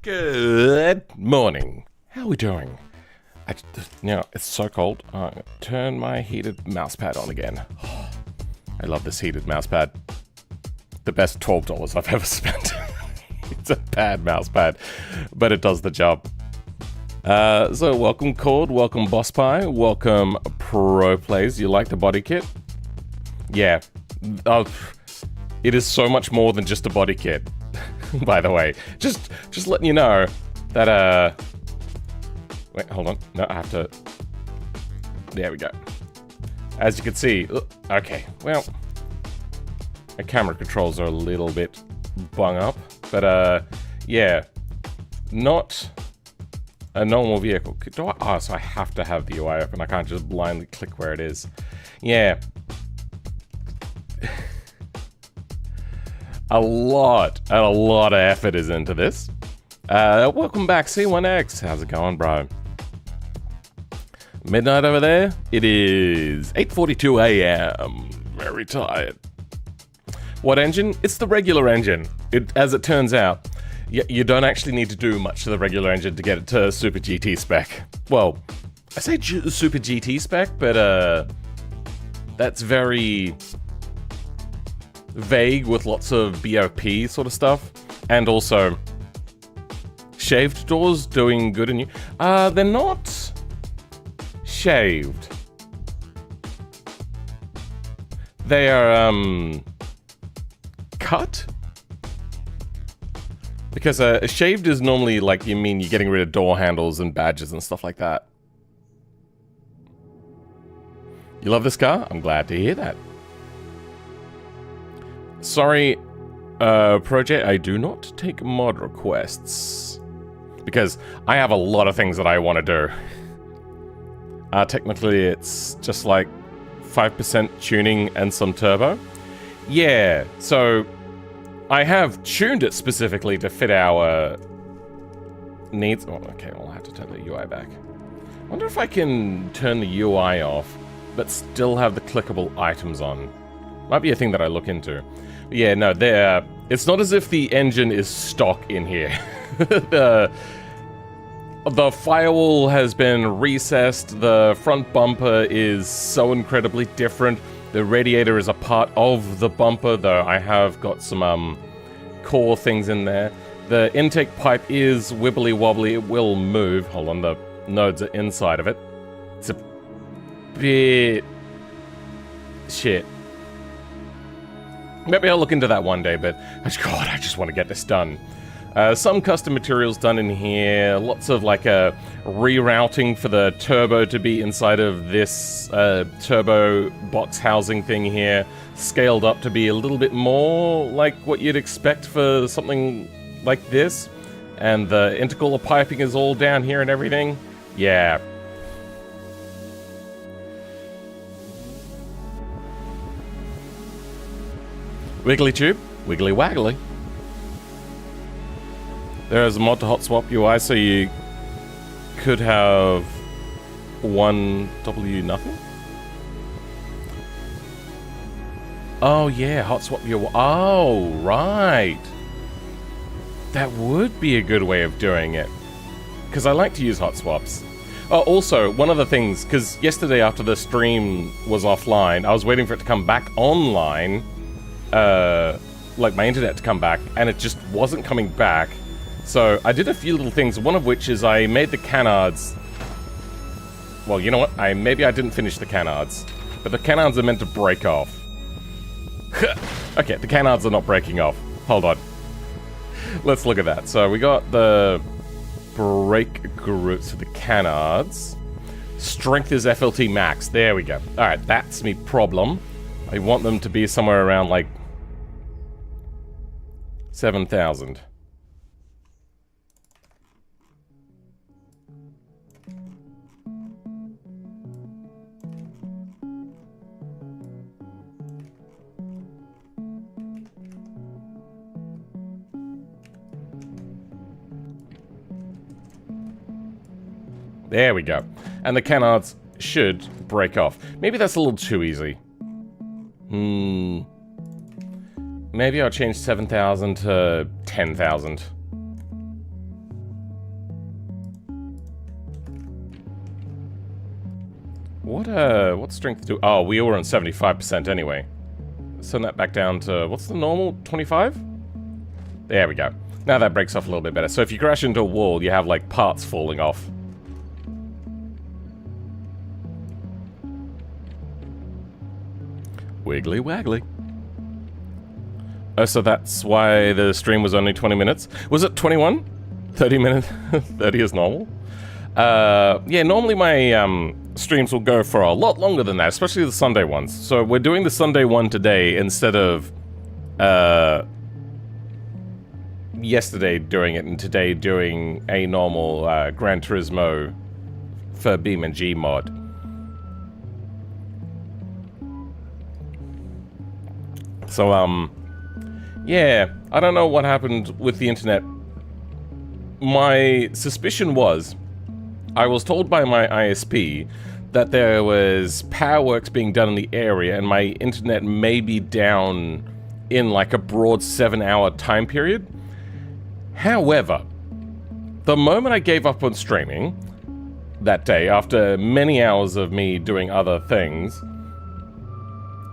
Good morning. How are we doing? It's so cold. I'm gonna turn my heated mousepad on again. I love this heated mousepad. The best $12 I've ever spent. It's a bad mousepad, but it does the job. So welcome Cord, welcome Boss Pie, welcome Pro Plays. You like the body kit? Yeah. It is so much more than just a body kit. By the way, just letting you know that wait, hold on. No, I have to. There we go. As you can see, okay. Well, my camera controls are a little bit bung up, but yeah, not a normal vehicle. Do I? Oh, so I have to have the UI open. I can't just blindly click where it is. Yeah. A lot of effort is into this. Welcome back, C1X. How's it going, bro? Midnight over there? It is 8:42 a.m. Very tired. What engine? It's the regular engine. As it turns out, you don't actually need to do much to the regular engine to get it to Super GT spec. Well, I say Super GT spec, but that's very vague with lots of BOP sort of stuff. And also, shaved doors doing good in you. They're not shaved. They are, cut? Because shaved is normally like, you mean you're getting rid of door handles and badges and stuff like that. You love this car? I'm glad to hear that. Sorry, Project, I do not take mod requests. Because I have a lot of things that I want to do. Technically, it's just like 5% tuning and some turbo. Yeah, so I have tuned it specifically to fit our needs. Oh, okay, I'll have to turn the UI back. I wonder if I can turn the UI off, but still have the clickable items on. Might be a thing that I look into. But yeah, no, it's not as if the engine is stock in here. The firewall has been recessed, the front bumper is so incredibly different. The radiator is a part of the bumper, though I have got some core things in there. The intake pipe is wibbly wobbly, it will move. Hold on, the nodes are inside of it. It's a bit... shit. Maybe I'll look into that one day, but God, I just want to get this done. Some custom materials done in here, lots of like rerouting for the turbo to be inside of this turbo box housing thing here, scaled up to be a little bit more like what you'd expect for something like this, and the intercooler piping is all down here and everything. Yeah. Wiggly tube, wiggly waggly. There is a mod to hot swap UI, so you could have 1W nothing. Oh yeah, hot swap UI. Oh, right. That would be a good way of doing it. Because I like to use hot swaps. Oh, also, one of the things, because yesterday after the stream was offline, I was waiting for it to come back online, like my internet to come back, and it just wasn't coming back. So I did a few little things, one of which is I made the canards... Well, you know what? Maybe I didn't finish the canards, but the canards are meant to break off. Okay, the canards are not breaking off. Hold on. Let's look at that. So we got the break groups for the canards. Strength is FLT max. There we go. Alright, that's me problem. I want them to be somewhere around like 7,000. There we go. And the canards should break off. Maybe that's a little too easy. Maybe I'll change 7,000 to 10,000. What strength do... Oh, we were on 75% anyway. Send that back down to... What's the normal? 25? There we go. Now that breaks off a little bit better. So if you crash into a wall, you have, like, parts falling off. Wiggly waggly. Oh, so that's why the stream was only 20 minutes? Was it 21? 30 minutes? 30 is normal? Yeah, normally my streams will go for a lot longer than that, especially the Sunday ones. So we're doing the Sunday one today instead of yesterday doing it, and today doing a normal Gran Turismo for BeamNG mod. So, yeah, I don't know what happened with the internet. My suspicion was, I was told by my ISP that there was power works being done in the area and my internet may be down in like a broad 7-hour time period. However, the moment I gave up on streaming that day, after many hours of me doing other things,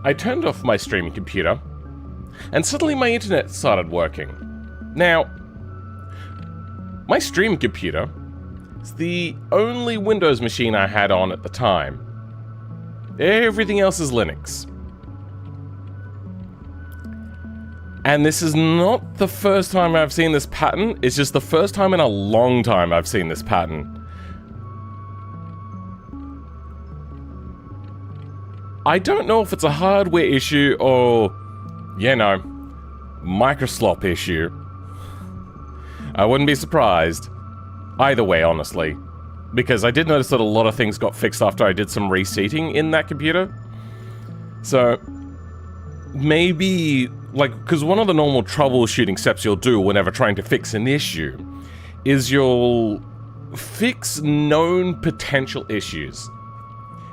I turned off my streaming computer, and suddenly my internet started working. Now, my streaming computer is the only Windows machine I had on at the time. Everything else is Linux. And this is not the first time I've seen this pattern, it's just the first time in a long time I've seen this pattern. I don't know if it's a hardware issue or, you know, microslop issue. I wouldn't be surprised. Either way, honestly. Because I did notice that a lot of things got fixed after I did some reseating in that computer. So maybe, like, because one of the normal troubleshooting steps you'll do whenever trying to fix an issue is you'll fix known potential issues.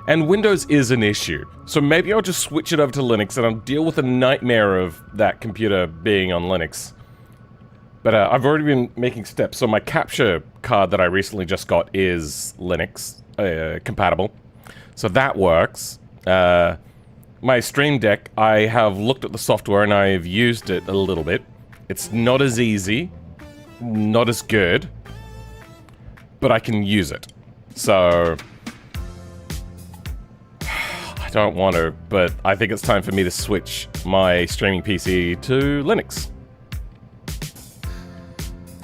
And Windows is an issue. So maybe I'll just switch it over to Linux and I'll deal with the nightmare of that computer being on Linux. But I've already been making steps. So my capture card that I recently just got is Linux compatible. So that works. My Stream Deck, I have looked at the software and I've used it a little bit. It's not as easy, not as good, but I can use it. So I don't want to, but I think it's time for me to switch my streaming PC to Linux.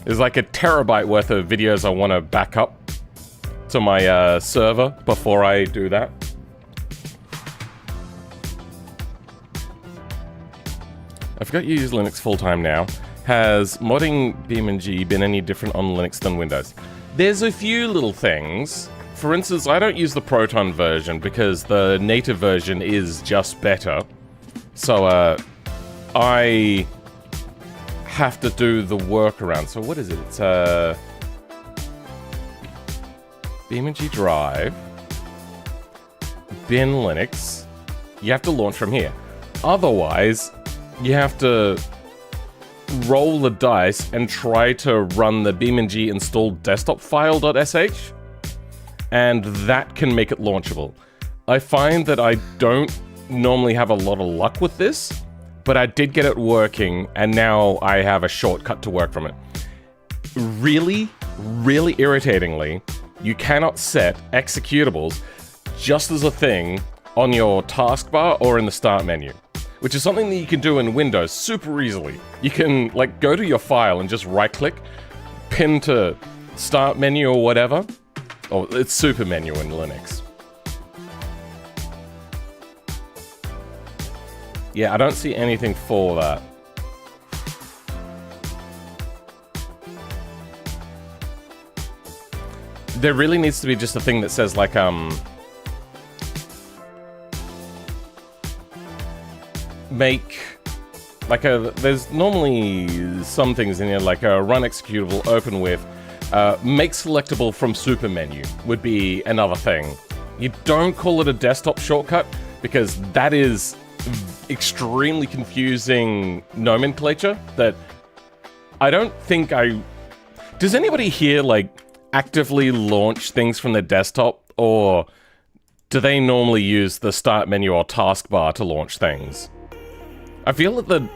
There's like a terabyte worth of videos I want to back up to my server before I do that. I forgot you use Linux full-time now. Has modding BeamNG been any different on Linux than Windows? There's a few little things. For instance, I don't use the Proton version because the native version is just better. So, I have to do the workaround. So what is it? It's BeamNG Drive, bin Linux. You have to launch from here. Otherwise, you have to roll the dice and try to run the BeamNG installed desktop file.sh, and that can make it launchable. I find that I don't normally have a lot of luck with this, but I did get it working, and now I have a shortcut to work from it. Really, really irritatingly, you cannot set executables just as a thing on your taskbar or in the start menu, which is something that you can do in Windows super easily. You can, like, go to your file and just right-click, pin to start menu or whatever. Oh, it's super menu in Linux. Yeah, I don't see anything for that. There really needs to be just a thing that says, like, make, like, there's normally some things in here, like a run executable, open with, make selectable from super menu would be another thing. You don't call it a desktop shortcut because that is extremely confusing nomenclature that I don't think does anybody here, like, actively launch things from their desktop, or do they normally use the start menu or taskbar to launch things? I feel that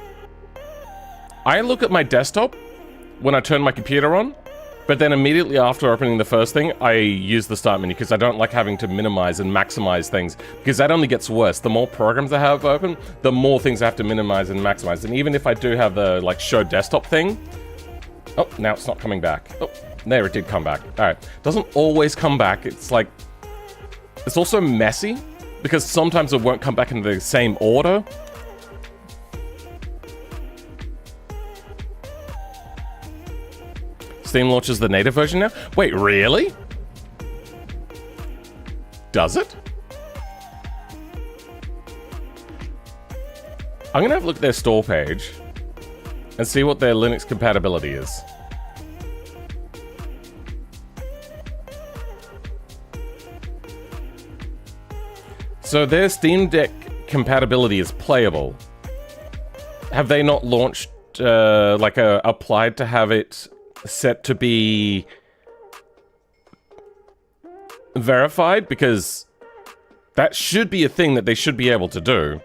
I look at my desktop when I turn my computer on, but then immediately after opening the first thing, I use the start menu because I don't like having to minimize and maximize things, because that only gets worse. The more programs I have open, the more things I have to minimize and maximize. And even if I do have the, like, show desktop thing, oh, now it's not coming back. Oh, there, it did come back. All right, doesn't always come back. It's like, it's also messy because sometimes it won't come back in the same order. Steam launches the native version now? Wait, really? Does it? I'm gonna have a look at their store page and see what their Linux compatibility is. So their Steam Deck compatibility is playable. Have they not launched, applied to have it set to be verified? Because that should be a thing that they should be able to do.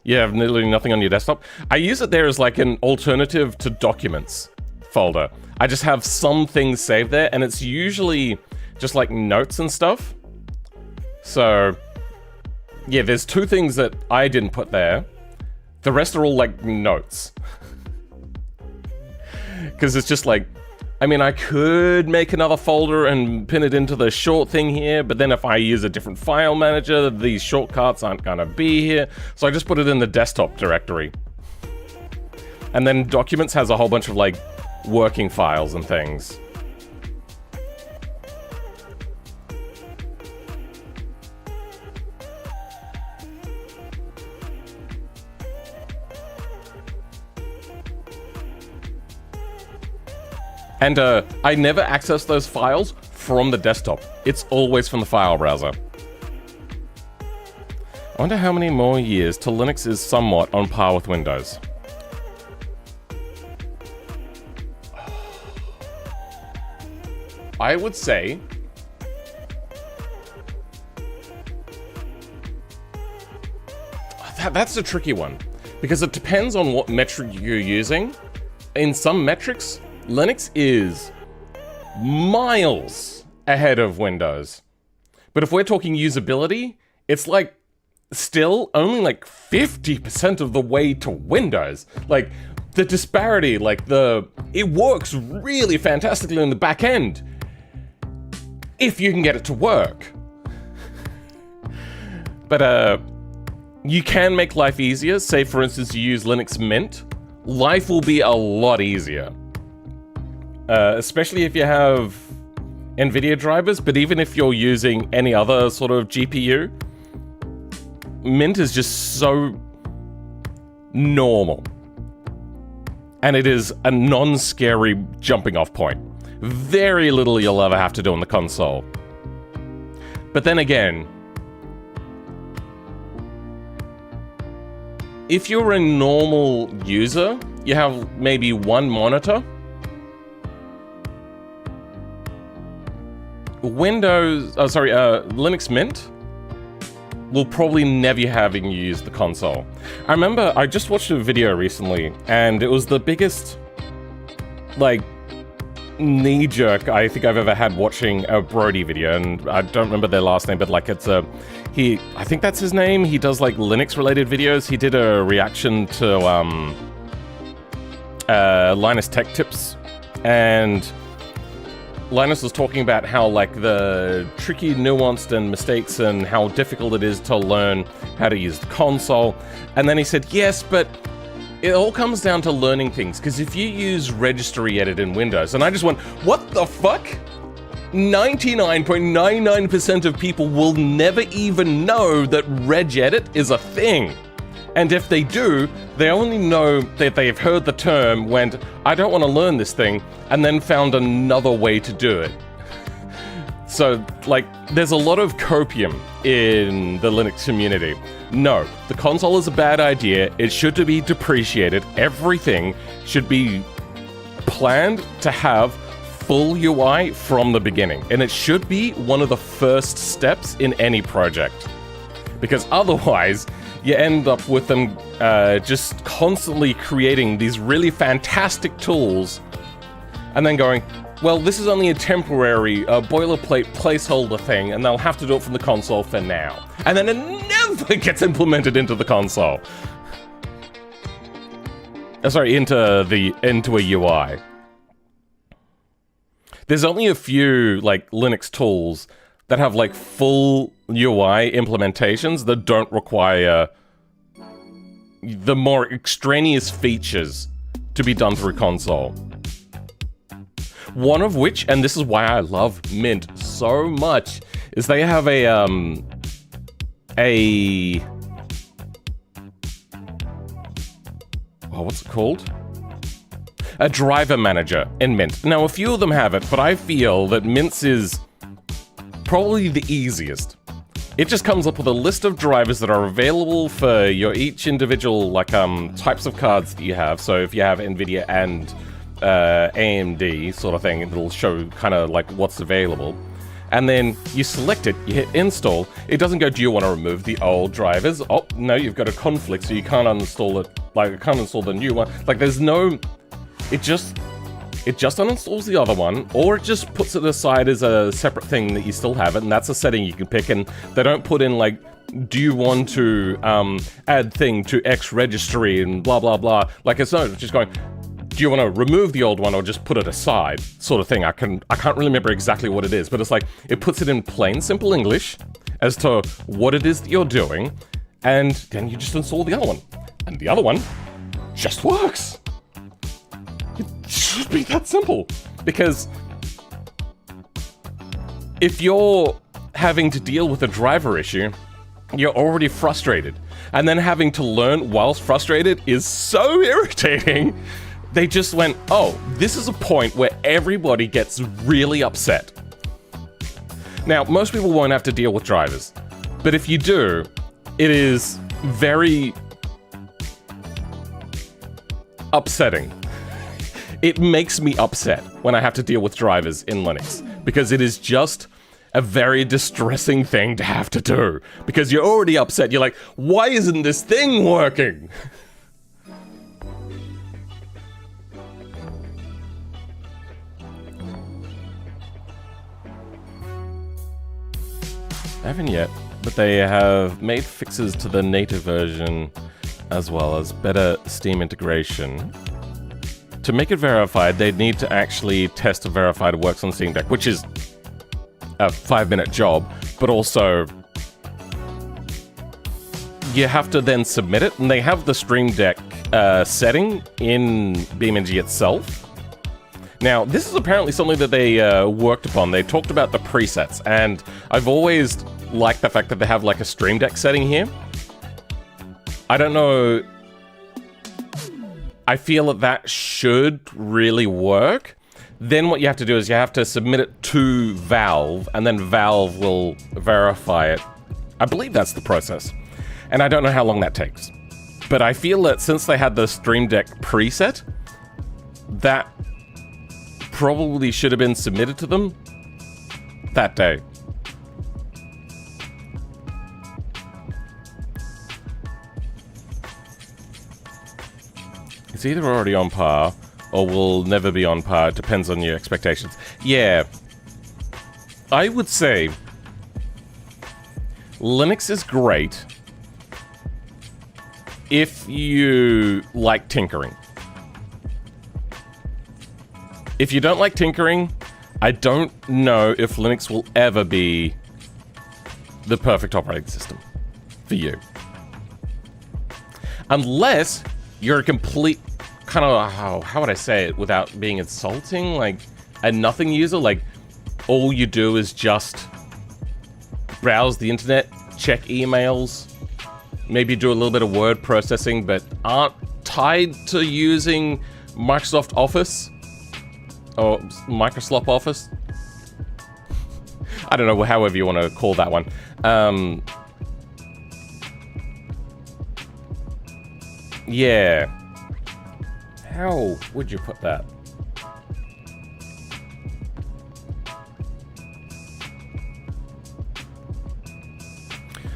You have literally nothing on your desktop. I use it there as like an alternative to documents folder. I just have some things saved there, and it's usually just like notes and stuff. So yeah, there's two things that I didn't put there. The rest are all, like, notes. Because it's just like, I mean, I could make another folder and pin it into the short thing here, but then if I use a different file manager, these shortcuts aren't gonna be here. So I just put it in the desktop directory. And then Documents has a whole bunch of, like, working files and things. And I never access those files from the desktop. It's always from the file browser. I wonder how many more years till Linux is somewhat on par with Windows. I would say that's a tricky one, because it depends on what metric you're using. In some metrics, Linux is miles ahead of Windows. But if we're talking usability, it's like still only like 50% of the way to Windows. Like the disparity, like it works really fantastically in the back end if you can get it to work. But you can make life easier. Say for instance you use Linux Mint. Life will be a lot easier. Especially if you have NVIDIA drivers, but even if you're using any other sort of GPU, Mint is just so normal. And it is a non-scary jumping off point. Very little you'll ever have to do on the console. But then again, if you're a normal user, you have maybe one monitor. Linux Mint will probably never having used the console. I remember I just watched a video recently, and it was the biggest, like, knee-jerk I think I've ever had watching a Brody video, and I don't remember their last name, but like it's I think that's his name. He does like Linux-related videos. He did a reaction to Linus Tech Tips, and Linus was talking about how like the tricky, nuanced and mistakes and how difficult it is to learn how to use the console. And then he said, yes, but it all comes down to learning things, because if you use registry edit in Windows, and I just went, what the fuck? 99.99% of people will never even know that regedit is a thing. And if they do, they only know that they've heard the term, went, I don't want to learn this thing, and then found another way to do it. So, like, there's a lot of copium in the Linux community. No, the console is a bad idea. It should be depreciated. Everything should be planned to have full UI from the beginning. And it should be one of the first steps in any project. Because otherwise, you end up with them just constantly creating these really fantastic tools and then going, well, this is only a temporary boilerplate placeholder thing, and they'll have to do it from the console for now. And then it never gets implemented into the console. Sorry, into a UI. There's only a few like Linux tools that have like full UI implementations that don't require the more extraneous features to be done through console. One of which, and this is why I love Mint so much, is they have what's it called? A driver manager in Mint. Now, a few of them have it, but I feel that Mint's is probably the easiest. It just comes up with a list of drivers that are available for your each individual like types of cards that you have. So if you have NVIDIA and AMD sort of thing, it'll show kind of like what's available. And then you select it, you hit install. It doesn't go, do you want to remove the old drivers? Oh, no, you've got a conflict, so you can't uninstall it. Like, you can't install the new one. Like, there's no... It just uninstalls the other one, or it just puts it aside as a separate thing that you still have it, and that's a setting you can pick, and they don't put in, like, do you want to add thing to X registry and blah, blah, blah. Like, it's not just going, do you want to remove the old one or just put it aside sort of thing. I can't really remember exactly what it is, but it's like, it puts it in plain, simple English as to what it is that you're doing, and then you just install the other one. And the other one just works. It should be that simple. Because if you're having to deal with a driver issue, you're already frustrated. And then having to learn whilst frustrated is so irritating They just went, oh, this is a point where everybody gets really upset. Now, most people won't have to deal with drivers, but if you do, it is very upsetting. It makes me upset when I have to deal with drivers in Linux, because it is just a very distressing thing to have to do. Because you're already upset, you're like, why isn't this thing working? I haven't yet, but they have made fixes to the native version as well as better Steam integration. To make it verified, they'd need to actually test and verify it works on Steam Deck, which is a 5-minute job, but also you have to then submit it, and they have the Stream Deck setting in BeamNG itself. Now, this is apparently something that they worked upon. They talked about the presets, and I've always liked the fact that they have like a Stream Deck setting here. I don't know. I feel that that should really work. Then what you have to do is you have to submit it to Valve, and then Valve will verify it. I believe that's the process. And I don't know how long that takes. But I feel that since they had the Stream Deck preset, that probably should have been submitted to them that day. It's either already on par or will never be on par. It depends on your expectations. Yeah. I would say Linux is great if you like tinkering. If you don't like tinkering, I don't know if Linux will ever be the perfect operating system for you. Unless you're a complete kind of, how would I say it without being insulting? Like a nothing user, like all you do is just browse the internet, check emails, maybe do a little bit of word processing, but aren't tied to using Microsoft Office or Microsoft Office. I don't know, however you want to call that one. Yeah. How would you put that?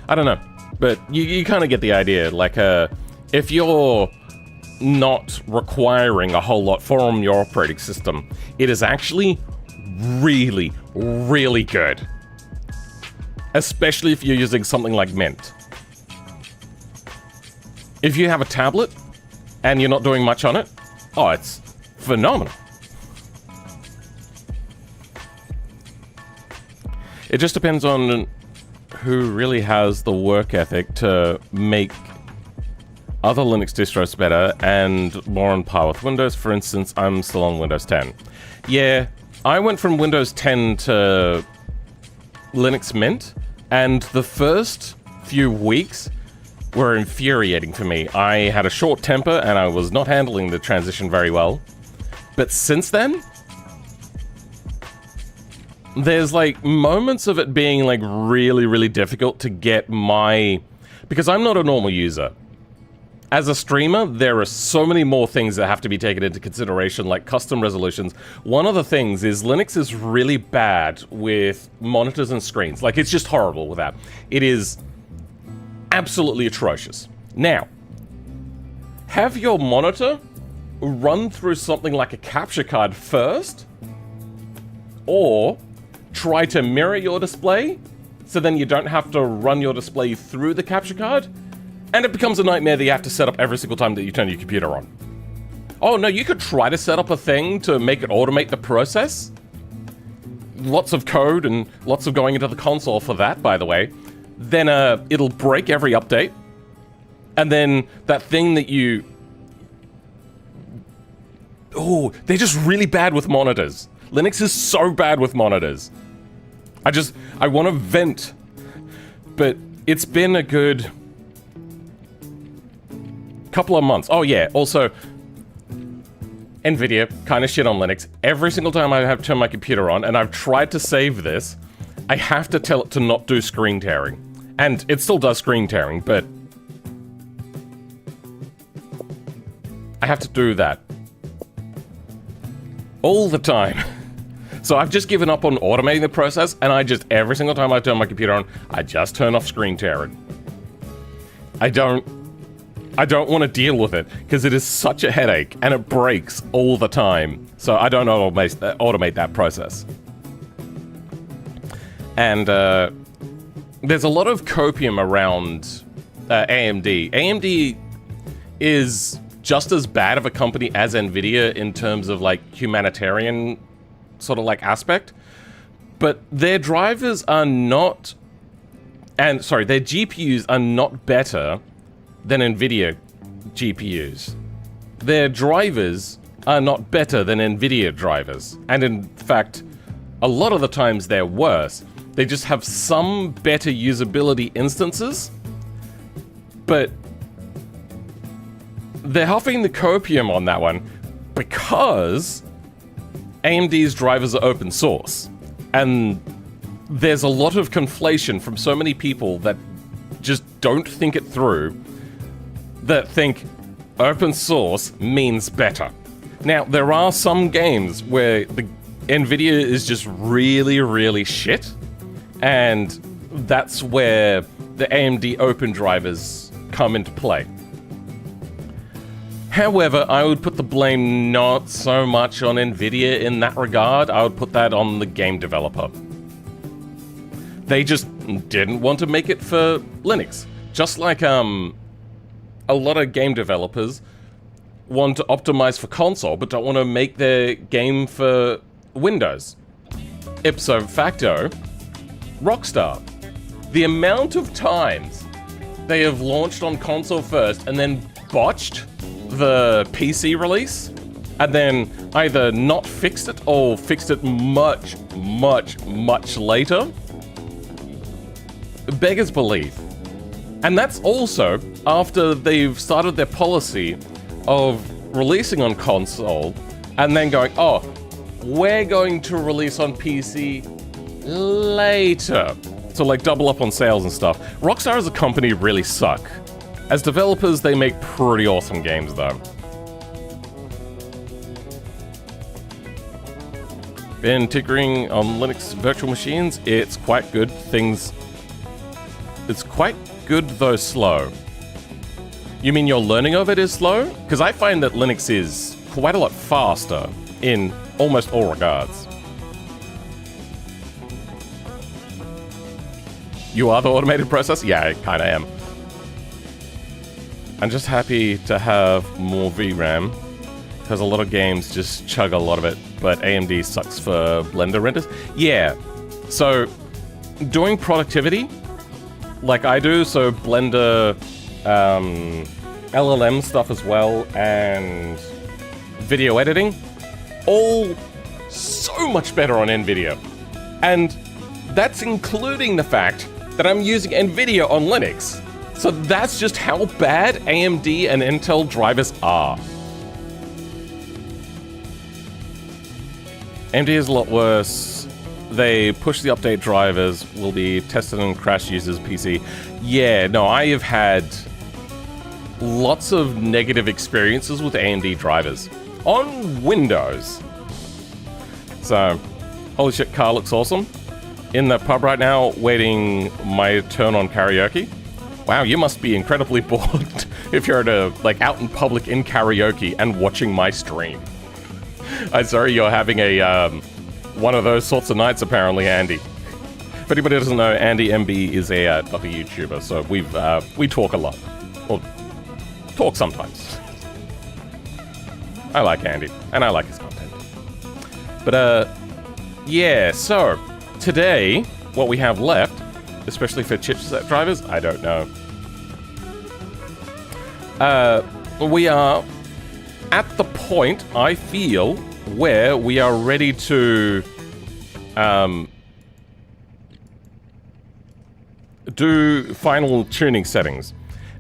I don't know, but you kind of get the idea. Like, if you're not requiring a whole lot from your operating system, it is actually really, really good. Especially if you're using something like Mint. If you have a tablet and you're not doing much on it, oh, it's phenomenal. It just depends on who really has the work ethic to make other Linux distros better and more on par with Windows. For instance, I'm still on Windows 10. Yeah, I went from Windows 10 to Linux Mint, and the first few weeks were infuriating for me. I had a short temper and I was not handling the transition very well. But since then, there's like moments of it being like really, really difficult to get my... Because I'm not a normal user. As a streamer, there are so many more things that have to be taken into consideration, like custom resolutions. One of the things is Linux is really bad with monitors and screens. Like, it's just horrible with that. It is absolutely atrocious. Now, have your monitor run through something like a capture card first, or try to mirror your display, so then you don't have to run your display through the capture card, and it becomes a nightmare that you have to set up every single time that you turn your computer on. Oh no, you could try to set up a thing to make it automate the process. Lots of code and lots of going into the console for that, by the way. Then it'll break every update. And then that thing that you... Oh, they're just really bad with monitors. Linux is so bad with monitors. I want to vent. But it's been a good couple of months. Oh yeah, also, NVIDIA kind of shit on Linux. Every single time I have turned my computer on and I've tried to save this, I have to tell it to not do screen tearing. And it still does screen tearing, but I have to do that all the time. So I've just given up on automating the process, and I just, every single time I turn my computer on, I just turn off screen tearing. I don't want to deal with it, because it is such a headache, and it breaks all the time. So I don't automate that process. And there's a lot of copium around AMD. AMD is just as bad of a company as NVIDIA in terms of like humanitarian sort of like aspect, but their drivers are not, and sorry, their GPUs are not better than NVIDIA GPUs. Their drivers are not better than NVIDIA drivers, and in fact, a lot of the times they're worse. They just have some better usability instances, but they're huffing the copium on that one because AMD's drivers are open source, and there's a lot of conflation from so many people that just don't think it through, that think open source means better. Now, there are some games where the NVIDIA is just really, really shit, and that's where the AMD open drivers come into play. However, I would put the blame not so much on NVIDIA in that regard. I would put that on the game developer. They just didn't want to make it for Linux. Just like a lot of game developers want to optimize for console, but don't want to make their game for Windows. Ipso facto, Rockstar. The amount of times they have launched on console first and then botched the PC release, and then either not fixed it or fixed it much, much, much later, beggars belief. And that's also after they've started their policy of releasing on console and then going, oh, we're going to release on PC later. So like double up on sales and stuff. Rockstar as a company really suck. As developers, they make pretty awesome games, though. Been tinkering on Linux virtual machines. It's quite good. It's quite good, though slow. You mean your learning of it is slow? Because I find that Linux is quite a lot faster in almost all regards. You are the automated process? Yeah, I kind of am. I'm just happy to have more VRAM, because a lot of games just chug a lot of it, but AMD sucks for Blender renders. Yeah, so doing productivity, like I do, so Blender, LLM stuff as well, and video editing, all so much better on NVIDIA. And that's including the fact that I'm using NVIDIA on Linux. So that's just how bad AMD and Intel drivers are. AMD is a lot worse. They push the update drivers, will be tested on crash users' PC. Yeah, no, I have had lots of negative experiences with AMD drivers on Windows. So, holy shit, car looks awesome. In the pub right now, waiting my turn on karaoke. Wow, you must be incredibly bored if you're out in public in karaoke and watching my stream. I'm sorry you're having a one of those sorts of nights, apparently, Andy. If anybody doesn't know, Andy MB is a YouTuber, so we talk a lot, or talk sometimes. I like Andy, and I like his content. But yeah. So today, what we have left, especially for chipset drivers, I don't know. We are at the point, I feel, where we are ready to do final tuning settings.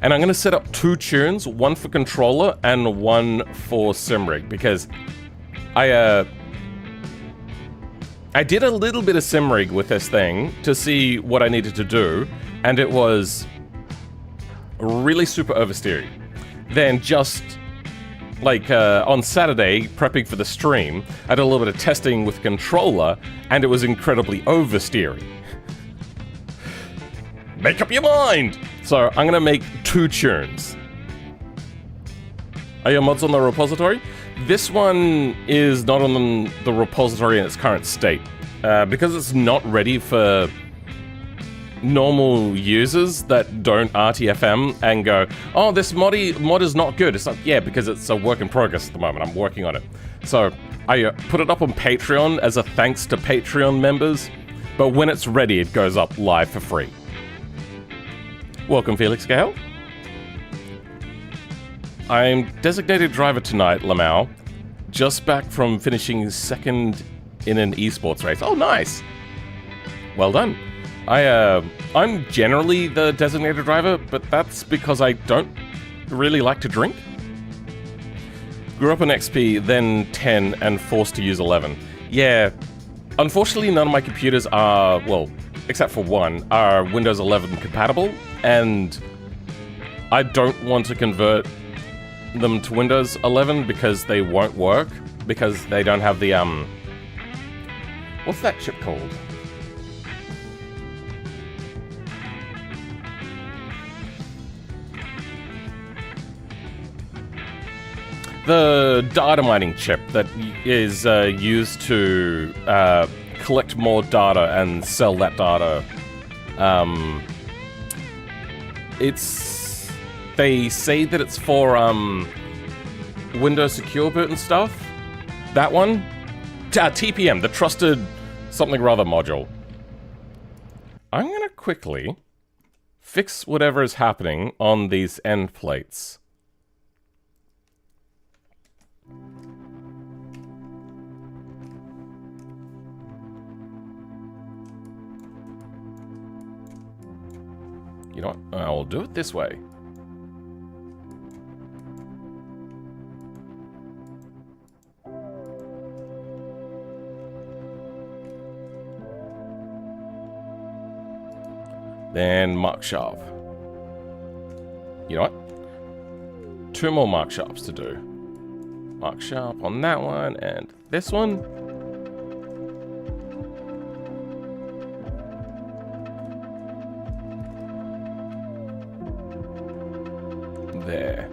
And I'm going to set up 2 tunes, one for controller and one for SimRig, because I did a little bit of SimRig with this thing to see what I needed to do, and it was really super oversteery. Then just like on Saturday, prepping for the stream, I did a little bit of testing with controller, and it was incredibly oversteery. Make up your mind! So I'm gonna make 2 tunes. Are your mods on the repository? This one is not on the repository in its current state. Because it's not ready for normal users that don't RTFM and go, oh, this mod is not good. It's like, yeah, because it's a work in progress at the moment. I'm working on it. So I put it up on Patreon as a thanks to Patreon members, but when it's ready, it goes up live for free. Welcome, Felix Gale. I'm designated driver tonight, Lamau. Just back from finishing second in an esports race. Oh, nice. Well done. I'm generally the designated driver, but that's because I don't really like to drink. Grew up on XP, then 10, and forced to use 11. Yeah, unfortunately none of my computers are, well, except for one, are Windows 11 compatible, and I don't want to convert them to Windows 11 because they won't work, because they don't have the, what's that chip called? The data mining chip that is used to collect more data and sell that data. They say that it's for Windows Secure Boot and stuff. That one? TPM, the Trusted Something Rather module. I'm gonna quickly fix whatever is happening on these end plates. You know what? I'll do it this way. Then mark sharp. You know what? 2 more mark sharps to do. Mark sharp on that one and this one. There.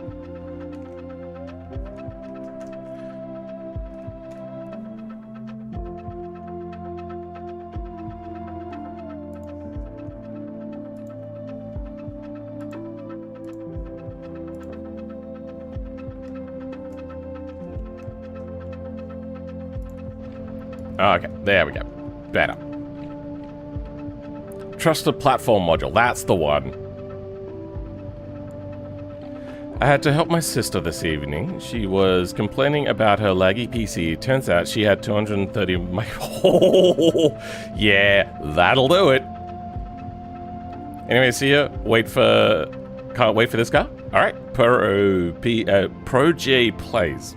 Okay, there we go. Better. Trusted Platform module, that's the one. I had to help my sister this evening. She was complaining about her laggy PC. Turns out she had 230 Oh, yeah, that'll do it. Anyway, see ya. Can't wait for this guy. All right, Pro J plays.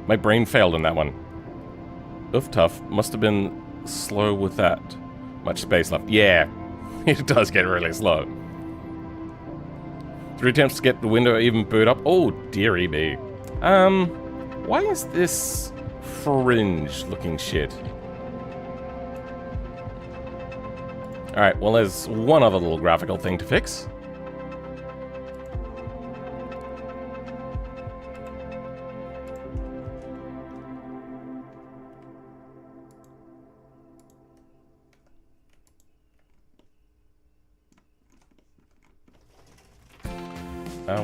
My brain failed on that one. Oof, tough. Must have been slow with that much space left. Yeah, it does get really slow. 3 attempts to get the window even boot up. Oh, dearie me. Why is this fringe looking shit? Alright, well there's one other little graphical thing to fix.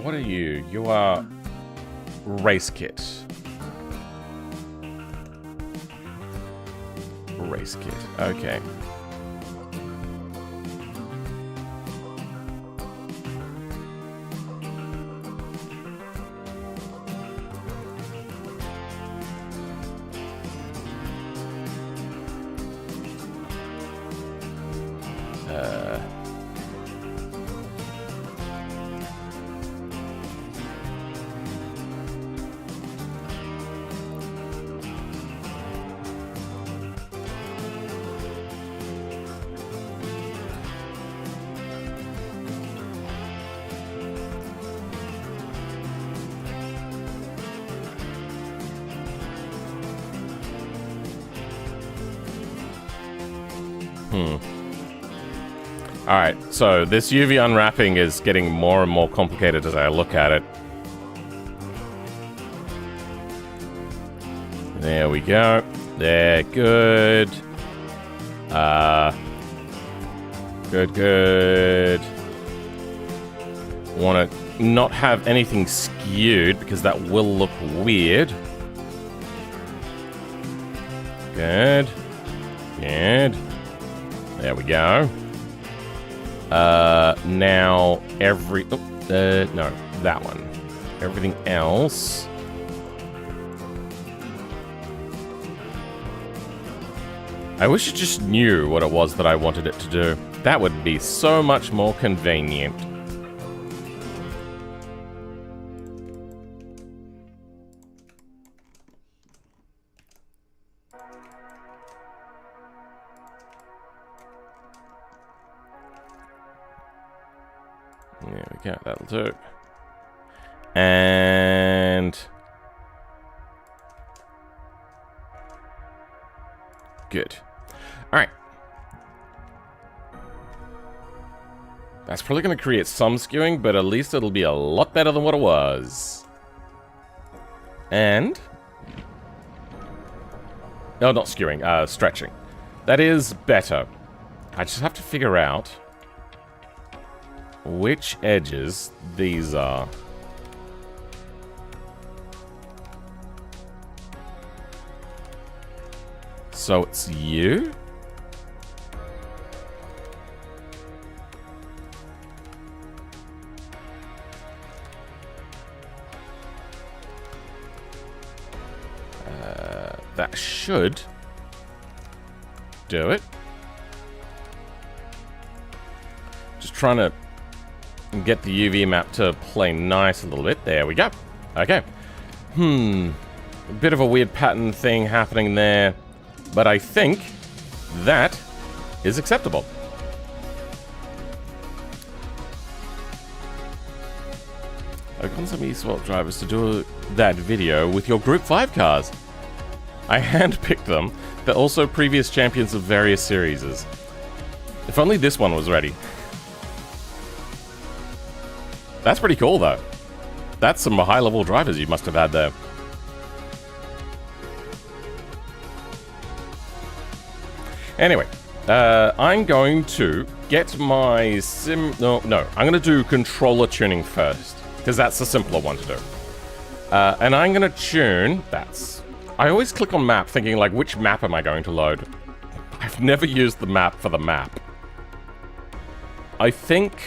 What are you? You are race kit. Race kit. Okay. Alright, so this UV unwrapping is getting more and more complicated as I look at it. There we go. There, good. Good. Want to not have anything skewed because that will look weird. Good. There we go. Now no, that one. Everything else. I wish it just knew what it was that I wanted it to do. That would be so much more convenient. There we go, that'll do. And... good. Alright. That's probably going to create some skewing, but at least it'll be a lot better than what it was. And... no, not skewing, stretching. That is better. I just have to figure out which edges these are. So it's you? That should do it. Just trying to get the UV map to play nice a little bit. There we go. Okay. A bit of a weird pattern thing happening there. But I think that is acceptable. I got some eSwap drivers to do that video with your Group 5 cars. I handpicked them. They're also previous champions of various series. If only this one was ready. That's pretty cool, though. That's some high-level drivers you must have had there. Anyway, I'm going to get my No, I'm going to do controller tuning first, because that's the simpler one to do. And I'm going to tune... I always click on map thinking, like, which map am I going to load? I've never used the map for the map. I think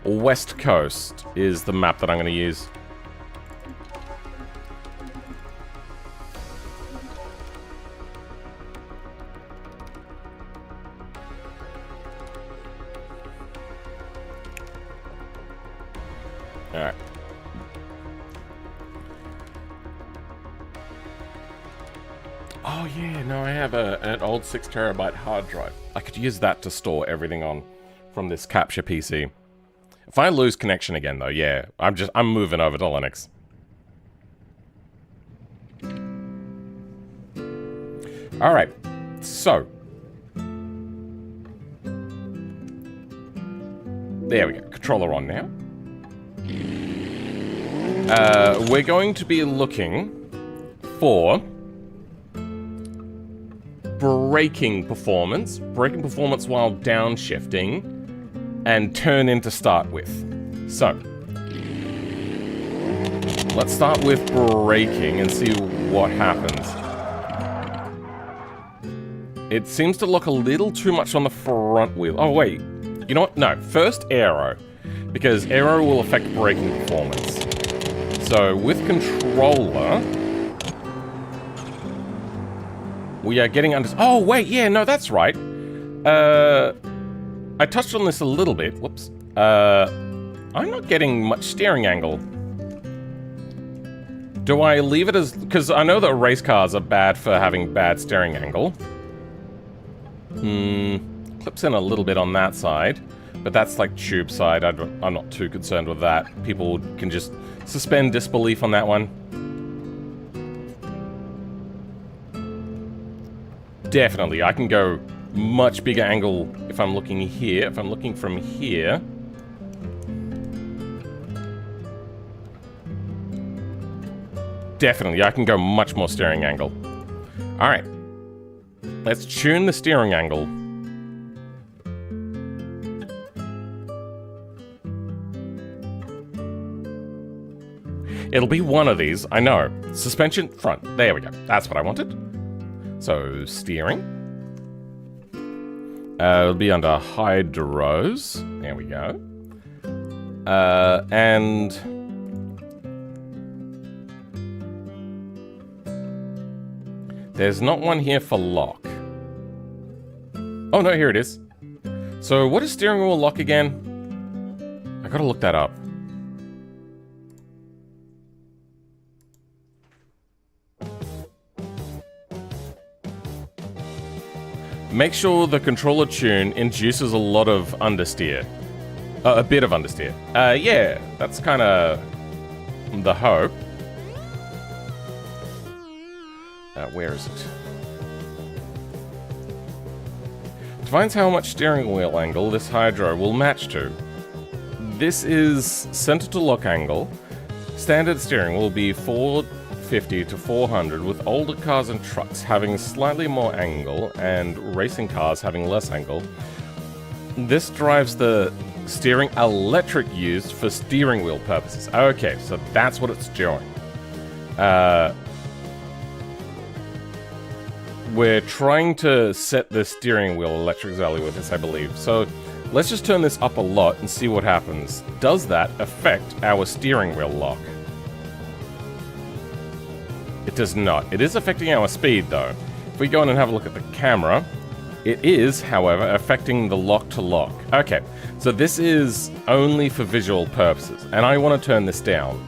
West Coast is the map that I'm going to use. Alright. Oh yeah, no, I have an old 6 terabyte hard drive. I could use that to store everything on from this capture PC. If I lose connection again though, yeah, I'm moving over to Linux. Alright, so. There we go, controller on now. We're going to be looking for braking performance while downshifting, and turn in to start with. So, let's start with braking and see what happens. It seems to look a little too much on the front wheel. Oh wait, you know what? No, first aero, because aero will affect braking performance. So with controller, we are getting under... oh, wait, yeah, no, that's right. I touched on this a little bit. Whoops. I'm not getting much steering angle. Do I leave it as... because I know that race cars are bad for having bad steering angle. Clips in a little bit on that side. But that's like tube side. I'm not too concerned with that. People can just suspend disbelief on that one. definitely. I can go much bigger angle if I'm looking here. If I'm looking from here. Definitely, I can go much more steering angle. Alright. Let's tune the steering angle. It'll be one of these, I know. Suspension, front. There we go. That's what I wanted. So, steering. It'll be under hydros. There we go. And... there's not one here for lock. Oh no, here it is. So what is steering wheel lock again? I gotta look that up. Make sure the controller tune induces a lot of understeer. A bit of understeer. Yeah, that's kind of the hope. Where is it? Defines how much steering wheel angle this hydro will match to. This is center to lock angle. Standard steering will be 450 to 400, with older cars and trucks having slightly more angle and racing cars having less angle. This drives the steering electric used for steering wheel purposes. Okay, so that's what it's doing. We're trying to set the steering wheel electric value with this, I believe. So let's just turn this up a lot and see what happens. Does that affect our steering wheel lock? It does not. It is affecting our speed, though. If we go in and have a look at the camera, it is, however, affecting the lock to lock. Okay, so this is only for visual purposes, and I want to turn this down.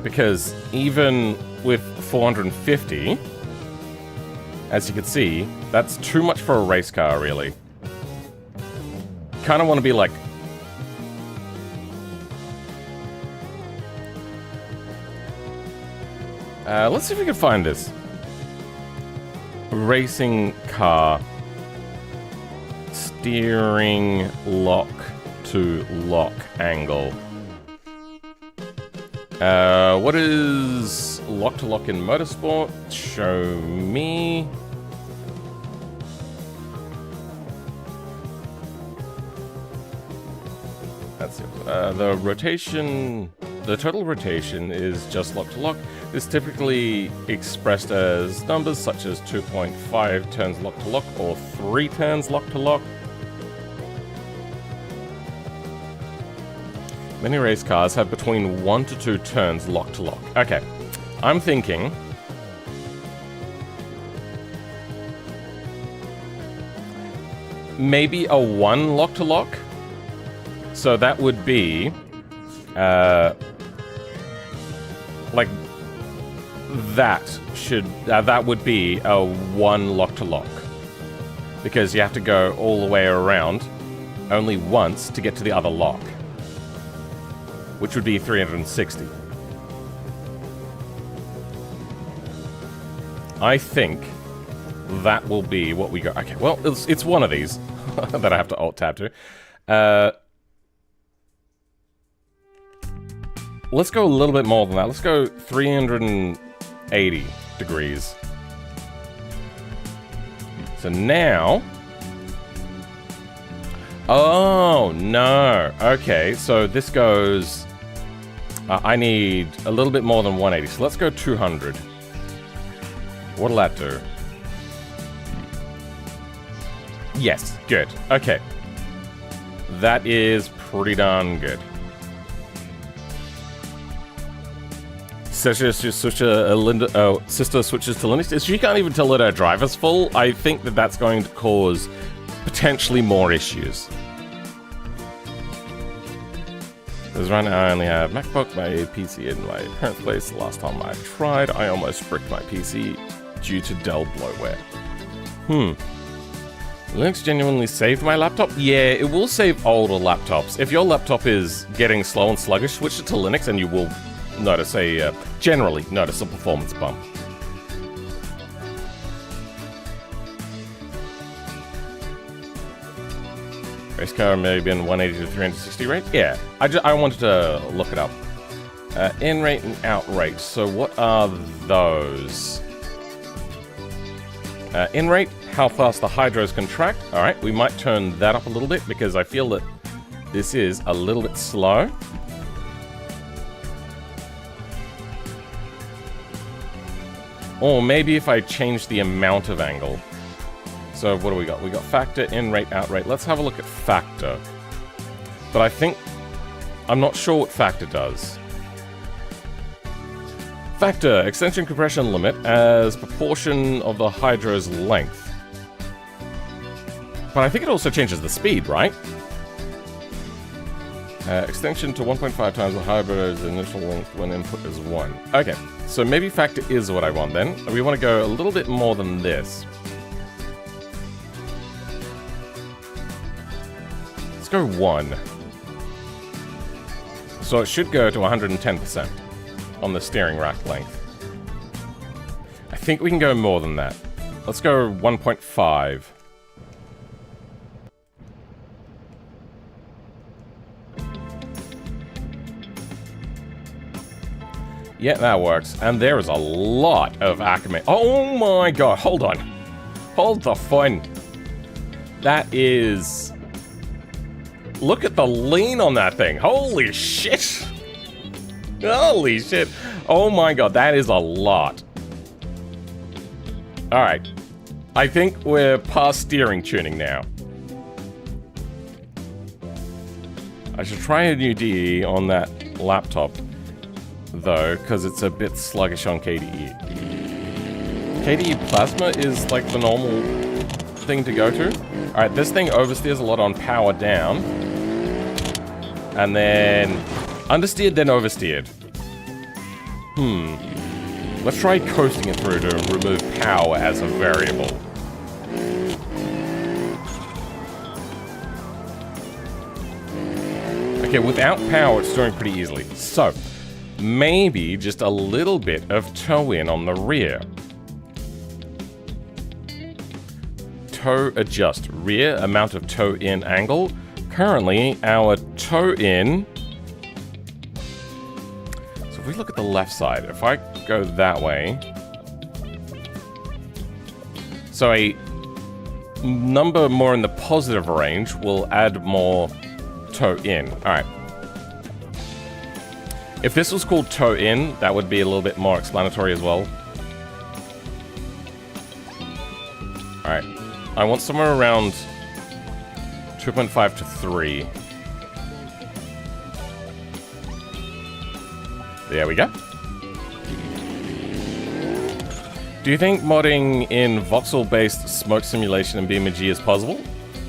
Because even with 450... as you can see, that's too much for a race car, really. Kind of want to be like... let's see if we can find this. Racing car. Steering lock to lock angle. What is lock to lock in motorsport? Show me. That's it. The rotation, the total rotation is just lock to lock. This is typically expressed as numbers such as 2.5 turns lock to lock or 3 turns lock to lock. Many race cars have between 1 to 2 turns lock to lock. Okay, I'm thinking... maybe a 1 lock to lock? So that would be... like... that should... that would be a 1 lock to lock. Because you have to go all the way around only once to get to the other lock. Which would be 360. I think that will be what we go... okay, well, it's one of these that I have to Alt-Tab to. Let's go a little bit more than that. Let's go 380 degrees. So now... oh, no. Okay, so this goes... I need a little bit more than 180, so let's go 200. What'll that do? Yes, good. Okay. That is pretty darn good. Sister switches to Linux. She can't even tell that her driver's full. I think that that's going to cause potentially more issues. Because right now I only have MacBook, my PC in my parents' place. The last time I tried, I almost bricked my PC due to Dell bloatware. Linux genuinely saved my laptop? Yeah, it will save older laptops. If your laptop is getting slow and sluggish, switch it to Linux and you will notice generally notice a performance bump. Race car maybe in 180 to 360 rate? Yeah, I wanted to look it up. In rate and out rate. So what are those? In rate, how fast the hydros contract. Alright, we might turn that up a little bit because I feel that this is a little bit slow. Or maybe if I change the amount of angle. So what do we got? We got factor, in rate, out rate. Let's have a look at factor. But I think... I'm not sure what factor does. Factor, extension compression limit as proportion of the hydro's length. But I think it also changes the speed, right? Extension to 1.5 times the hydro's initial length when input is 1. Okay, so maybe factor is what I want then. We want to go a little bit more than this. Let's go 1. So it should go to 110%. On the steering rack length. I think we can go more than that. Let's go 1.5. Yeah, that works. And there is a lot of acclimate. Oh my god, hold on. Hold the phone. That is... Look at the lean on that thing. Holy shit. Holy shit. Oh my god, that is a lot. Alright. I think we're past steering tuning now. I should try a new DE on that laptop, though, because it's a bit sluggish on KDE. KDE Plasma is like the normal thing to go to. Alright, this thing oversteers a lot on power down. And then... Understeered, then oversteered. Let's try coasting it through to remove power as a variable. Okay, without power, it's doing pretty easily. So, maybe just a little bit of toe-in on the rear. Toe adjust. Rear amount of toe-in angle. Currently, our toe-in... If we look at the left side, if I go that way... So a number more in the positive range will add more toe in. Alright. If this was called toe in, that would be a little bit more explanatory as well. Alright. I want somewhere around 2.5 to 3. There we go. Do you think modding in voxel-based smoke simulation and BeamNG is possible?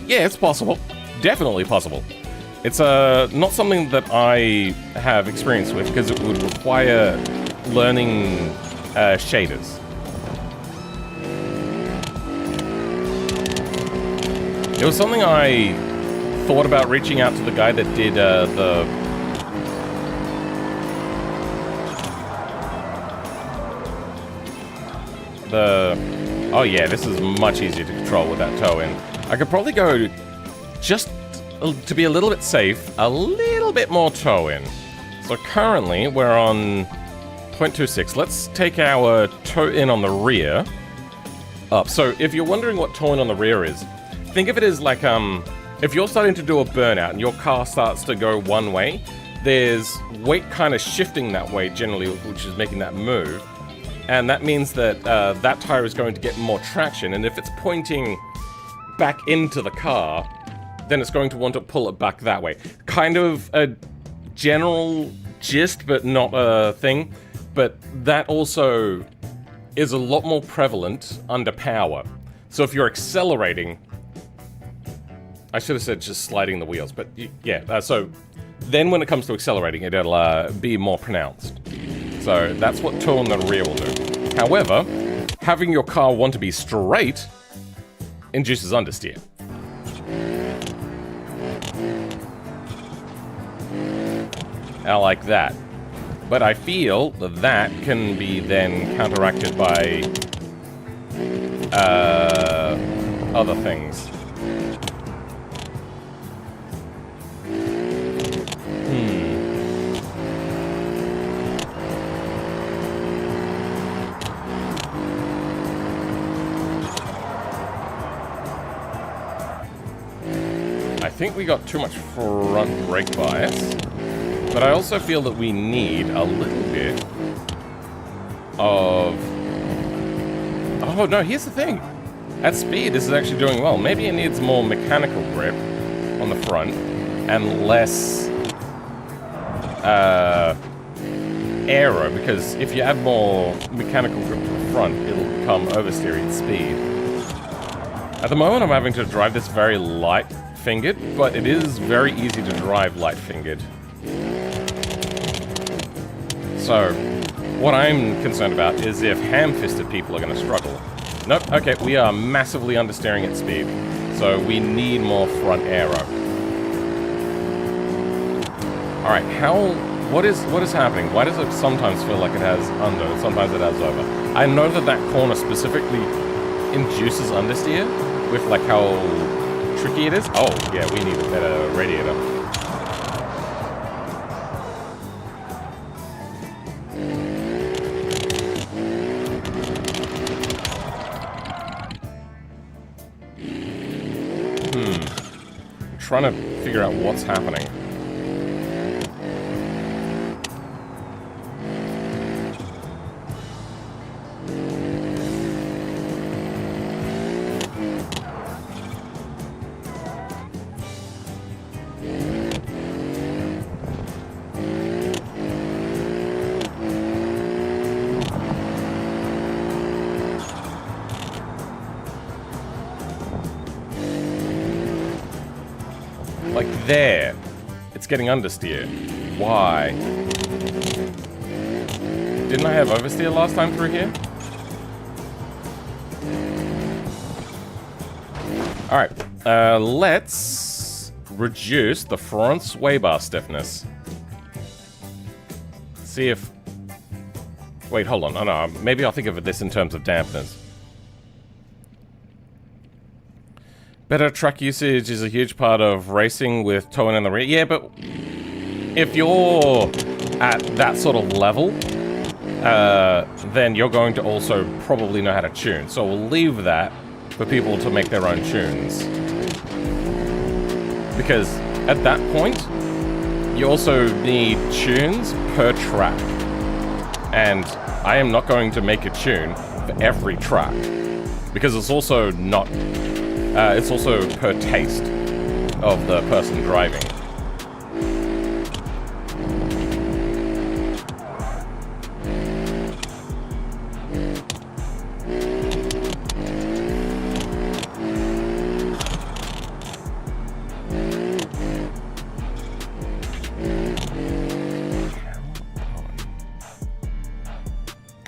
Yeah, it's possible. Definitely possible. It's not something that I have experience with because it would require learning shaders. It was something I thought about reaching out to the guy that did oh yeah, this is much easier to control with that toe in. I could probably go, just to be a little bit safe, a little bit more toe in. So currently we're on 0.26. Let's take our toe in on the rear up. So if you're wondering what toe in on the rear is, think of it as like, if you're starting to do a burnout and your car starts to go one way, there's weight kind of shifting that way generally, which is making that move. And that means that that tire is going to get more traction, and if it's pointing back into the car, then it's going to want to pull it back that way. Kind of a general gist, but not a thing. But that also is a lot more prevalent under power. So if you're accelerating... I should have said just sliding the wheels, but yeah. So then when it comes to accelerating, it'll be more pronounced. So that's what toe on the rear will do. However, having your car want to be straight induces understeer. I like that. But I feel that that can be then counteracted by other things. think we got too much front brake bias, but I also feel that we need a little bit of... Oh, no, here's the thing. At speed, this is actually doing well. Maybe it needs more mechanical grip on the front and less aero, because if you add more mechanical grip to the front, it'll become oversteering at speed. At the moment, I'm having to drive this very light-fingered, but it is very easy to drive light-fingered. So, what I'm concerned about is if ham-fisted people are going to struggle. Nope, okay, we are massively understeering at speed, so we need more front aero. Alright, what is happening? Why does it sometimes feel like it has under, and sometimes it has over? I know that that corner specifically induces understeer, with like how tricky it is. Oh, yeah, we need a better radiator. Trying to figure out what's happening. Like there, it's getting understeer. Why? Didn't I have oversteer last time through here? Alright, let's reduce the front sway bar stiffness. See if... Wait, hold on. Oh, no, maybe I'll think of this in terms of dampeners. Better track usage is a huge part of racing with towing in the rear. Yeah, but if you're at that sort of level, then you're going to also probably know how to tune. So we'll leave that for people to make their own tunes. Because at that point, you also need tunes per track. And I am not going to make a tune for every track. Because it's also not... it's also per taste of the person driving.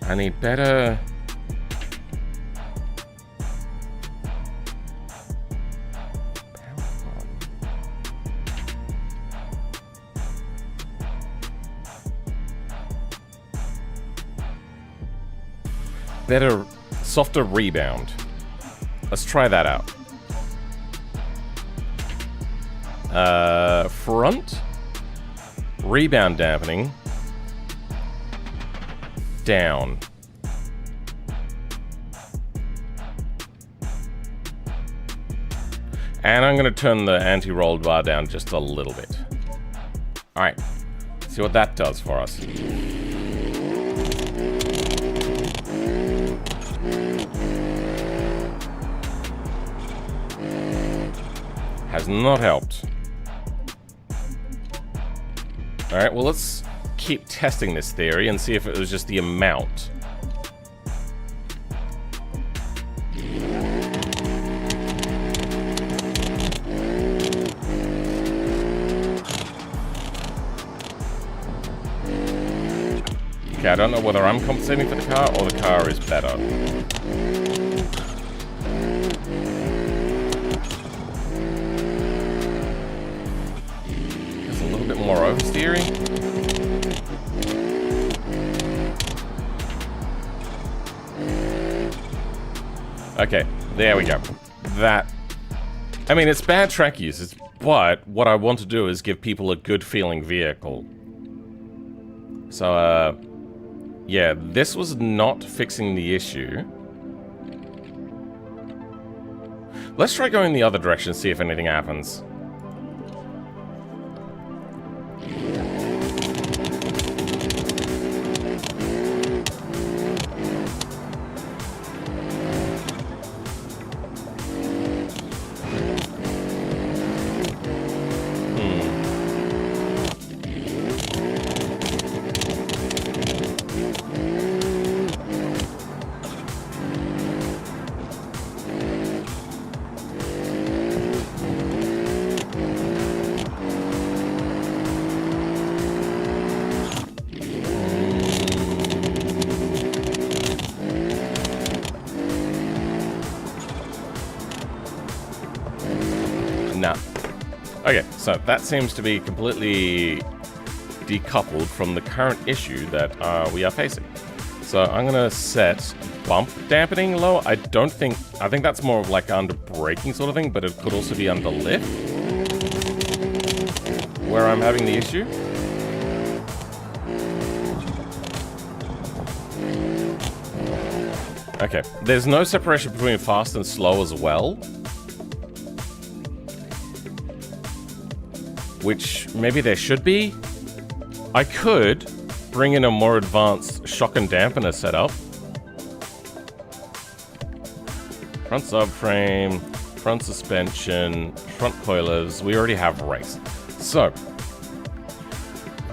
I need better... Better, softer rebound. Let's try that out. Front. Rebound dampening. Down. And I'm going to turn the anti-rolled bar down just a little bit. Alright. See what that does for us. Has not helped. Alright, well let's keep testing this theory and see if it was just the amount. Okay, I don't know whether I'm compensating for the car or the car is better. More oversteering. Okay, there we go. That... I mean, it's bad track use, but what I want to do is give people a good feeling vehicle. So, yeah, this was not fixing the issue. Let's try going the other direction, see if anything happens. Nah. Okay, so that seems to be completely decoupled from the current issue that we are facing. So I'm gonna set bump dampening lower. I think that's more of like under braking sort of thing, but it could also be under lift where I'm having the issue. Okay, there's no separation between fast and slow as well. Which maybe there should be. I could bring in a more advanced shock and dampener setup. Front subframe, front suspension, front coilers. We already have race. So,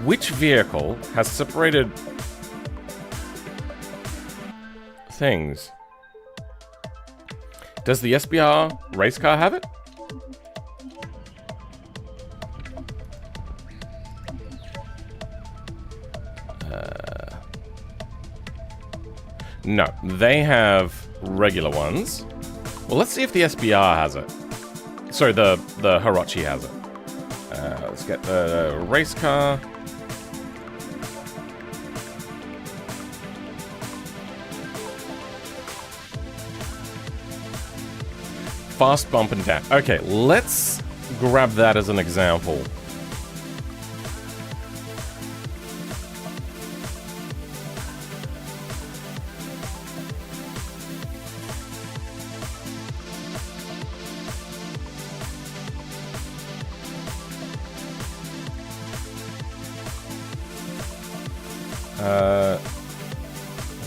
which vehicle has separated things? Does the SBR race car have it? No, they have regular ones. Well, let's see if the SBR has it. Sorry, the Hirochi has it. Let's get the race car. Fast bump and damp. Okay, let's grab that as an example.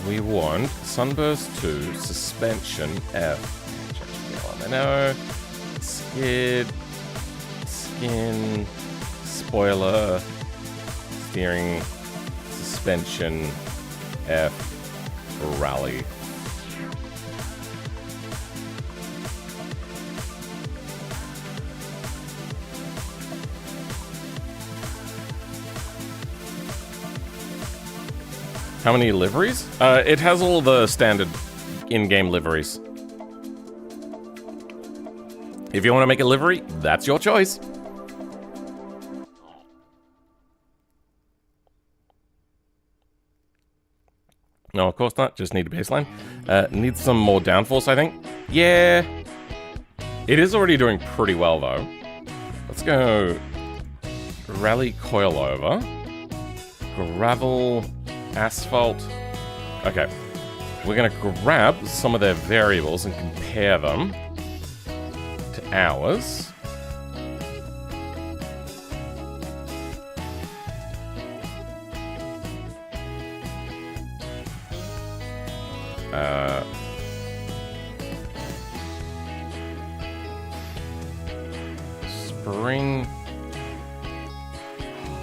We want Sunburst 2, suspension F. No, skid, skin, spoiler, steering, suspension F, rally. How many liveries? It has all the standard in-game liveries. If you want to make a livery, that's your choice. No, of course not. Just need a baseline. Needs some more downforce, I think. Yeah. It is already doing pretty well, though. Let's go rally coilover. Gravel, asphalt. Okay. We're going to grab some of their variables and compare them to ours. Spring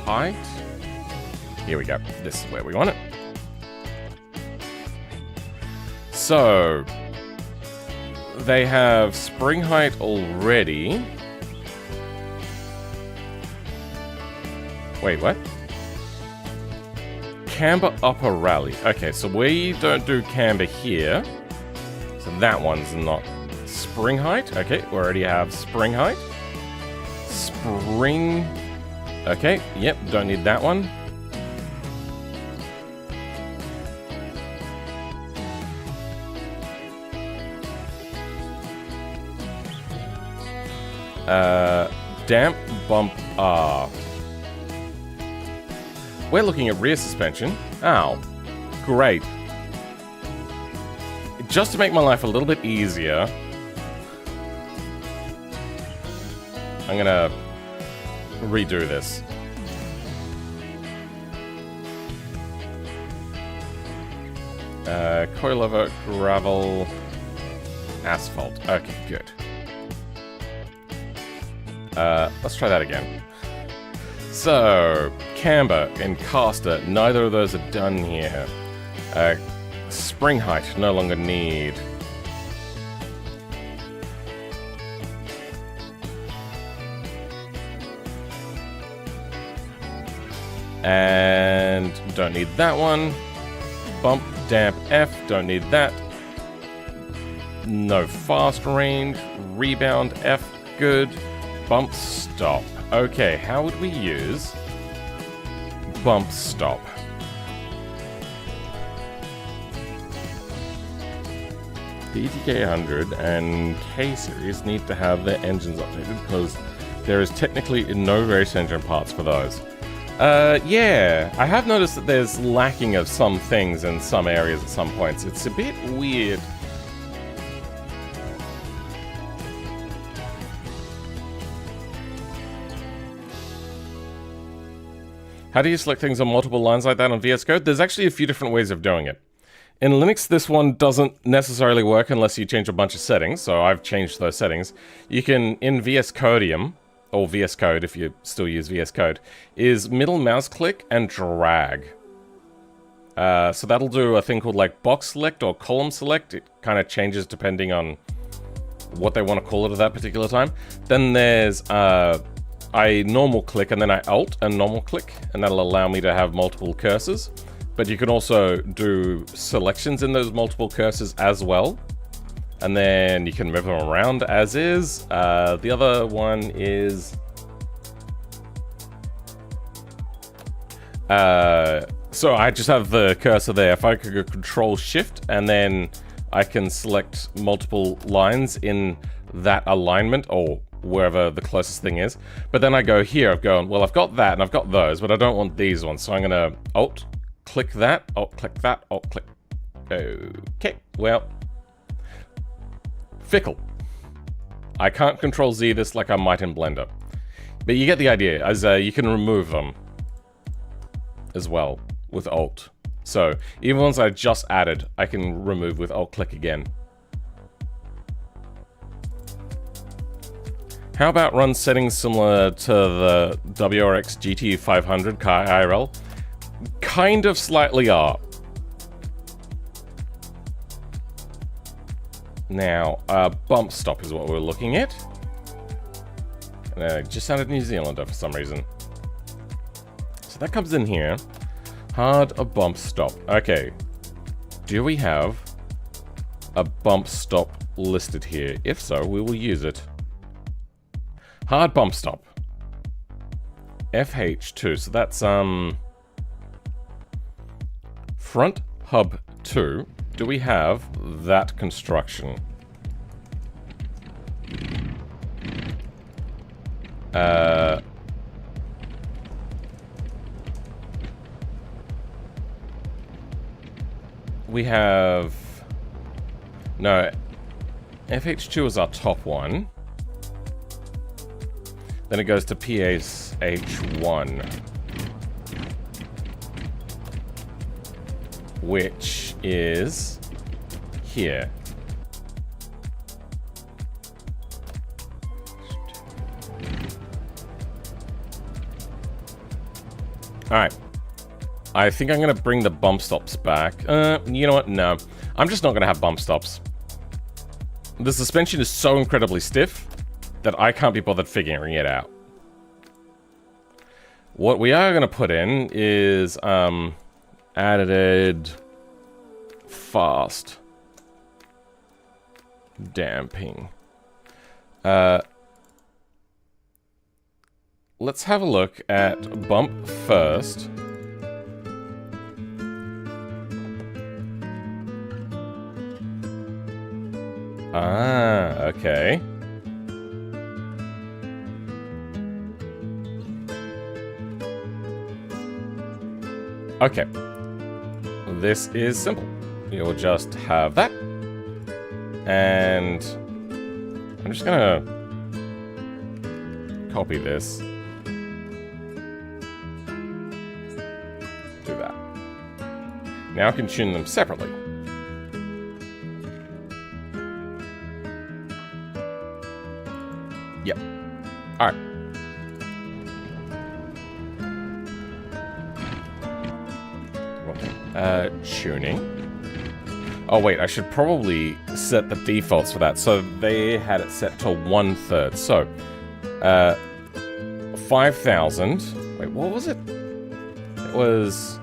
height. Here we go. This is where we want it. So they have spring height already. Wait, what? Camber upper rally. Okay, so we don't do camber here. So that one's not spring height. Okay, we already have spring height. Spring. Okay, yep, don't need that one. Damp bump R. We're looking at rear suspension. Oh, great. Just to make my life a little bit easier, I'm gonna redo this. Coilover, gravel, asphalt. Okay, good. Let's try that again. So, camber and caster, neither of those are done here. Spring height, no longer need. And don't need that one. Bump, damp F, don't need that. No fast range. Rebound F, good. Bump stop. Okay, how would we use bump stop? The ETK 100 and K series need to have their engines updated because there is technically no race engine parts for those. Yeah, I have noticed that there's lacking of some things in some areas at some points. It's a bit weird. How do you select things on multiple lines like that on VS Code? There's actually a few different ways of doing it. In Linux, this one doesn't necessarily work unless you change a bunch of settings, so I've changed those settings. You can, in VS Codium, or VS Code if you still use VS Code, is middle mouse click and drag. So that'll do a thing called like box select or column select. It kind of changes depending on what they want to call it at that particular time. Then there's I normal click and then I alt and normal click, and that'll allow me to have multiple cursors. But you can also do selections in those multiple cursors as well. And then you can move them around as is. The other one is... so I just have the cursor there. If I could go Control Shift, and then I can select multiple lines in that alignment, or wherever the closest thing is. But then I go here, I've gone, well, I've got that and I've got those, but I don't want these ones. So I'm going to Alt, click that, Alt, click that, Alt, click. Okay, well... Fickle. I can't Control Z this like I might in Blender. But you get the idea, as you can remove them as well with Alt. So, even ones I just added, I can remove with Alt click again. How about run settings similar to the WRX GT 500 car IRL? Kind of slightly are. Now, bump stop is what we're looking at. Just sounded New Zealander for some reason. So that comes in here. Hard a bump stop. Okay. Do we have a bump stop listed here? If so, we will use it. Hard bump stop. FH2. So that's front hub 2. Do we have that construction? We have... No, FH2 is our top one. Then it goes to PH1. Which is here. Alright. I think I'm going to bring the bump stops back. You know what? No. I'm just not going to have bump stops. The suspension is so incredibly stiff that I can't be bothered figuring it out. What we are going to put in is added fast damping. Let's have a look at bump first. Ah, okay. Okay. This is simple. You'll just have that. And I'm just gonna copy this. Do that. Now I can tune them separately. Yep. Alright. Tuning. Oh wait, I should probably set the defaults for that. So they had it set to 1/3. So, 5,000. Wait, what was it? It was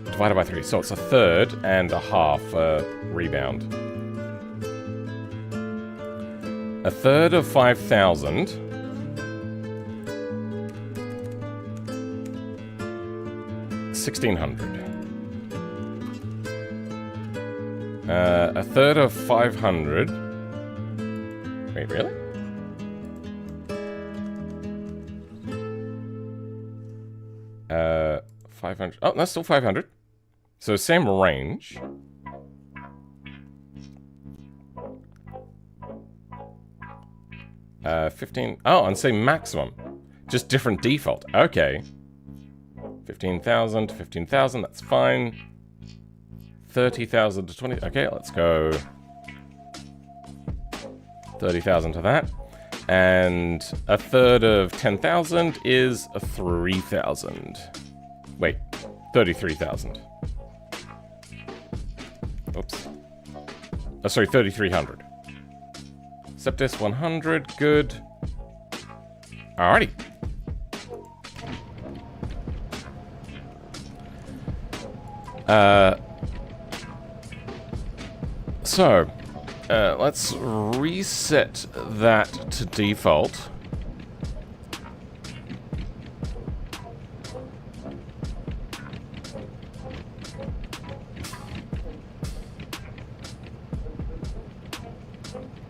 divided by 3. So it's 1/3 and 1/2 rebound. 1/3 of 5,000 1600. A third of 500. Wait, really? Uh, 500. Oh, that's still 500. So same range. Uh, 15. Oh, and say maximum. Just different default. Okay. 15,000 to 15,000. That's fine. 30,000 to 20. Okay, let's go 30,000 to that. And a third of 10,000 is a 3,000. Wait, 33,000. Oops. Oh, sorry, 3,300. Septis 100, good. Alrighty. So, let's reset that to default.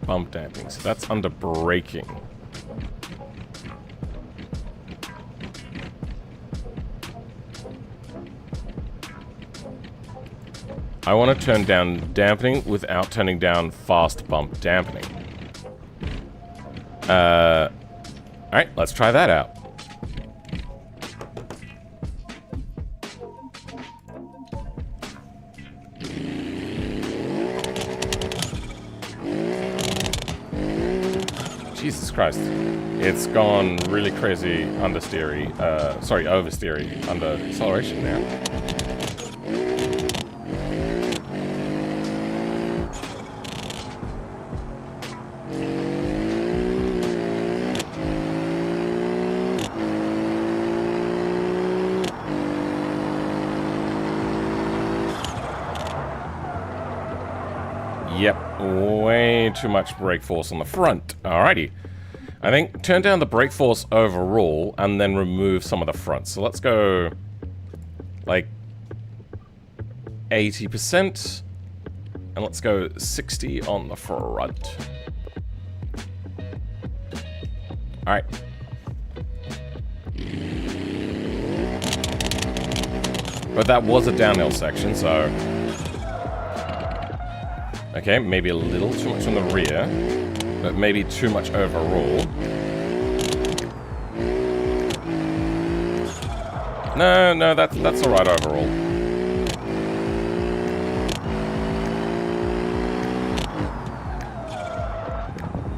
Bump damping, so that's under braking. I want to turn down dampening without turning down fast bump dampening. Alright, let's try that out. Jesus Christ. It's gone really crazy understeery, sorry, oversteery under acceleration now. Yep, way too much brake force on the front. Alrighty. I think turn down the brake force overall and then remove some of the front. So let's go like 80% and let's go 60 on the front. Alright. But that was a downhill section, so... Okay, maybe a little too much on the rear, but maybe too much overall. No, that's alright overall.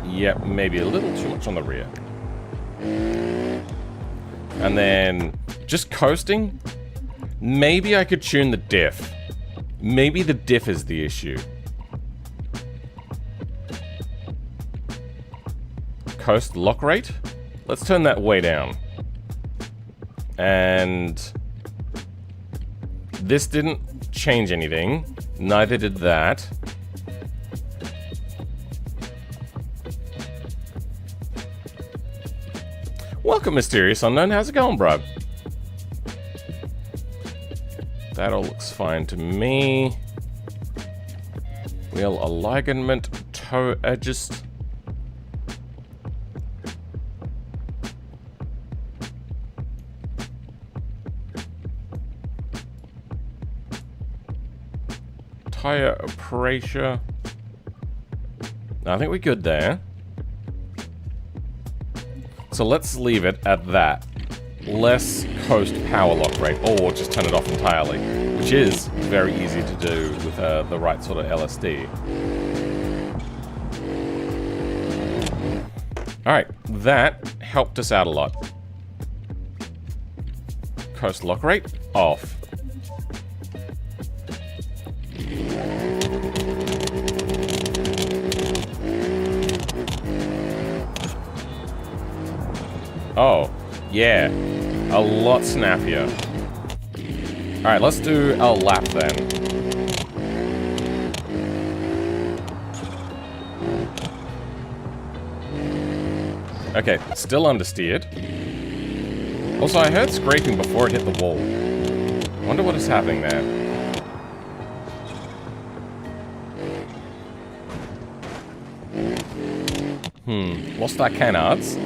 Yep, maybe a little too much on the rear. And then, just coasting? Maybe I could tune the diff. Maybe the diff is the issue. Coast lock rate. Let's turn that way down. And this didn't change anything. Neither did that. Welcome, Mysterious Unknown. How's it going, bro? That all looks fine to me. Wheel alignment, toe adjust. Tire pressure. I think we're good there. So let's leave it at that. Less coast power lock rate, or just turn it off entirely, which is very easy to do with the right sort of LSD. Alright, that helped us out a lot. Coast lock rate, off. Oh, yeah. A lot snappier. Alright, let's do a lap then. Okay, still understeered. Also, I heard scraping before it hit the wall. Wonder what is happening there. Lost our canards.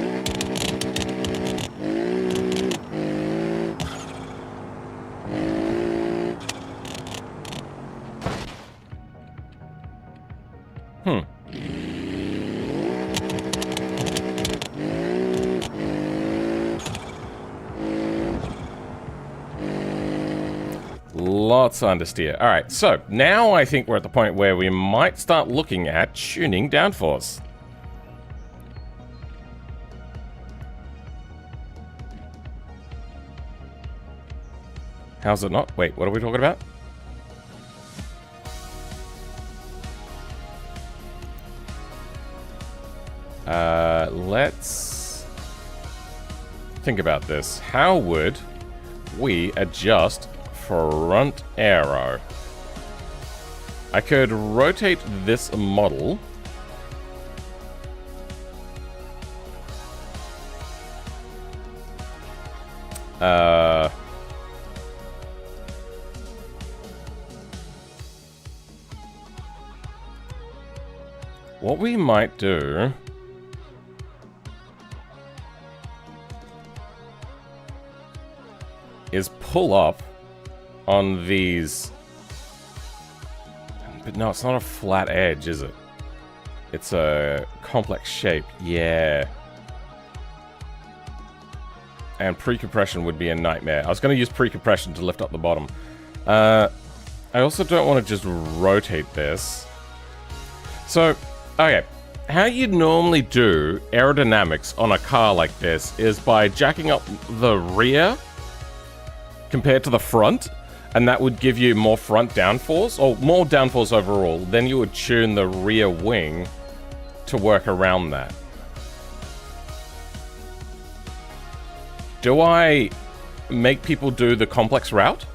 Lots of understeer. Alright, so now I think we're at the point where we might start looking at tuning downforce. How's it not? Wait, what are we talking about? Let's think about this. How would we adjust front arrow? I could rotate this model. What we might do is pull up on these, but no, it's not a flat edge, is it? It's a complex shape, yeah. And pre-compression would be a nightmare. I was going to use pre-compression to lift up the bottom. I also don't want to just rotate this. So, okay, how you'd normally do aerodynamics on a car like this is by jacking up the rear compared to the front, and that would give you more front downforce, or more downforce overall. Then you would tune the rear wing to work around that. Do I make people do the complex route?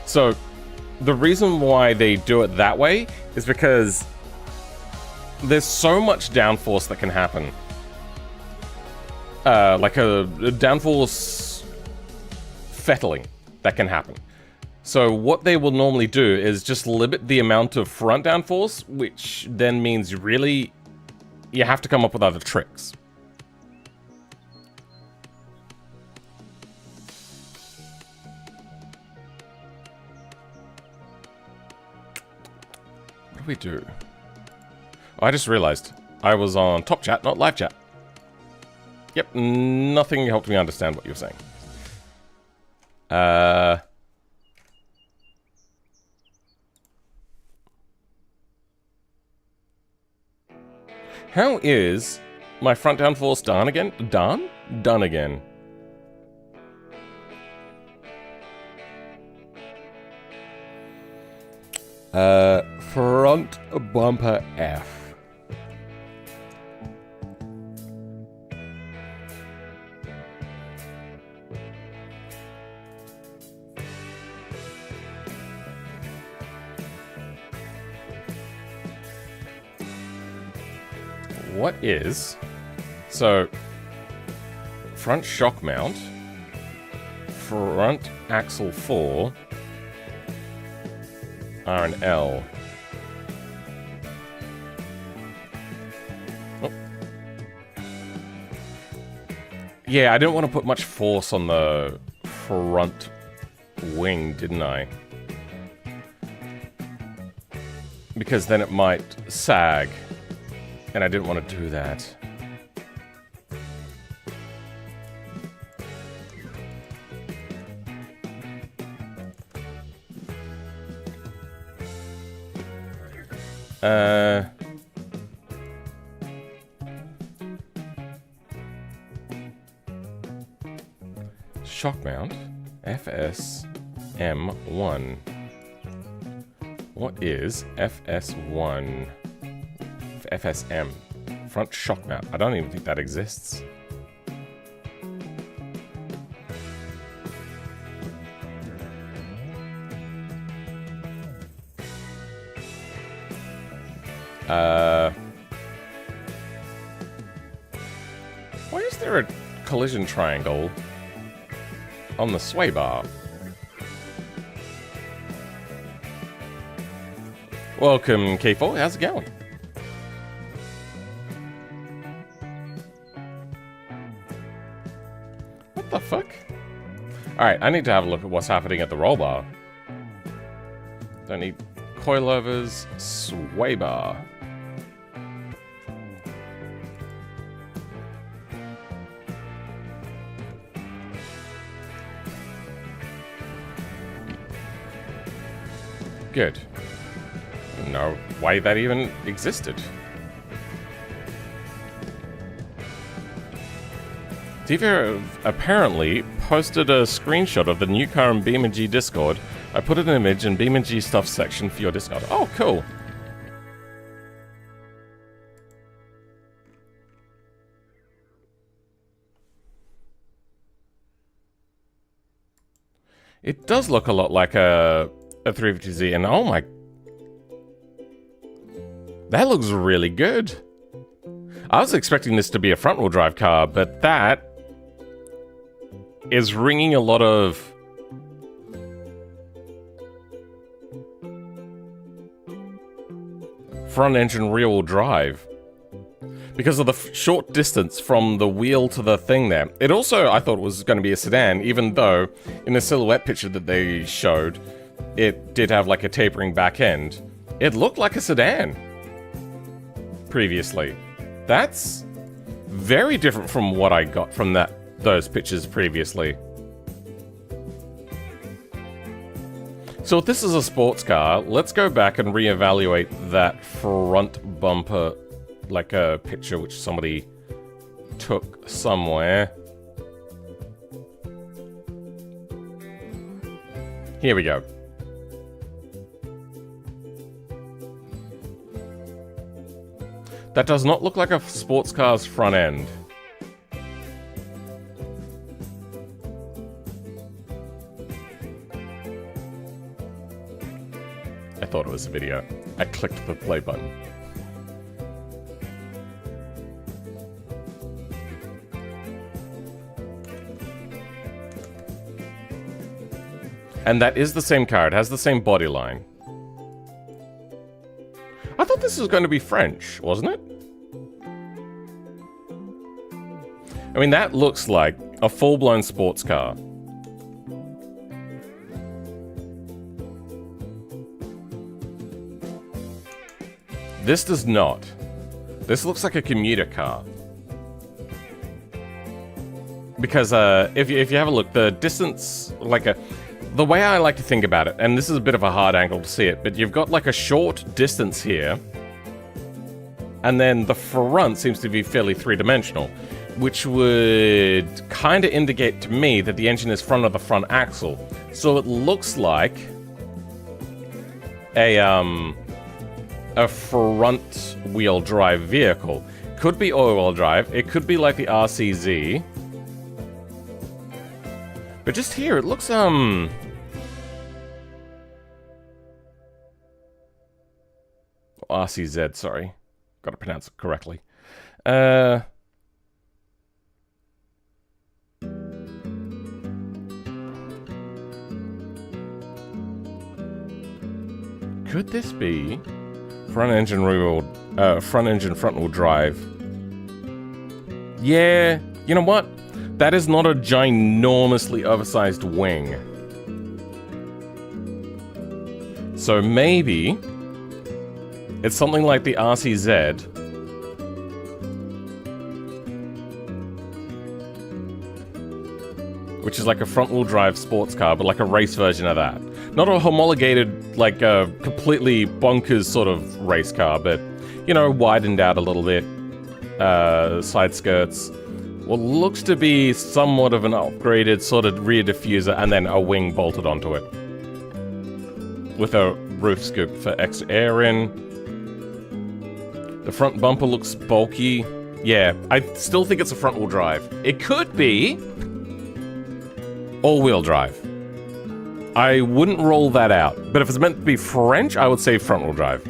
So, the reason why they do it that way is because there's so much downforce that can happen. Like a downforce fettling that can happen. So what they will normally do is just limit the amount of front downforce, which then means really you have to come up with other tricks. What do we do? Oh, I just realized I was on top chat, not live chat. Yep, nothing helped me understand what you were saying. How is my front downforce done again? Done? Done again. Front bumper F. What is, so, front shock mount, front axle 4, R and L. Oh. Yeah, I didn't want to put much force on the front wing, didn't I? Because then it might sag. And I didn't want to do that. Shock mount, FSM1. What is FS1? FSM, front shock mount. I don't even think that exists. Why is there a collision triangle on the sway bar. Welcome, K4. How's it going? What the fuck? Alright, I need to have a look at what's happening at the roll bar. Don't need coilovers, sway bar. Good. No way that even existed. TV apparently posted a screenshot of the new car in BeamNG Discord. I put an image in BeamNG stuff section for your Discord. Oh, cool. It does look a lot like a 350Z, and oh my... That looks really good. I was expecting this to be a front-wheel drive car, but that is ringing a lot of front-engine rear-wheel drive because of the short distance from the wheel to the thing there. It also, I thought, was going to be a sedan, even though in the silhouette picture that they showed, it did have like a tapering back end. It looked like a sedan previously. That's very different from what I got from those pictures previously. So if this is a sports car, let's go back and reevaluate that front bumper, like a picture which somebody took somewhere. Here we go. That does not look like a sports car's front end. I thought it was a video. I clicked the play button. And that is the same car. It has the same body line. I thought this was going to be French, wasn't it? I mean, that looks like a full-blown sports car. This does not. This looks like a commuter car. Because if you have a look, the distance, the way I like to think about it, and this is a bit of a hard angle to see it, but you've got like a short distance here, and then the front seems to be fairly three-dimensional, which would kind of indicate to me that the engine is front of the front axle. So it looks like a front-wheel drive vehicle. Could be all-wheel drive, it could be like the RCZ. But just here, it looks, RCZ, sorry. Gotta pronounce it correctly. Could this be front-engine front-wheel drive? Yeah, you know what? That is not a ginormously oversized wing. So maybe it's something like the RCZ. Which is like a front-wheel drive sports car, but like a race version of that. Not a homologated, like a completely bonkers sort of race car, but, you know, widened out a little bit. Side skirts. What looks to be somewhat of an upgraded sort of rear diffuser and then a wing bolted onto it. With a roof scoop for extra air in. The front bumper looks bulky. Yeah, I still think it's a front-wheel drive. It could be all-wheel drive. I wouldn't roll that out. But if it's meant to be French, I would say front-wheel drive.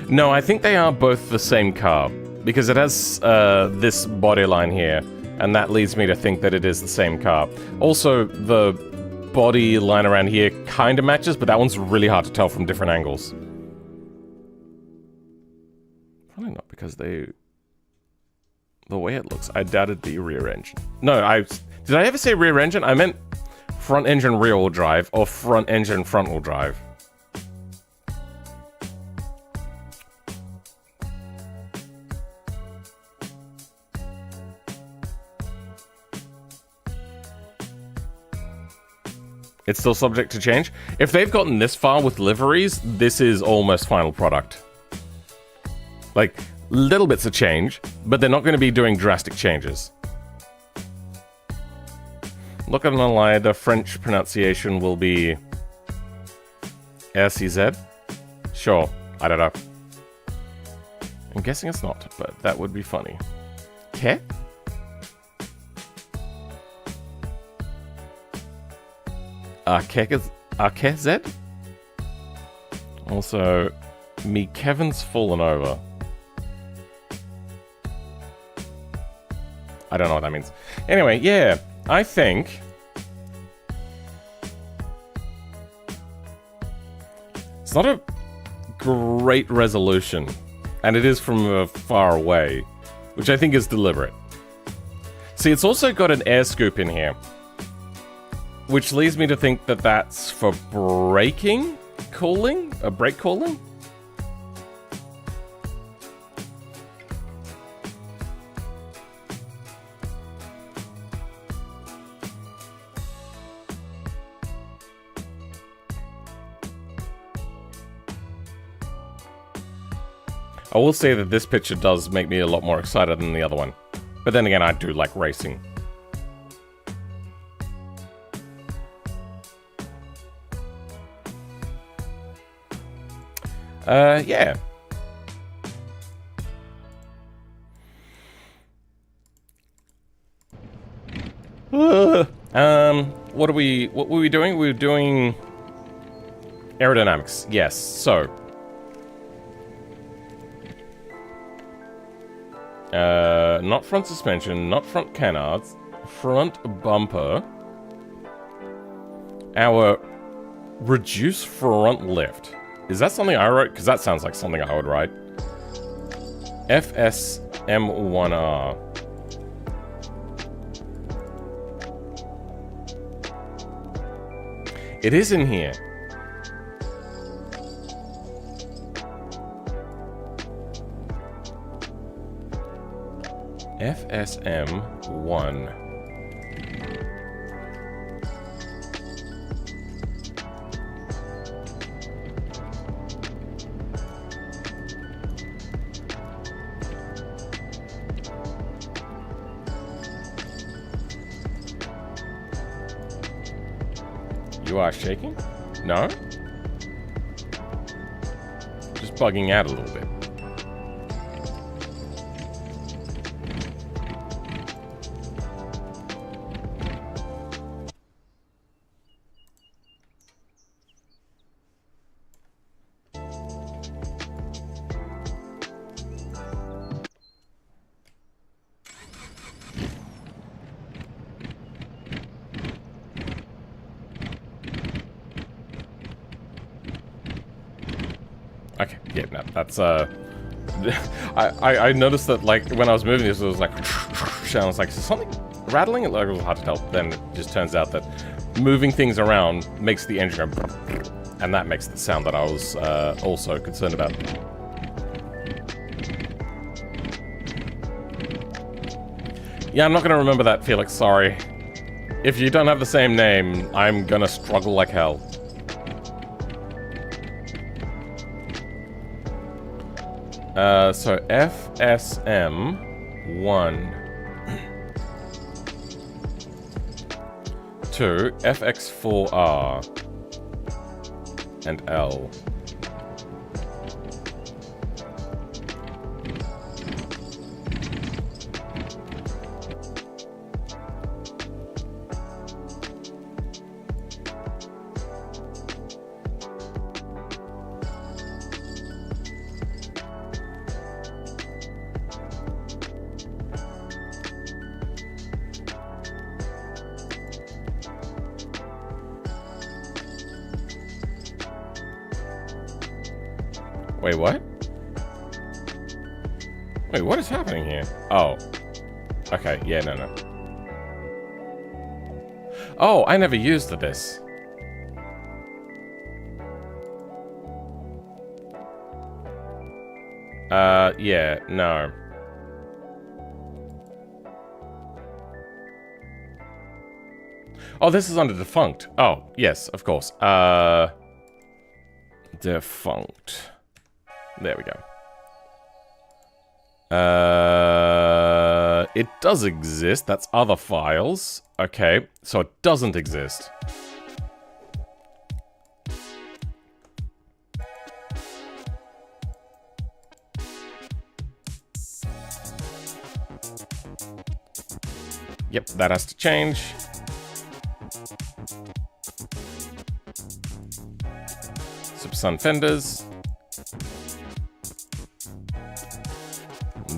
No, I think they are both the same car. Because it has this body line here. And that leads me to think that it is the same car. Also, the body line around here kind of matches, but that one's really hard to tell from different angles. Probably not because the way it looks, I doubted the rear engine. No, did I ever say rear engine? I meant front engine rear wheel drive or front engine front wheel drive. It's still subject to change. If they've gotten this far with liveries, this is almost final product. Like, little bits of change, but they're not going to be doing drastic changes. Look at an lie, the French pronunciation will be RCZ? Sure, I don't know. I'm guessing it's not, but that would be funny. Que? Arkezed? Also, me Kevin's fallen over. I don't know what that means. Anyway, yeah, I think it's not a great resolution, and it is from far away, which I think is deliberate. See, it's also got an air scoop in here, which leads me to think that that's for braking cooling? Brake cooling? I will say that this picture does make me a lot more excited than the other one. But then again, I do like racing. Yeah. What were we doing? We were doing aerodynamics. Yes. So, not front suspension, not front canards, front bumper. Our reduce front lift. Is that something I wrote? Because that sounds like something I would write. FSM1R. It is in here. FSM1. You are shaking? No? Just bugging out a little bit. Okay, yeah, no, that's, I noticed that, like, when I was moving this, it was like, I was like, is something rattling? It was hard to tell. Then it just turns out that moving things around makes the engine go, and that makes the sound that I was also concerned about. Yeah, I'm not gonna remember that, Felix, sorry. If you don't have the same name, I'm gonna struggle like hell. So FSM1 to FX4R and L. Wait, what? Wait, what is happening here? Oh. Okay, yeah, no. Oh, I never used this. Yeah, no. Oh, this is under defunct. Oh, yes, of course. Defunct. There we go. It does exist. That's other files. Okay, so it doesn't exist. Yep, that has to change. Sun fenders.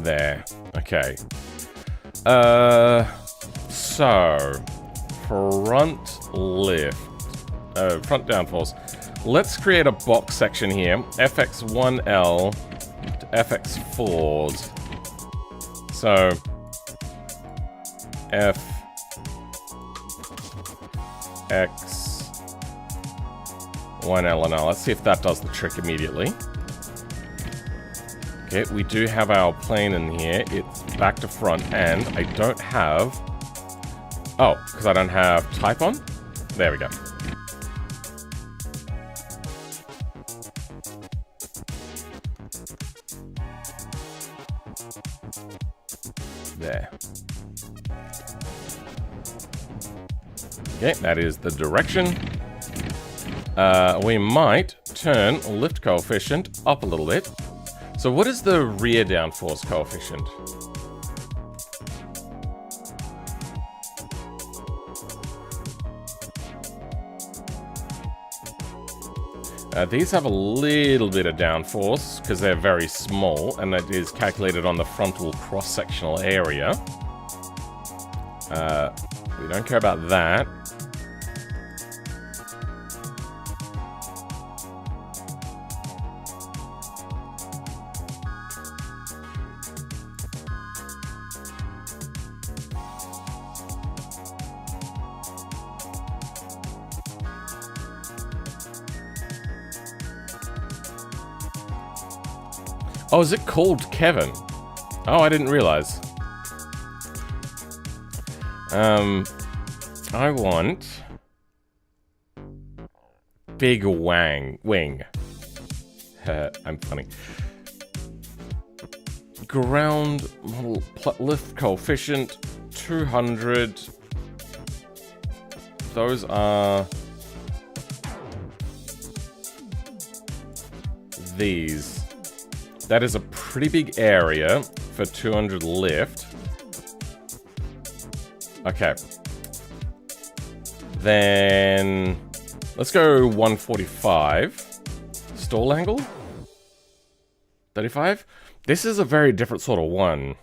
There. Okay. So front lift. Front downforce. Let's create a box section here. FX1L to FX4s. So FX1L and L. Let's see if that does the trick immediately. Okay, we do have our plane in here. It's back to front, and I don't have... Oh, because I don't have type on? There we go. There. Okay, that is the direction. We might turn lift coefficient up a little bit. So what is the rear downforce coefficient? These have a little bit of downforce because they're very small, and that is calculated on the frontal cross-sectional area. We don't care about that. Oh, is it called Kevin? Oh, I didn't realize. I want big wing. I'm funny. Ground model lift coefficient 200. Those are these. That is a pretty big area for 200 lift. Okay. Then let's go 145. Stall angle? 35? This is a very different sort of one.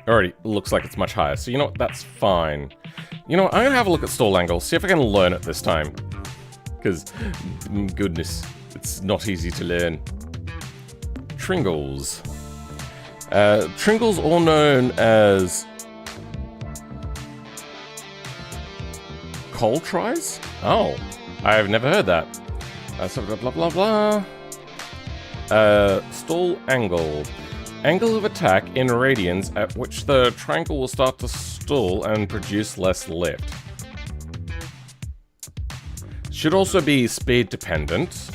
Already looks like it's much higher. So you know what? That's fine. You know what? I'm going to have a look at stall angle. See if I can learn it this time. Because, goodness, it's not easy to learn. Tringles. Tringles, all known as coal tries? Oh, I've never heard that. So blah, blah, blah, blah. Stall angle. Angle of attack in radians at which the triangle will start to stall and produce less lift. Should also be speed dependent.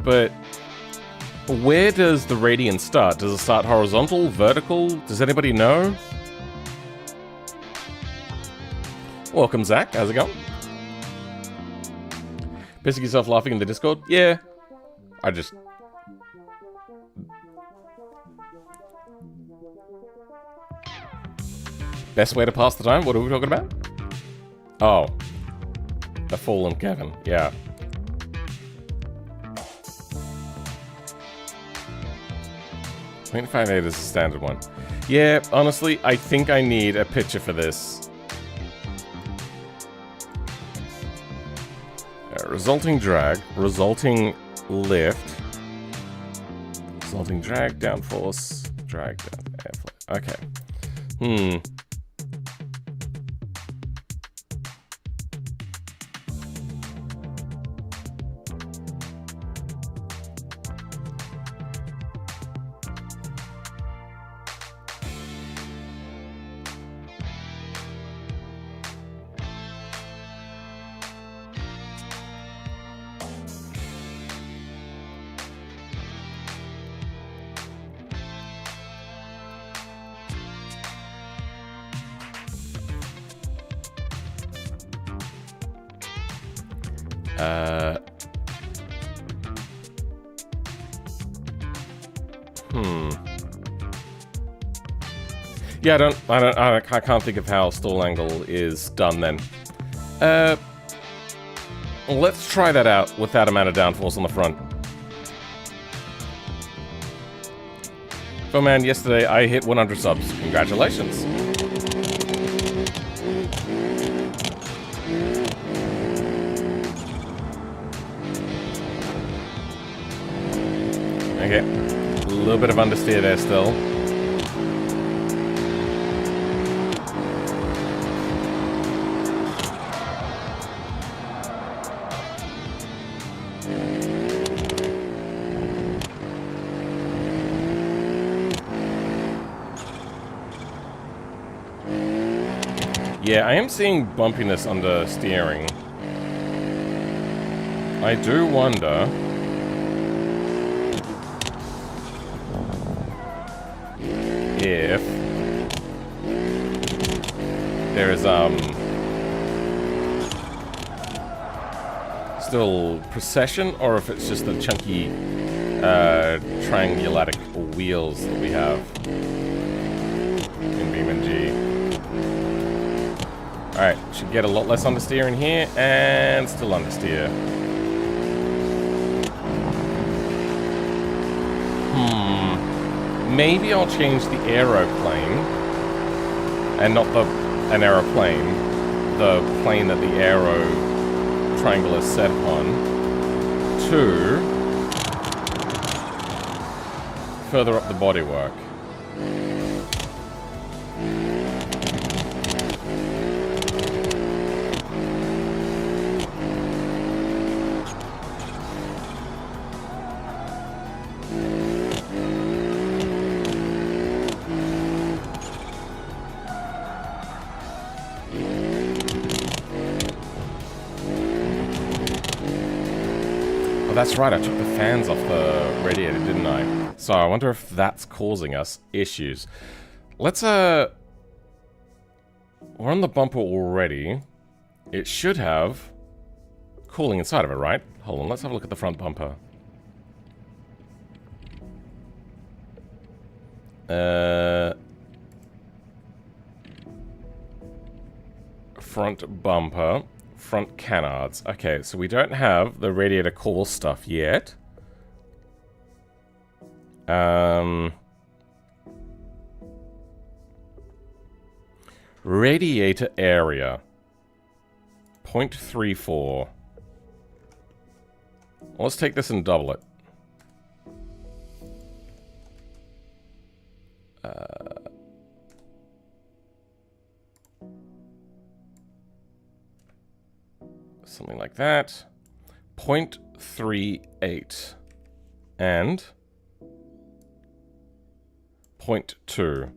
But where does the radian start? Does it start horizontal, vertical? Does anybody know? Welcome, Zach. How's it going? Pissing yourself laughing in the Discord? Yeah. I just... Best way to pass the time? What are we talking about? Oh. The fallen Kevin. Yeah. 0.58 is the standard one. Yeah, honestly, I think I need a picture for this. Resulting drag, resulting lift, resulting drag, downforce, drag, down, airflow. Okay. Yeah, I can't think of how stall angle is done then. Let's try that out with that amount of downforce on the front. Oh man, yesterday I hit 100 subs. Congratulations. Okay, a little bit of understeer there still. Yeah, I am seeing bumpiness under steering. I do wonder if there is still precession, or if it's just the chunky triangulatic wheels that we have in BeamNG. Alright, should get a lot less understeer in here, and still understeer. Maybe I'll change the aeroplane, and not an aeroplane, the plane that the aero triangle is set on, to further up the bodywork. That's right, I took the fans off the radiator, didn't I? So I wonder if that's causing us issues. Let's, we're on the bumper already. It should have cooling inside of it, right? Hold on, let's have a look at the front bumper. Front bumper. Front canards. Okay, so we don't have the radiator core stuff yet. Radiator area. 0.34. Let's take this and double it. Something like that. 0.38 and 0.2.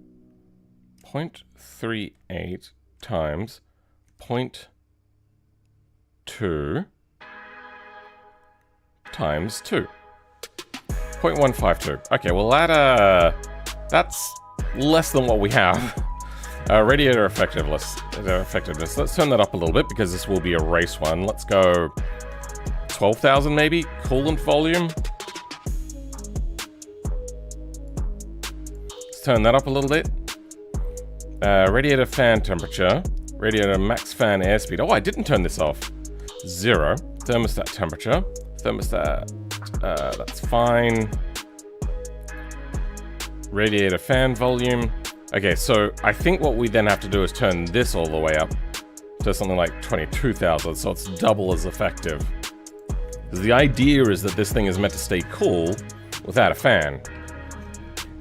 0.38 times 0.2 times 2. 0.152. Okay, well that's less than what we have. Radiator effectiveness. Let's turn that up a little bit because this will be a race one. Let's go 12,000 maybe. Coolant volume. Let's turn that up a little bit. Radiator fan temperature. Radiator max fan airspeed. Oh, I didn't turn this off. 0. Thermostat temperature. Thermostat. That's fine. Radiator fan volume. Okay, so I think what we then have to do is turn this all the way up to something like 22,000, so it's double as effective. Because the idea is that this thing is meant to stay cool without a fan.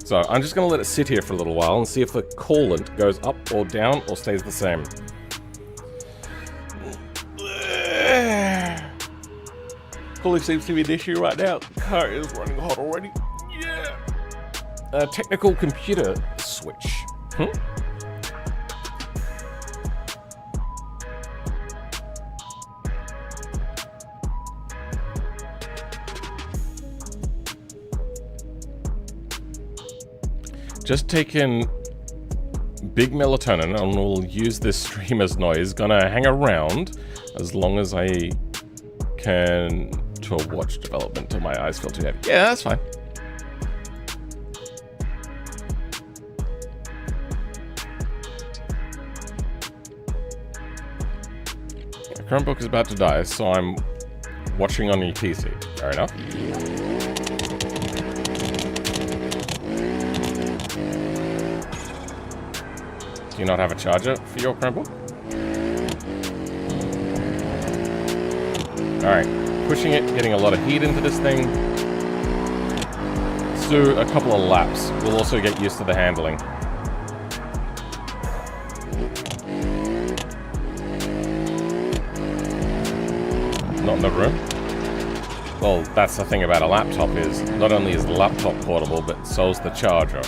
So I'm just going to let it sit here for a little while and see if the coolant goes up or down or stays the same. Cooling seems to be an issue right now. The car is running hot already. Yeah. Technical computer switch. Just taking big melatonin and we'll use this stream as noise. Gonna hang around as long as I can to watch development till my eyes feel too heavy. Yeah, that's fine. Chromebook is about to die, so I'm watching on your PC. Fair enough. Do you not have a charger for your Chromebook? Alright, pushing it, getting a lot of heat into this thing. Let's do a couple of laps. We'll also get used to the handling. Not in the room? Well, that's the thing about a laptop is, not only is the laptop portable, but so's the charger.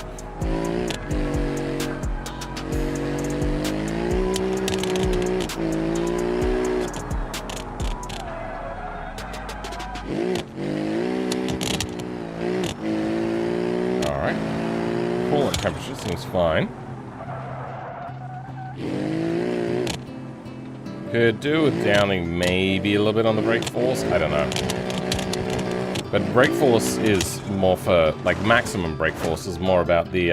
Alright. Coolant temperature seems fine. Could do with downing maybe a little bit on the brake force. I don't know. But brake force is more for, like, maximum brake force is more about the,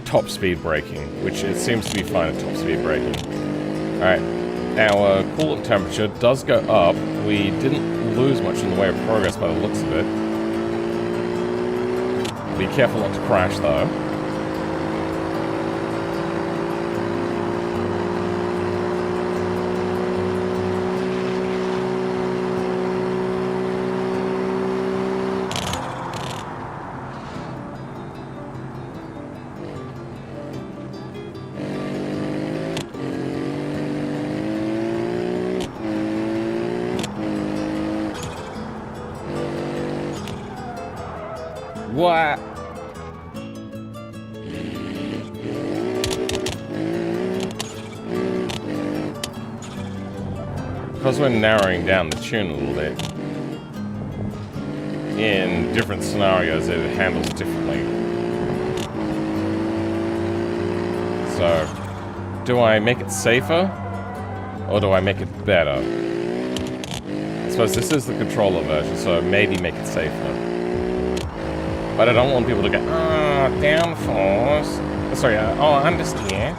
top speed braking, which it seems to be fine at top speed braking. Alright, our coolant temperature does go up. We didn't lose much in the way of progress by the looks of it. Be careful not to crash, though. What? Because we're narrowing down the tune a little bit, in different scenarios it handles differently. So, do I make it safer, or do I make it better? I suppose this is the controller version, so maybe make it safer. But I don't want people to go, downforce. Sorry, understeer.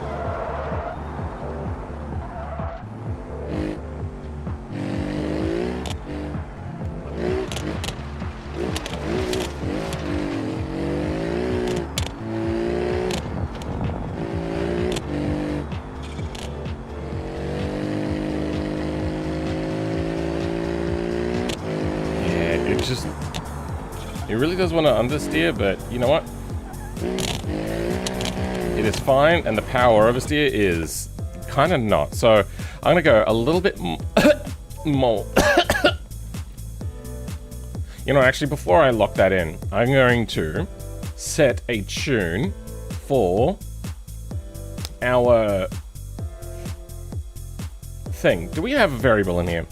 Yeah, it just... It really does want to understeer, but you know what? It is fine, and the power oversteer is kind of not. So I'm going to go a little bit more. You know, actually, before I lock that in, I'm going to set a tune for our thing. Do we have a variable in here?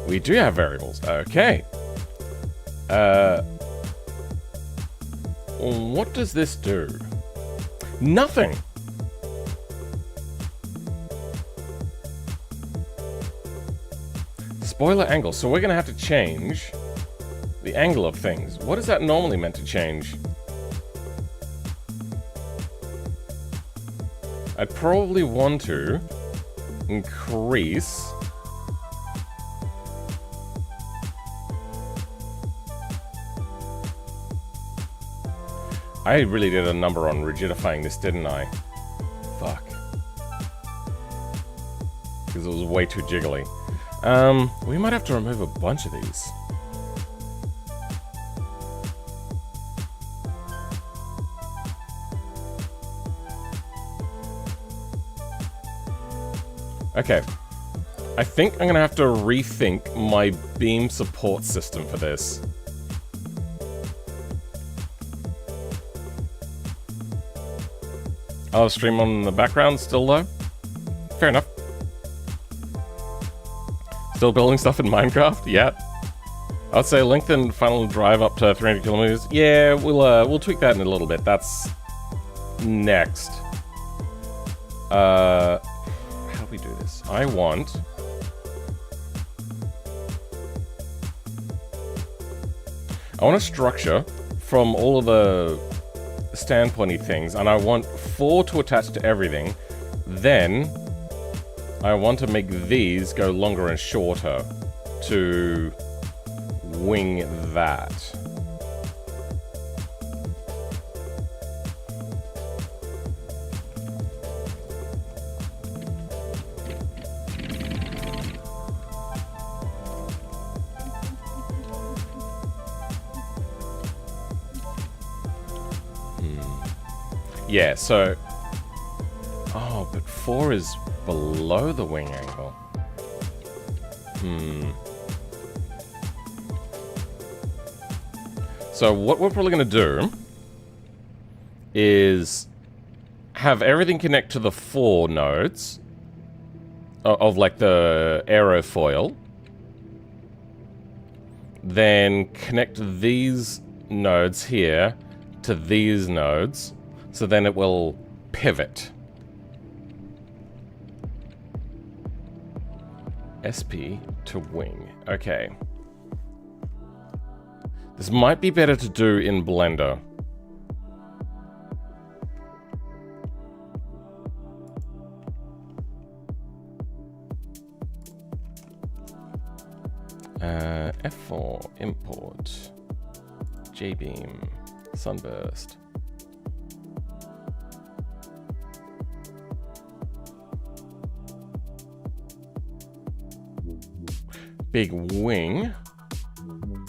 We do have variables. Okay. What does this do? Nothing. Spoiler angle. So we're going to have to change the angle of things. What is that normally meant to change? I'd probably want to increase I really did a number on rigidifying this, didn't I? Fuck. Because it was way too jiggly. We might have to remove a bunch of these. Okay. I think I'm gonna have to rethink my beam support system for this. Oh, stream on in the background still though? Fair enough. Still building stuff in Minecraft? Yeah. I'd say lengthen final drive up to 300 kilometers. Yeah, we'll tweak that in a little bit. That's next. How do we do this? I want a structure from all of the standpointy things, and I want 4 to attach to everything. Then I want to make these go longer and shorter to wing that. Yeah, so... Oh, but 4 is below the wing angle. So what we're probably going to do is have everything connect to the 4 nodes of like the aerofoil. Then connect these nodes here to these nodes. So then it will pivot. SP to wing. Okay. This might be better to do in Blender. F4 import JBeam Sunburst. Big wing.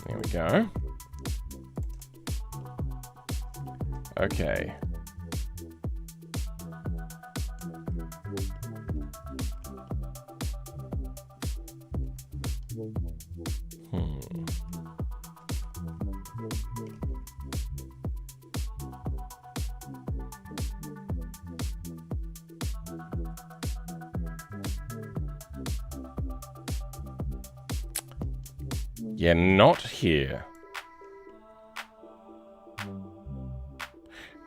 There we go. Okay. Yeah, not here.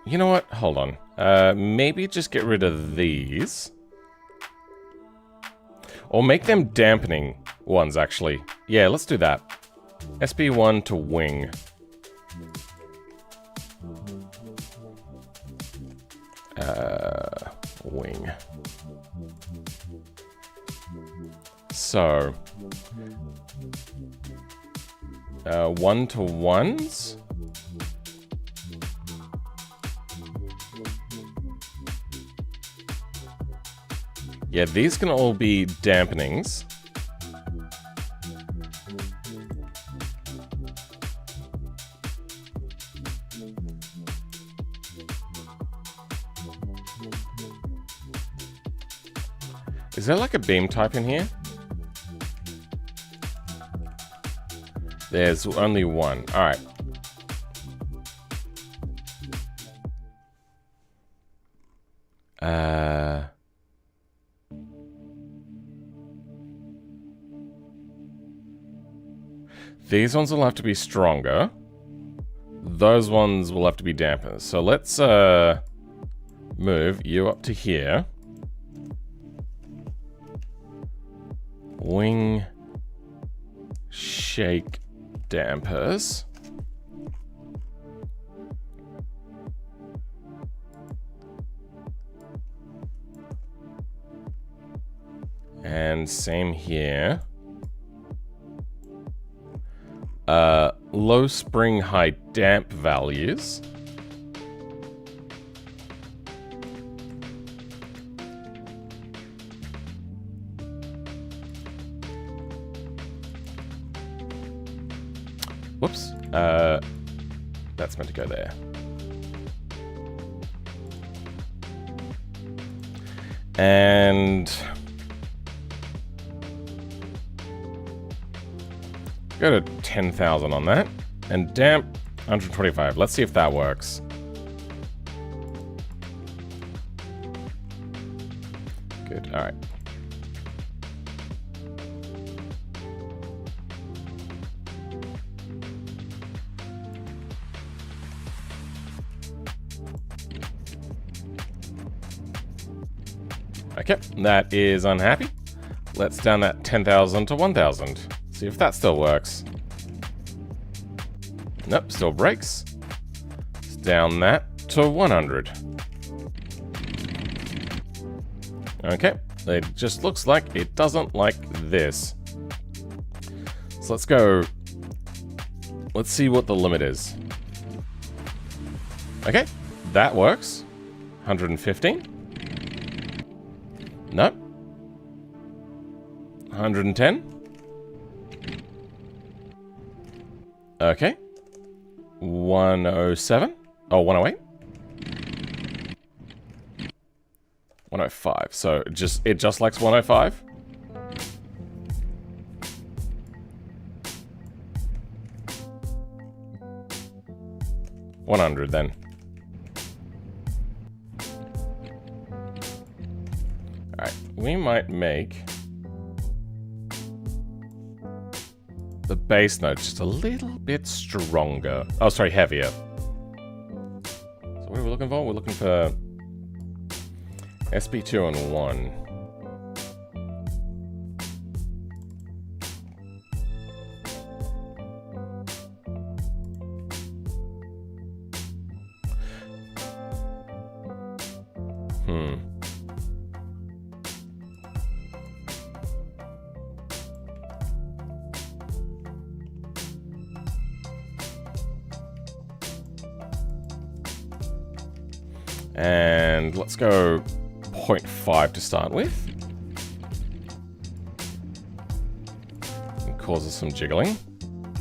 You know what? Hold on. Maybe just get rid of these. Or make them dampening ones, actually. Yeah, let's do that. SP1 to wing. Wing. So... 1-to-1s? Yeah, these can all be dampenings. Is there like a beam type in here? There's only one. All right. These ones will have to be stronger. Those ones will have to be dampers. So let's move you up to here. Wing shake dampers. And same here. Low spring, high damp values. Whoops. That's meant to go there. And go to 10,000 on that. And damp, 125. Let's see if that works. Good, alright. Okay, that is unhappy. Let's down that 10,000 to 1,000. See if that still works. Nope, still breaks. Let's down that to 100. Okay, it just looks like it doesn't like this. So let's go. Let's see what the limit is. Okay, that works. 115. Nope. 110. Okay. 107. Oh, 108. 105. So it just likes 105. $100 then. Alright, we might make the bass note just a little bit stronger. Oh, sorry, heavier. So what are we looking for? We're looking for SP2 and 1. And let's go 0.5 to start with. It causes some jiggling.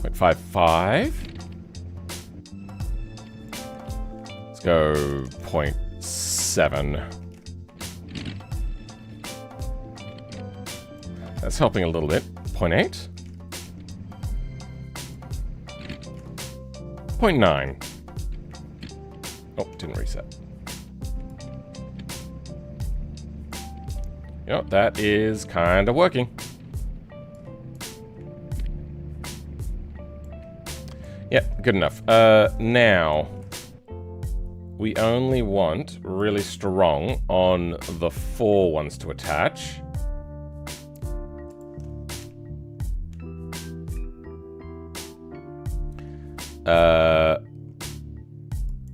0.55. Let's go 0.7. That's helping a little bit. 0.8. 0.9. Oh, didn't reset. Yep, that is kind of working. Yep, good enough. Now, we only want really strong on the 4 ones to attach.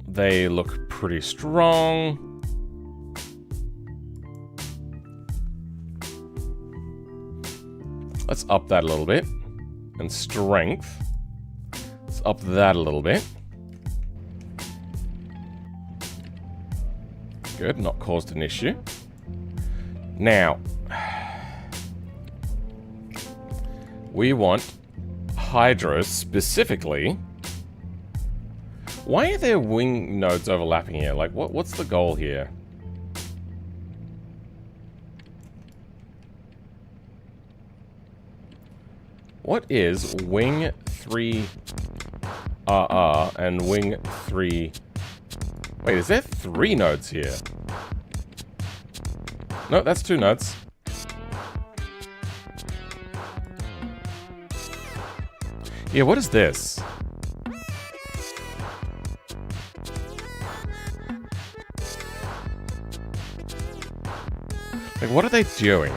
They look pretty strong. Let's up that a little bit. And strength. Let's up that a little bit. Good, not caused an issue. Now, we want hydros specifically. Why are there wing nodes overlapping here? Like, what's the goal here? What is wing 3 RR and wing 3... Wait, is there 3 nodes here? No, that's 2 nodes. Yeah, what is this? Like, what are they doing?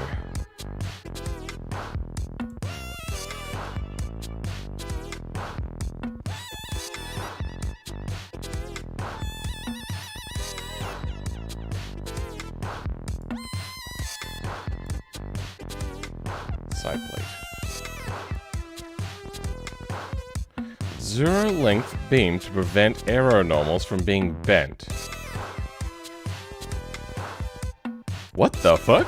Zero length beam to prevent aeronormals from being bent. What the fuck?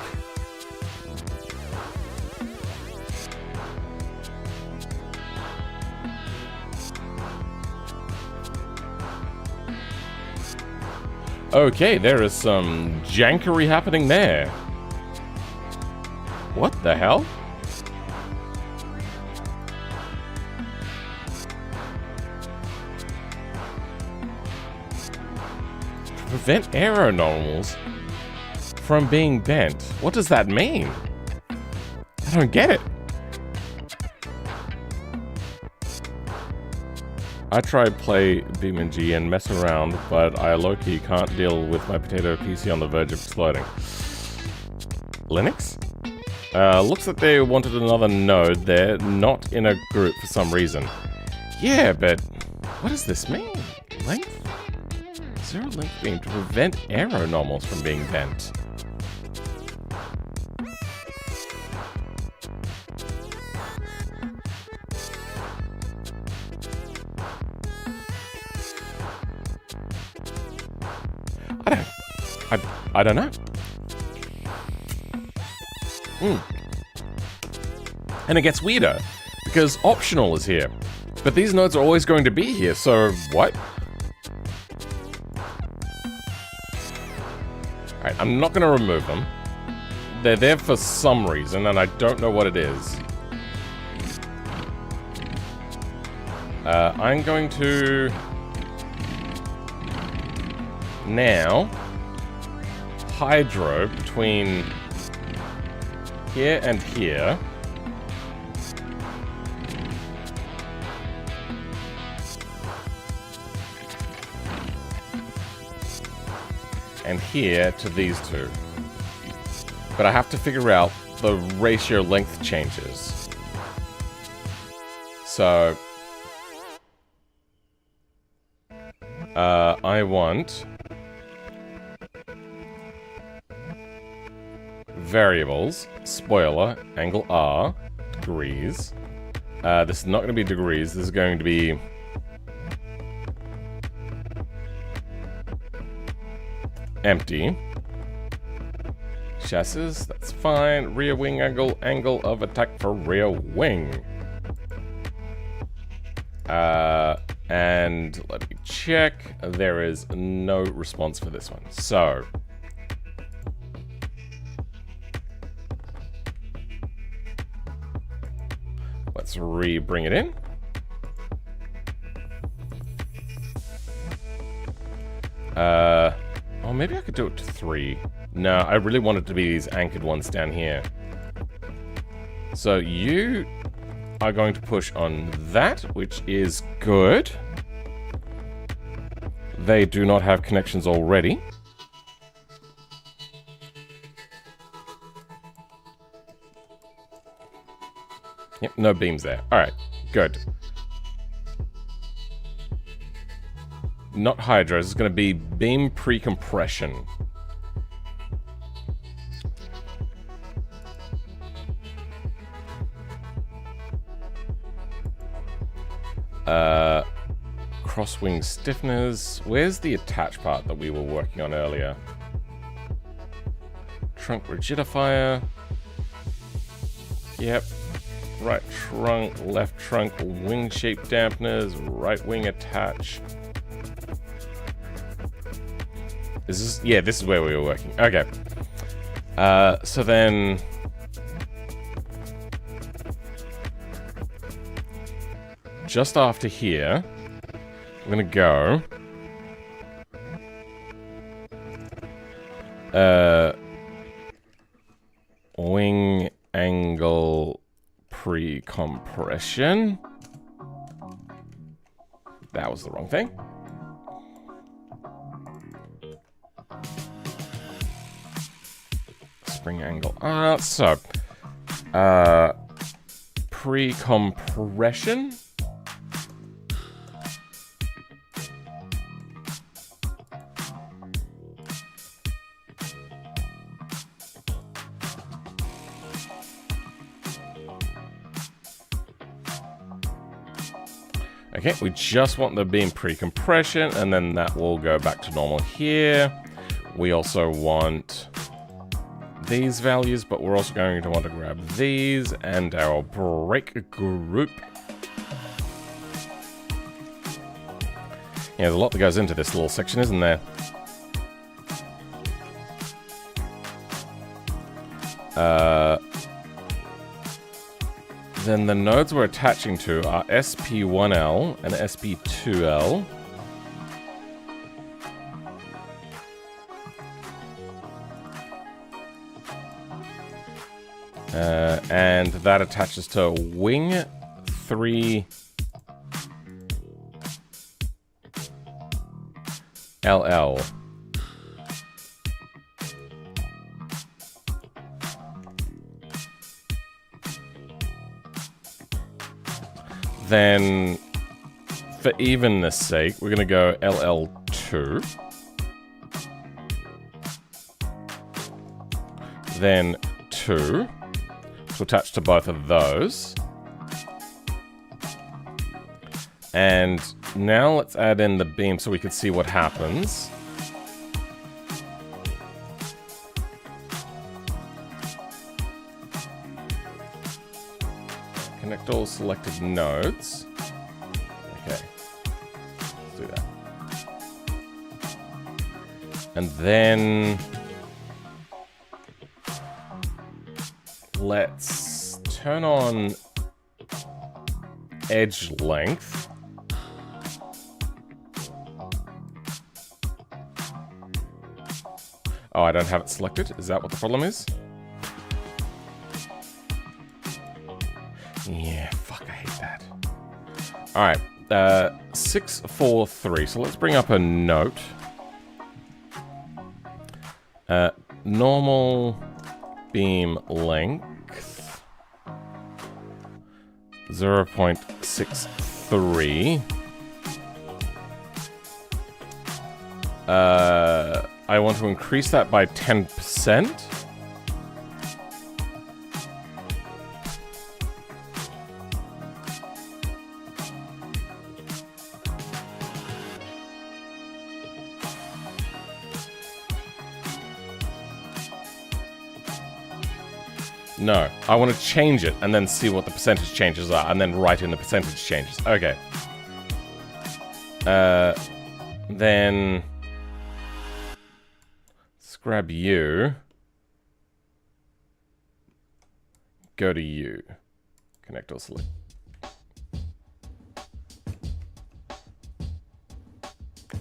Okay, there is some jankery happening there. What the hell? To prevent aeronormals from being bent. What does that mean? I don't get it. I tried play BeamNG and mess around, but I low-key can't deal with my potato PC on the verge of exploding. Linux? Looks like they wanted another node there, not in a group for some reason. Yeah, but what does this mean? Length? Zero length beam to prevent aeronormals from being bent. I don't know. And it gets weirder, because optional is here. But these nodes are always going to be here, so what? Alright, I'm not going to remove them. They're there for some reason, and I don't know what it is. I'm going to... now... hydro between here and here. And here to these two. But I have to figure out the ratio length changes. So... I want... variables, spoiler, angle R, degrees. This is not going to be degrees, this is going to be... empty. Chassis, that's fine. Rear wing angle, angle of attack for rear wing. And let me check. There is no response for this one. So... let's bring it in. Oh, maybe I could do it to 3. No, I really want it to be these anchored ones down here. So you are going to push on that, which is good. They do not have connections already. Yep, no beams there. Alright, good. Not hydros, it's going to be beam pre-compression. Crosswing stiffeners. Where's the attach part that we were working on earlier? Trunk rigidifier. Yep. Right trunk, left trunk, wing shape dampeners, right wing attach. Is this, yeah, this is where we were working. Okay. So then... just after here, I'm gonna go... wing angle pre-compression. That was the wrong thing. Spring angle. So pre-compression. Okay, we just want the beam pre-compression, and then that will go back to normal here. We also want these values, but we're also going to want to grab these and our break group. Yeah, there's a lot that goes into this little section, isn't there? Then the nodes we're attaching to are SP1L and SP2L. And that attaches to wing 3 LL. Then, for evenness sake, we're going to go LL2. Then 2. To attach to both of those. And now let's add in the beam so we can see what happens. Connect all selected nodes. Okay, let's do that. And then let's turn on edge length. Oh, I don't have it selected. Is that what the problem is? Yeah, fuck, I hate that. Alright, 643. So let's bring up a note. Normal beam length 0.63. I want to increase that by 10%. No, I want to change it and then see what the percentage changes are and then write in the percentage changes. Okay. Then let's grab you. Go to you. Connect or select.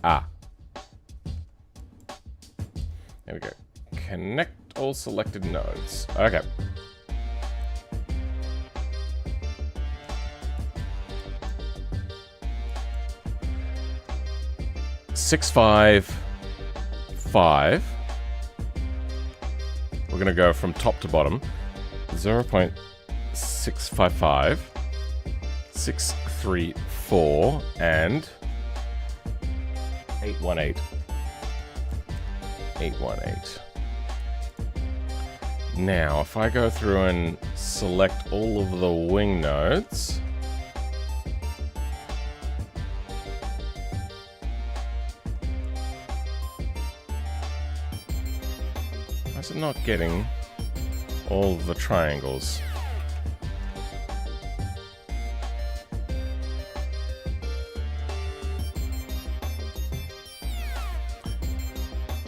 Ah. There we go. Connect all selected nodes. Okay. Six, 5, 5. We're going to go from top to bottom. 0.655, 634, and 818. 818. Now, if I go through and select all of the wing nodes, why is it not getting all the triangles?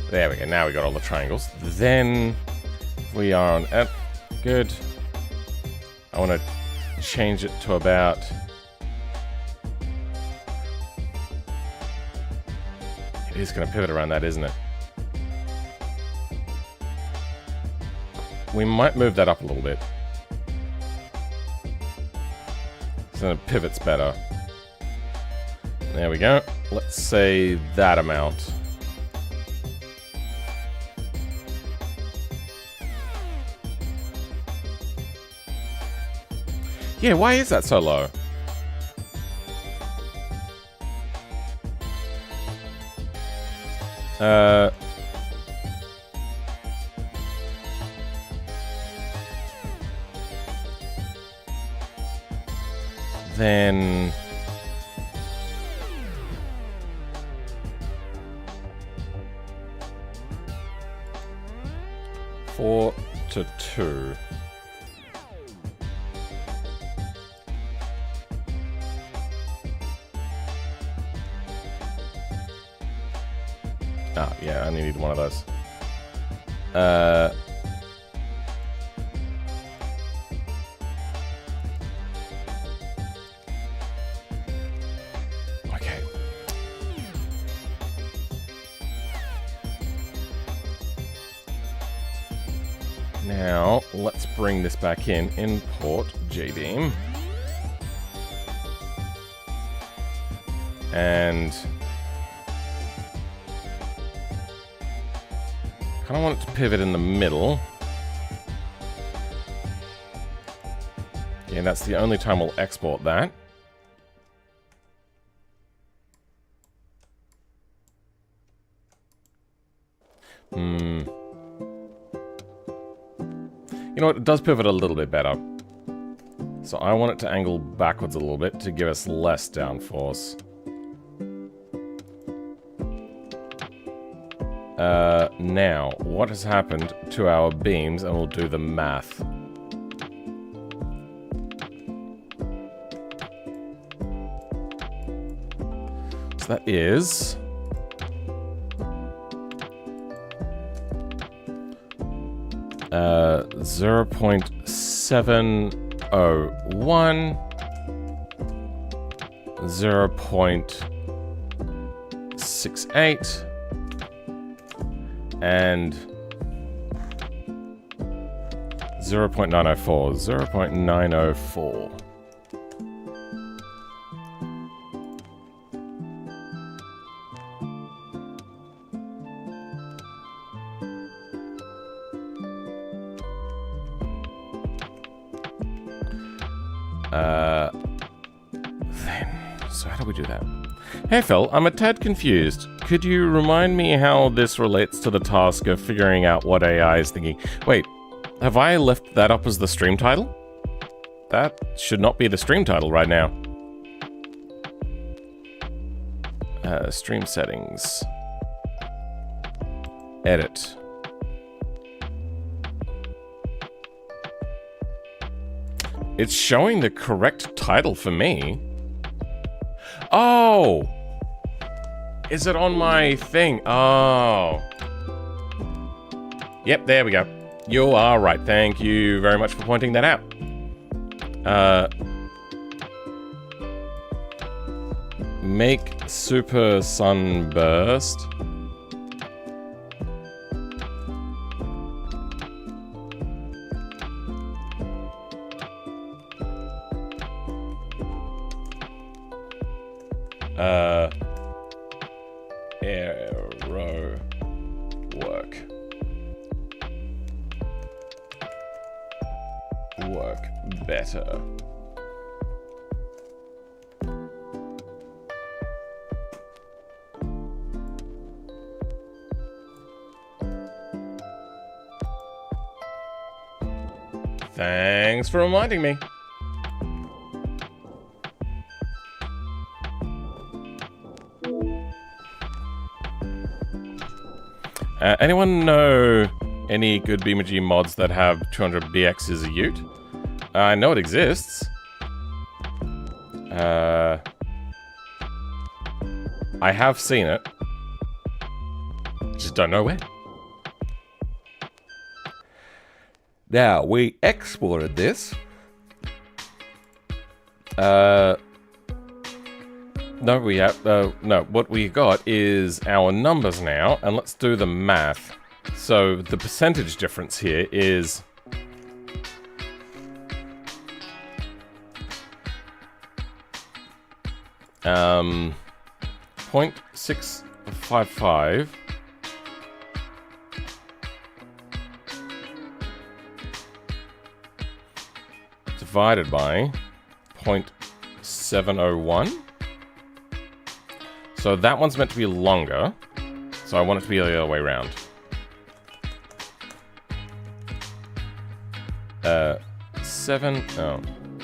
There we go, now we got all the triangles. Then we are on it. Good. I want to change it to about... It is going to pivot around that, isn't it? We might move that up a little bit. So then it pivots better. There we go. Let's say that amount. Yeah, why is that so low? Then 4 to 2. Ah, yeah, I only need one of those. Okay. Now, let's bring this back in. Import JBeam. And I want it to pivot in the middle. And that's the only time we'll export that. You know what? It does pivot a little bit better. So I want it to angle backwards a little bit to give us less downforce. Now, what has happened to our beams? And we'll do the math. So that is... uh, 0.701, 0.68, and 0.904. 0.904. So how do we do that? Hey Phil, I'm a tad confused. Could you remind me how this relates to the task of figuring out what AI is thinking? Wait, have I left that up as the stream title? That should not be the stream title right now. Stream settings. Edit. It's showing the correct title for me. Oh! Is it on my thing? Oh. Yep, there we go. You are right. Thank you very much for pointing that out. Make super sunburst. Arrow work better. Thanks for reminding me. Anyone know any good BeamNG mods that have 200BX as a Ute? I know it exists. I have seen it. Just don't know where. Now, we exported this. No, we have, no, what we got is our numbers now, and let's do the math. So the percentage difference here is 0.655 divided by 0.701. So that one's meant to be longer, so I want it to be the other way around. 7, oh,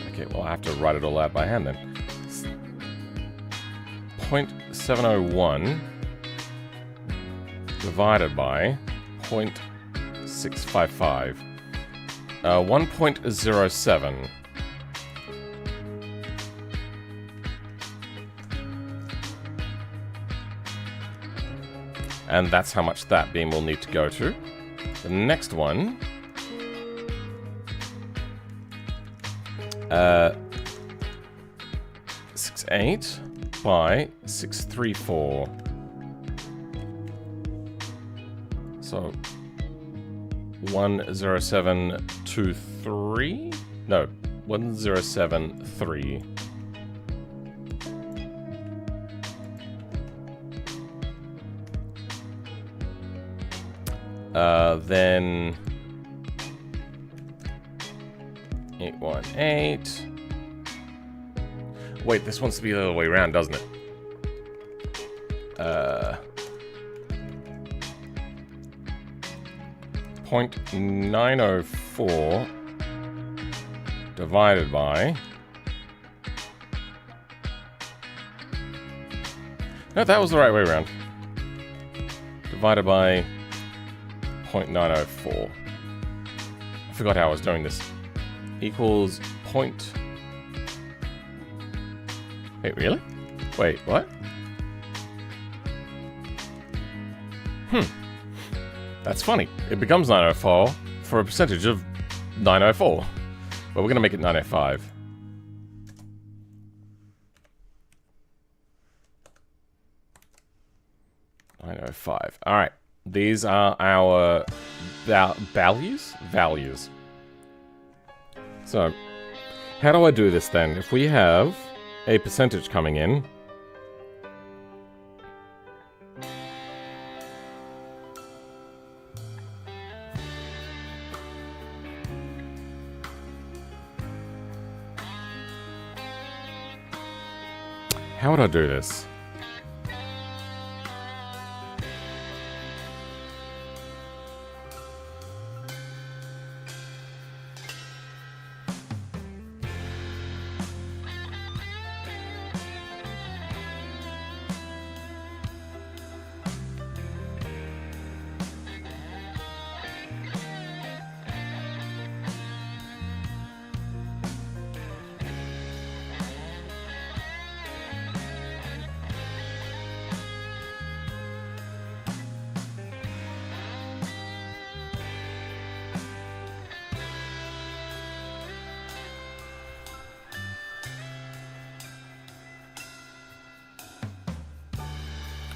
okay, well I have to write it all out by hand then. 0.701 divided by 0.701. 655. 1.07. And that's how much that beam will need to go to. The next one... 68 by 634. So 10723? No, 1073. Then 818. Wait, this wants to be the other way around, doesn't it? 0.904 divided by... No, that was the right way around. Divided by 0.904. I forgot how I was doing this. Equals point... Wait, really? Wait, what? That's funny. It becomes 904 for a percentage of 904. But we're going to make it 905. Alright. These are our values? Values. So, how do I do this then? If we have a percentage coming in... How would I do this?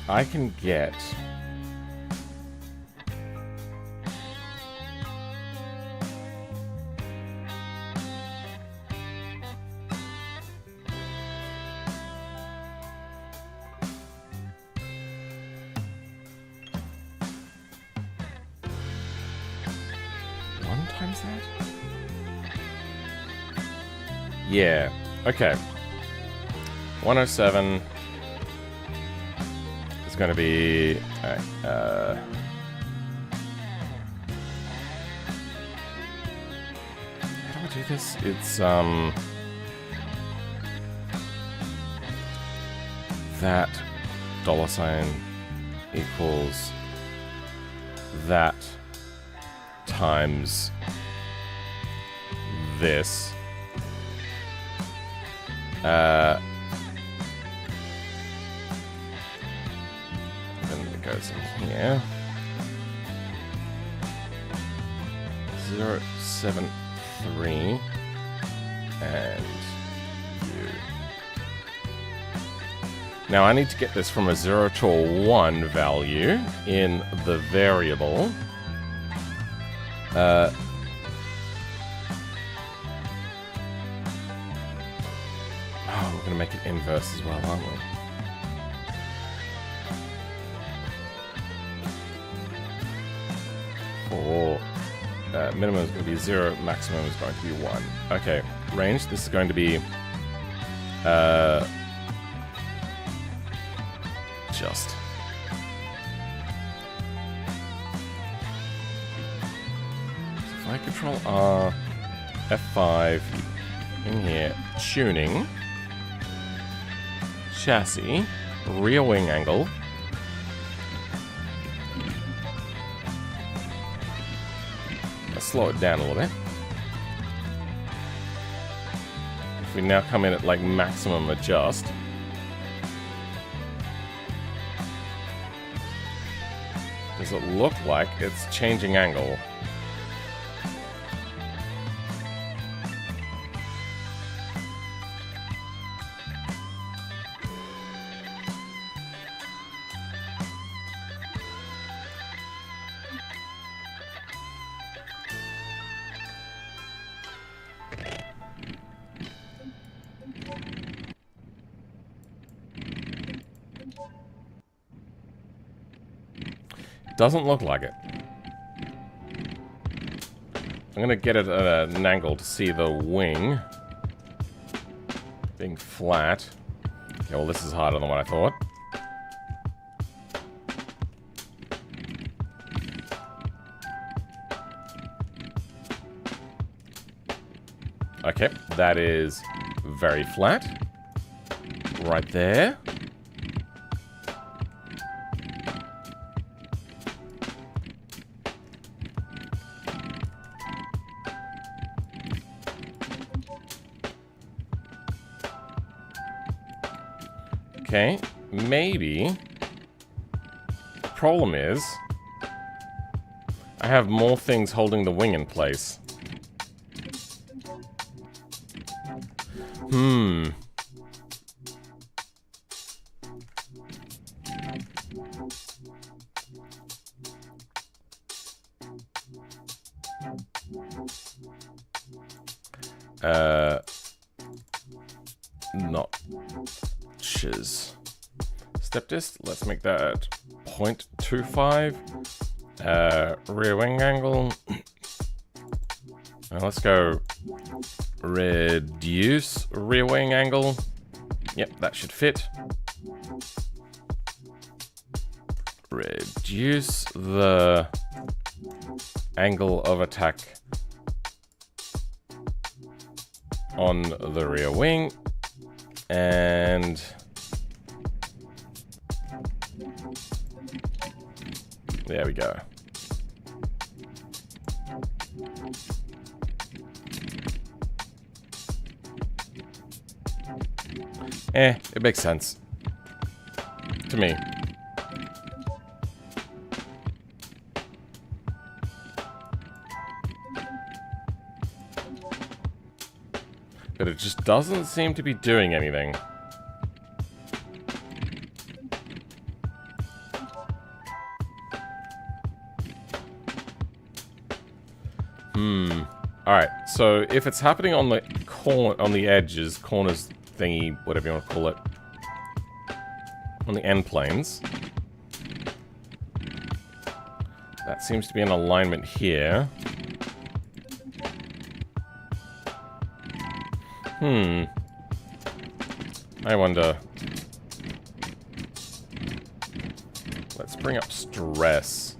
I can get... One times that? Yeah, okay. 107... It's going to be... how do I do this? It's, that $ equals that times this. Goes in here. 073 and U. Now I need to get this from a 0 to a 1 value in the variable. Oh, we're going to make it inverse as well, aren't we? Or minimum is going to be 0, maximum is going to be 1. Okay, range, this is going to be just. So if I control R, F5, in here, tuning, chassis, rear wing angle, slow it down a little bit. If we now come in at like maximum adjust. Does it look like it's changing angle? Doesn't look like it. I'm gonna get it at an angle to see the wing being flat. Okay, well this is harder than what I thought. Okay, that is very flat. Right there. Okay, maybe the problem is I have more things holding the wing in place. Notches. Step dist, let's make that 0.25. Rear wing angle. Let's go reduce rear wing angle. Yep, that should fit. Reduce the angle of attack on the rear wing. And there we go. It makes sense to me. But it just doesn't seem to be doing anything. Alright, so if it's happening on the on the edges, corners thingy, whatever you want to call it, on the end planes, that seems to be in alignment here. I wonder. Let's bring up stress.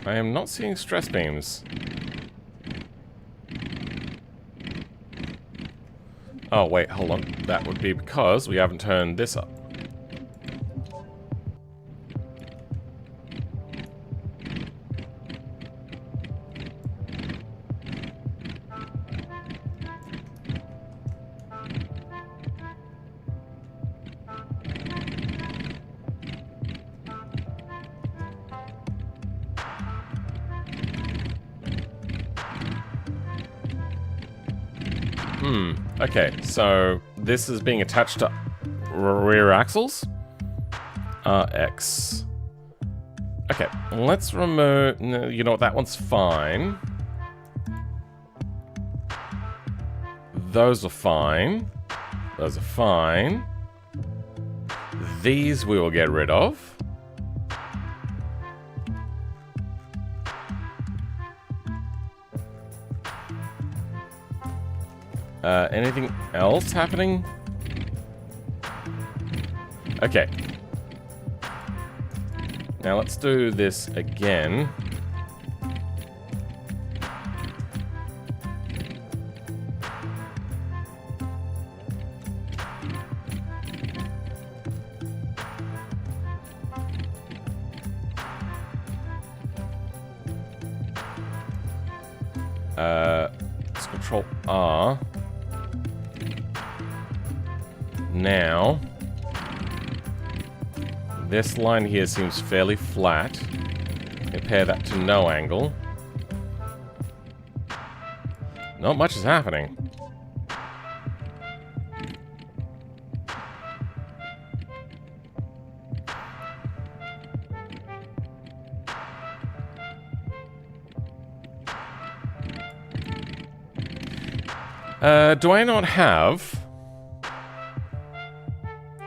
I am not seeing stress beams. Oh, wait, hold on. That would be because we haven't turned this up. Okay, so this is being attached to rear axles. X. Okay, let's remove... No, you know what, that one's fine. Those are fine. Those are fine. These we will get rid of. Anything else happening? Okay. Now let's do this again. Let's control R. Now, this line here seems fairly flat. Compare that to no angle. Not much is happening. Do I not have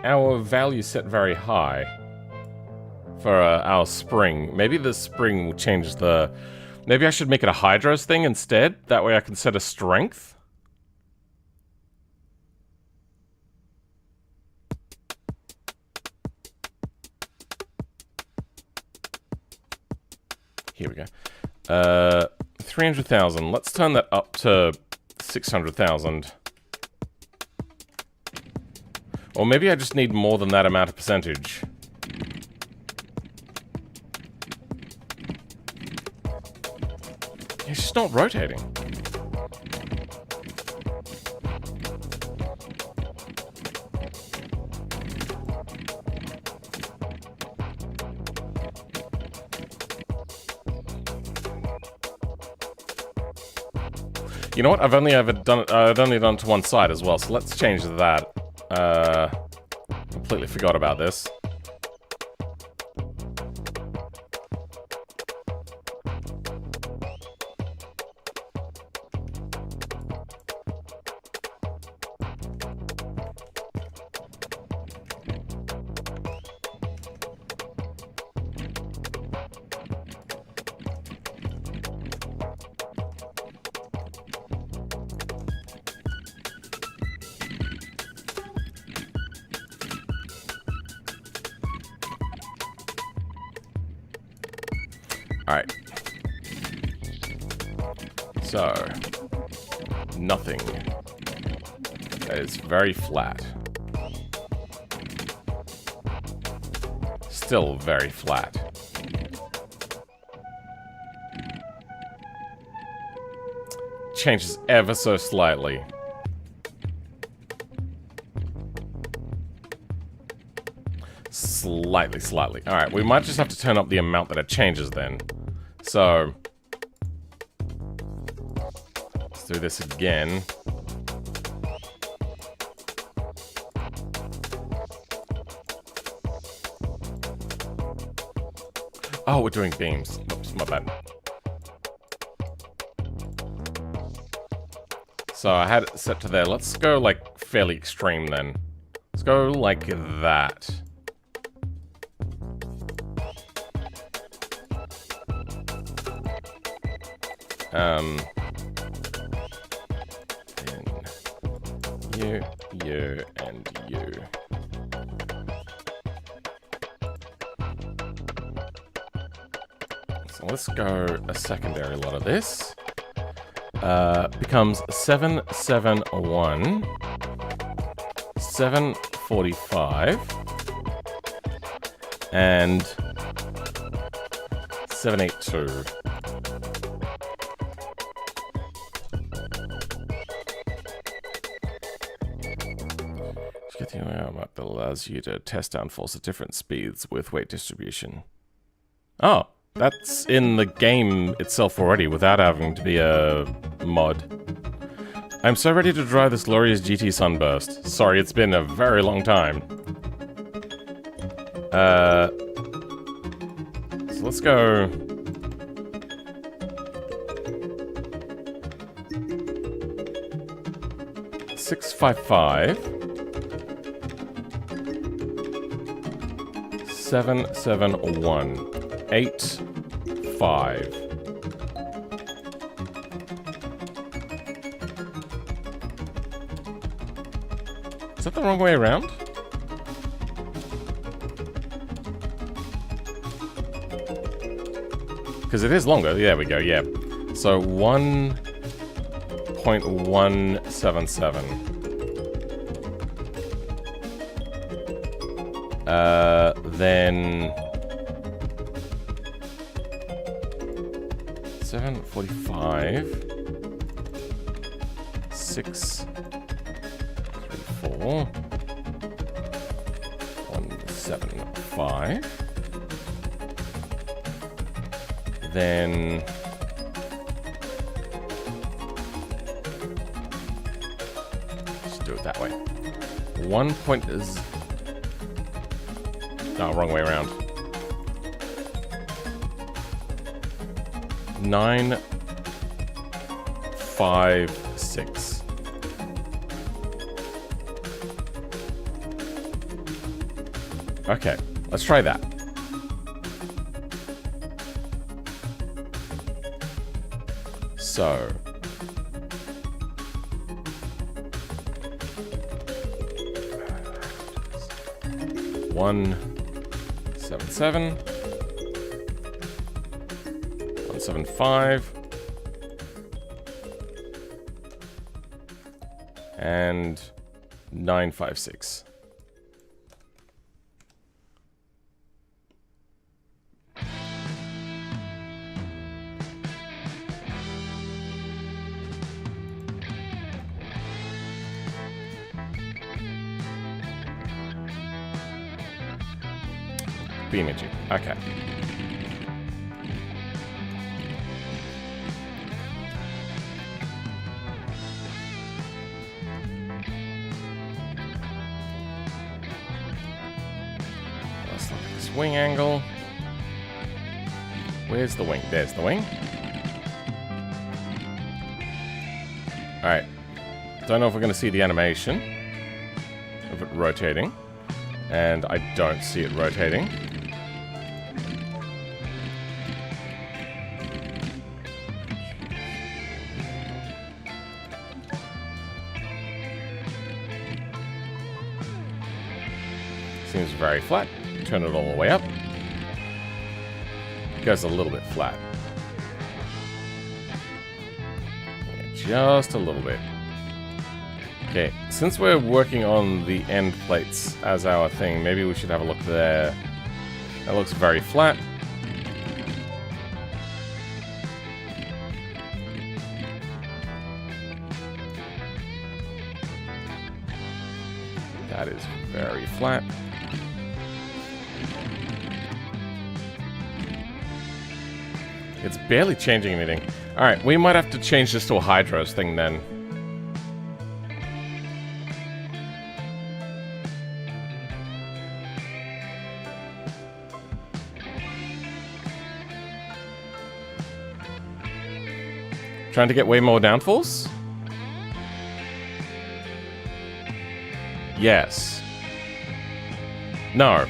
our value set very high for our spring? Maybe the spring will change the... Maybe I should make it a Hydros thing instead? That way I can set a strength? Here we go. 300,000. Let's turn that up to 600,000. Or maybe I just need more than that amount of percentage. It's just not rotating. You know what? I've only done it to one side as well, so let's change that. Completely forgot about this. Alright. So, nothing. That is very flat. Still very flat. Changes ever so slightly. Slightly. Alright, we might just have to turn up the amount that it changes then. So, let's do this again. Oh, we're doing beams. Oops, my bad. So I had it set to there. Let's go like fairly extreme then. Let's go like that. And you, and you. So let's go a secondary lot of this. Becomes 771, 745, and 782. Map that allows you to test downforce at different speeds with weight distribution. Oh, that's in the game itself already without having to be a mod. I'm so ready to drive this glorious GT Sunburst. Sorry, it's been a very long time. So let's go... $655. 771 85. Is that the wrong way around? Because it is longer. There we go, yeah. So 1.177. Then 745. 6, 3, 4, 1, 7, 5. Then just do it that way. 1 point is no, wrong way around. 9, 5, 6. Okay, let's try that. So 1, 7, 7, 1, 7, 5, and 9, 5, 6. Imaging. Okay. Let's look at this wing angle. Where's the wing? There's the wing. Alright. Don't know if we're going to see the animation of it rotating. And I don't see it rotating. Seems very flat. Turn it all the way up. It goes a little bit flat. Yeah, just a little bit. Okay, since we're working on the end plates as our thing, maybe we should have a look there. That looks very flat. That is very flat. It's barely changing anything. Alright, we might have to change this to a Hydros thing then. Trying to get way more downfalls? Yes. No.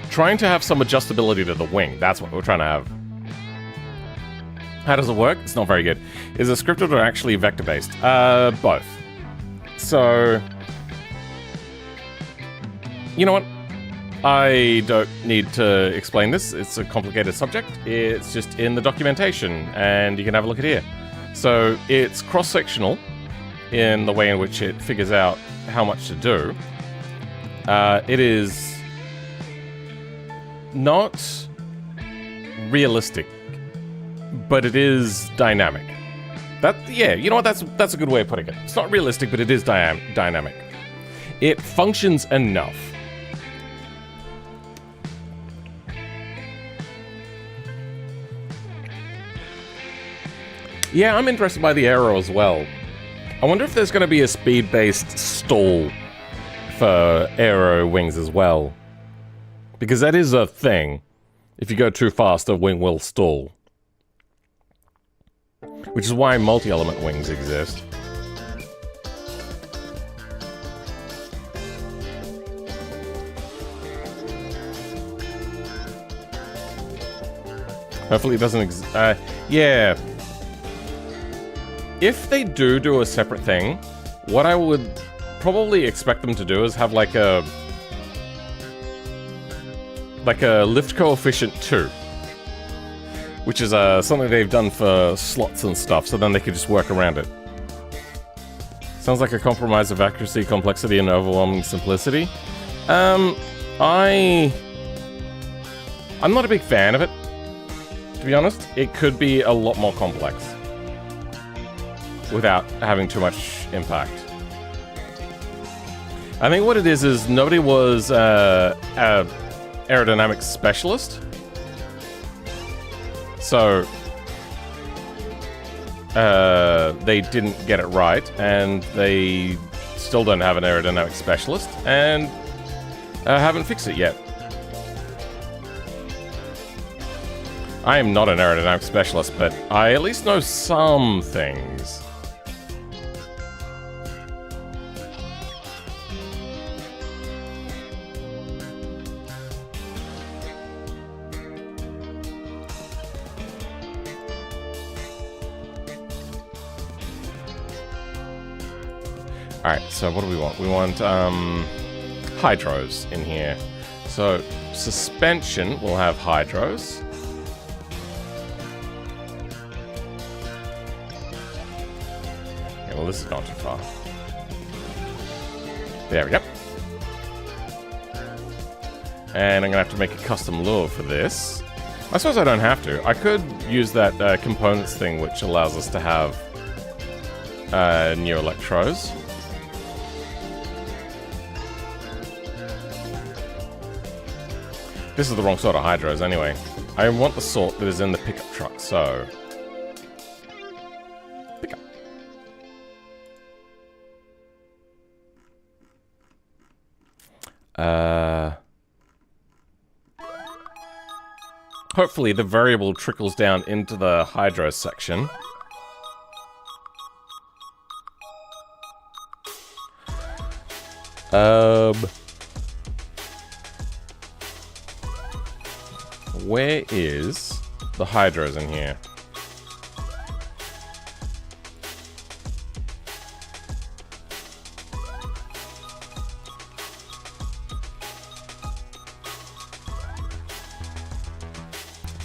Trying to have some adjustability to the wing. That's what we're trying to have. How does it work? It's not very good. Is it scripted or actually vector-based? Both. So... You know what? I don't need to explain this. It's a complicated subject. It's just in the documentation, and you can have a look at here. So it's cross-sectional in the way in which it figures out how much to do. It is not realistic, but it is dynamic. Yeah, you know what? That's a good way of putting it. It's not realistic, but it is dynamic. It functions enough. Yeah, I'm interested by the aero as well. I wonder if there's going to be a speed-based stall for aero wings as well. Because that is a thing. If you go too fast, a wing will stall. Which is why multi-element wings exist. Hopefully it doesn't yeah. If they do a separate thing, what I would probably expect them to do is have like a lift coefficient 2, which is something they've done for slots and stuff, so then they could just work around it. Sounds like a compromise of accuracy, complexity, and overwhelming simplicity. I'm not a big fan of it, to be honest. It could be a lot more complex. without having too much impact. I think what it is nobody was an aerodynamics specialist. So they didn't get it right, and they still don't have an aerodynamics specialist, and haven't fixed it yet. I am not an aerodynamics specialist, but I at least know some things. Alright, so what do we want? We want hydros in here. So suspension will have hydros. Okay, well, this has gone too far. There we go. And I'm gonna have to make a custom lure for this. I suppose I don't have to. I could use that components thing, which allows us to have new electrodes. This is the wrong sort of hydros anyway. I want the sort that is in the pickup truck, so... Pickup. Hopefully the variable trickles down into the hydro section. Where is the hydros in here?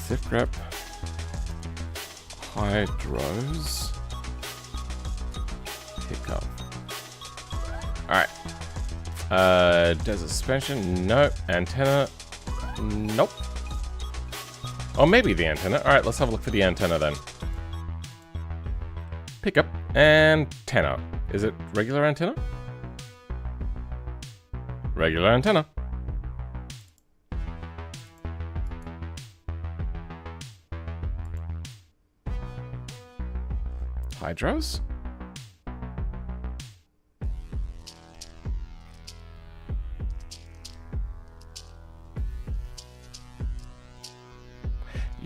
Zip grep. Hydros. Pickup. Alright. Desert suspension? Nope. Antenna? Nope. Oh, maybe the antenna. Alright, let's have a look for the antenna then. Pickup. Antenna. Is it regular antenna? Regular antenna. Hydros?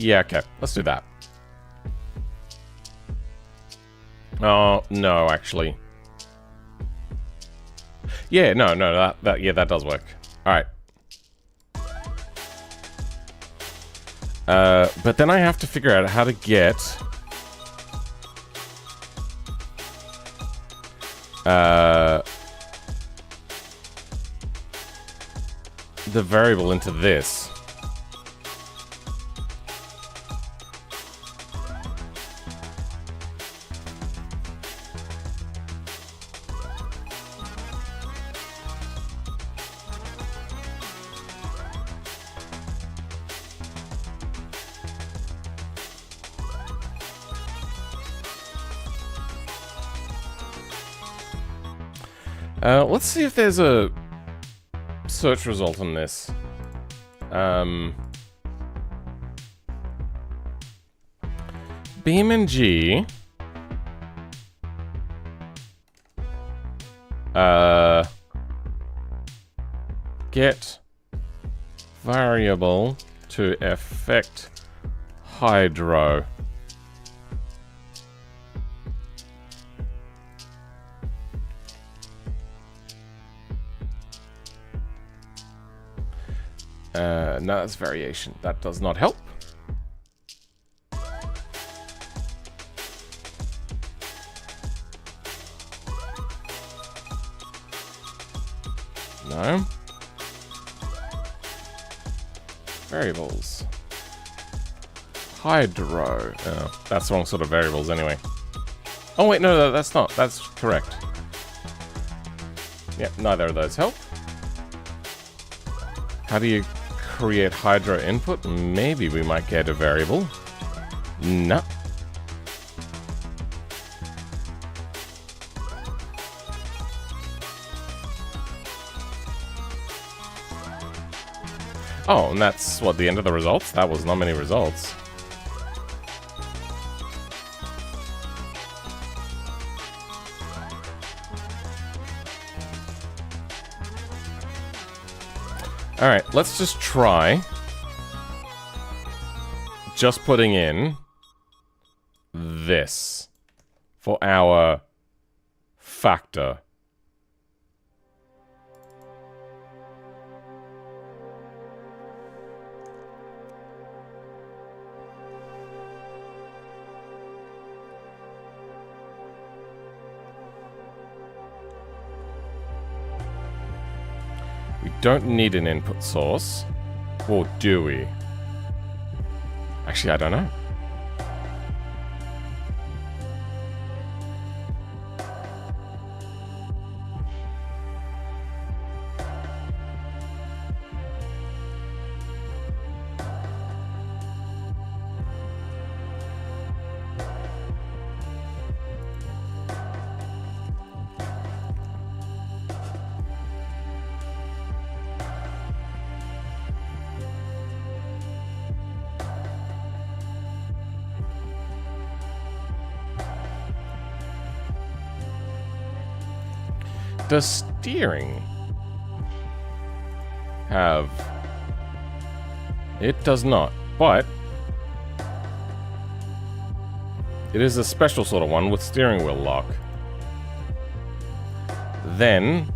Yeah, okay. Let's do that. Oh, no, actually. Yeah, no, that does work. Alright. But then I have to figure out how to get... the variable into this. Let's see if there's a search result on this. BeamNG. Get variable to affect hydro. No, that's variation. That does not help. No. Variables. Hydro. Oh, that's the wrong sort of variables anyway. Oh wait, no, that's not. That's correct. Yep, neither of those help. How do you create hydro input? Maybe we might get a variable. No. Oh, and that's, what, the end of the results? That was not many results. Alright, let's just try just putting in this for our factor. We don't need an input source, or do we? Actually, I don't know. Does steering have... It does not, but it is a special sort of one with steering wheel lock. Then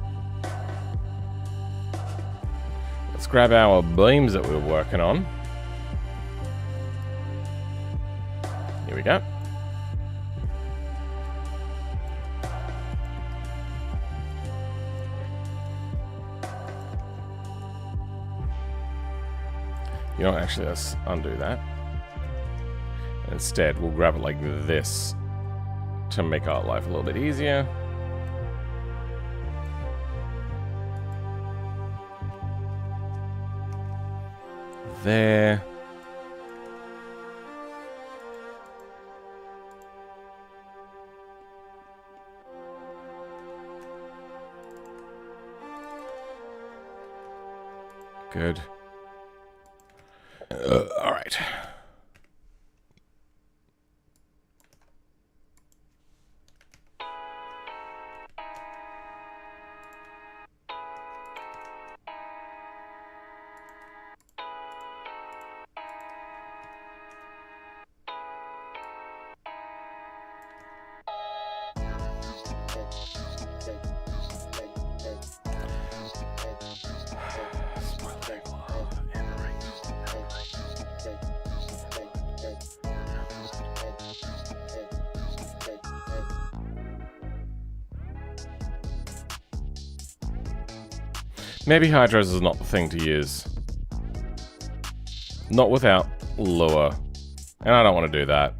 let's grab our beams that we were working on. Here we go. You know, actually, let's undo that. Instead, we'll grab it like this to make our life a little bit easier. There. Good. All right. Maybe Hydros is not the thing to use. Not without lure. And I don't want to do that.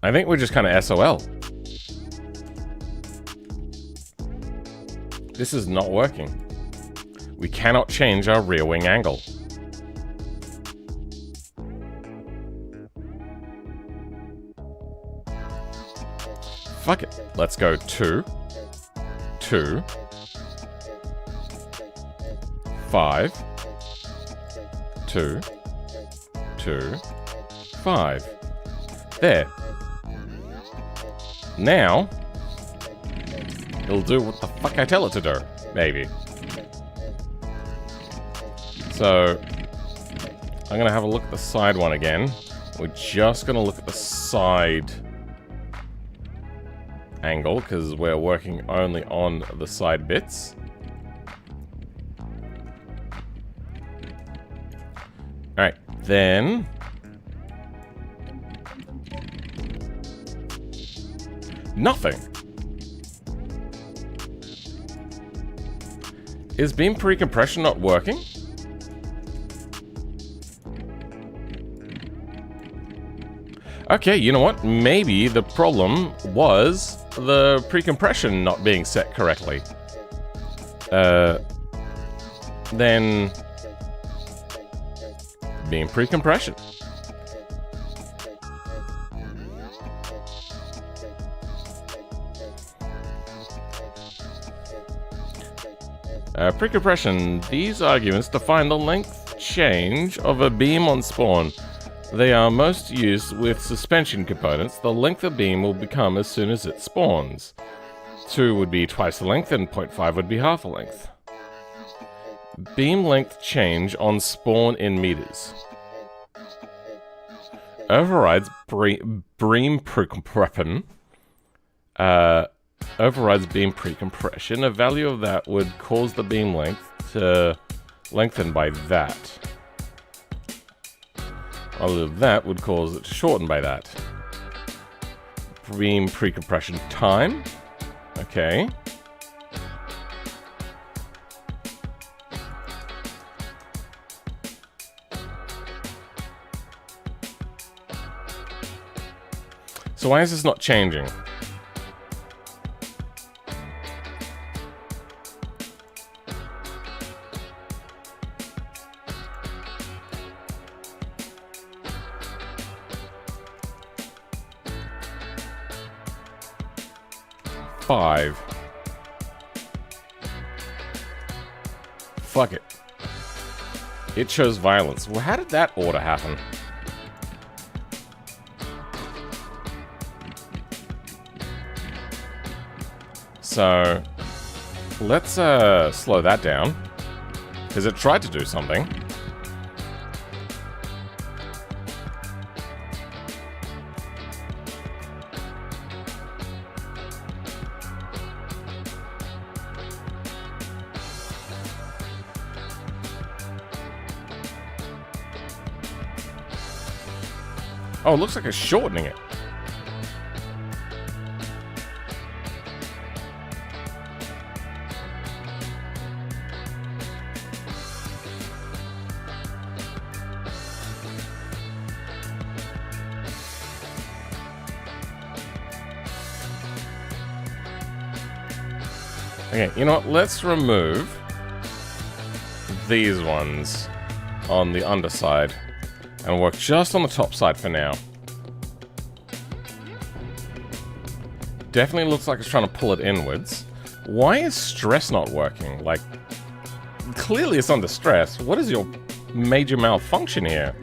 I think we're just kind of SOL. This is not working. We cannot change our rear wing angle. Fuck it. Let's go 2, 2, 5, 2, 2, 5. There. Now, it'll do what the fuck I tell it to do. Maybe. So, I'm gonna have a look at the side one again. We're just gonna look at the side angle, because we're working only on the side bits. Alright, then... nothing. Is beam pre-compression not working? Okay, you know what? Maybe the problem was the pre-compression not being set correctly. Then... beam pre-compression. Pre-compression. These arguments define the length change of a beam on spawn. They are most used with suspension components. The length of beam will become as soon as it spawns. 2 would be twice the length, and 0.5 would be half the length. Beam length change on spawn in meters. Overrides beam pre-compression. Overrides beam pre-compression. A value of that would cause the beam length to lengthen by that. All of that would cause it to shorten by that. Beam pre-compression time. Okay. So why is this not changing? Fuck it. It shows violence. Well, how did that order happen? So, let's slow that down. Because it tried to do something. Oh, it looks like it's shortening it. Okay, you know what? Let's remove these ones on the underside and work just on the top side for now. Definitely looks like it's trying to pull it inwards. Why is stress not working? Like, clearly it's under stress. What is your major malfunction here?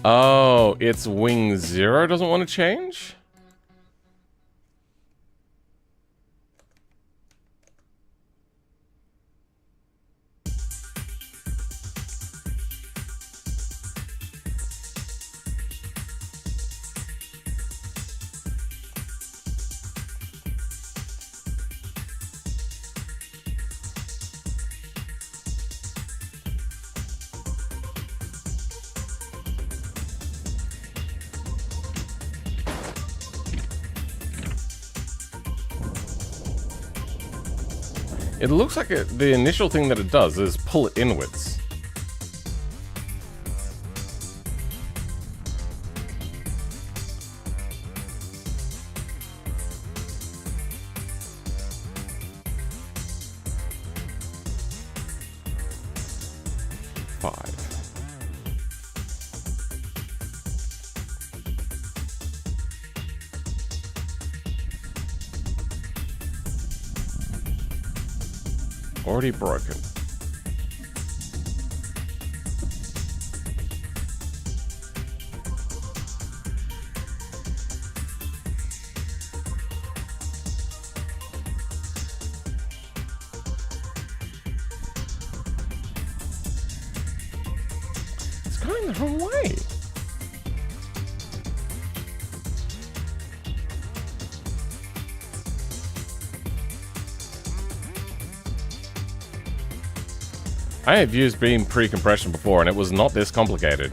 Oh, it's wing 0 doesn't want to change? It looks like the initial thing that it does is pull it inwards. Already broken. It's going the wrong way. I have used beam pre-compression before and it was not this complicated.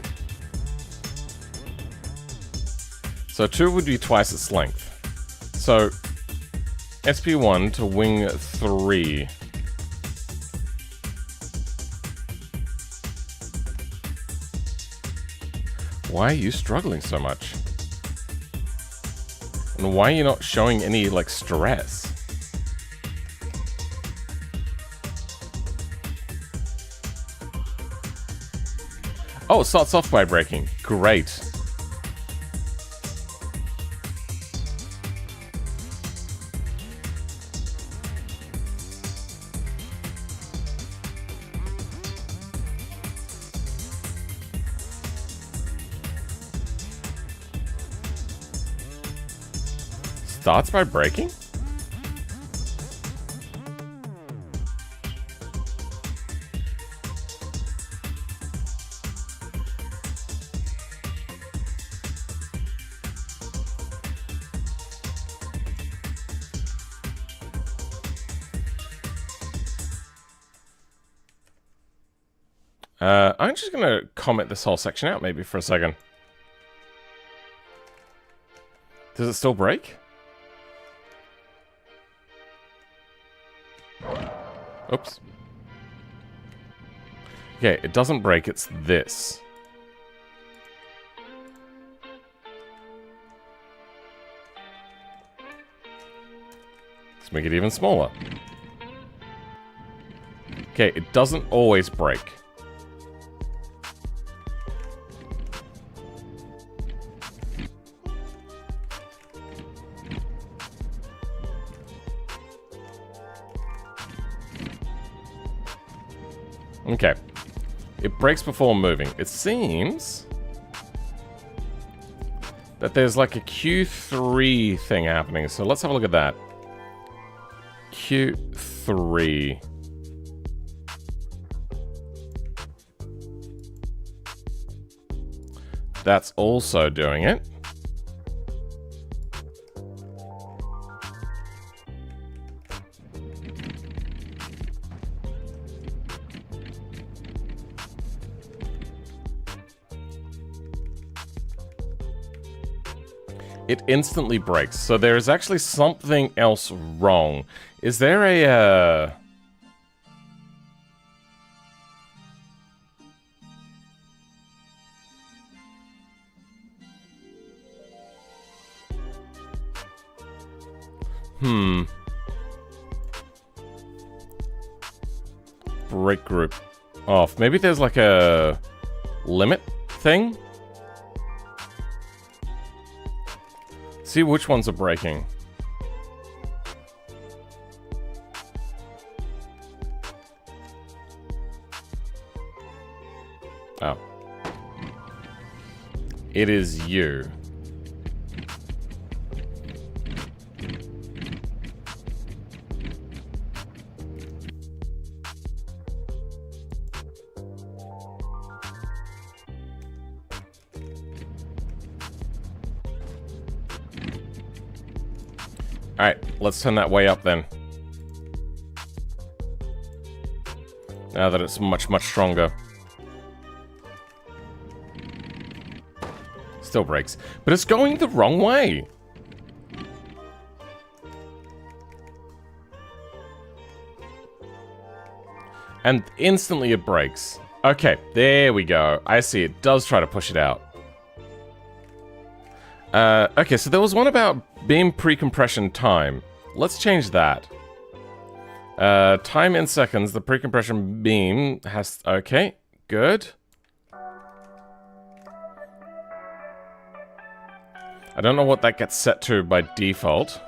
So 2 would be twice its length. So SP1 to wing 3. Why are you struggling so much? And why are you not showing any, like, stress? Oh, it starts off by breaking. Great. starts by breaking? I'm just going to comment this whole section out maybe for a second. Does it still break? Oops. Okay, it doesn't break, it's this. Let's make it even smaller. Okay, it doesn't always break. Okay. It breaks before moving. It seems that there's like a Q3 thing happening. So let's have a look at that. Q3. That's also doing it. It instantly breaks. So there is actually something else wrong. Is there a... Break group off. Maybe there's like a limit thing? See which ones are breaking. Oh. It is you. Alright, let's turn that way up then. Now that it's much, much stronger. Still breaks. But it's going the wrong way. And instantly it breaks. Okay, there we go. I see, it does try to push it out. Okay, so there was one about beam pre-compression time. Let's change that. Time in seconds, the pre-compression beam has... Okay, good. I don't know what that gets set to by default.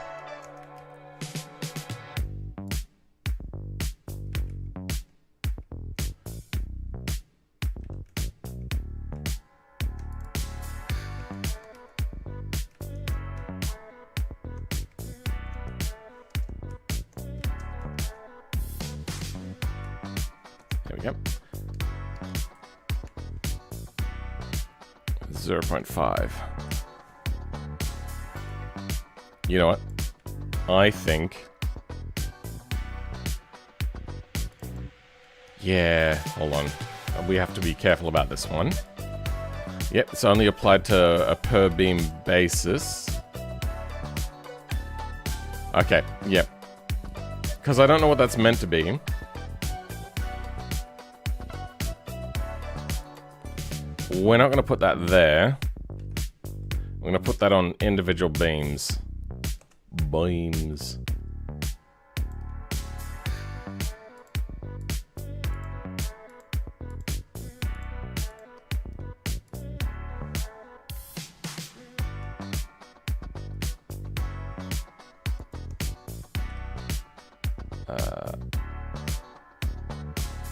There we go. 0.5. You know what? I think... Yeah, hold on. We have to be careful about this one. Yep, it's only applied to a per beam basis. Okay, yep. Because I don't know what that's meant to be. We're not going to put that there. We're going to put that on individual beams. Beams.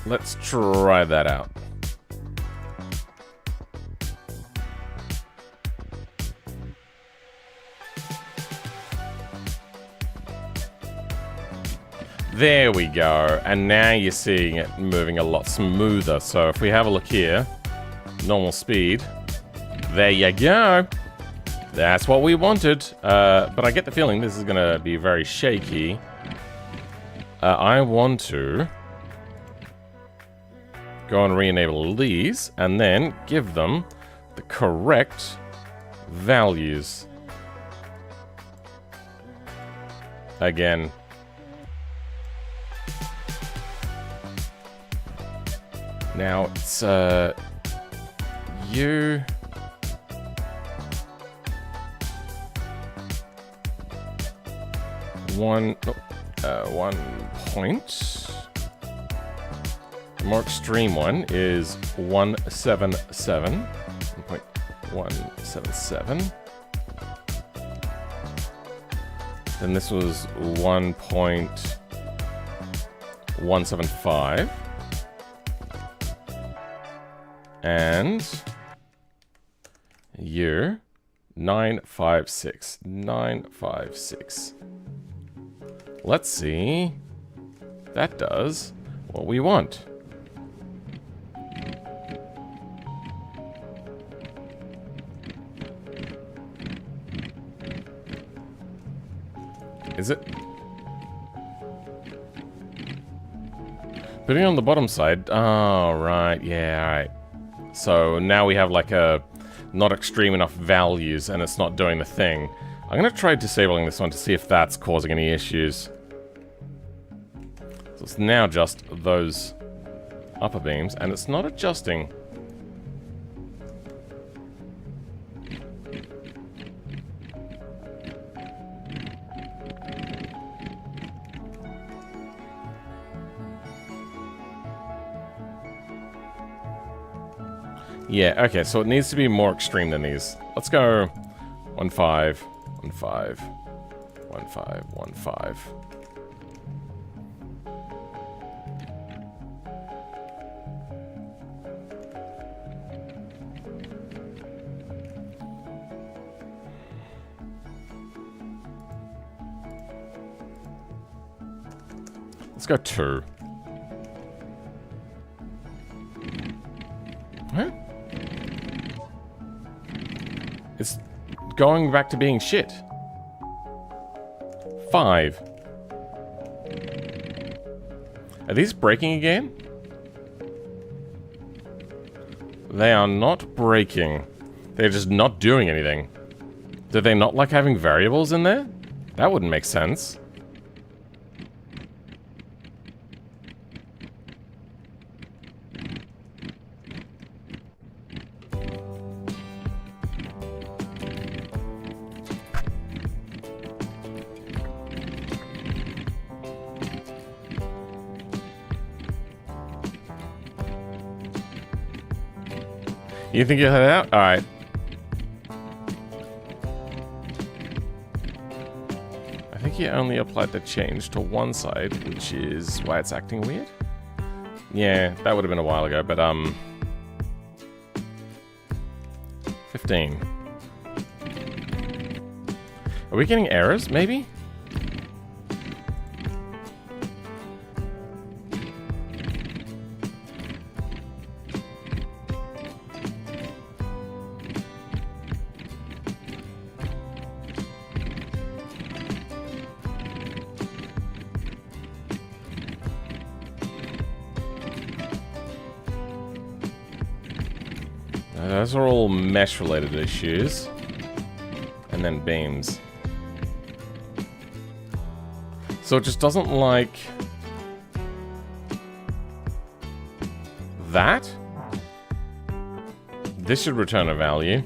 Let's try that out. There we go. And now you're seeing it moving a lot smoother. So if we have a look here, normal speed, there you go. That's what we wanted. But I get the feeling this is going to be very shaky. I want to go and re-enable these and then give them the correct values. Again. Now it's you. One point. The more extreme one is 177. 1.177. Then this was 1.175. And year 956. 956. Let's see. That does what we want. Is it? Putting it on the bottom side. Oh, right. Yeah, alright. So now we have like a not extreme enough values and it's not doing the thing. I'm going to try disabling this one to see if that's causing any issues. So it's now just those upper beams and it's not adjusting. Yeah, okay, so it needs to be more extreme than these. Let's go 1, 5, 1, 5, 1, 5, 1, 5. Let's go 2. Huh? It's going back to being shit. 5. Are these breaking again? They are not breaking. They're just not doing anything. Do they not like having variables in there? That wouldn't make sense. You think you'll head out? Alright. I think you only applied the change to one side, which is why it's acting weird. Yeah, that would have been a while ago, but 15. Are we getting errors, maybe? Those are all mesh-related issues. And then beams. So it just doesn't like... that? This should return a value.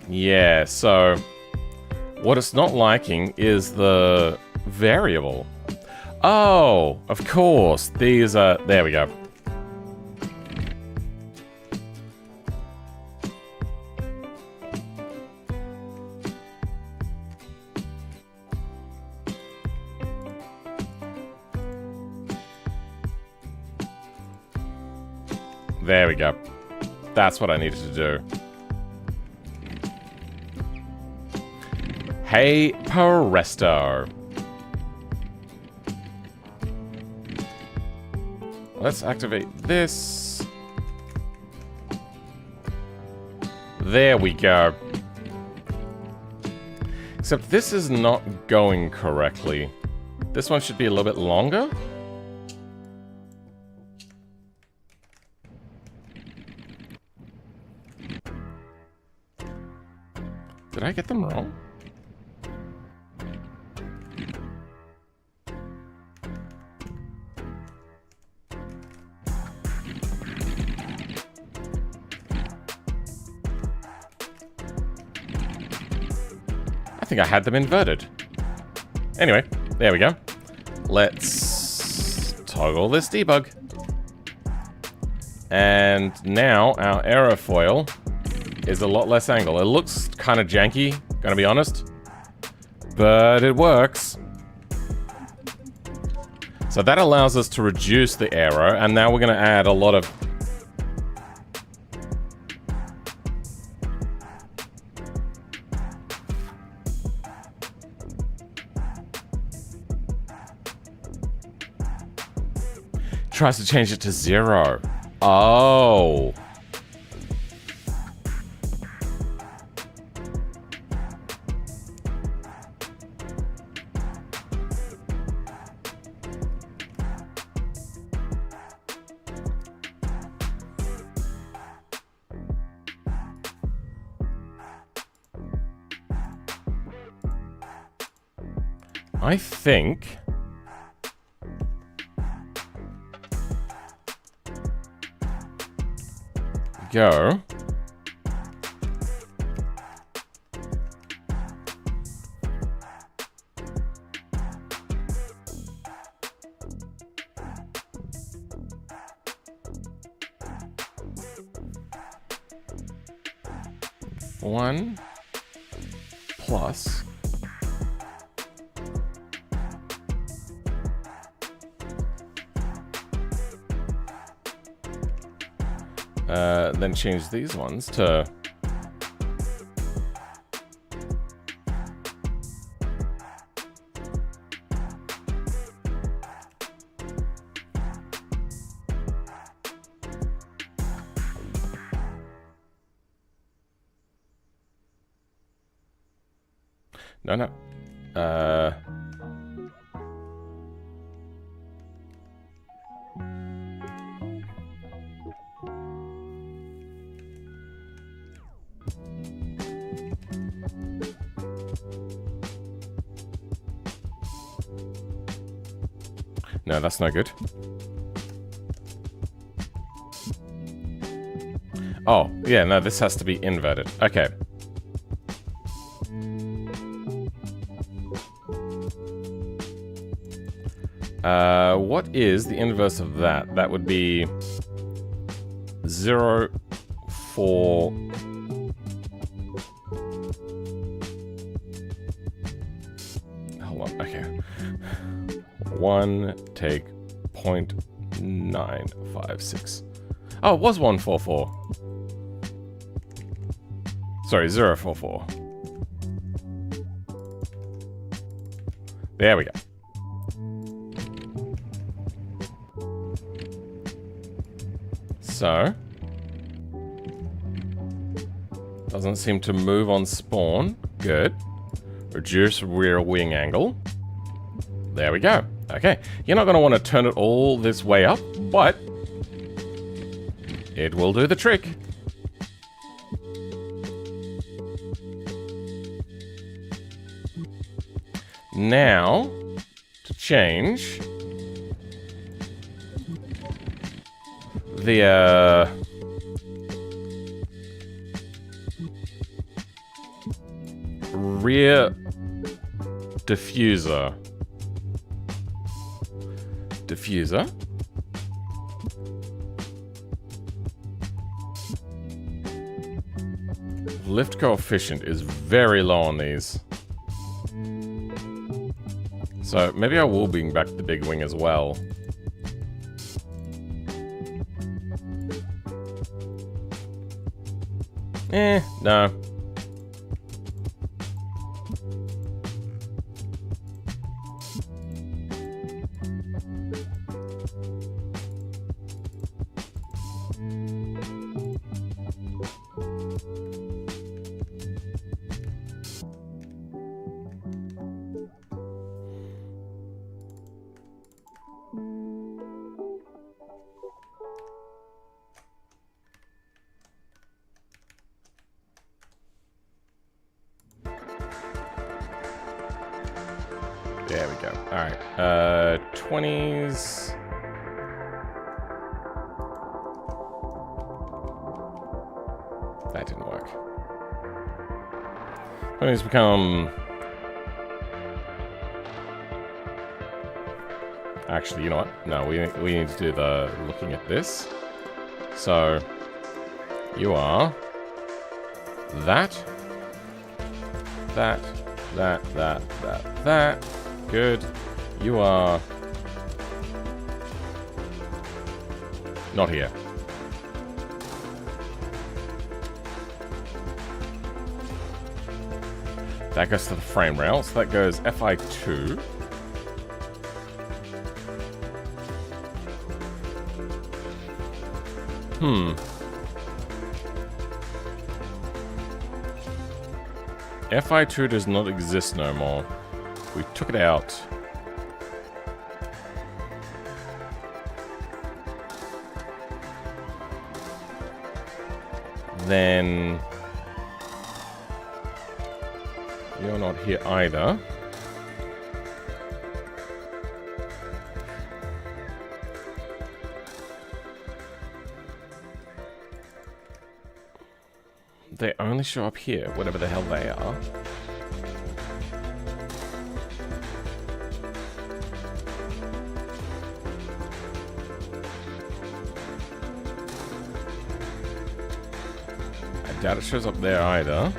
Yeah, so... what it's not liking is the variable. Oh, of course. These are... there we go. There we go. That's what I needed to do. Hey, Presto. let's activate this. There we go. Except this is not going correctly. This one should be a little bit longer. Did I get them wrong? I think I had them inverted. Anyway, there we go. Let's toggle this debug. And now our aerofoil is a lot less angle. It looks kind of janky, gonna be honest, but it works. So that allows us to reduce the aero, and now we're gonna add a lot of tries to change it to 0. Oh. I think go one plus then change these ones to no. No, that's no good. Oh, yeah, no, this has to be inverted. Okay. What is the inverse of that? That would be 0, 4... Hold on, okay. 1 take 0.956. Oh, it was 144. Sorry, 044. There we go. So, doesn't seem to move on spawn. Good. Reduce rear wing angle. There we go. Okay, you're not going to want to turn it all this way up, but it will do the trick. Now, to change the rear diffuser. Lift coefficient is very low on these. So maybe I will bring back the big wing as well. No. There we go. Alright. 20s. That didn't work. 20s become... Actually, you know what? No, we need to do the looking at this. So, you are that. Good. You are not here. That goes to the frame rail, so that goes FI2. FI2 does not exist no more. We took it out. Then... You're not here either. They only show up here, whatever the hell they are. I doubt it shows up there either.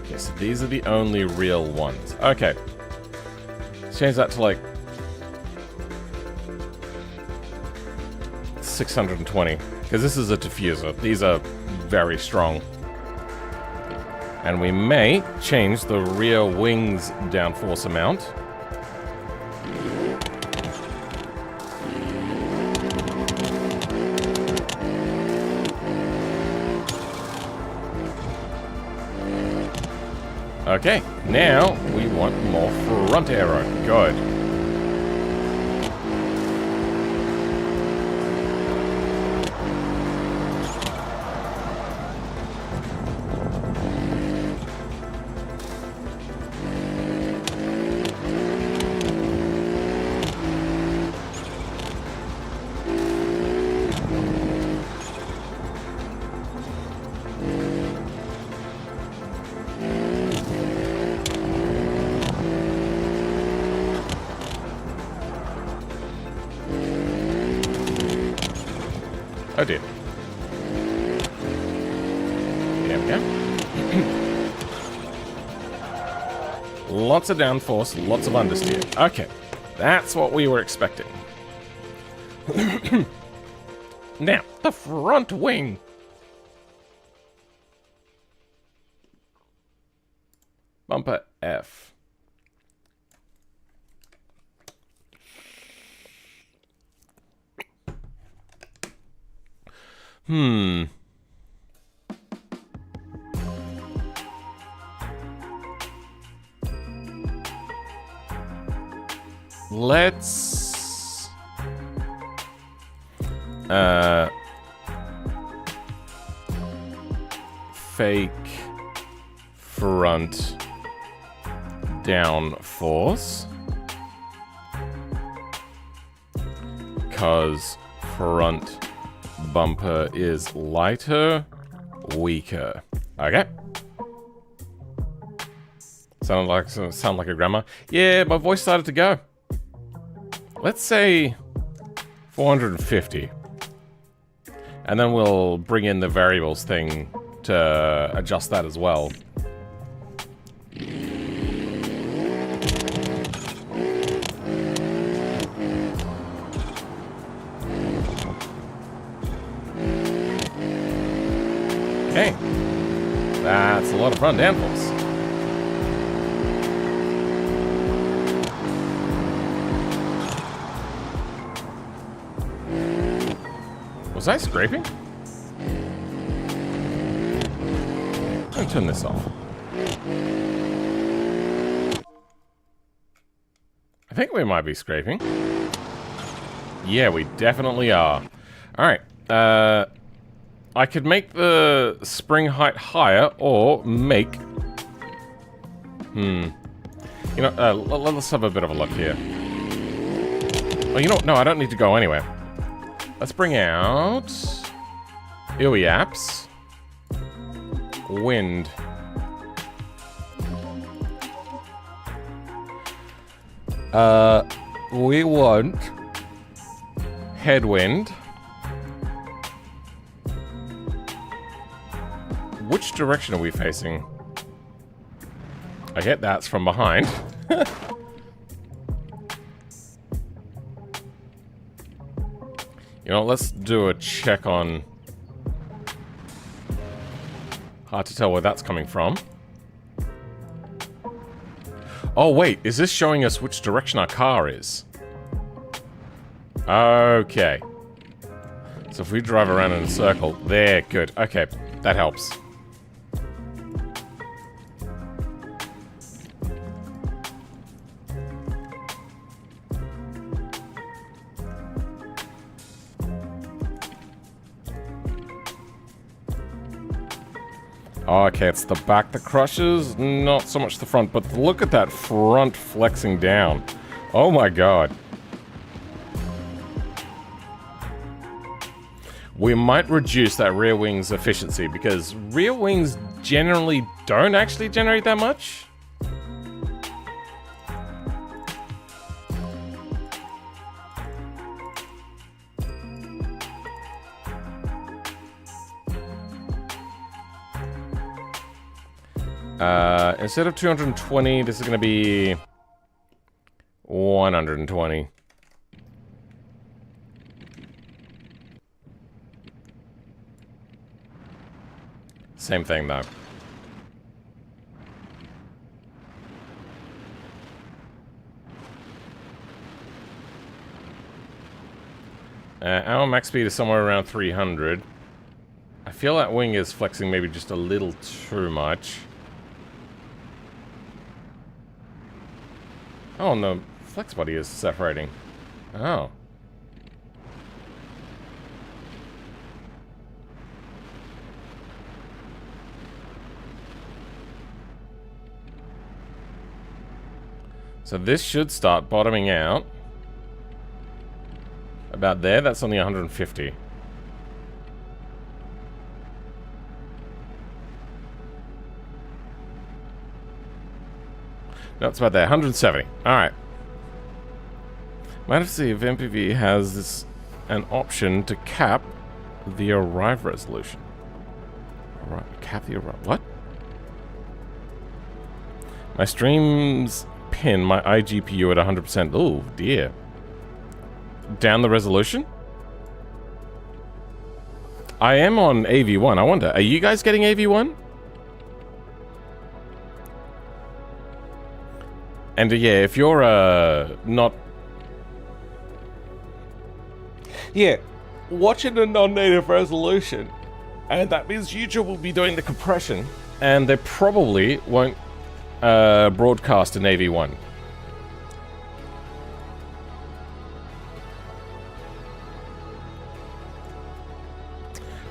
Okay, so these are the only real ones. Okay. Let's change that to like 620. Because this is a diffuser. These are very strong. And we may change the rear wings downforce amount. Okay, now we want more front aero. Good. Oh dear. There we go. Lots of downforce, lots of understeer. Okay, that's what we were expecting. Now, the front wing. Bumper F. Let's fake front down force, because front bumper is lighter, weaker. Okay. Sound like a grammar? Yeah, my voice started to go. Let's say 450. And then we'll bring in the variables thing to adjust that as well. Okay. That's a lot of front downforce. Was I scraping? Let me turn this off. I think we might be scraping. Yeah, we definitely are. Alright. I could make the spring height higher, or make... You know, let's have a bit of a look here. Oh, you know what? No, I don't need to go anywhere. Let's bring out... EWI apps. Wind. We want... Headwind. Which direction are we facing? I get that's from behind. You know, let's do a check on... Hard to tell where that's coming from. Oh, wait. Is this showing us which direction our car is? Okay. So if we drive around in a circle... There, good. Okay, that helps. Okay, it's the back that crushes, not so much the front, but look at that front flexing down. Oh my god. We might reduce that rear wing's efficiency, because rear wings generally don't actually generate that much. Instead of 220, this is going to be 120. Same thing, though. Our max speed is somewhere around 300. I feel that wing is flexing maybe just a little too much. Oh, no. Flex body is separating. Oh. So this should start bottoming out. About there. That's only 150. No, it's about there. 170. Alright. Might have to see if MPV has this, an option to cap the arrive resolution. Alright, cap the arrive. What? My streams pin my iGPU at 100%. Oh, dear. Down the resolution? I am on AV1. I wonder, are you guys getting AV1? And yeah, if you're not... Yeah, watching a non-native resolution, and that means YouTube will be doing the compression, and they probably won't broadcast in AV1.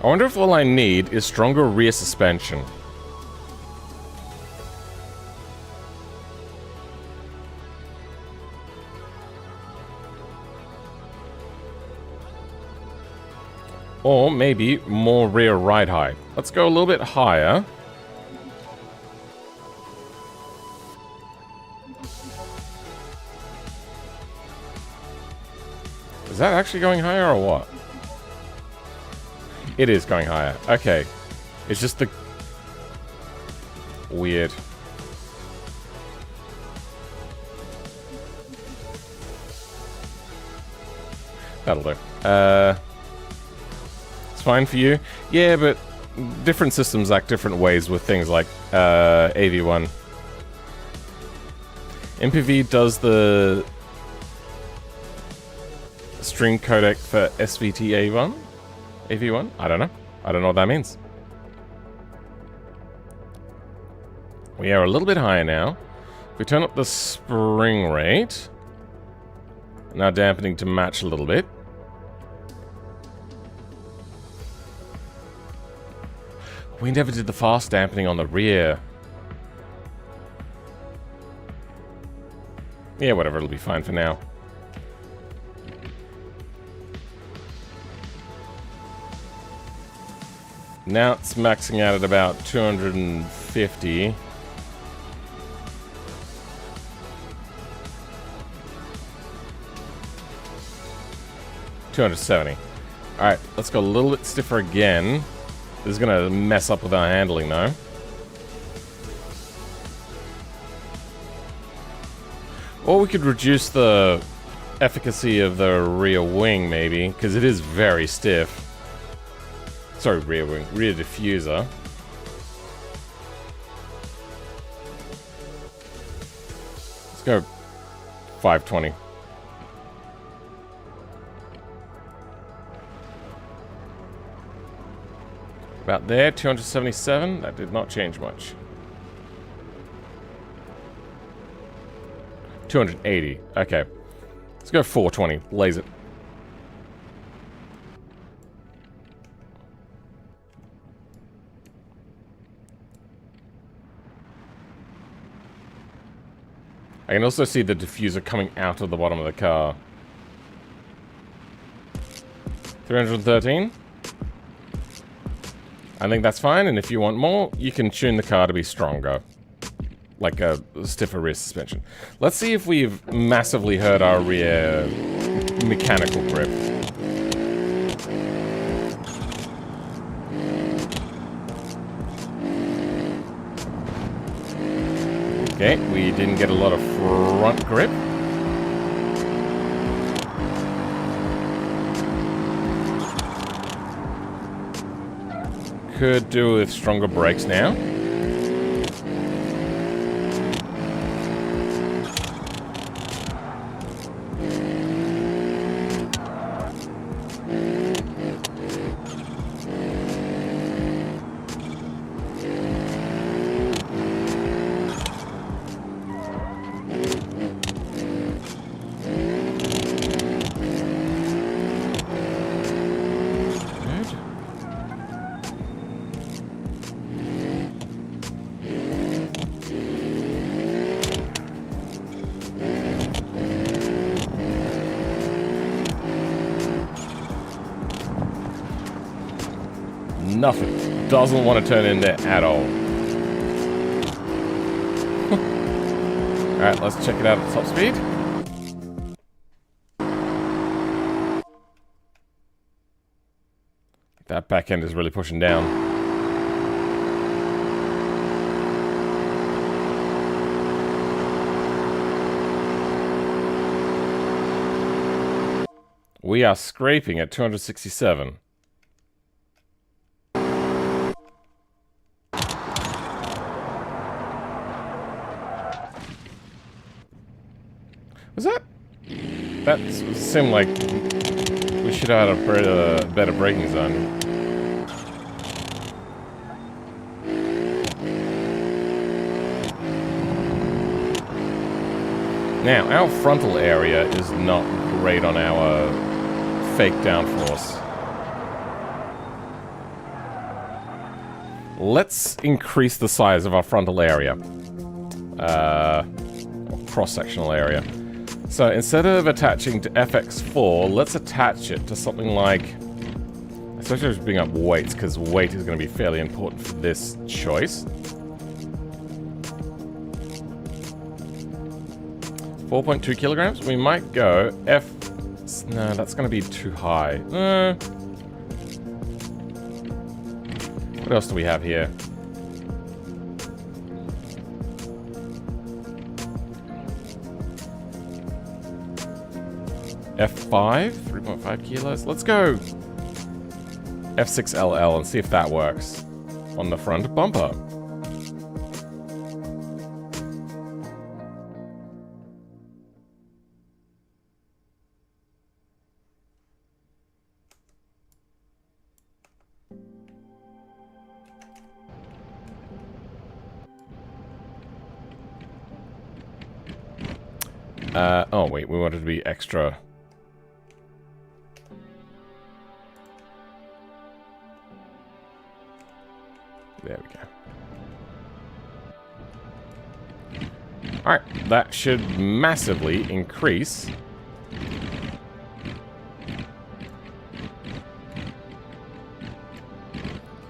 I wonder if all I need is stronger rear suspension. Or maybe more rear ride height. Let's go a little bit higher. Is that actually going higher or what? It is going higher. Okay. It's just the... Weird. That'll do. Fine for you? Yeah, but different systems act different ways with things like AV1. MPV does the string codec for SVT-AV1? AV1? I don't know. I don't know what that means. We are a little bit higher now. If we turn up the spring rate, now dampening to match a little bit. We never did the fast dampening on the rear. Yeah, whatever, it'll be fine for now. Now it's maxing out at about 250. $270. Alright, let's go a little bit stiffer again. This is gonna mess up with our handling though. Or we could reduce the efficacy of the rear wing maybe, because it is very stiff. Sorry, rear wing, rear diffuser. Let's go 520. About there, 277. That did not change much. 280. Okay. Let's go 420. Laze it. I can also see the diffuser coming out of the bottom of the car. 313. I think that's fine, and if you want more, you can tune the car to be stronger. Like a stiffer rear suspension. Let's see if we've massively hurt our rear mechanical grip. Okay, we didn't get a lot of front grip. Could do with stronger brakes now. Nothing. Doesn't want to turn in there at all. Alright, let's check it out at top speed. That back end is really pushing down. We are scraping at 267. Was that? That seemed like we should have had a better braking zone. Now, our frontal area is not great on our fake downforce. Let's increase the size of our frontal area. Cross-sectional area. So instead of attaching to FX4, let's attach it to something like... Especially as we bring up weights, because weight is going to be fairly important for this choice. 4.2 kilograms? We might go F... No, that's going to be too high. What else do we have here? F5, 3.5 kilos. Let's go F6LL and see if that works on the front bumper. Oh wait, we wanted to be extra. There we go. Alright, that should massively increase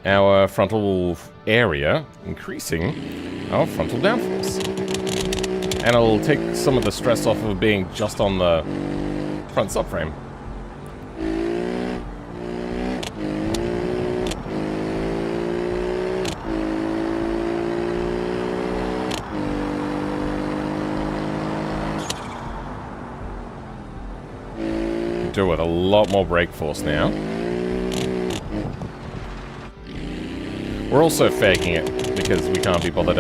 our frontal area, increasing our frontal downforce. And it'll take some of the stress off of being just on the front subframe. Do it with a lot more brake force now. We're also faking it because we can't be bothered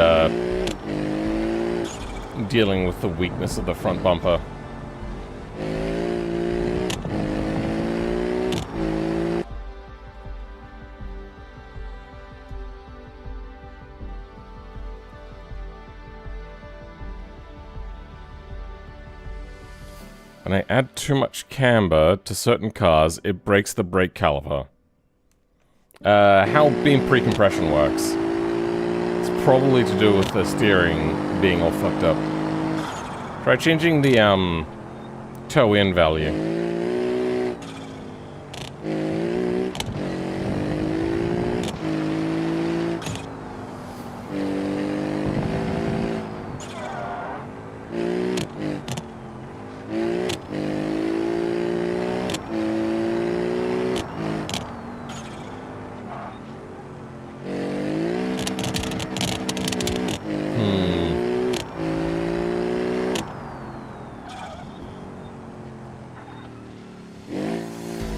dealing with the weakness of the front bumper. When I add too much camber to certain cars, it breaks the brake caliper. How beam pre-compression works. It's probably to do with the steering being all fucked up. Try changing the toe-in value.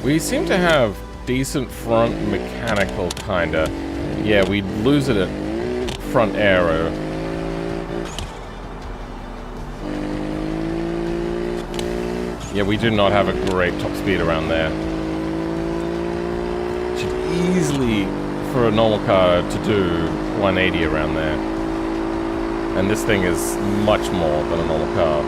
We seem to have decent front mechanical, kinda. Yeah, we lose it at front aero. Yeah, we do not have a great top speed around there. Should easily, for a normal car, to do 180 around there. And this thing is much more than a normal car.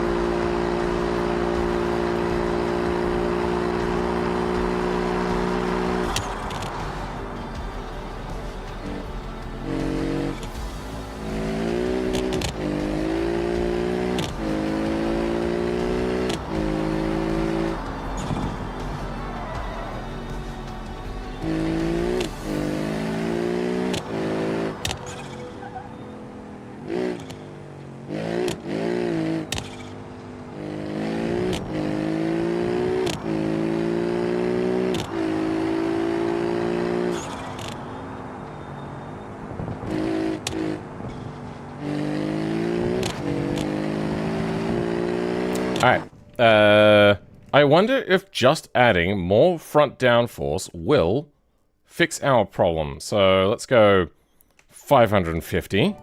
Alright, I wonder if just adding more front downforce will fix our problem. So let's go 550.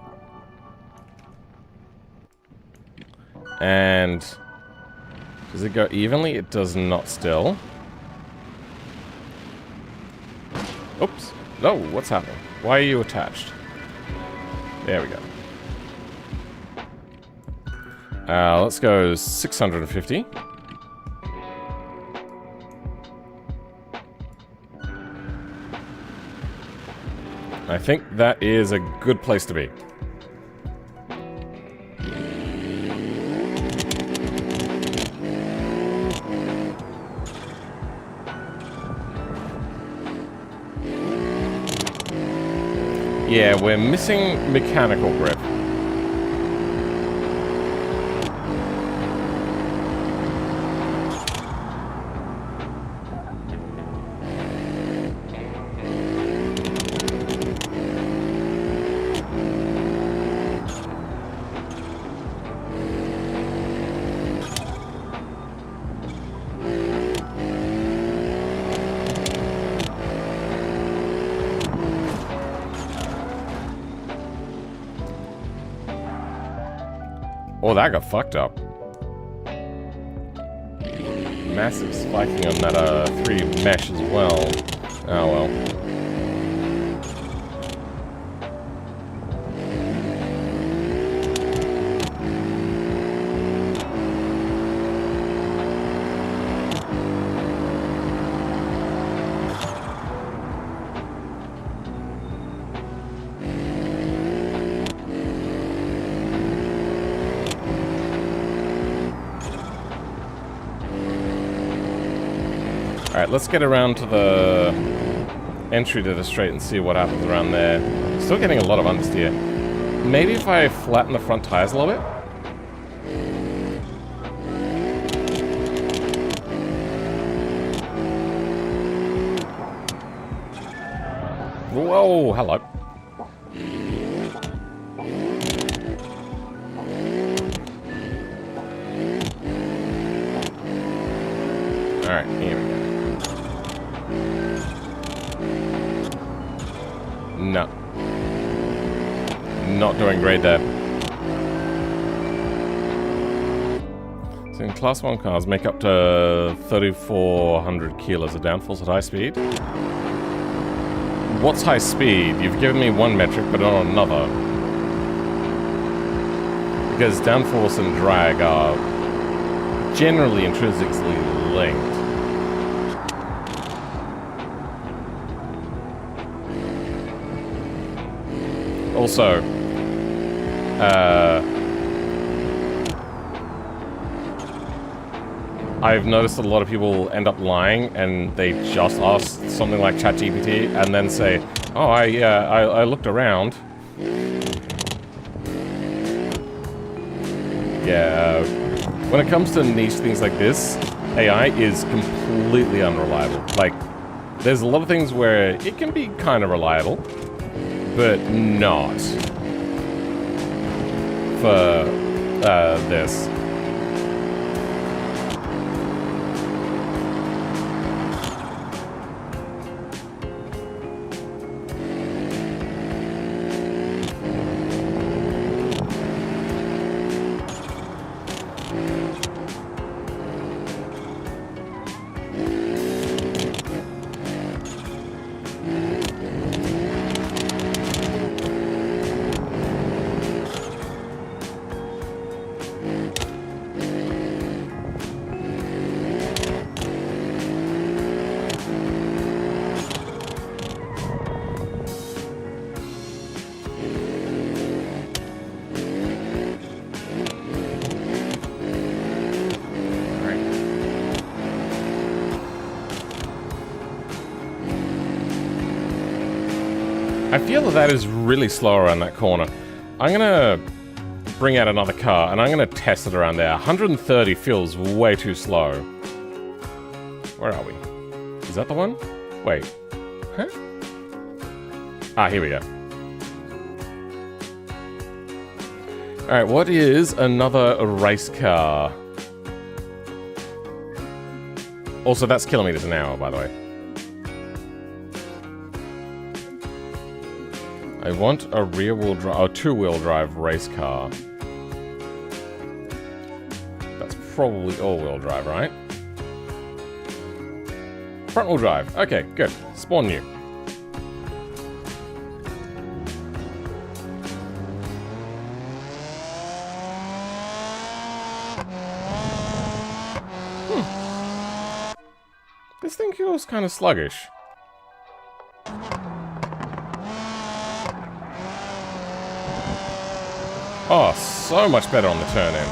And does it go evenly? It does not still. Oops. No, what's happening? Why are you attached? There we go. Let's go 650. I think that is a good place to be. Yeah, we're missing mechanical grip. Oh, that got fucked up. Massive spiking on that 3 mesh as well. Oh well. Alright, let's get around to the entry to the straight and see what happens around there. Still getting a lot of understeer. Maybe if I flatten the front tires a little bit? Whoa, hello. Alright, here we go. No. Not doing great there. So in Class 1 cars make up to 3,400 kilos of downforce at high speed. What's high speed? You've given me one metric, but not another. Because downforce and drag are generally intrinsically linked. Also, I've noticed a lot of people end up lying and they just ask something like ChatGPT and then say, "Oh, I looked around." Yeah, when it comes to niche things like this, AI is completely unreliable. Like, there's a lot of things where it can be kind of reliable, but not for this. I feel that is really slow around that corner. I'm gonna bring out another car and I'm gonna test it around there. 130 feels way too slow. Where are we? Is that the one? Wait. Huh? Ah, here we go. Alright, what is another race car? Also, that's kilometers an hour, by the way. I want a rear-wheel drive, or two-wheel drive race car. That's probably all-wheel drive, right? Front-wheel drive. Okay, good. Spawn new. This thing feels kind of sluggish. Oh, so much better on the turn-in.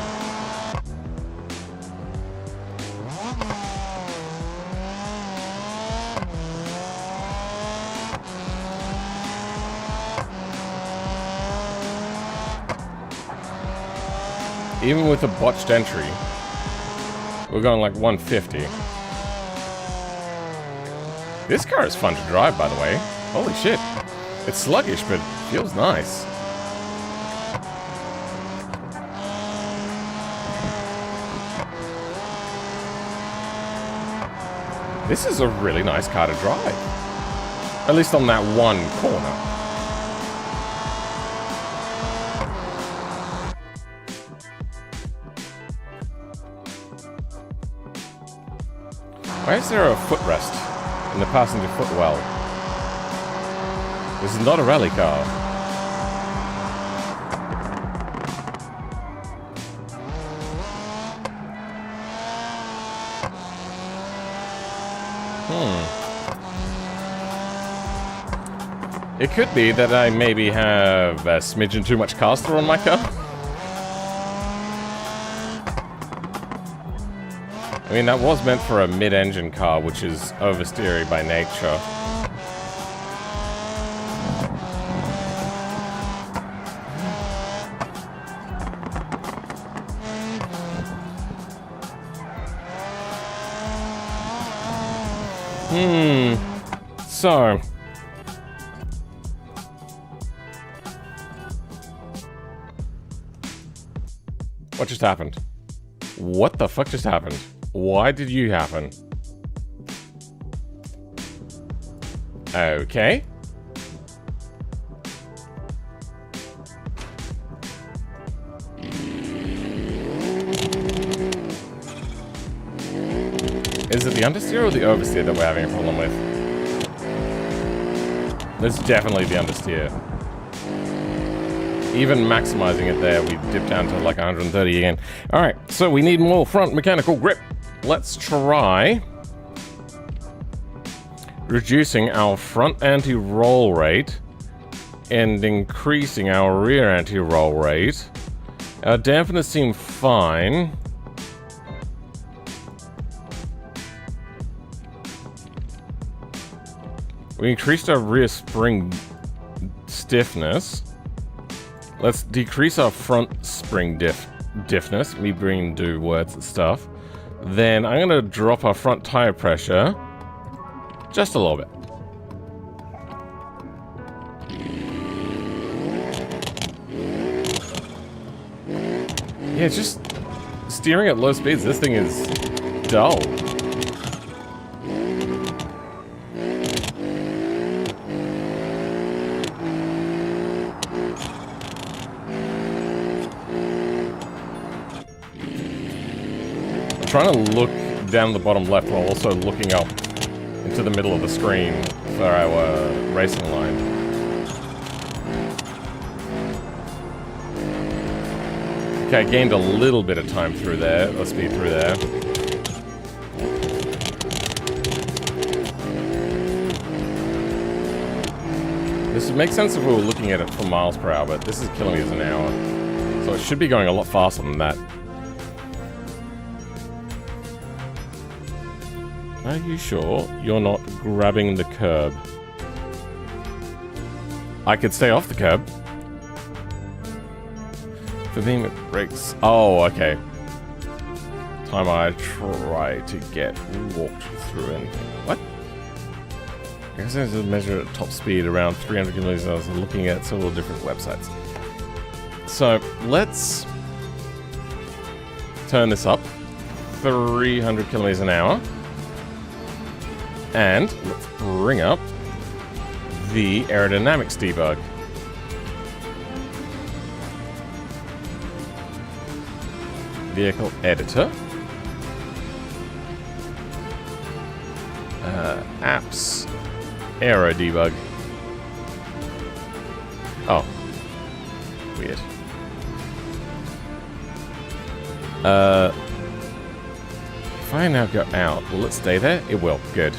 Even with a botched entry, we're going like 150. This car is fun to drive, by the way. Holy shit. It's sluggish, but feels nice. This is a really nice car to drive. At least on that one corner. Why is there a footrest in the passenger footwell? This is not a rally car. It could be that I maybe have a smidgen too much caster on my car. I mean, that was meant for a mid-engine car, which is oversteery by nature. So... what just happened? What the fuck just happened? Why did you happen? Okay. Is it the understeer or the oversteer that we're having a problem with? It's definitely the understeer. Even maximizing it there, we dip down to like 130 again. Alright, so we need more front mechanical grip. Let's try reducing our front anti-roll rate and increasing our rear anti-roll rate. Our dampeners seem fine. We increased our rear spring stiffness. Let's decrease our front spring stiffness. Me bringing do words and stuff. Then I'm gonna drop our front tire pressure just a little bit. Yeah, just steering at low speeds. This thing is dull. Trying to look down the bottom left while also looking up into the middle of the screen for our racing line. Okay, I gained a little bit of time through there, or speed through there. This would make sense if we were looking at it for miles per hour, but this is kilometers an hour. So it should be going a lot faster than that. Are you sure you're not grabbing the curb? I could stay off the curb. For being with brakes. Oh, okay. Time I try to get walked through anything. What? I guess I have to measure at top speed around 300 kilometers. I was looking at several different websites. So let's turn this up. 300 kilometers an hour. And let's bring up the aerodynamics debug. Vehicle editor. Apps. Aero debug. Oh. Weird. If I now go out, will it stay there? It will. Good.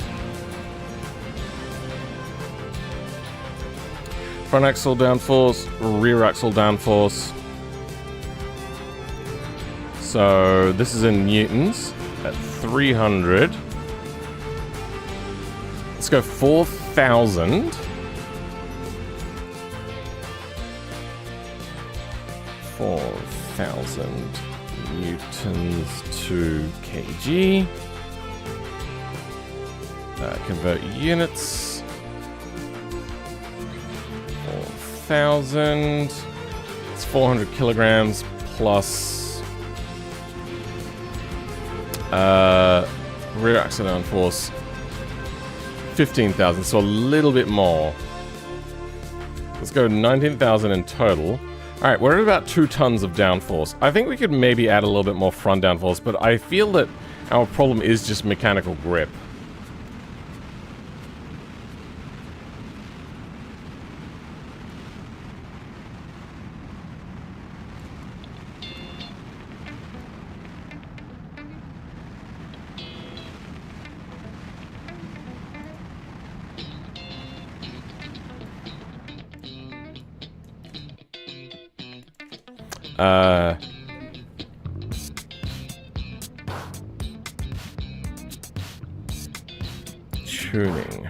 Front axle downforce, rear axle downforce. So this is in newtons at 300. Let's go 4,000. 4,000 newtons to kg. Convert units. 4,000. It's 400 kilograms plus rear axle downforce 15,000, so a little bit more. Let's go 19,000 in total. Alright, we're at about 2 tons of downforce. I think we could maybe add a little bit more front downforce, but I feel that our problem is just mechanical grip. tuning.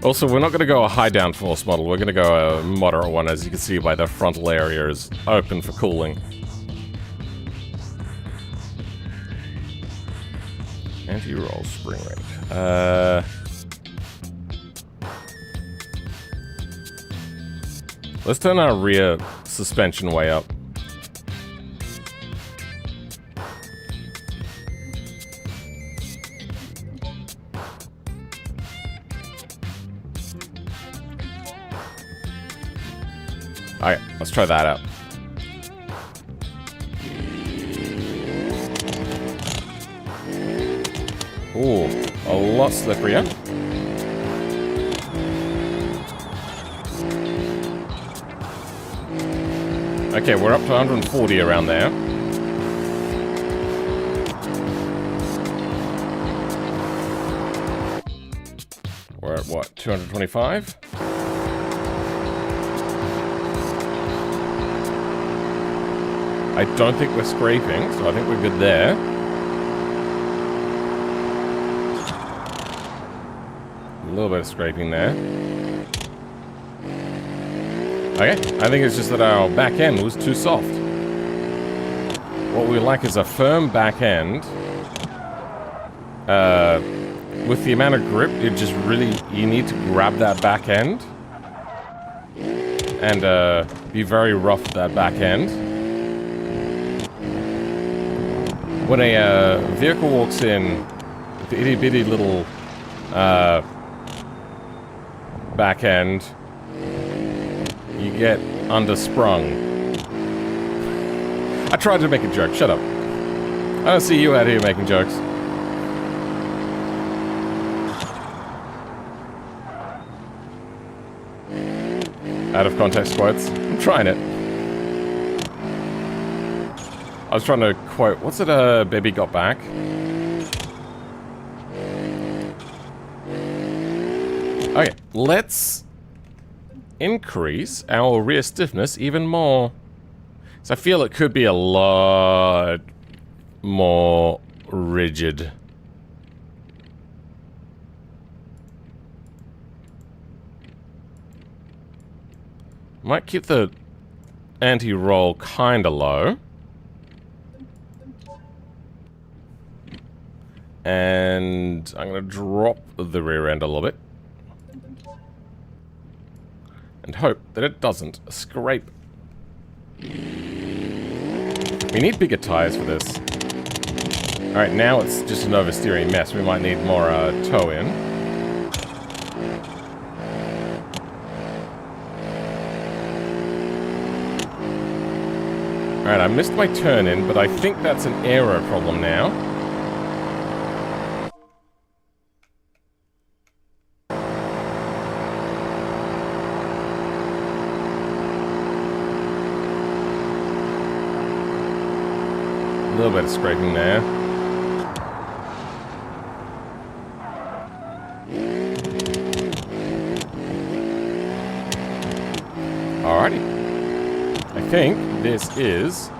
Also, we're not going to go a high downforce model. We're going to go a moderate one, as you can see by the frontal area is open for cooling. Anti-roll spring rate. Let's turn our rear suspension way up. Alright, let's try that out. Ooh, a lot slipperier. Okay, we're up to 140 around there. We're at what, 225? I don't think we're scraping, so I think we're good there. A little bit of scraping there. Okay, I think it's just that our back end was too soft. What we like is a firm back end. With the amount of grip, it just really, you need to grab that back end. And be very rough with that back end. When a vehicle walks in with the itty bitty little back end, you get undersprung. I tried to make a joke, shut up. I don't see you out here making jokes. Out of context quotes. I'm trying it. I was trying to quote, what's it, Baby Got Back? Okay, let's increase our rear stiffness even more. So I feel it could be a lot more rigid. Might keep the anti-roll kinda low. And I'm going to drop the rear end a little bit. And hope that it doesn't scrape. We need bigger tires for this. Alright, now it's just an oversteering mess. We might need more toe in. Alright, I missed my turn in, but I think that's an aero problem now. A little bit of scraping there. Alrighty. I think this is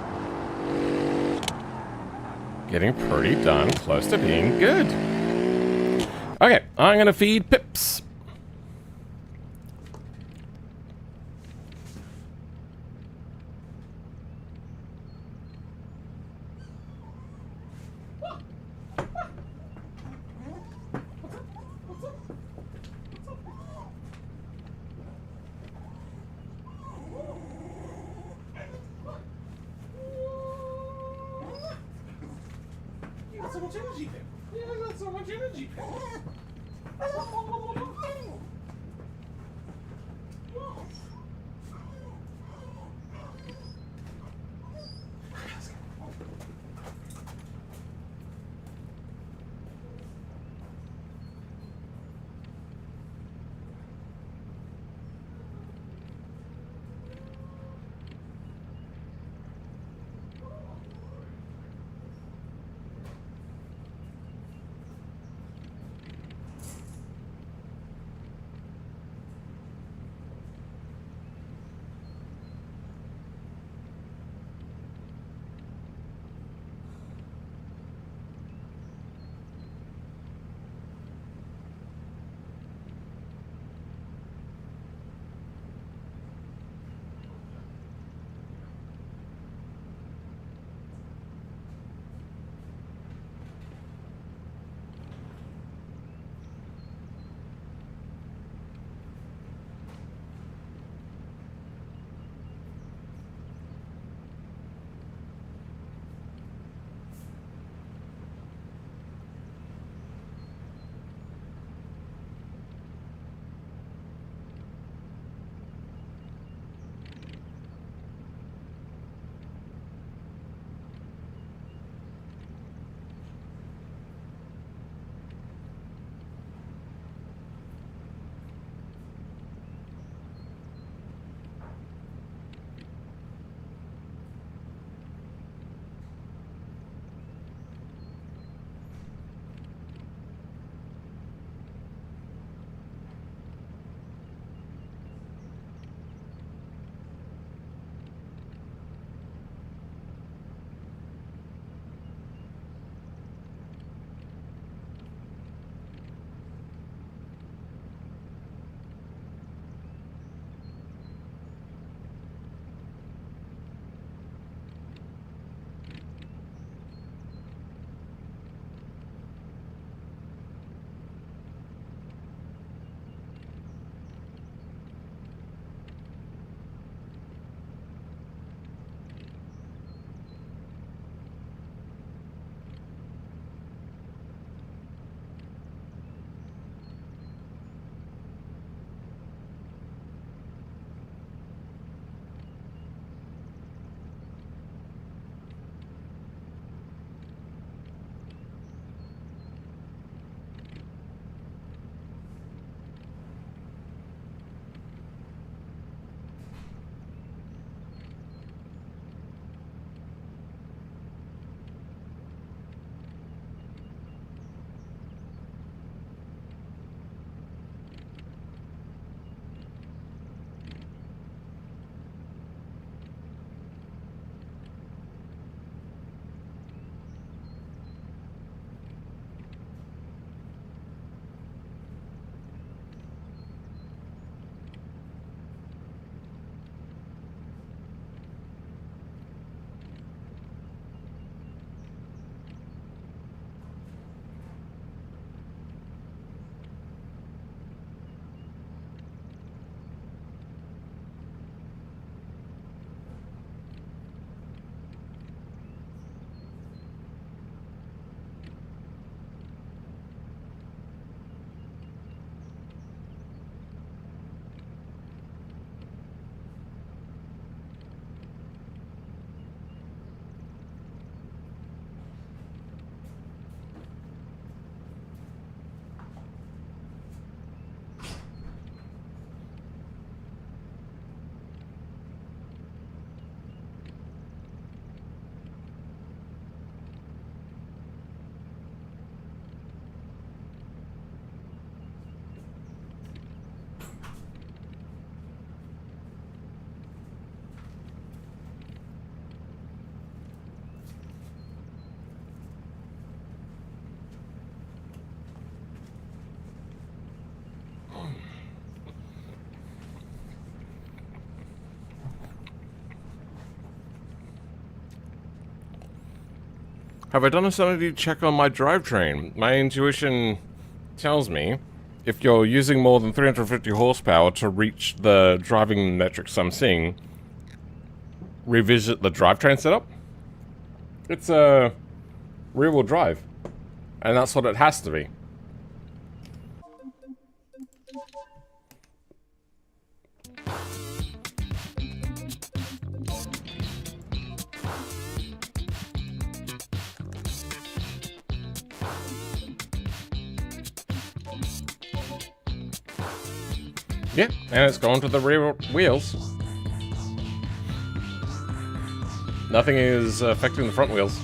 getting pretty darn close to being good. Okay, I'm gonna feed Pips. So much energy there. Yeah, I got so much energy. Have I done a sanity check on my drivetrain? My intuition tells me if you're using more than 350 horsepower to reach the driving metrics I'm seeing, revisit the drivetrain setup. It's a rear-wheel drive, and that's what it has to be. Yeah, and it's going to the rear wheels. Nothing is affecting the front wheels.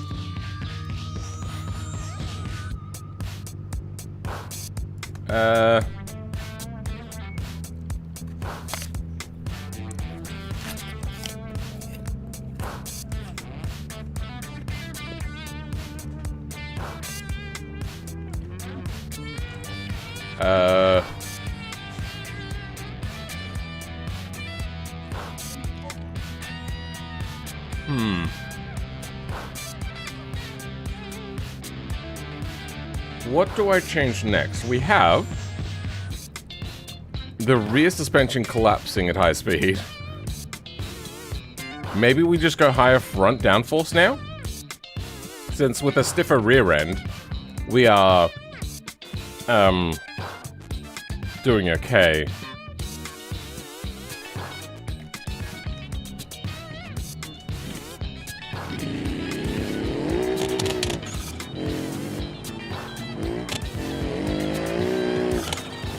What do I change next? We have the rear suspension collapsing at high speed. Maybe we just go higher front downforce now? Since with a stiffer rear end, we are doing okay.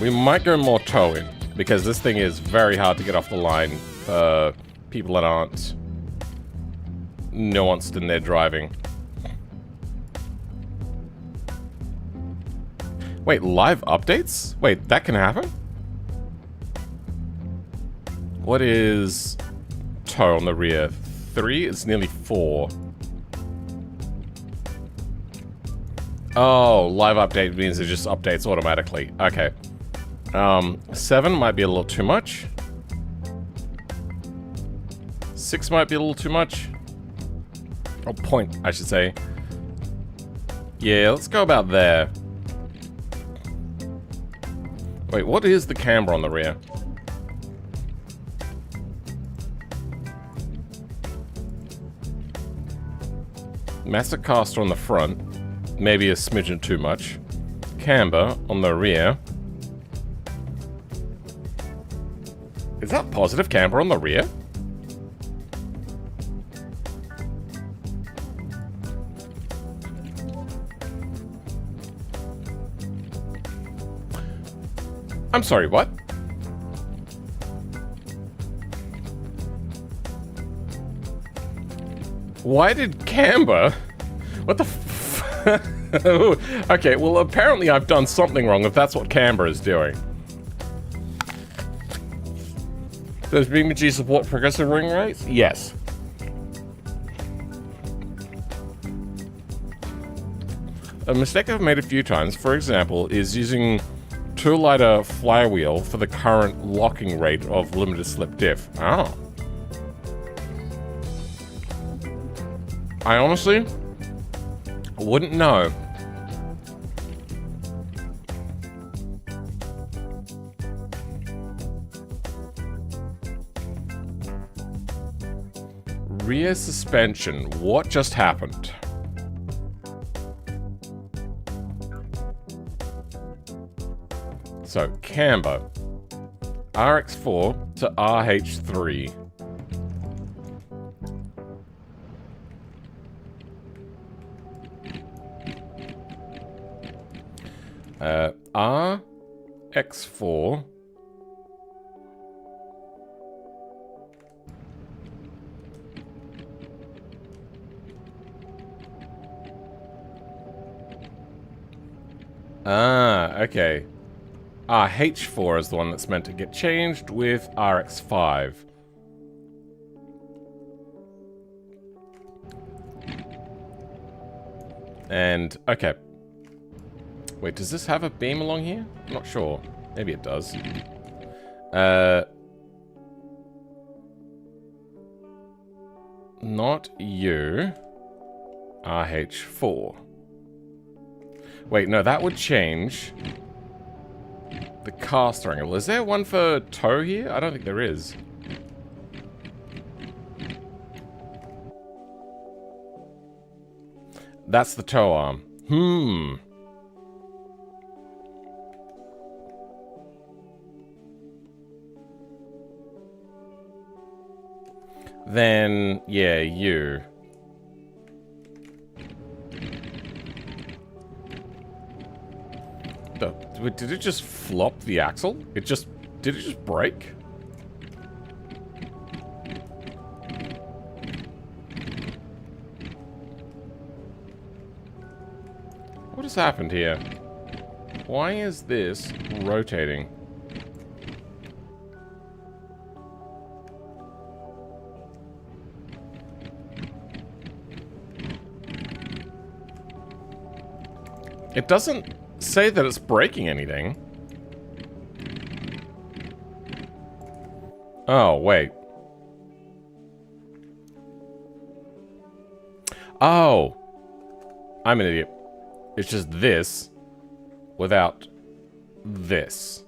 We might go more tow-in, because this thing is very hard to get off the line for people that aren't nuanced in their driving. Wait, live updates? Wait, that can happen? What is tow on the rear? 3? It's nearly 4. Oh, live update means it just updates automatically. Okay. 7 might be a little too much. 6 might be a little too much. Oh, point, I should say. Yeah, let's go about there. Wait, what is the camber on the rear? Master caster on the front. Maybe a smidgen too much. Camber on the rear. Is that positive camber on the rear? I'm sorry, what? Why did camber? What the f- Okay, well apparently I've done something wrong if that's what camber is doing. Does BeamNG support progressive ring rates? Yes. A mistake I've made a few times, for example, is using too light a flywheel for the current locking rate of limited slip diff. Oh. I honestly wouldn't know. Rear suspension. What just happened? So, camber. RX4 to RH3. RX4 okay. H4 is the one that's meant to get changed with RX5. And, okay. Wait, does this have a beam along here? I'm not sure. Maybe it does. Not you. RH4. Wait, no, that would change the caster angle. Is there one for toe here? I don't think there is. That's the toe arm. Then, yeah, you. Did it just flop the axle? Did it just break? What has happened here? Why is this rotating? It doesn't say that it's breaking anything. Oh, wait. Oh. I'm an idiot. It's just this without this.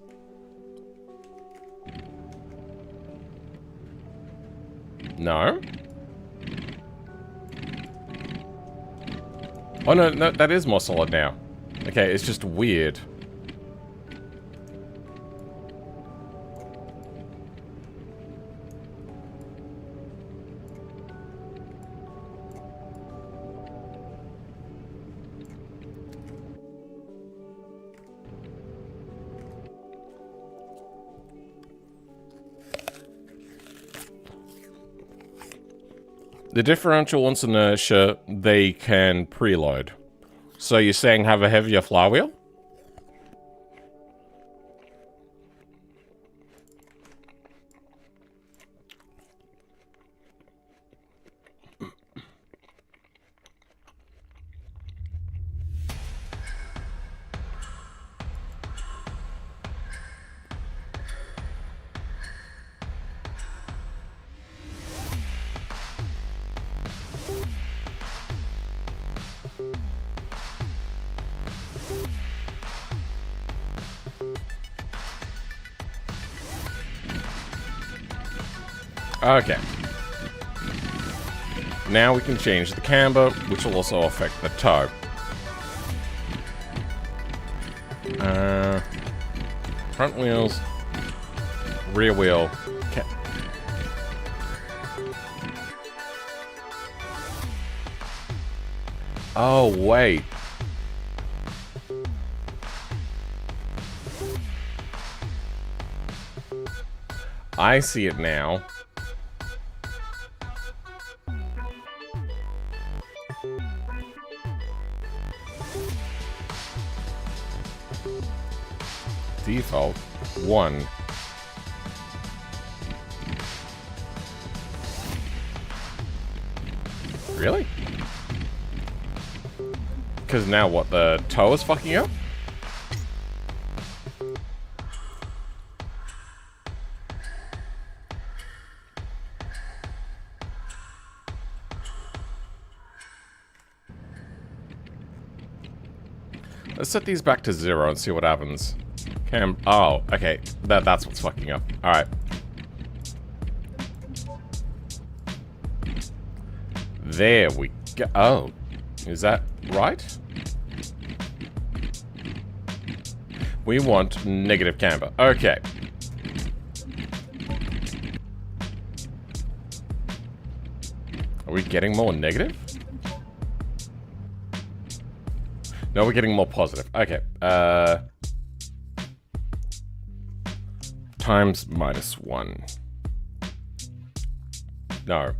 No? Oh, no, no, that is more solid now. Okay, it's just weird. The differential wants inertia, they can preload. So you're saying have a heavier flywheel? Okay. Now we can change the camber, which will also affect the toe. Front wheels, rear wheel. Oh, wait. I see it now. Default 1. Really? Because now what, the toe is fucking up? Let's set these back to 0 and see what happens. Oh, okay. That's what's fucking up. Alright. There we go. Oh. Is that right? We want negative camber. Okay. Are we getting more negative? No, we're getting more positive. Okay. Times -1. No.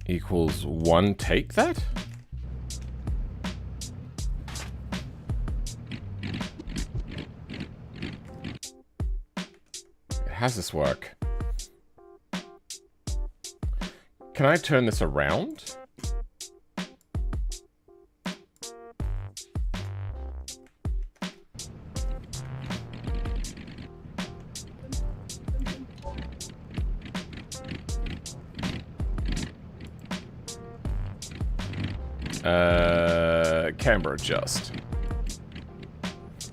Equals 1 take that? How does this work? Can I turn this around? Camber adjust.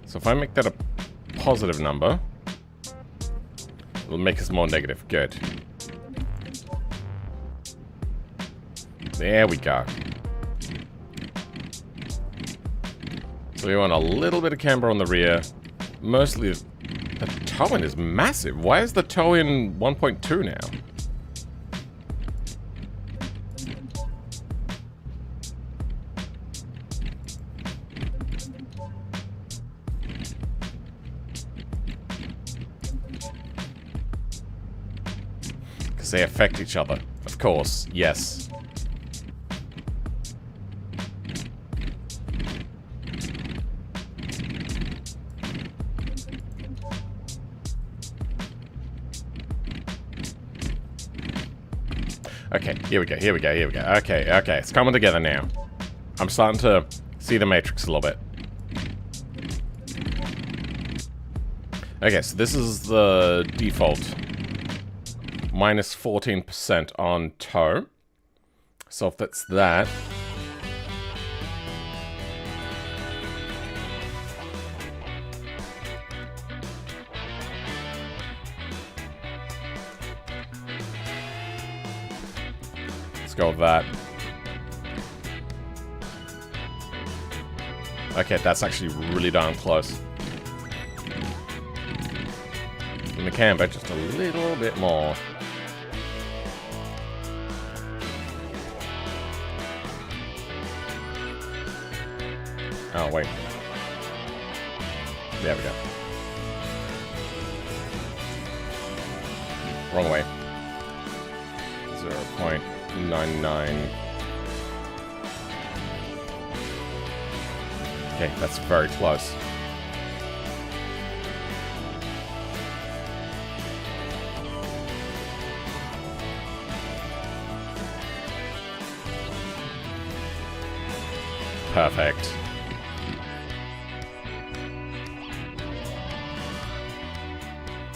So if I make that a positive number, it'll make us more negative. Good. There we go. So we want a little bit of camber on the rear. Mostly, the toe-in is massive. Why is the toe-in 1.2 now? Because they affect each other. Of course, yes. Okay, here we go, here we go, here we go. Okay, okay, it's coming together now. I'm starting to see the matrix a little bit. Okay, so this is the default. Minus 14% on toe. So if that's that... go with that. Okay, that's actually really darn close. In the camber, just a little bit more. Oh, wait. There we go. Wrong way. 0.99. Okay, that's very close. Perfect.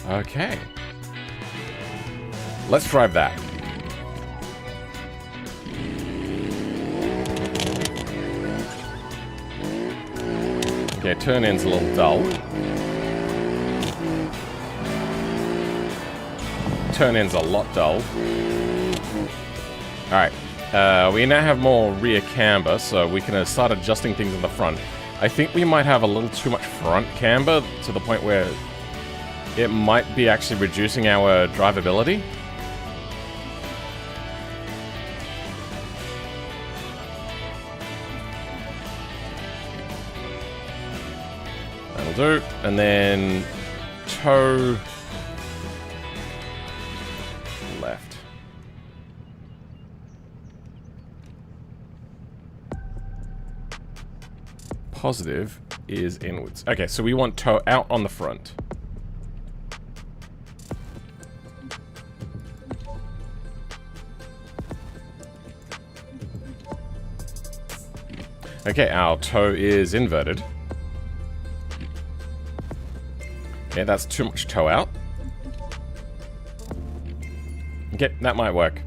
Okay. Let's drive that. Okay, turn-in's a little dull. Turn-in's a lot dull. Alright. We now have more rear camber, so we can start adjusting things in the front. I think we might have a little too much front camber to the point where it might be actually reducing our drivability. That'll do. And then toe left. Positive is inwards. Okay, so we want toe out on the front. Okay, our toe is inverted. Okay, that's too much toe out. Okay, that might work.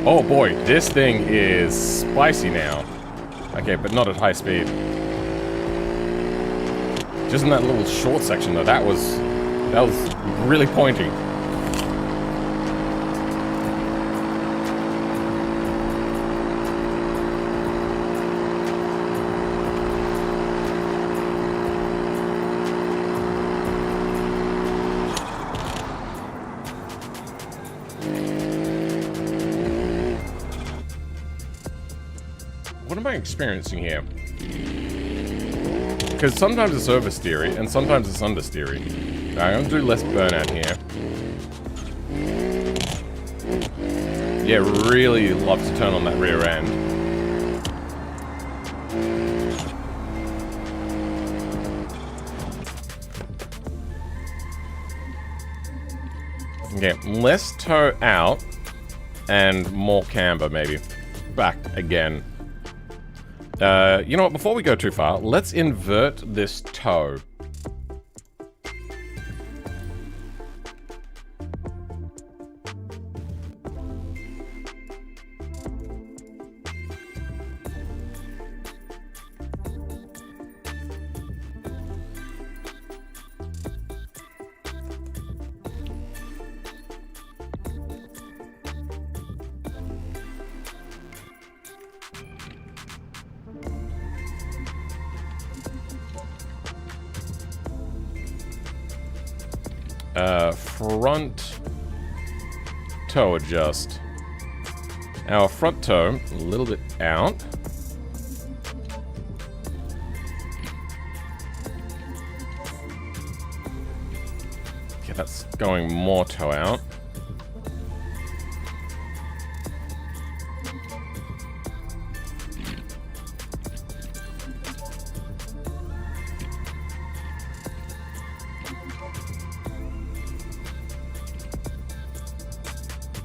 Oh boy, this thing is spicy now. Okay, but not at high speed. Just in that little short section though, that was really pointy. What am I experiencing here? Because sometimes it's oversteery, and sometimes it's understeery. Alright, I'm gonna do less burnout here. Yeah, really love to turn on that rear end. Okay, less toe out, and more camber, maybe. Back again. You know what, before we go too far, let's invert this toe. Front toe adjust. Our front toe, a little bit out. Okay, that's going more toe out.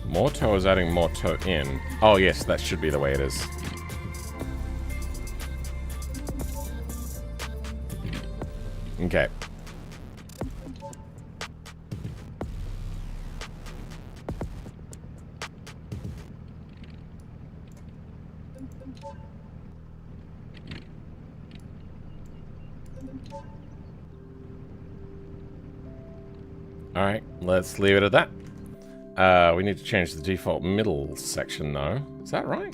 More toe is adding more toe in. Oh yes, that should be the way it is. Okay. Alright, let's leave it at that. We need to change the default middle section though. Is that right?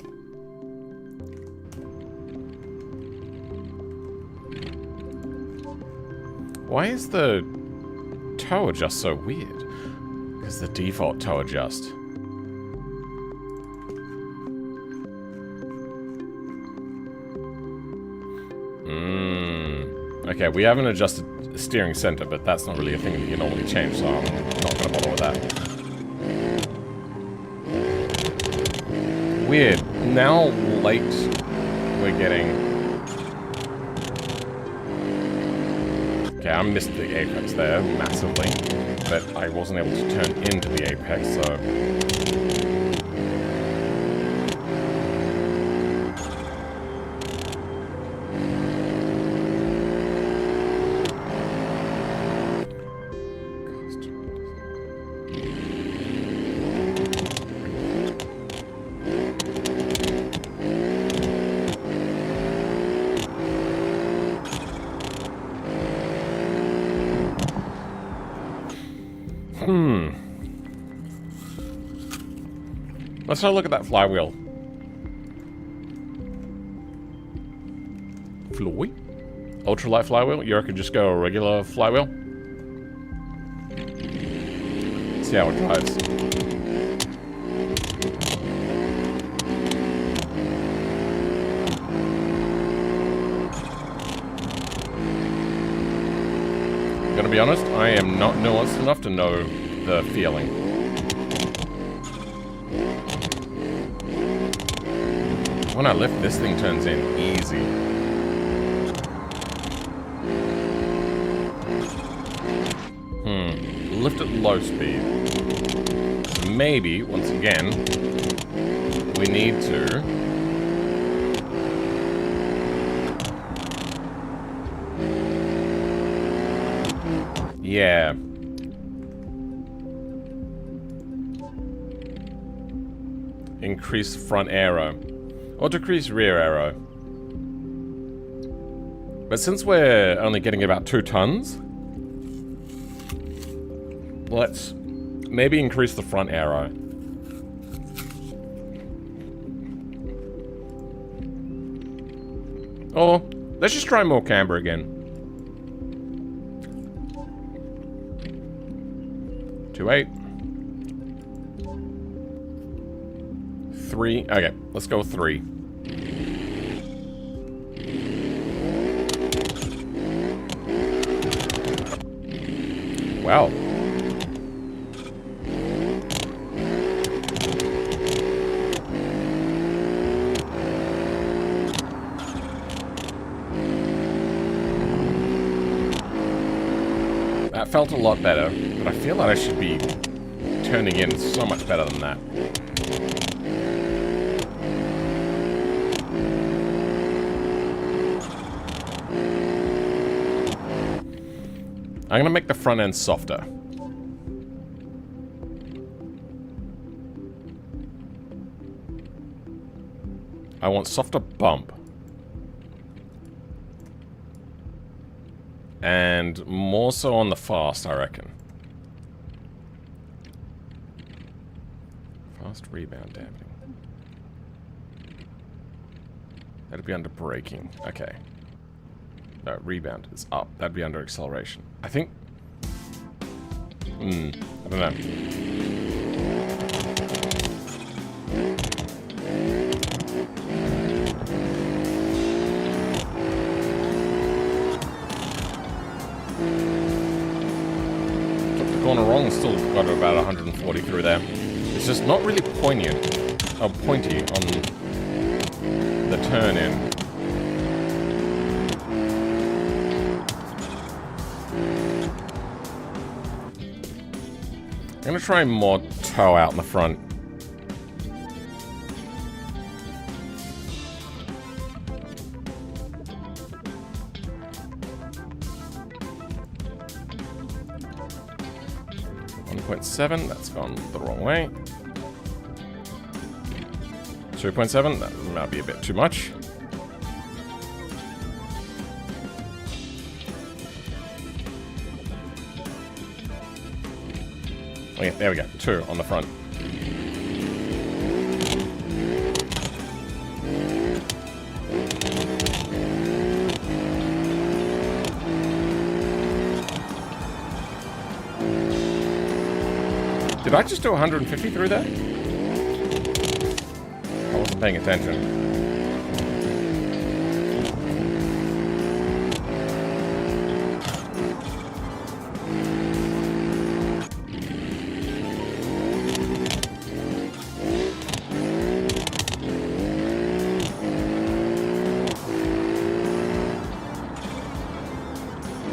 Why is the toe adjust so weird? Because the default toe adjust. Okay, we haven't adjusted the steering center, but that's not really a thing that you normally change, so I'm not going to bother with that. Weird. Now late we're getting... Okay, I missed the apex there massively, but I wasn't able to turn into the apex, so... Let's have a look at that flywheel. Floy? Ultralight flywheel? You reckon just go a regular flywheel? See how it drives. Gonna be honest, I am not nuanced enough to know the feeling. When I lift, this thing turns in easy. Lift at low speed. So maybe, once again, we need to... Yeah. Increase front aero. Or decrease rear aero. But since we're only getting about 2 tons, let's maybe increase the front aero. Or let's just try more camber again. 2.8. 3. Okay, let's go 3. Wow. That felt a lot better, but I feel like I should be turning in so much better than that. I'm gonna make the front end softer. I want softer bump. And more so on the fast, I reckon. Fast rebound dampening. That'd be under braking. Okay. No, rebound is up. That'd be under acceleration. I think... I don't know. Took the corner wrong, still got about 140 through there. It's just not really pointy on the turn in. I'm gonna try more toe out in the front. .7, that's gone the wrong way. 3.7, that might be a bit too much. Oh yeah, there we go, 2 on the front. Did I just do 150 through that? I wasn't paying attention.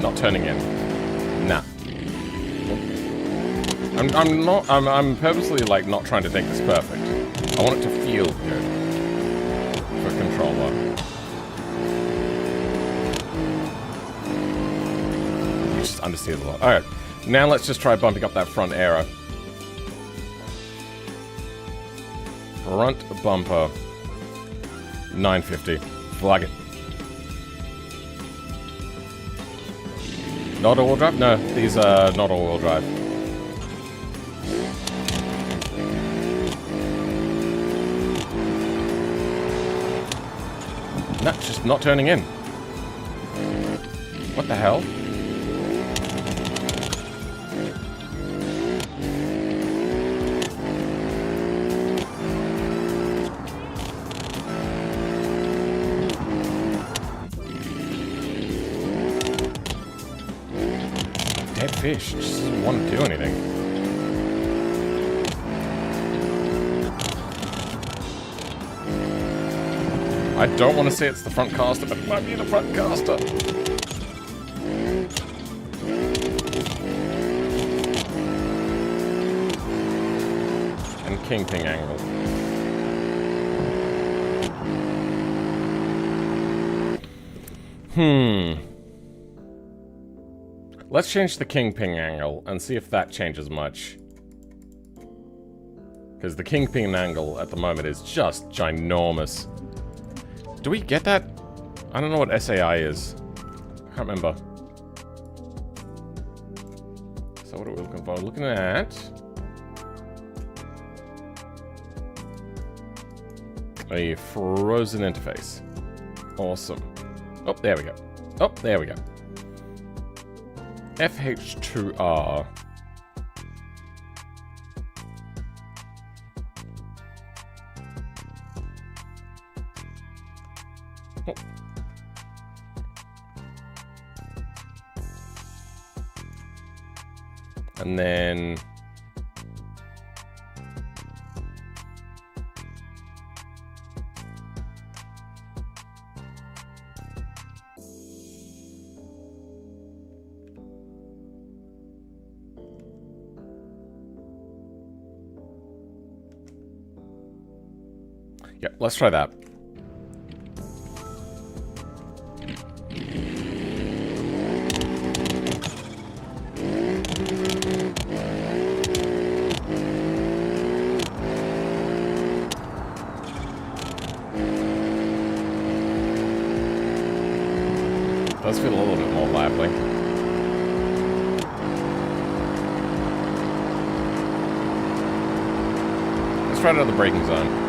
Not turning in. Nah. I'm purposely like not trying to think this perfect. I want it to feel good for controller. You just understeer a lot. Alright, now let's just try bumping up that front aero. Front bumper 950. Flag it. Not all-wheel drive? No, these are not all-wheel drive. No, it's just not turning in. What the hell? Dead fish. Just doesn't want to do anything. I don't want to say it's the front caster, but it might be the front caster. And king-ping angle. Let's change the king-ping angle and see if that changes much. Because the king-ping angle at the moment is just ginormous. Do we get that? I don't know what SAI is. I can't remember. So what are we looking for? Looking at... a frozen interface. Awesome. Oh, there we go. Oh, there we go. FH2R. Oh. And then... yeah, let's try that. Does feel a little bit more lively. Let's try it out of the braking zone.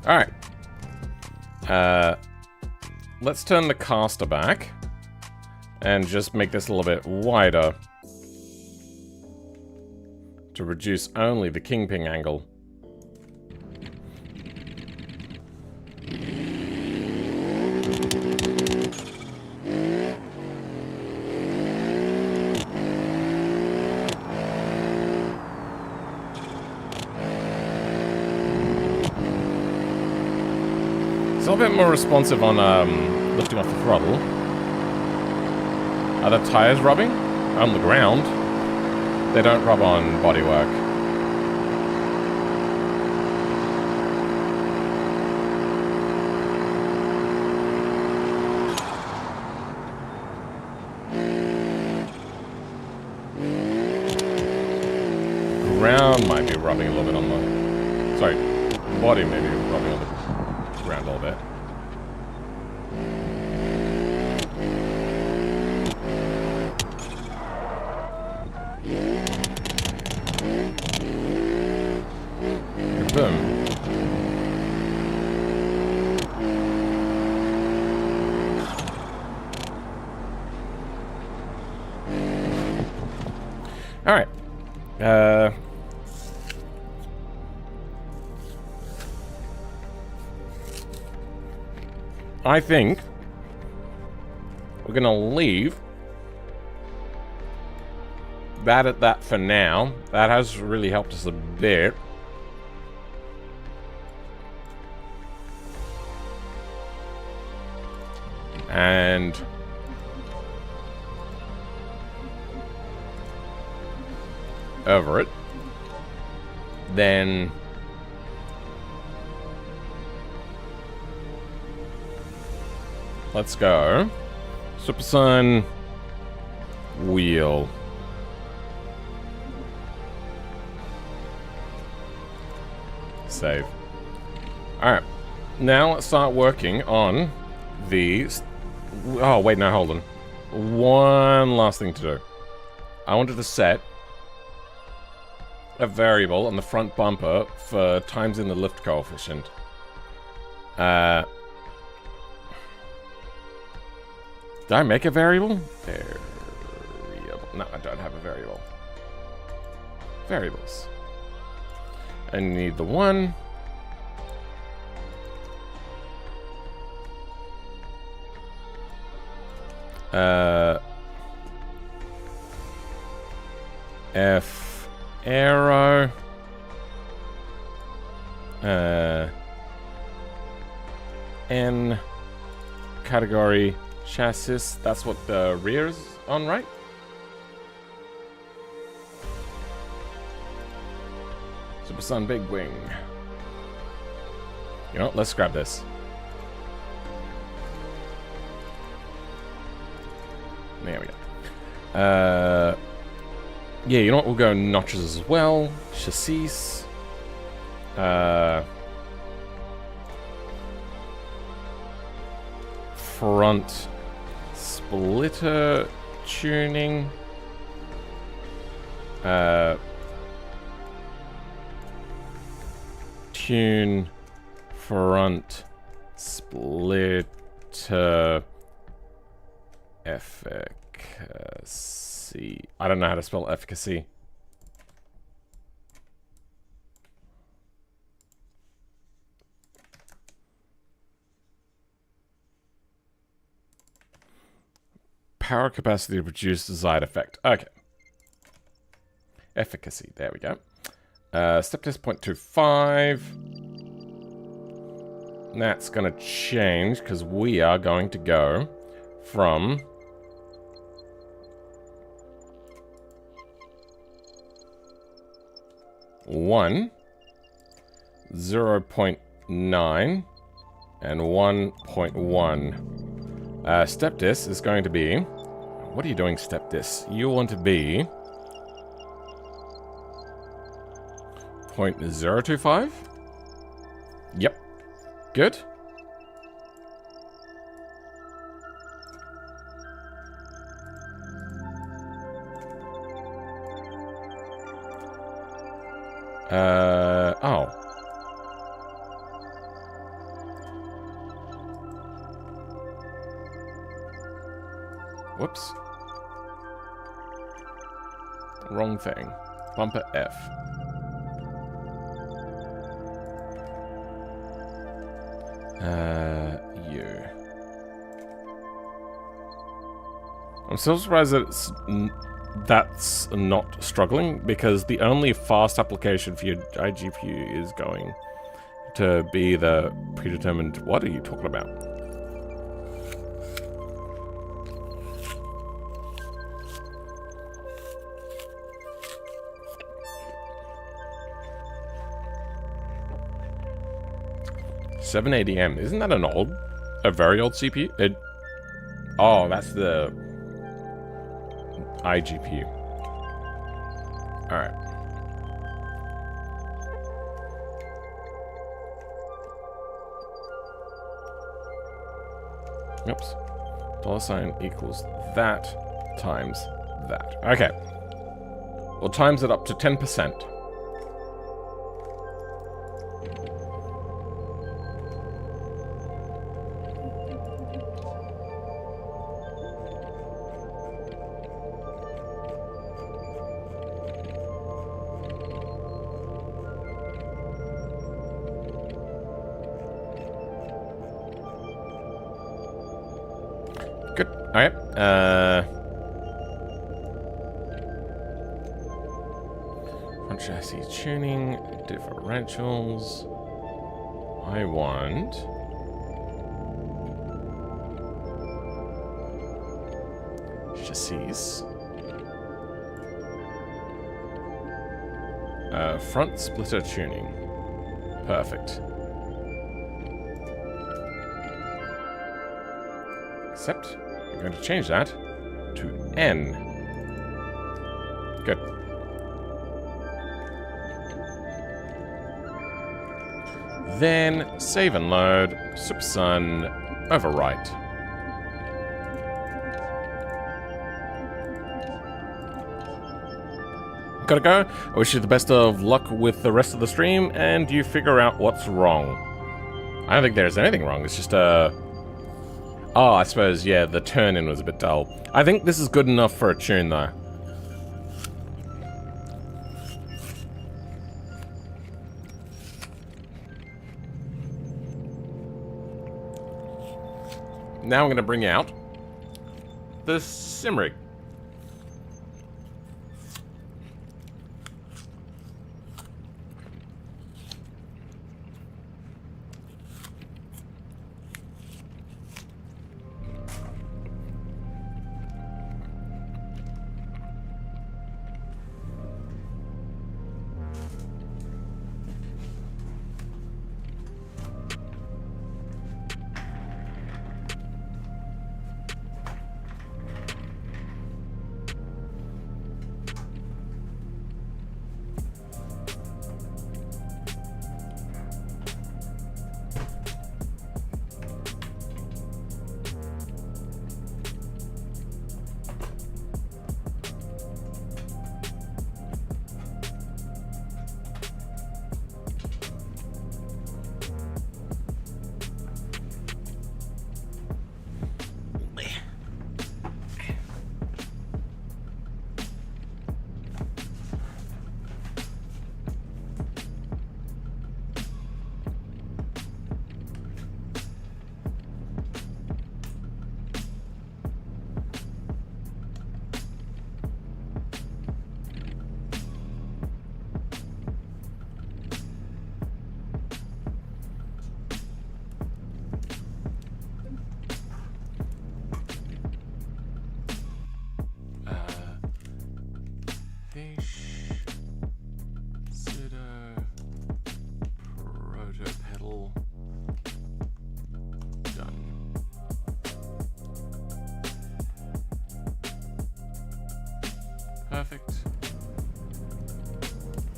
Alright. Let's turn the caster back. And just make this a little bit wider. To reduce only the kingpin angle. It's a little bit more responsive on lifting off the throttle. Are the tires rubbing? On the ground. They don't rub on bodywork. Ground might be rubbing a little bit on the... Sorry, body may be rubbing on the ground a little bit. Boom. All right. I think we're gonna leave that at that for now. That has really helped us a bit. And over it, then let's go Super Sun wheel. Save. Alright, now let's start working on these. Oh, wait, no, hold on. One last thing to do. I wanted to set a variable on the front bumper for times in the lift coefficient. Did I make a variable? Variable. No, I don't have a variable. Variables. I need the one. F arrow. N category chassis. That's what the rear is on, right? Super Sun Big Wing. You know what? Let's grab this. There we go. Yeah, you know what? We'll go notches as well. Chassis. Front splitter tuning. Tune front splitter efficacy. I don't know how to spell efficacy. Power capacity to produce desired effect. Okay. Efficacy. There we go. Step test 0.25. That's going to change because we are going to go from 1, 0.9, and 1.1. Step dis is going to be... What are you doing, step dis? You want to be... 0.025? Yep. Good. Oh. Whoops. Wrong thing. Bumper F. U. I'm still surprised that that's not struggling, because the only fast application for your iGPU is going to be the predetermined... What are you talking about? $780M. Isn't that a very old CPU? Oh, that's the iGPU. Alright. Oops. $ equals that times that. Okay. We'll times it up to 10%. Good. Alright. Front chassis tuning, differentials. I want... chassis. Front splitter tuning. Perfect. Except, we're going to change that to N. Good. Then, save and load, SuperSun, overwrite. Gotta go. I wish you the best of luck with the rest of the stream, and you figure out what's wrong. I don't think there's anything wrong, it's just oh, I suppose, yeah, the turn-in was a bit dull. I think this is good enough for a tune, though. Now I'm going to bring out the Simrig. Perfect.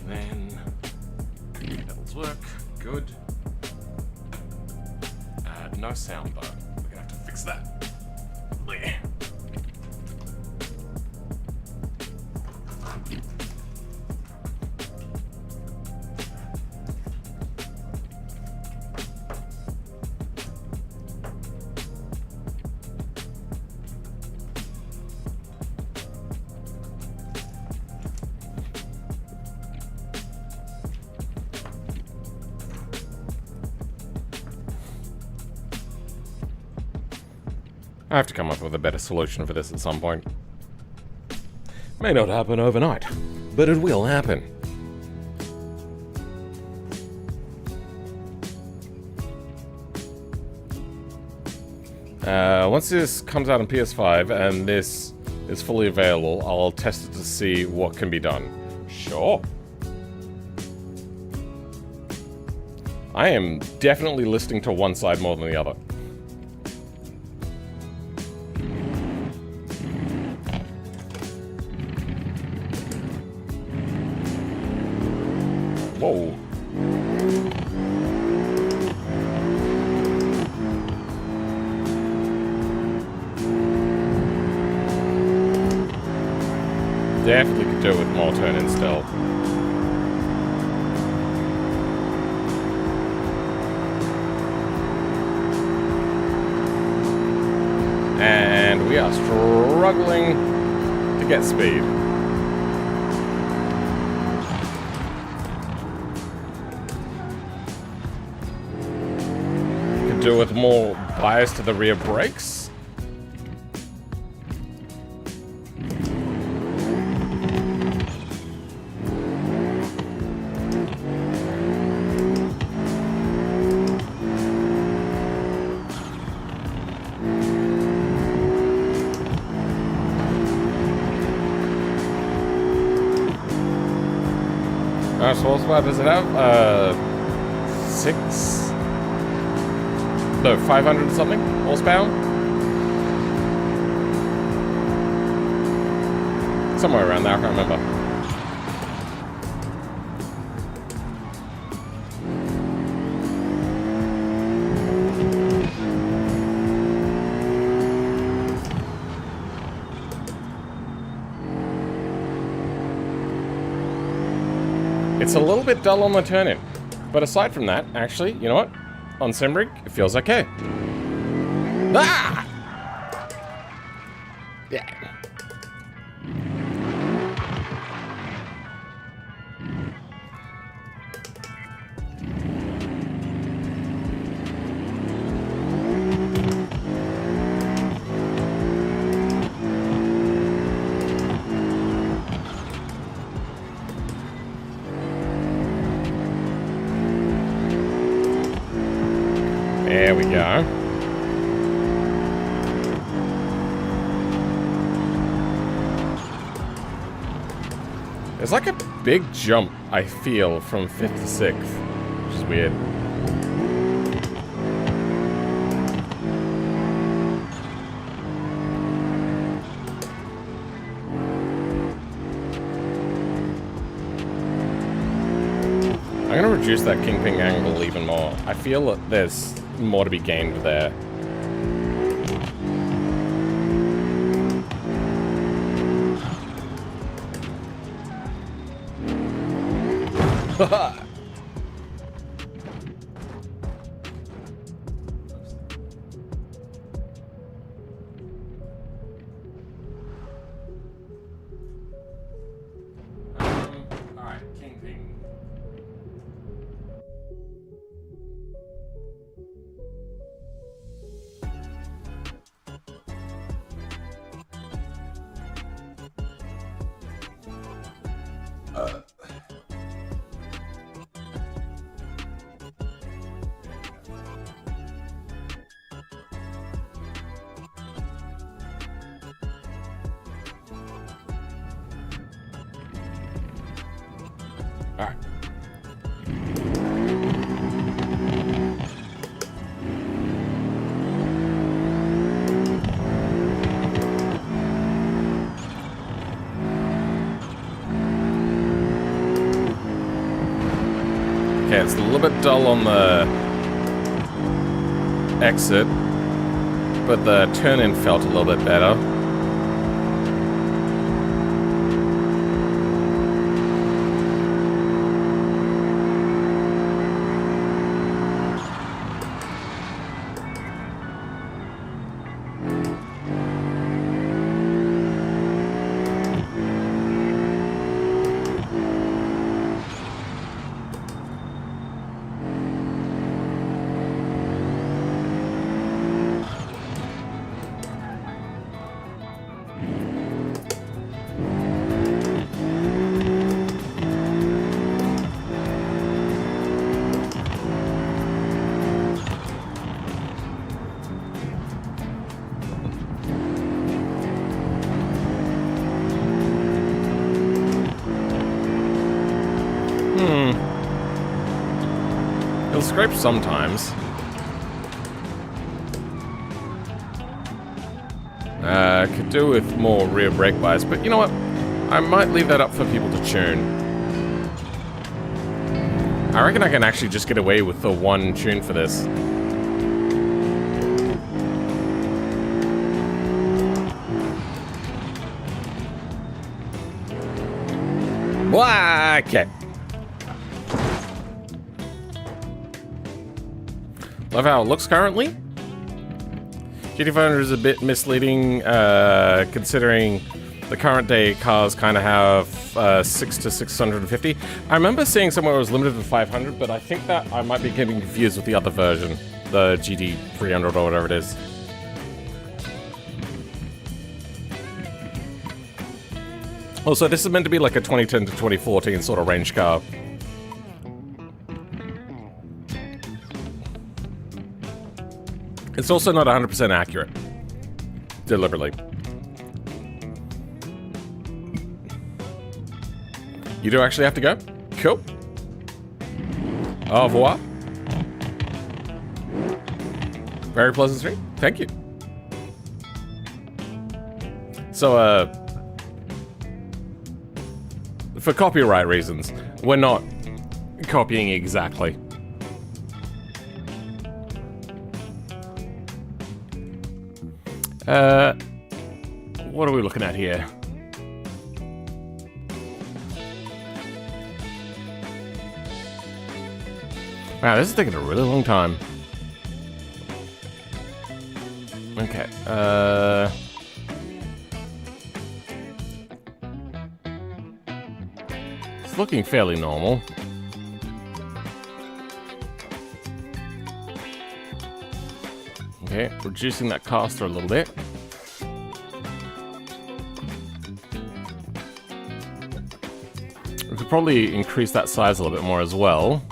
Then pedals work. Good. No sound though. We're gonna have to fix that. Yeah. I have to come up with a better solution for this at some point. May not happen overnight, but it will happen. Once this comes out on PS5 and this is fully available, I'll test it to see what can be done. Sure. I am definitely listening to one side more than the other. Whoa. Definitely could do with more turn-in stealth. And we are struggling to get speed. Could do with more bias to the rear brakes. So what horsepower does it have? 500 something horsepower? Somewhere around there, I can't remember. It's a little bit dull on the turn-in, but aside from that, actually, you know what? On Simrig, it feels okay. Ah! Yeah. There we go. There's like a big jump, I feel, from 5th to 6th, which is weird. I'm gonna reduce that kingpin angle even more. I feel that there's more to be gained there. Haha! Alright, kingpin. Alright. Okay, it's a little bit dull on the exit, but the turn-in felt a little bit better. It'll scrape sometimes. Could do with more rear brake bias, but you know what? I might leave that up for people to tune. I reckon I can actually just get away with the one tune for this. Okay. Love how it looks currently. GT500 is a bit misleading, considering the current day cars kind of have 6 to 650. I remember seeing somewhere it was limited to 500, but I think that I might be getting confused with the other version, the GT300 or whatever it is. Also, this is meant to be like a 2010 to 2014 sort of range car. It's also not 100% accurate. Deliberately. You do actually have to go? Cool. Au revoir. Very pleasant street. Thank you. So, for copyright reasons, we're not copying exactly. What are we looking at here? Wow, this is taking a really long time. Okay, it's looking fairly normal. Okay, reducing that caster a little bit. We could probably increase that size a little bit more as well.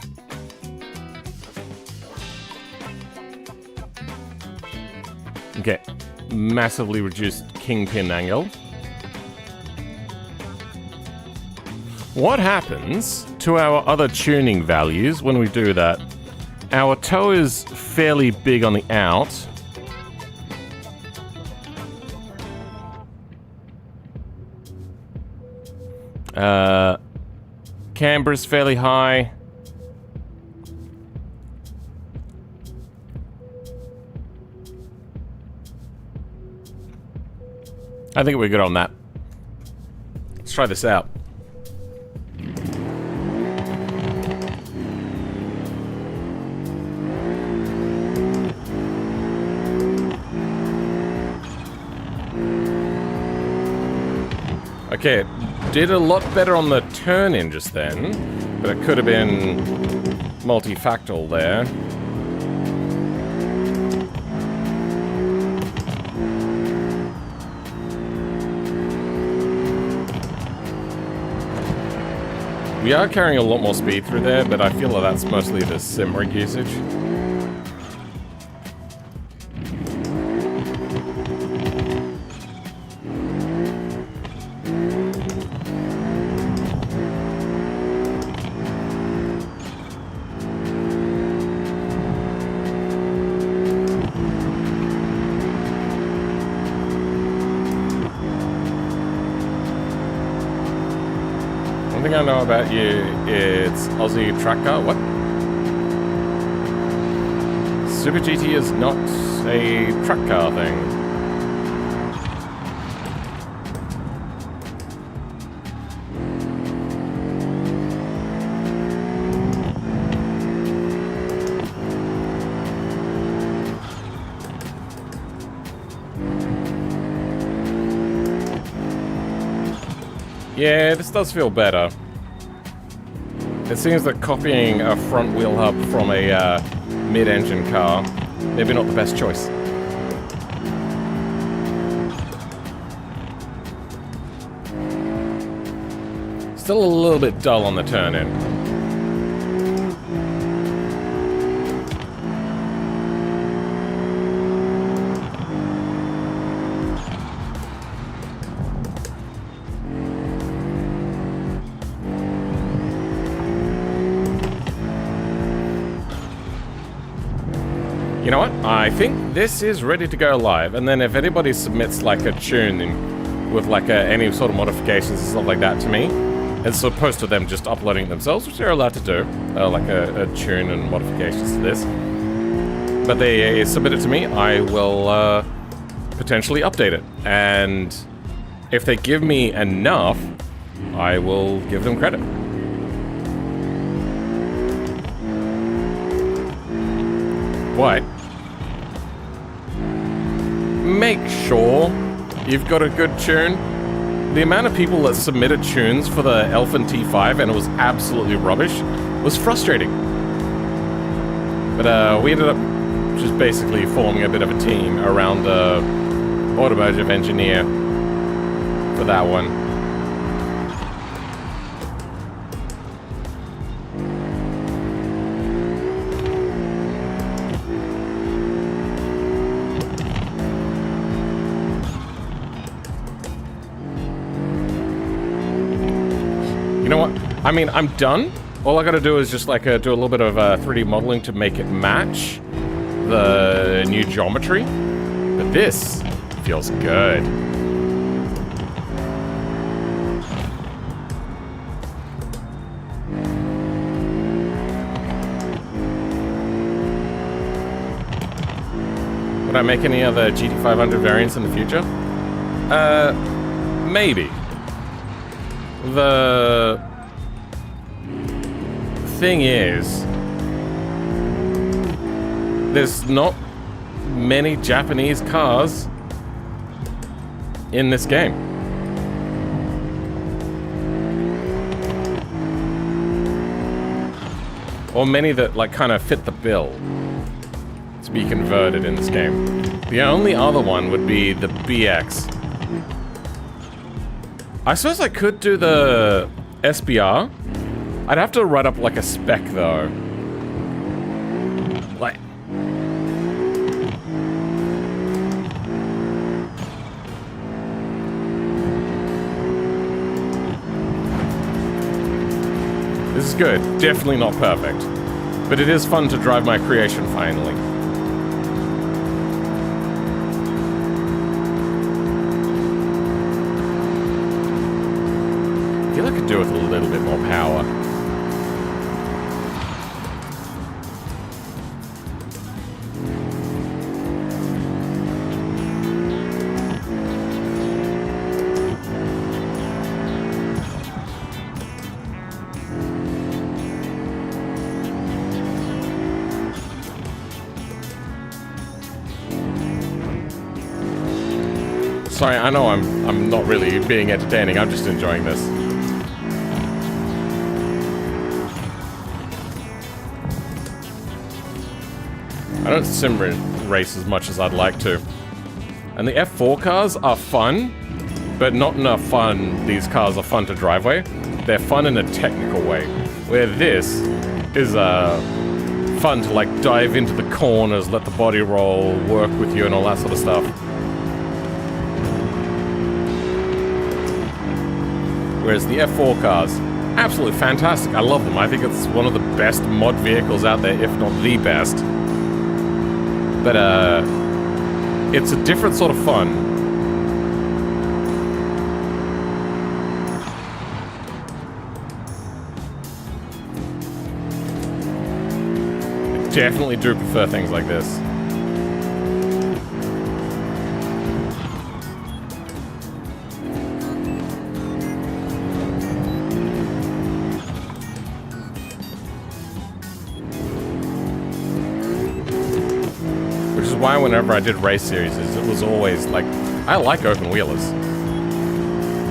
Okay, massively reduced kingpin angle. What happens to our other tuning values when we do that? Our toe is fairly big on the out. Camber is fairly high. I think we're good on that. Let's try this out. Okay, it did a lot better on the turn-in just then, but it could have been multifactorial there. We are carrying a lot more speed through there, but I feel like that's mostly the sim rig usage. One thing I know about you, it's Aussie track car. What? Super GT is not a track car thing. Yeah, this does feel better. It seems that copying a front wheel hub from a mid-engine car, maybe not the best choice. Still a little bit dull on the turn-in. You know what? I think this is ready to go live. And then if anybody submits like a tune with like any sort of modifications and stuff like that to me, as opposed to them just uploading it themselves, which they're allowed to do, like a tune and modifications to this. But they submit it to me, I will potentially update it. And if they give me enough, I will give them credit. But make sure you've got a good tune. The amount of people that submitted tunes for the Elfin T5 and it was absolutely rubbish was frustrating. But we ended up just basically forming a bit of a team around the automotive engineer for that one. You know what? I mean, I'm done. All I gotta do is just like do a little bit of 3D modeling to make it match the new geometry. But this feels good. Would I make any other GT500 variants in the future? Maybe. The thing is, there's not many Japanese cars in this game. Or many that like kind of fit the bill to be converted in this game. The only other one would be the BX. I suppose I could do the SBR. I'd have to write up like a spec though. Like, this is good. Definitely not perfect. But it is fun to drive my creation finally. I feel I could do with a little bit more power. Sorry, I know I'm not really being entertaining, I'm just enjoying this. I don't sim race as much as I'd like to. And the F4 cars are fun, but not enough fun these cars are fun to drive way. They're fun in a technical way. Where this is fun to like dive into the corners, let the body roll, work with you and all that sort of stuff. Whereas the F4 cars, absolutely fantastic. I love them. I think it's one of the best mod vehicles out there, if not the best. But it's a different sort of fun. I definitely do prefer things like this. Why whenever I did race series, it was always like, I like open wheelers,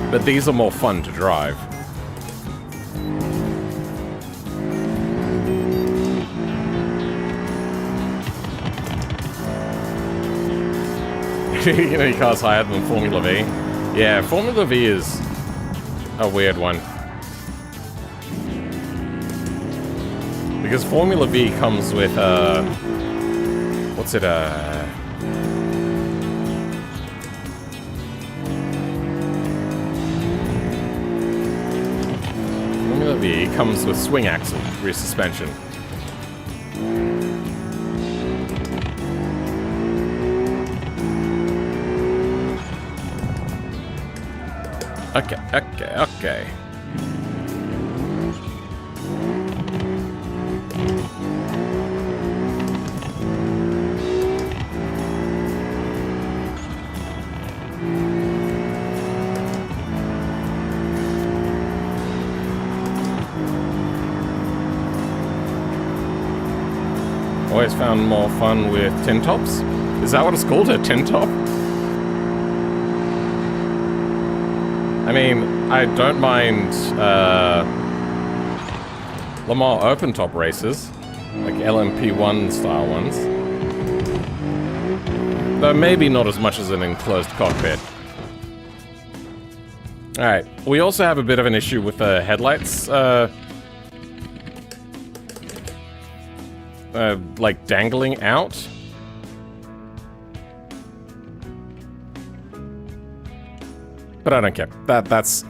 but these are more fun to drive. You know, your car's higher than Formula V. Yeah, Formula V is a weird one. Because Formula V comes with what's it, Formula V comes with swing axle rear suspension. Okay. Always found more fun with tin tops. Is that what it's called, a tin top? I mean, I don't mind Le Mans open top races, like LMP1 style ones. Though maybe not as much as an enclosed cockpit. Alright, we also have a bit of an issue with the headlights, like dangling out. But I don't care. That's.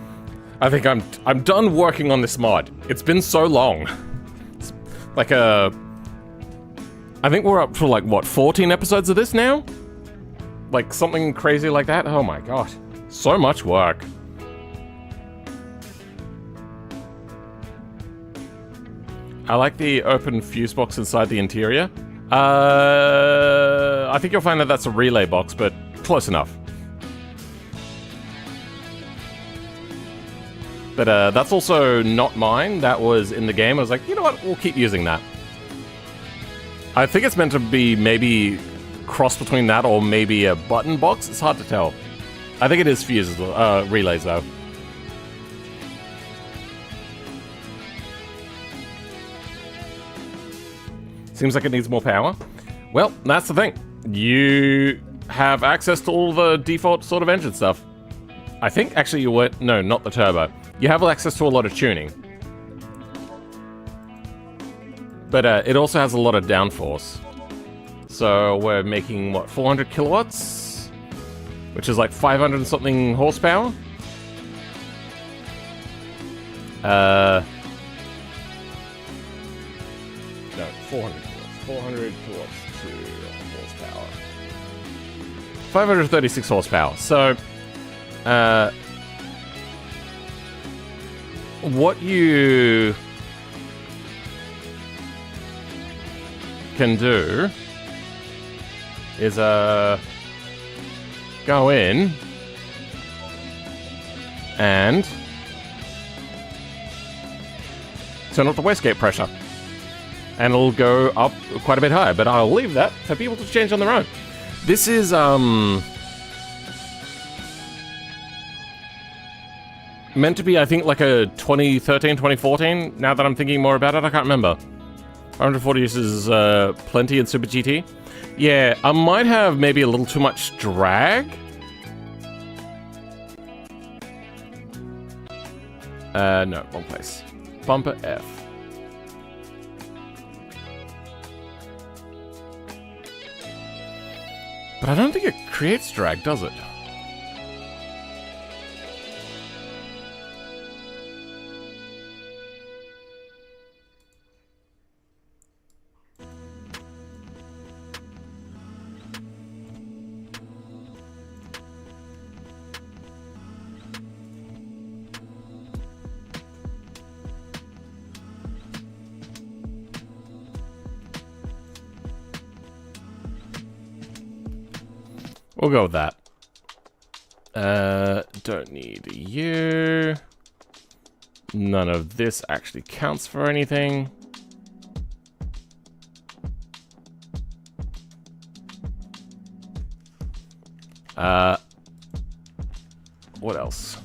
I think I'm done working on this mod. It's been so long. It's like I think we're up to like what, 14 episodes of this now? Like something crazy like that. Oh my god, so much work. I like the open fuse box inside the interior. I think you'll find that that's a relay box, but close enough. But that's also not mine. That was in the game. I was like, you know what? We'll keep using that. I think it's meant to be maybe cross between that or maybe a button box. It's hard to tell. I think it is fuses, relays though. Seems like it needs more power. Well, that's the thing. You have access to all the default sort of engine stuff. I think actually you were, no, not the turbo. You have access to a lot of tuning. But it also has a lot of downforce. So we're making, what, 400 kilowatts? Which is like 500 and something horsepower? No, 400 kilowatts. 400 kilowatts to horsepower. 536 horsepower. So, what you can do is go in and turn up the wastegate pressure, and it'll go up quite a bit higher, but I'll leave that for people to change on their own. This is meant to be, I think, like a 2013, 2014. Now that I'm thinking more about it, I can't remember. 140 uses plenty in Super GT. Yeah, I might have maybe a little too much drag. No, wrong place. Bumper F. But I don't think it creates drag, does it? We'll go with that. Don't need you. None of this actually counts for anything. What else?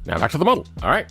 Now back to the model. All right.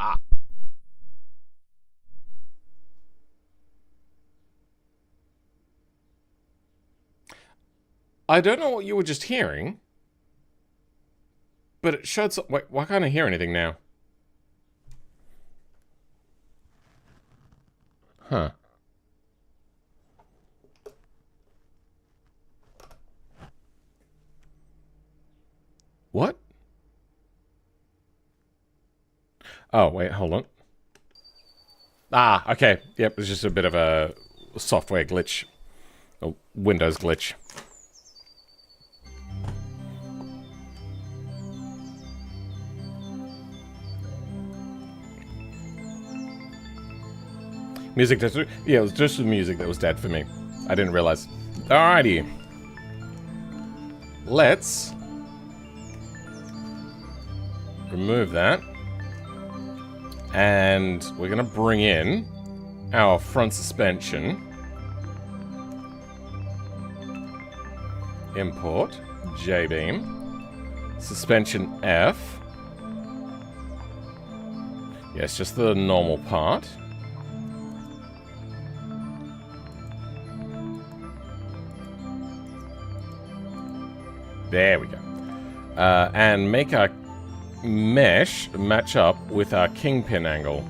Ah. I don't know what you were just hearing, but it showed some... Wait, why can't I hear anything now? Huh. What? Oh, wait, hold on. Ah, okay. Yep, it's just a bit of a software glitch. A Windows glitch. Music just... Yeah, it was just the music that was dead for me. I didn't realize. Alrighty. Let's... remove that. And we're going to bring in our front suspension. Import J-beam. Suspension F. Yes, just the normal part. There we go. And make our mesh match up with our kingpin angle.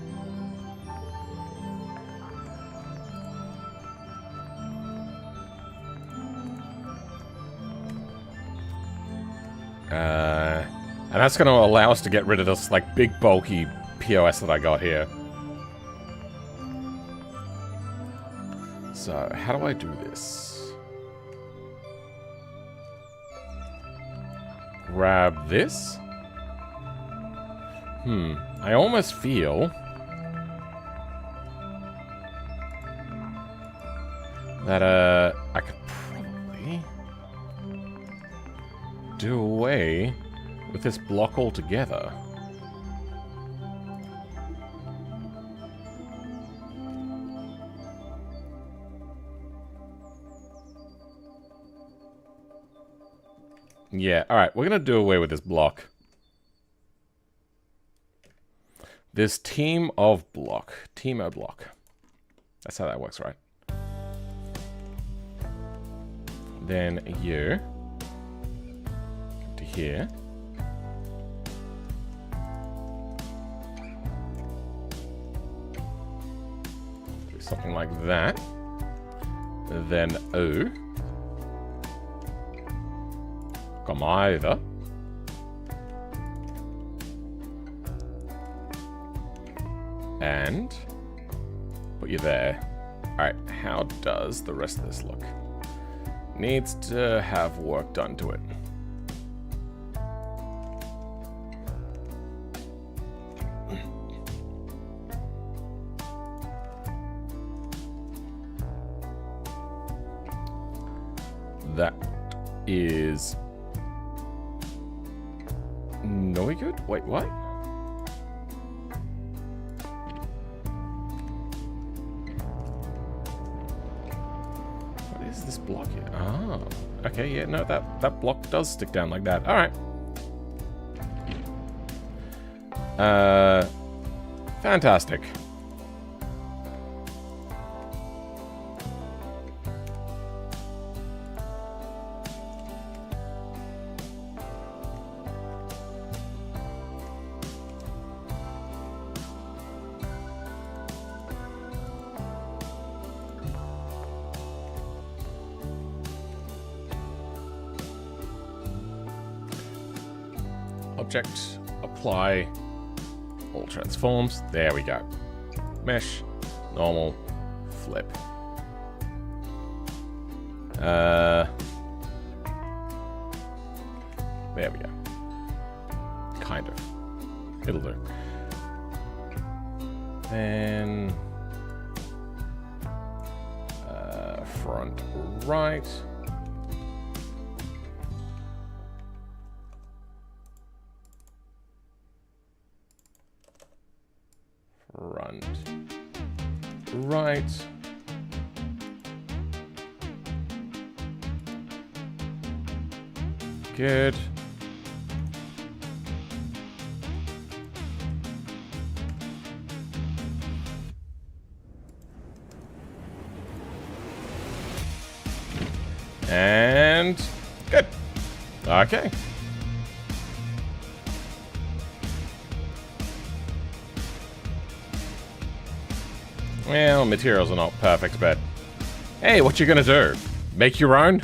And that's going to allow us to get rid of this like big bulky POS that I got here. So how do I do this? Grab this. I almost feel that I could probably do away with this block altogether. Yeah, alright, we're gonna do away with this block. This team of block. Teamo block. That's how that works, right? Then you. To here. Do something like that. Then O. Come over. And put you there. Alright, how does the rest of this look? Needs to have work done to it. That is no good? Wait, what? What is this block here? Ah, okay, yeah, no, that block does stick down like that. Alright. Fantastic. Object, apply, all transforms. There we go. Mesh, normal, flip. There we go. Kind of. It'll do. Then front right. Front right. Good. And good. Okay. Well, materials are not perfect, but hey, what you gonna do? Make your own?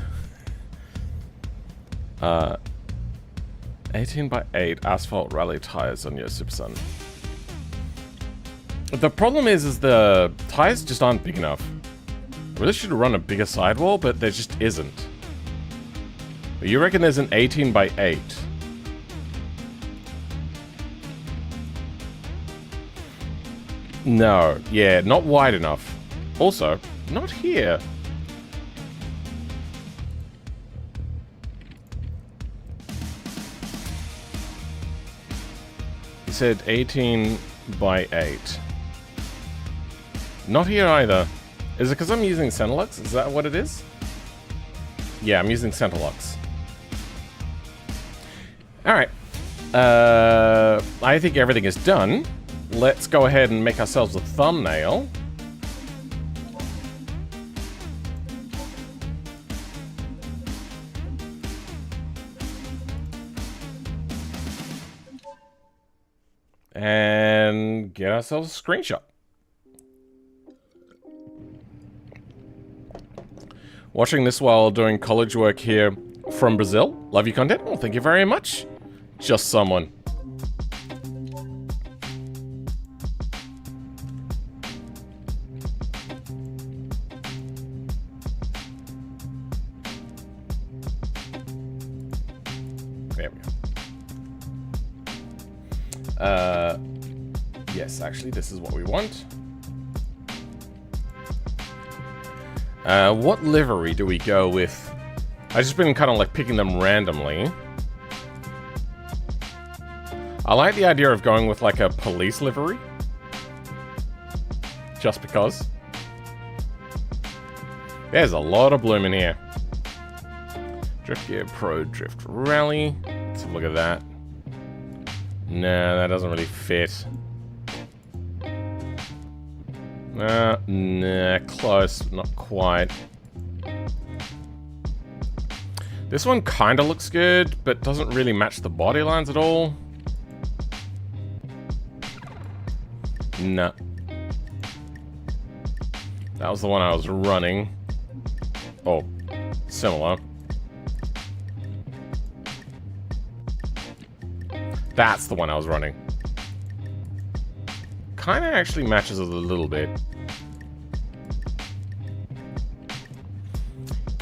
18 by 8 asphalt rally tires on your Super Sun. The problem is the tires just aren't big enough. I really should run a bigger sidewall, but there just isn't. But you reckon there's an 18 by 8? No, yeah, not wide enough. Also, not here. He said 18 by 8. Not here either. Is it because I'm using Centerlux? Is that what it is? Yeah, I'm using Centerlux. Alright. I think everything is done. Let's go ahead and make ourselves a thumbnail. And get ourselves a screenshot. Watching this while doing college work here from Brazil. Love your content. Well, thank you very much. Just someone. There we go. Yes, actually, this is what we want. What livery do we go with? I've just been kind of like picking them randomly. I like the idea of going with like a police livery. Just because. There's a lot of bloom in here. Drift Gear Pro Drift Rally. Let's have a look at that. No, that doesn't really fit. Nah, close, not quite. This one kind of looks good, but doesn't really match the body lines at all. Nah. That was the one I was running. Oh, similar. That's the one I was running. Kind of actually matches it a little bit.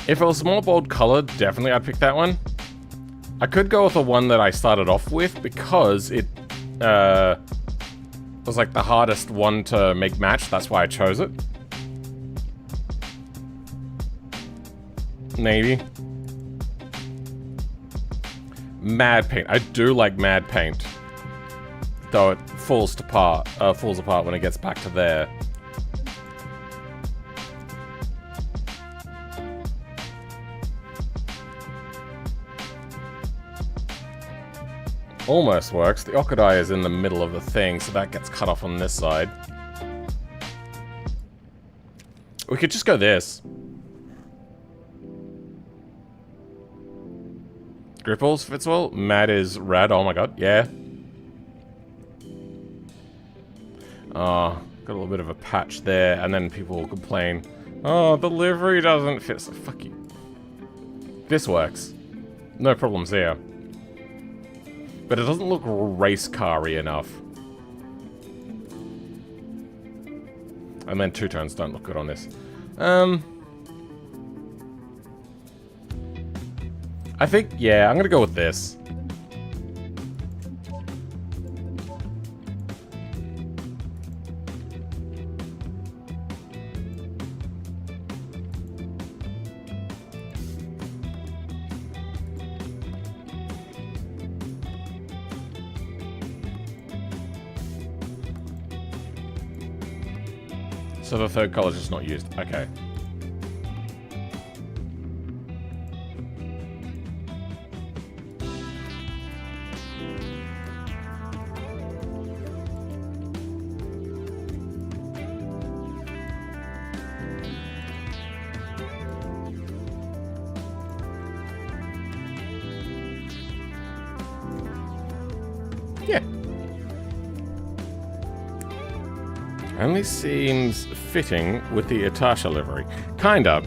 If it was more bold colored, definitely I'd pick that one. I could go with the one that I started off with because it was like the hardest one to make match. That's why I chose it. Maybe. Mad paint. I do like mad paint. Though it falls apart when it gets back to there. Almost works. The Okadai is in the middle of the thing, so that gets cut off on this side. We could just go this. Gripples fits well. Matt is rad. Oh my god, yeah. Got a little bit of a patch there, and then people will complain. Oh, the livery doesn't fit. So fuck you. This works. No problems there. But it doesn't look race car-y enough. And then two-tones don't look good on this. I think, yeah, I'm gonna go with this. So the third color is just not used. Okay. Only seems fitting with the Atasha livery. Kinda.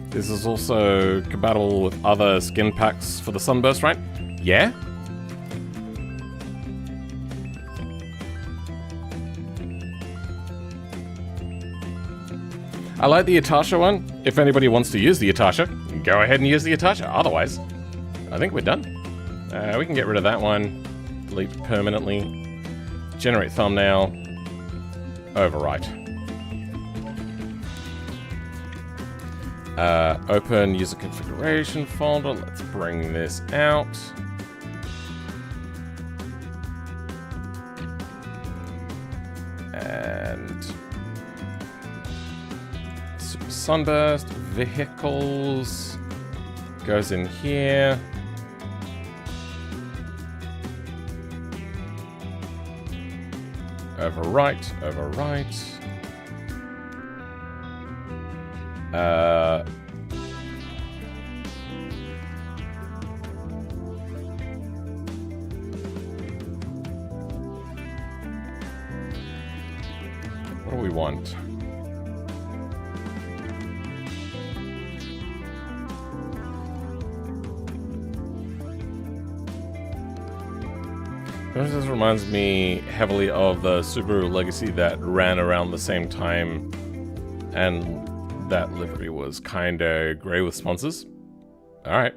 This is also compatible with other skin packs for the Sunburst, right? Yeah? I like the Atasha one. If anybody wants to use the Atasha, go ahead and use the Atasha. Otherwise, I think we're done. We can get rid of that one. Delete permanently. Generate thumbnail. Overwrite. Open user configuration folder. Let's bring this out. And Super Sunburst, vehicles, goes in here. Overwrite, overwrite. What do we want? This reminds me heavily of the Subaru Legacy that ran around the same time, and that livery was kinda grey with sponsors. Alright.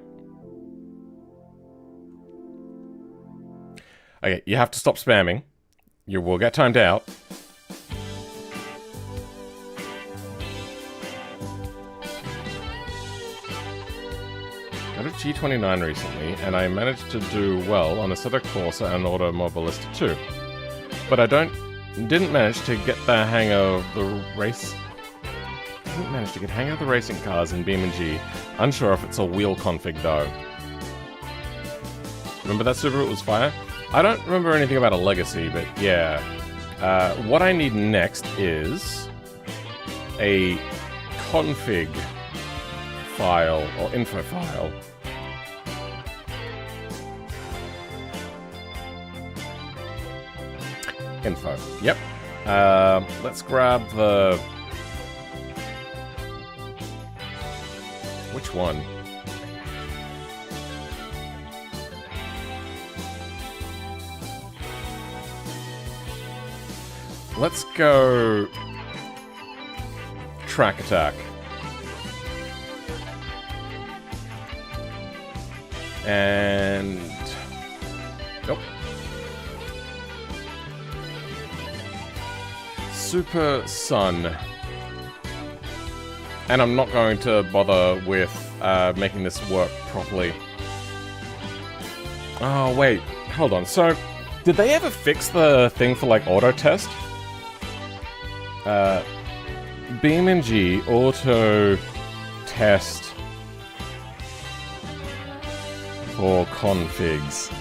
Okay, you have to stop spamming. You will get timed out. I got a G29 recently, and I managed to do well on a Assetto Corsa and Automobilista too. But I didn't manage to get the hang of the race. Didn't manage to get hang of the racing cars in BeamNG. Unsure if it's a wheel config though. Remember that Subaru? It was fire. I don't remember anything about a Legacy, but yeah. What I need next is a config file or info file. Info. Yep. Let's grab the... Which one? Let's go... Track attack. And... Nope. Super Sun. And I'm not going to bother with making this work properly. Oh, wait. Hold on. So, did they ever fix the thing for, like, auto test? BeamNG auto test for configs.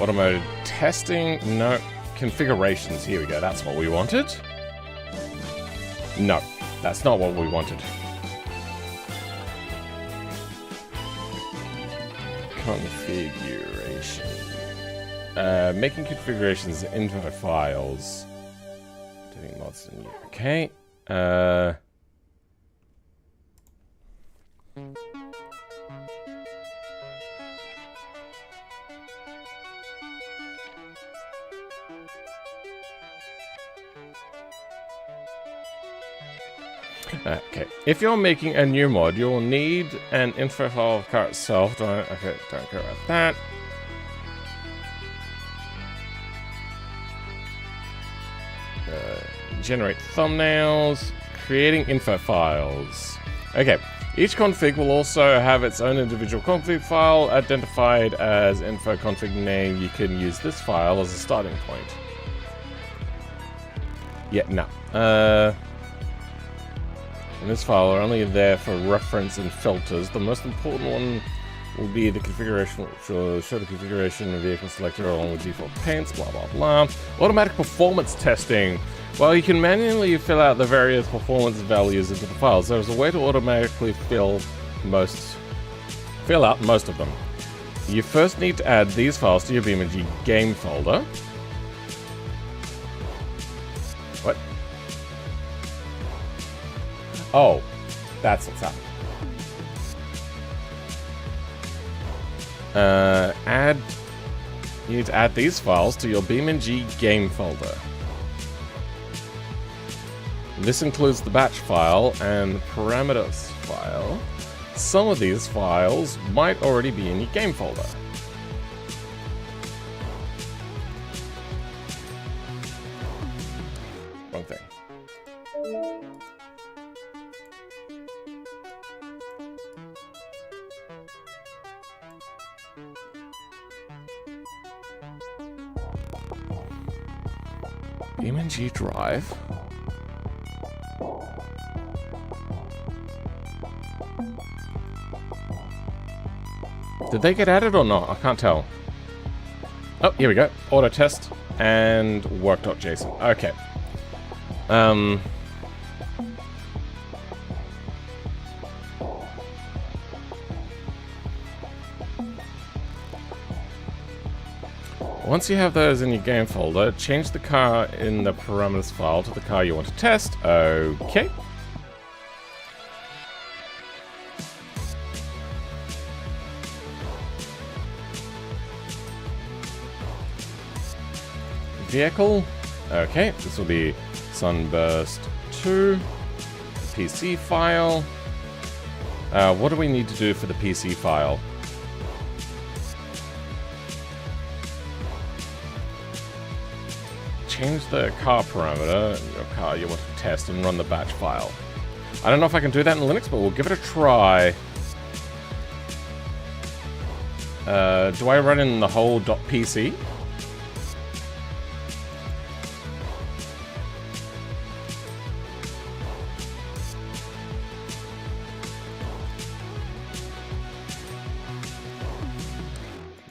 Automated testing? No. Configurations. Here we go. That's what we wanted. No, that's not what we wanted. Configuration. Making configurations info files. Doing mods in okay. Okay, if you're making a new mod, you'll need an info file of the car itself. Don't care about that. Generate thumbnails, creating info files. Okay, each config will also have its own individual config file identified as info config name. You can use this file as a starting point. Yeah, no. And this file are only there for reference and filters. The most important one will be the configuration, which will show the configuration of vehicle selector along with default paints, blah, blah, blah. Automatic performance testing. Well, you can manually fill out the various performance values into the files. There's a way to automatically fill out most of them. you first need to add these files to your BeamNG game folder. What? Oh, that's what's happening. You need to add these files to your BeamNG game folder. This includes the batch file and parameters file. Some of these files might already be in your game folder. Wrong thing. BeamNG drive. Did they get added or not? I can't tell. Oh, here we go. Auto test and work.json. Okay. Once you have those in your game folder, change the car in the parameters file to the car you want to test. Okay. Vehicle. Okay, this will be Sunburst 2. PC file. What do we need to do for the PC file? Change the car parameter in your car you want to test and run the batch file. I don't know if I can do that in Linux, but we'll give it a try. Do I run in the whole .pc?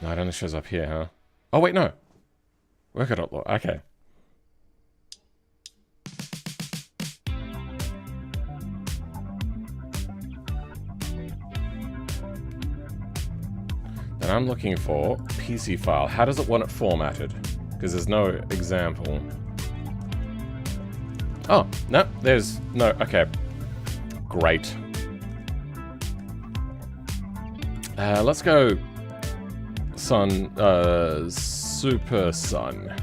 No, it only shows up here, huh? Oh, wait, no. Worker.log. Okay. And I'm looking for PC file. How does it want it formatted? Because there's no example. Oh, no, there's no, okay. Great. Let's go Super Sun.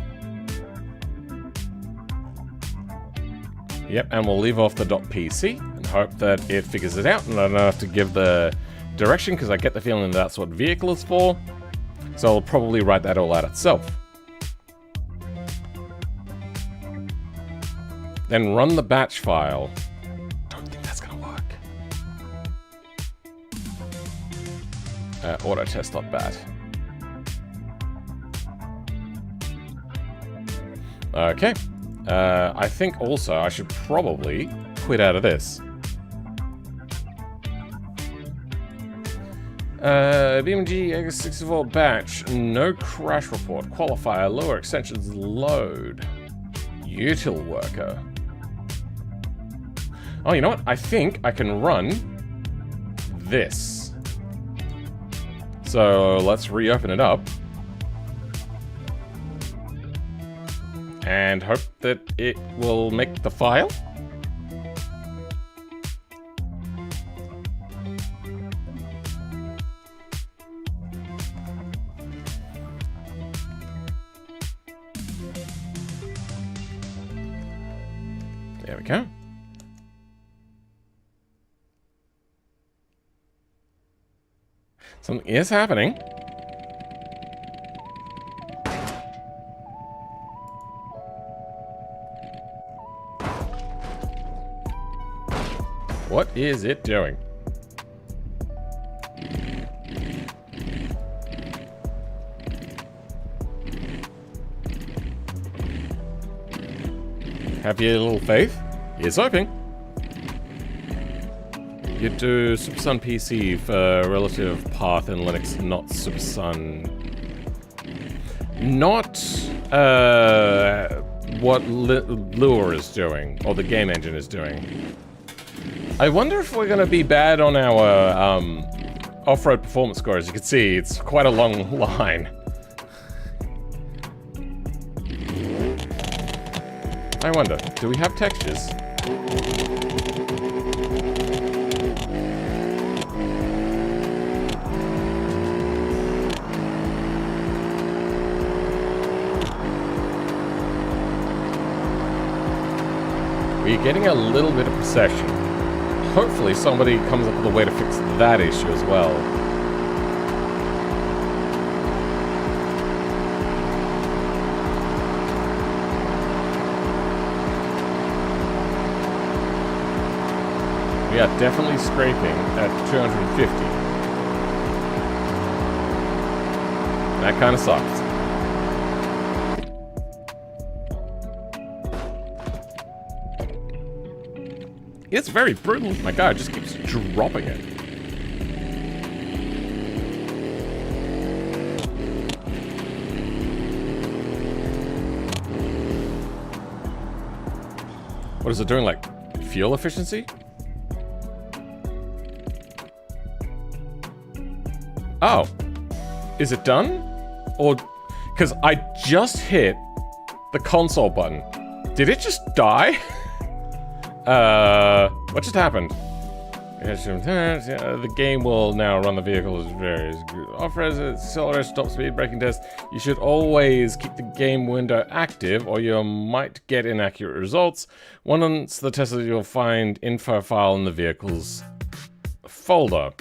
Yep, and we'll leave off the .pc and hope that it figures it out and I don't have to give the direction because I get the feeling that's what vehicle is for. So I'll probably write that all out itself. Then run the batch file. Don't think that's gonna work. Autotest.bat. Okay. I think also I should probably quit out of this. BeamNG x64 batch, no crash report, qualifier, lower extensions, load, util worker. Oh, you know what? I think I can run this. So let's reopen it up. And hope that it will make the file. There we go. Something is happening. What is it doing? Have you a little faith? Here's hoping. You do SuperSun PC for relative path in Linux, not SuperSun. Not what Lure is doing, or the game engine is doing. I wonder if we're going to be bad on our off-road performance score. As you can see, it's quite a long line. I wonder, do we have textures? We're getting a little bit of procession. Hopefully somebody comes up with a way to fix that issue as well. We are definitely scraping at 250. That kind of sucks. It's very brutal. My guy just keeps dropping it. What is it doing, like fuel efficiency? Oh. Is it done? Or... because I just hit the console button. Did it just die? What just happened? The game will now run the vehicle as various off-road, acceleration, top speed, braking test. You should always keep the game window active or you might get inaccurate results. Once the test, you'll find info file in the vehicle's folder.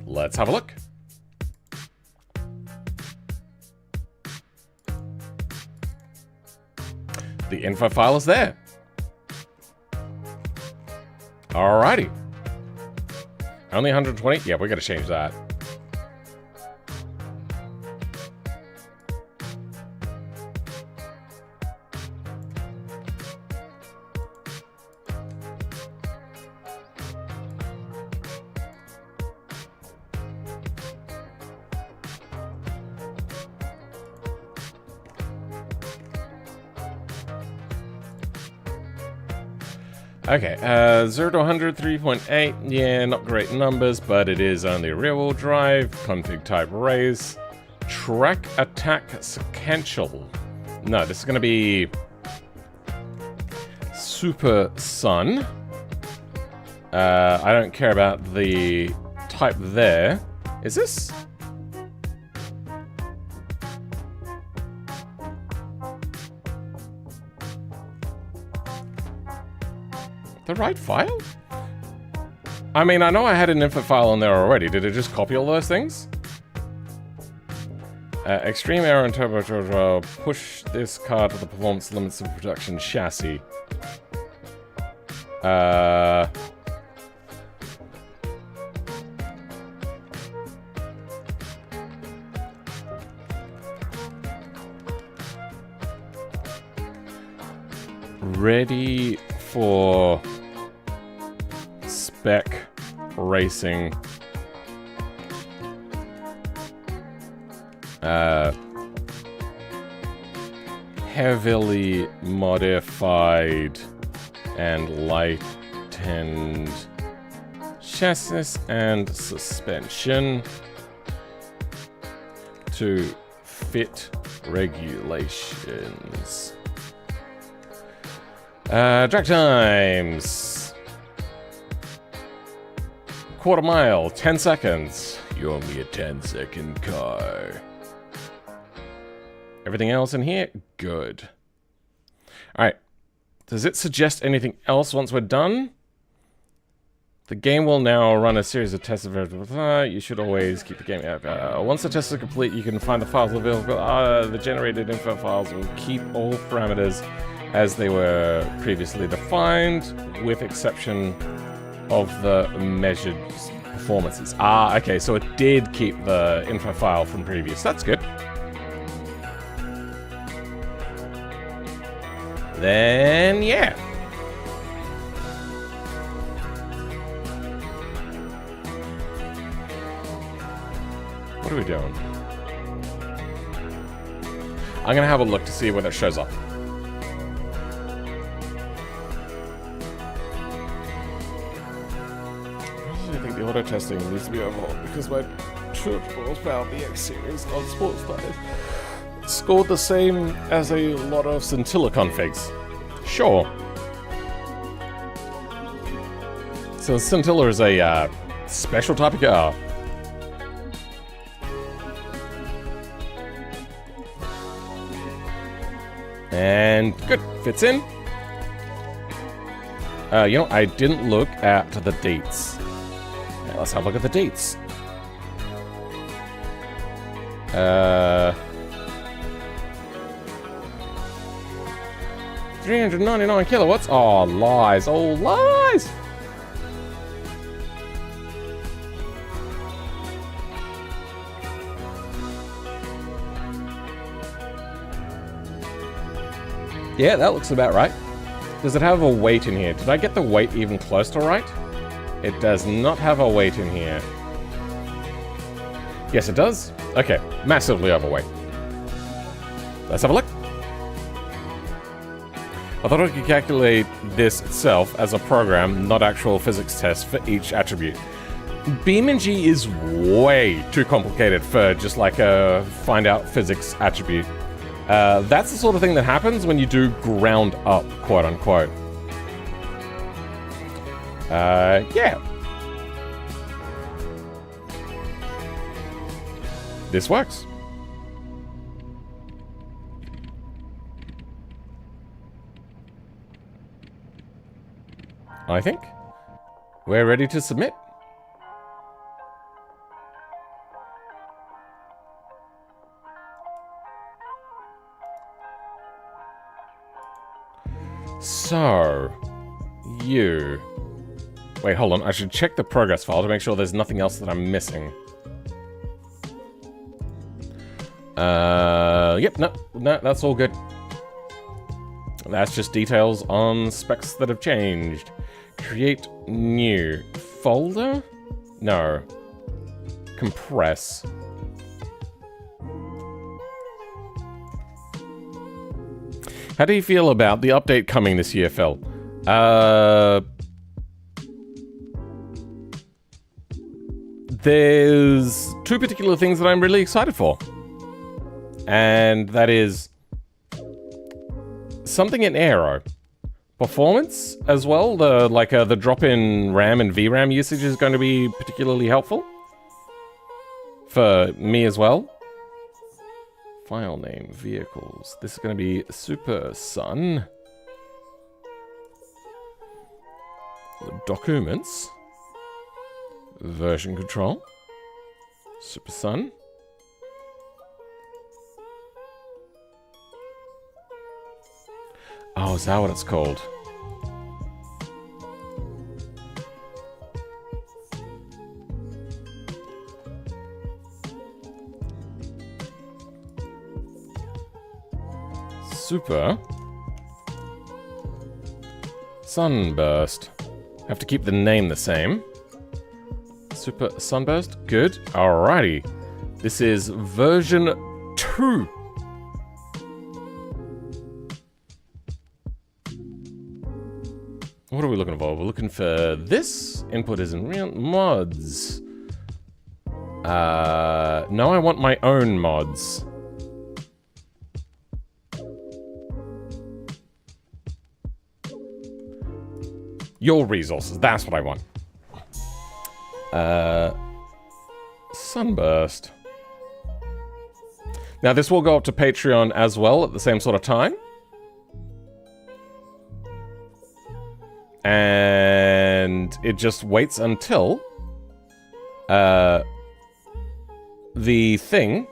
Let's have a look. The info file is there. Alrighty. Only 120? Yeah, we gotta change that. Okay, 0 to 100, 3.8. Yeah, not great numbers, but it is only rear-wheel drive. Config type race. Track attack sequential. No, this is going to be Super Sun. I don't care about the type there. Is this? The right file? I mean, I know I had an info file on there already. Did it just copy all those things? Extreme aero and turbocharger push this car to the performance limits of production chassis. Ready for spec racing. Heavily modified and lightened chassis and suspension to fit regulations. Drag times. Quarter mile, 10 seconds. You owe me a 10-second car. Everything else in here? Good. Alright. Does it suggest anything else once we're done? The game will now run a series of tests. You should always keep the game up. Once the tests are complete, you can find the files available. The generated info files will keep all parameters as they were previously defined, with exception of the measured performances. Ah, okay, so it did keep the info file from previous. That's good. Then, yeah. What are we doing? I'm gonna have a look to see when it shows up. actually think the auto testing needs to be overhauled because my 200 horsepower BX series on sports tires scored the same as a lot of scintilla configs. Sure. So scintilla is a special type of car. And good, fits in. You know, I didn't look at the dates. Now let's have a look at the dates. 399 kilowatts. Oh, lies. Oh, lies. Yeah, that looks about right. Does it have a weight in here? Did I get the weight even close to right? It does not have a weight in here. Yes, it does. Okay, massively overweight. Let's have a look. I thought I could calculate this itself as a program, not actual physics test for each attribute. BeamNG is way too complicated for just like a find out physics attribute. That's the sort of thing that happens when you do ground up, quote unquote. Yeah. This works. I think we're ready to submit. So, you... Wait, hold on. I should check the progress file to make sure there's nothing else that I'm missing. Yep, no, that's all good. That's just details on specs that have changed. Create new folder? No. Compress. How do you feel about the update coming this year, Phil? There's two particular things that I'm really excited for. And that is something in Aero. Performance as well. The drop in RAM and VRAM usage is going to be particularly helpful. For me as well. File name, vehicles. This is going to be Super Sun. Documents. Version control. Super Sun. Oh, is that what it's called? Super Sunburst. Have to keep the name the same. Super Sunburst. Good. Alrighty. This is version 2. What are we looking for? We're looking for this. Input is in real mods. No, I want my own mods. Your resources, that's what I want. Sunburst. Now this will go up to Patreon as well at the same sort of time. And it just waits until the thing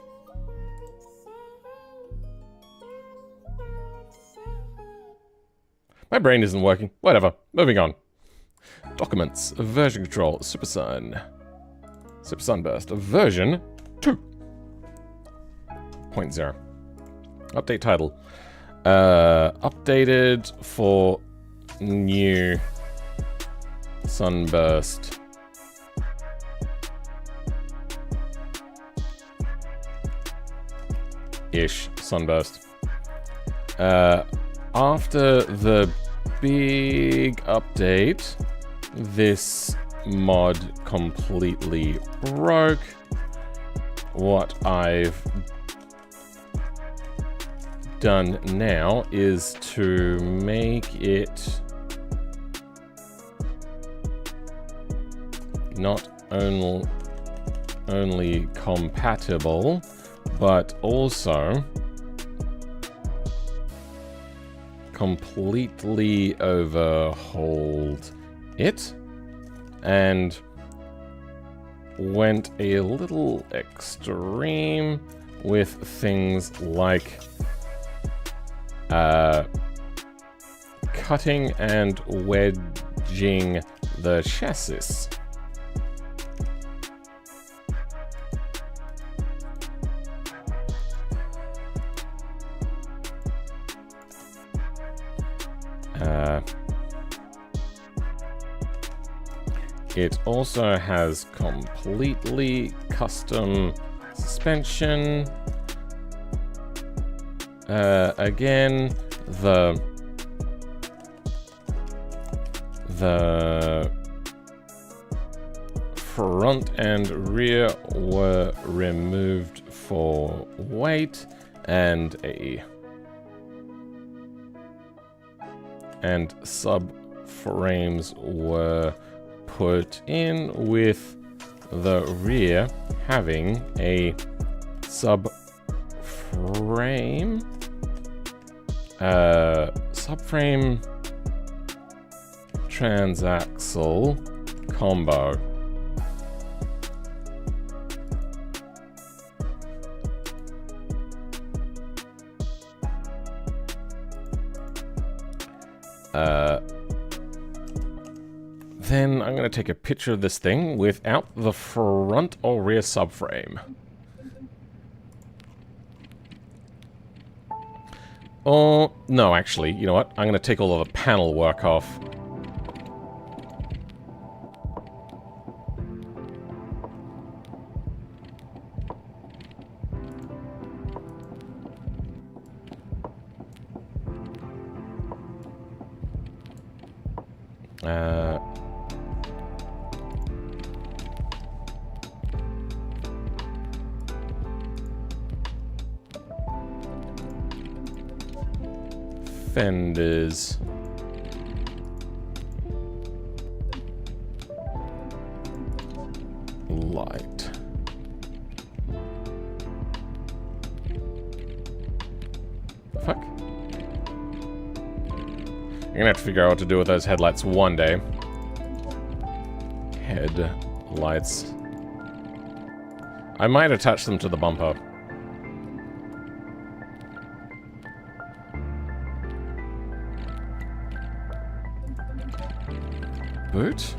my brain isn't working. Whatever. Moving on. Documents. Version control. Super Sun. Super Sunburst. Version 2.0. Update title. Updated for new Sunburst. Ish. Sunburst. After the big update, this mod completely broke. What I've done now is to make it not only compatible, but also completely overhauled it and went a little extreme with things like cutting and wedging the chassis. It also has completely custom suspension. Again, the front and rear were removed for weight, and subframes were put in, with the rear having a subframe transaxle combo. Then I'm going to take a picture of this thing without the front or rear subframe. Oh, no, actually, you know what? I'm going to take all of the panel work off. Fenders. Light. Fuck. You're gonna have to figure out what to do with those headlights one day. Headlights. I might attach them to the bumper. Boot?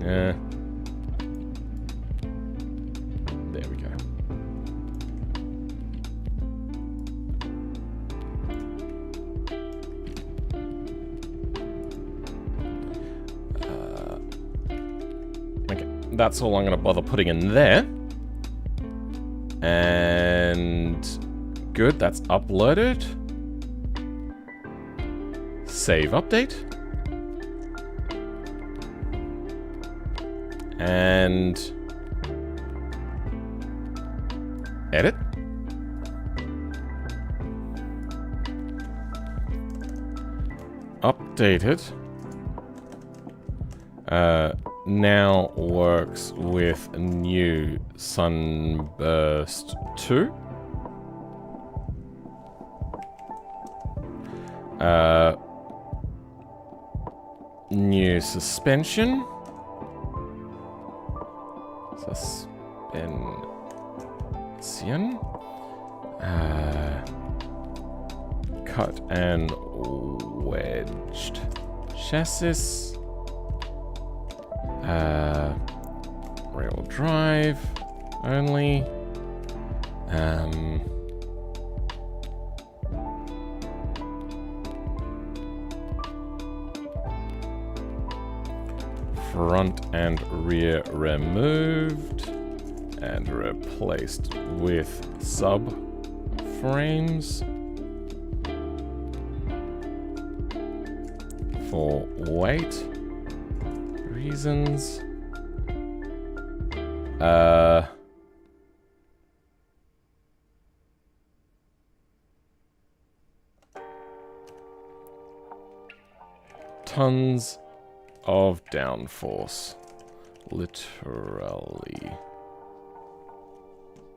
Yeah. There we go. Okay, that's all I'm going to bother putting in there. And good, that's uploaded. Save update. And edit. Updated. Now works with new Sunburst 2. New suspension. Suspension. Cut and wedged chassis. Rear-wheel drive only. Front and rear removed, and replaced with subframes for weight reasons. Tons of downforce. Literally.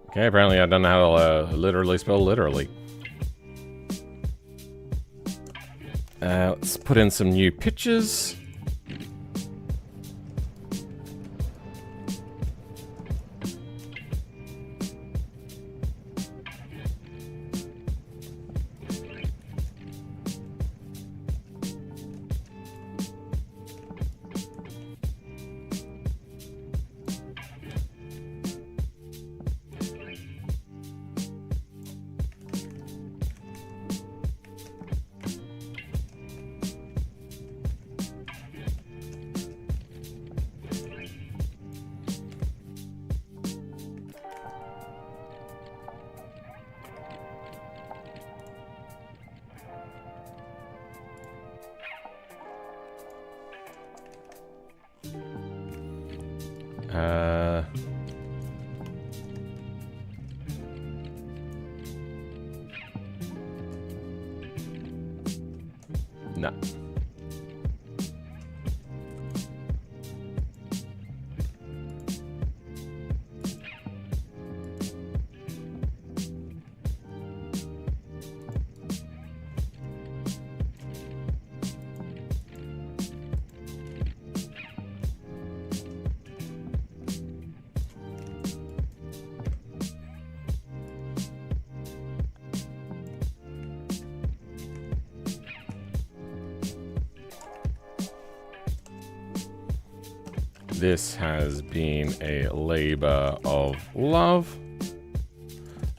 Okay, apparently I don't know how to literally spell literally. Let's put in some new pictures. No. This has been a labor of love,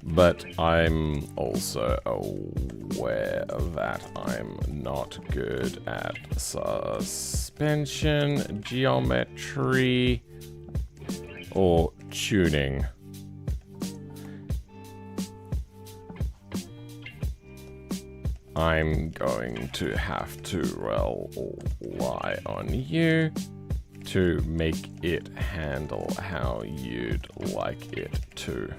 but I'm also aware that I'm not good at suspension, geometry, or tuning. I'm going to have to rely on you to make it handle how you'd like it to.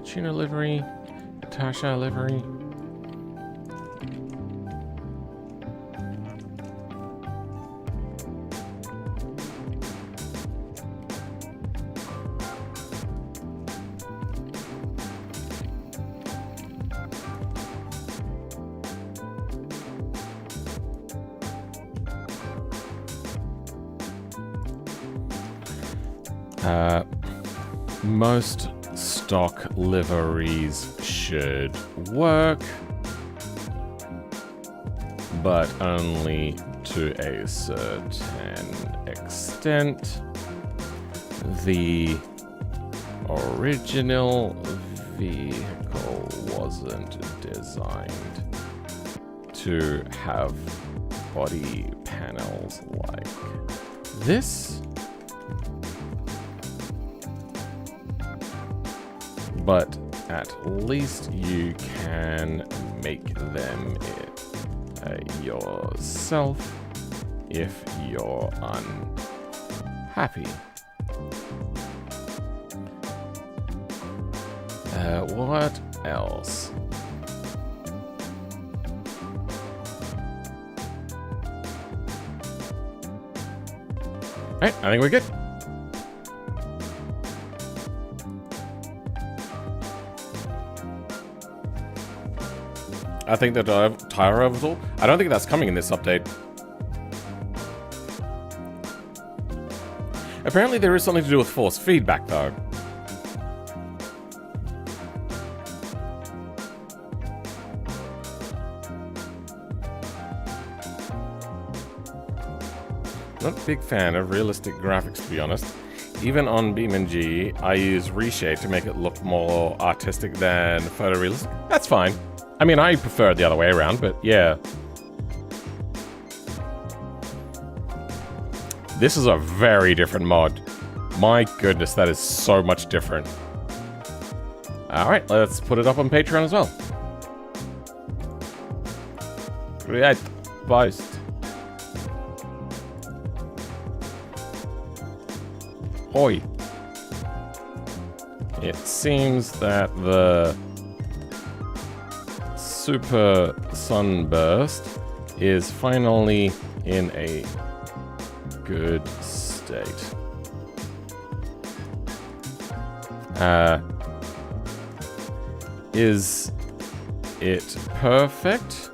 Tuna livery. Tasha livery. Most stock liveries should work, but only to a certain extent. The original vehicle wasn't designed to have body panels like this, but at least you can make them yourself if you're unhappy. What else? Alright, I think we're good. I think the tire overhaul, I don't think that's coming in this update. Apparently there is something to do with force feedback though. Not a big fan of realistic graphics, to be honest. Even on BeamNG, I use reshade to make it look more artistic than photorealistic. That's fine. I mean, I prefer it the other way around, but yeah. This is a very different mod. My goodness, that is so much different. Alright, let's put it up on Patreon as well. Create post. Oi. It seems that the Super Sunburst is finally in a good state. Is it perfect?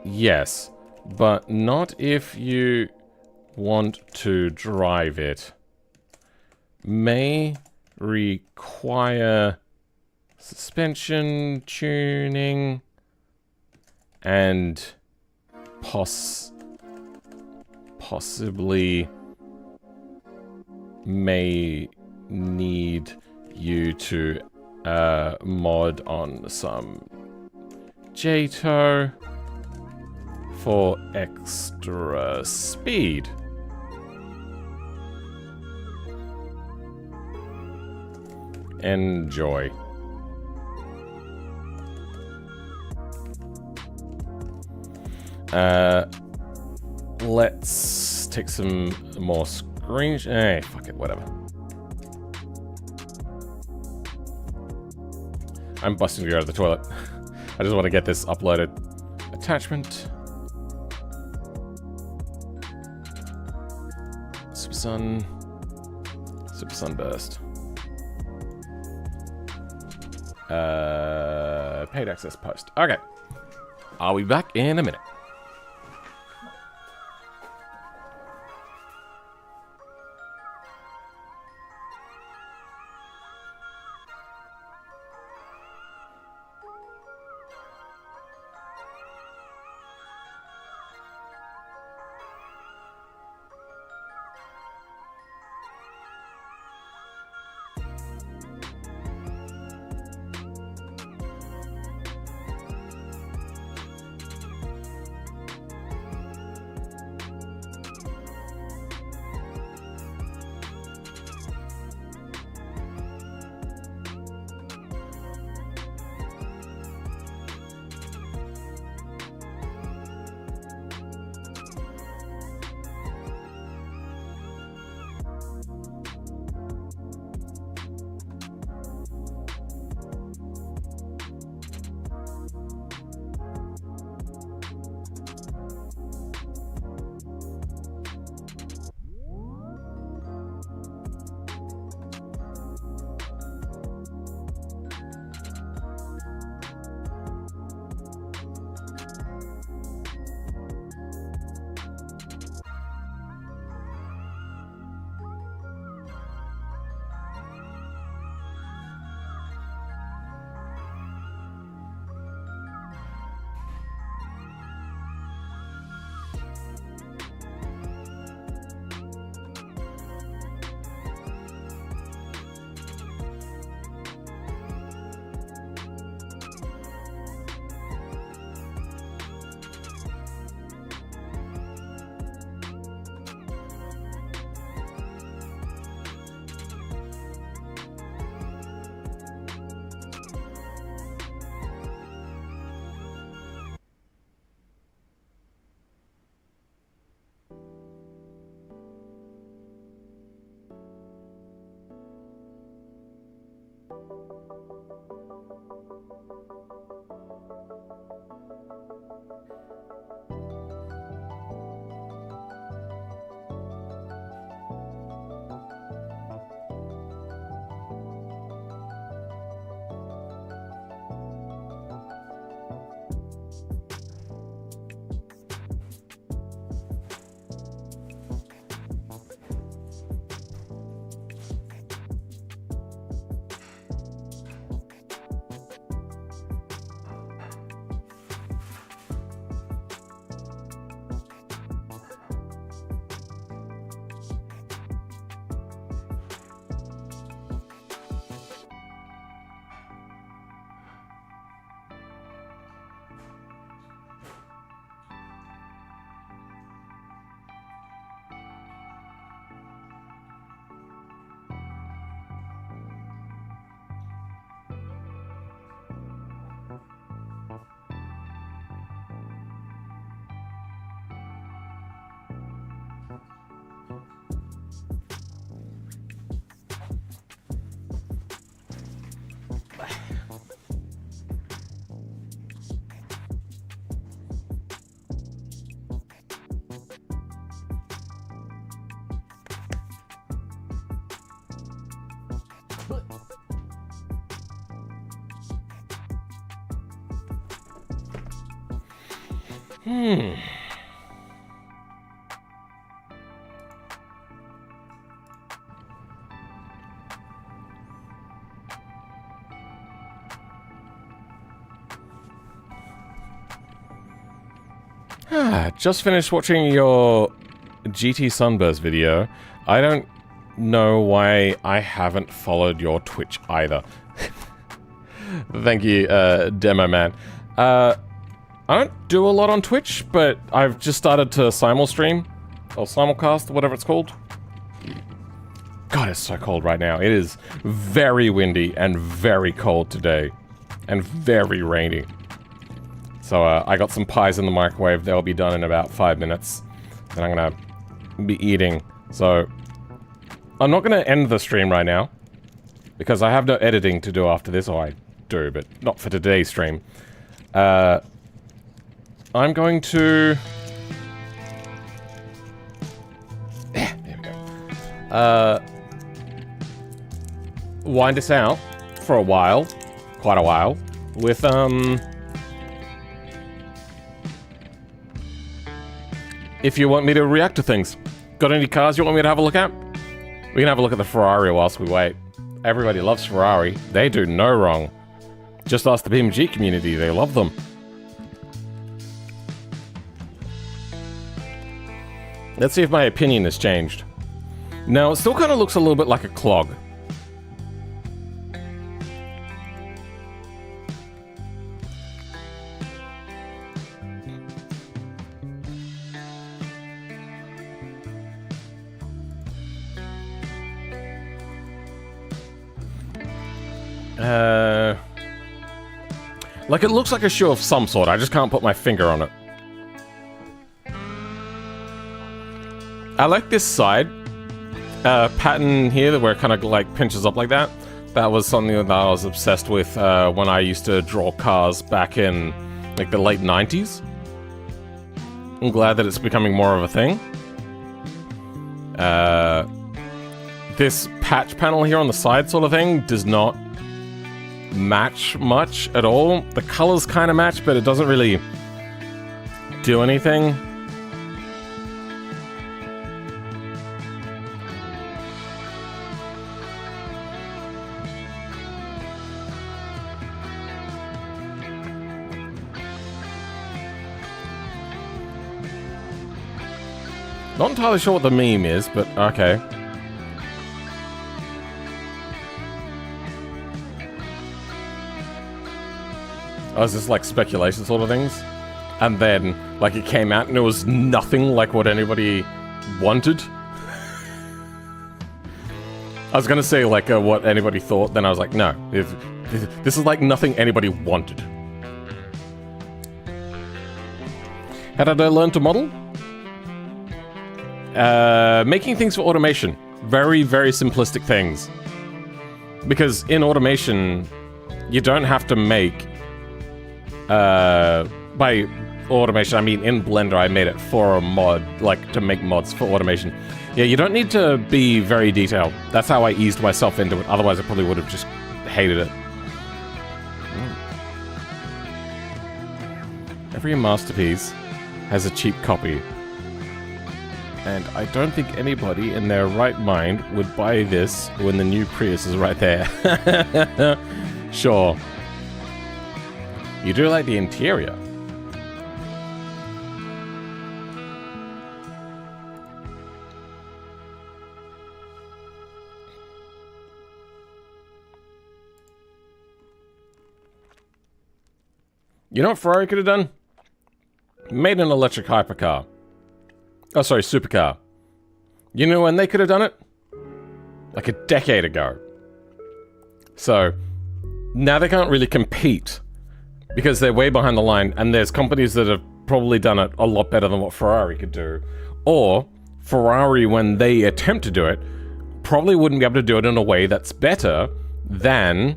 Yes, but not if you want to drive it. May require suspension tuning and possibly may need you to mod on some JTO for extra speed. Enjoy. Let's take some more screen. Fuck it, whatever. I'm busting to go to the toilet. I just want to get this uploaded. Attachment. Super Sunburst. Paid access post. Okay. I'll be back in a minute. Just finished watching your GT Sunburst video. I don't know why I haven't followed your Twitch either. Thank you, Demo Man. I don't do a lot on Twitch, but I've just started to simulstream, or simulcast, whatever it's called. God, it's so cold right now. It is very windy and very cold today, and very rainy. So I got some pies in the microwave. They'll be done in about 5 minutes. And I'm gonna be eating. So I'm not gonna end the stream right now, because I have no editing to do after this. Or I do, but not for today's stream. I'm going to... there we go. Wind us out for a while. Quite a while. With, if you want me to react to things. Got any cars you want me to have a look at? We can have a look at the Ferrari whilst we wait. Everybody loves Ferrari. They do no wrong. Just ask the PMG community, they love them. Let's see if my opinion has changed. Now, it still kind of looks a little bit like a clog. Like it looks like a shoe of some sort, I just can't put my finger on it. I like this side pattern here where it kind of like pinches up like that. That was something that I was obsessed with when I used to draw cars back in like the late 90s. I'm glad that it's becoming more of a thing. This patch panel here on the side sort of thing does not match much at all. The colors kind of match, but it doesn't really do anything. Not entirely sure what the meme is, but okay. Oh, is this like speculation sort of things? And then, like, it came out and it was nothing like what anybody wanted. I was gonna say, like, what anybody thought, then I was like, no. This is like nothing anybody wanted. How did I learn to model? Making things for automation. Very, very simplistic things. Because in automation, you don't have to make... by automation, I mean in Blender I made it for a mod, like to make mods for automation. Yeah, you don't need to be very detailed. That's how I eased myself into it, otherwise I probably would have just hated it. Every masterpiece has a cheap copy. And I don't think anybody in their right mind would buy this when the new Prius is right there. Sure. You do like the interior. You know what Ferrari could have done? Made an electric hypercar. Oh, sorry, supercar. You know when they could have done it? Like a decade ago. So, now they can't really compete. Because they're way behind the line, and there's companies that have probably done it a lot better than what Ferrari could do. Or, Ferrari, when they attempt to do it, probably wouldn't be able to do it in a way that's better than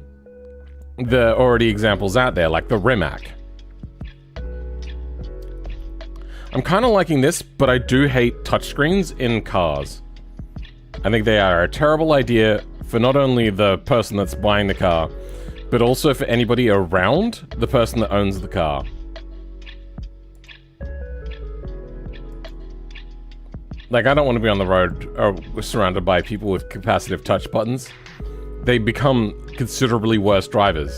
the already examples out there, like the Rimac. I'm kind of liking this, but I do hate touchscreens in cars. I think they are a terrible idea for not only the person that's buying the car, but also for anybody around the person that owns the car. Like, I don't want to be on the road surrounded by people with capacitive touch buttons. They become considerably worse drivers.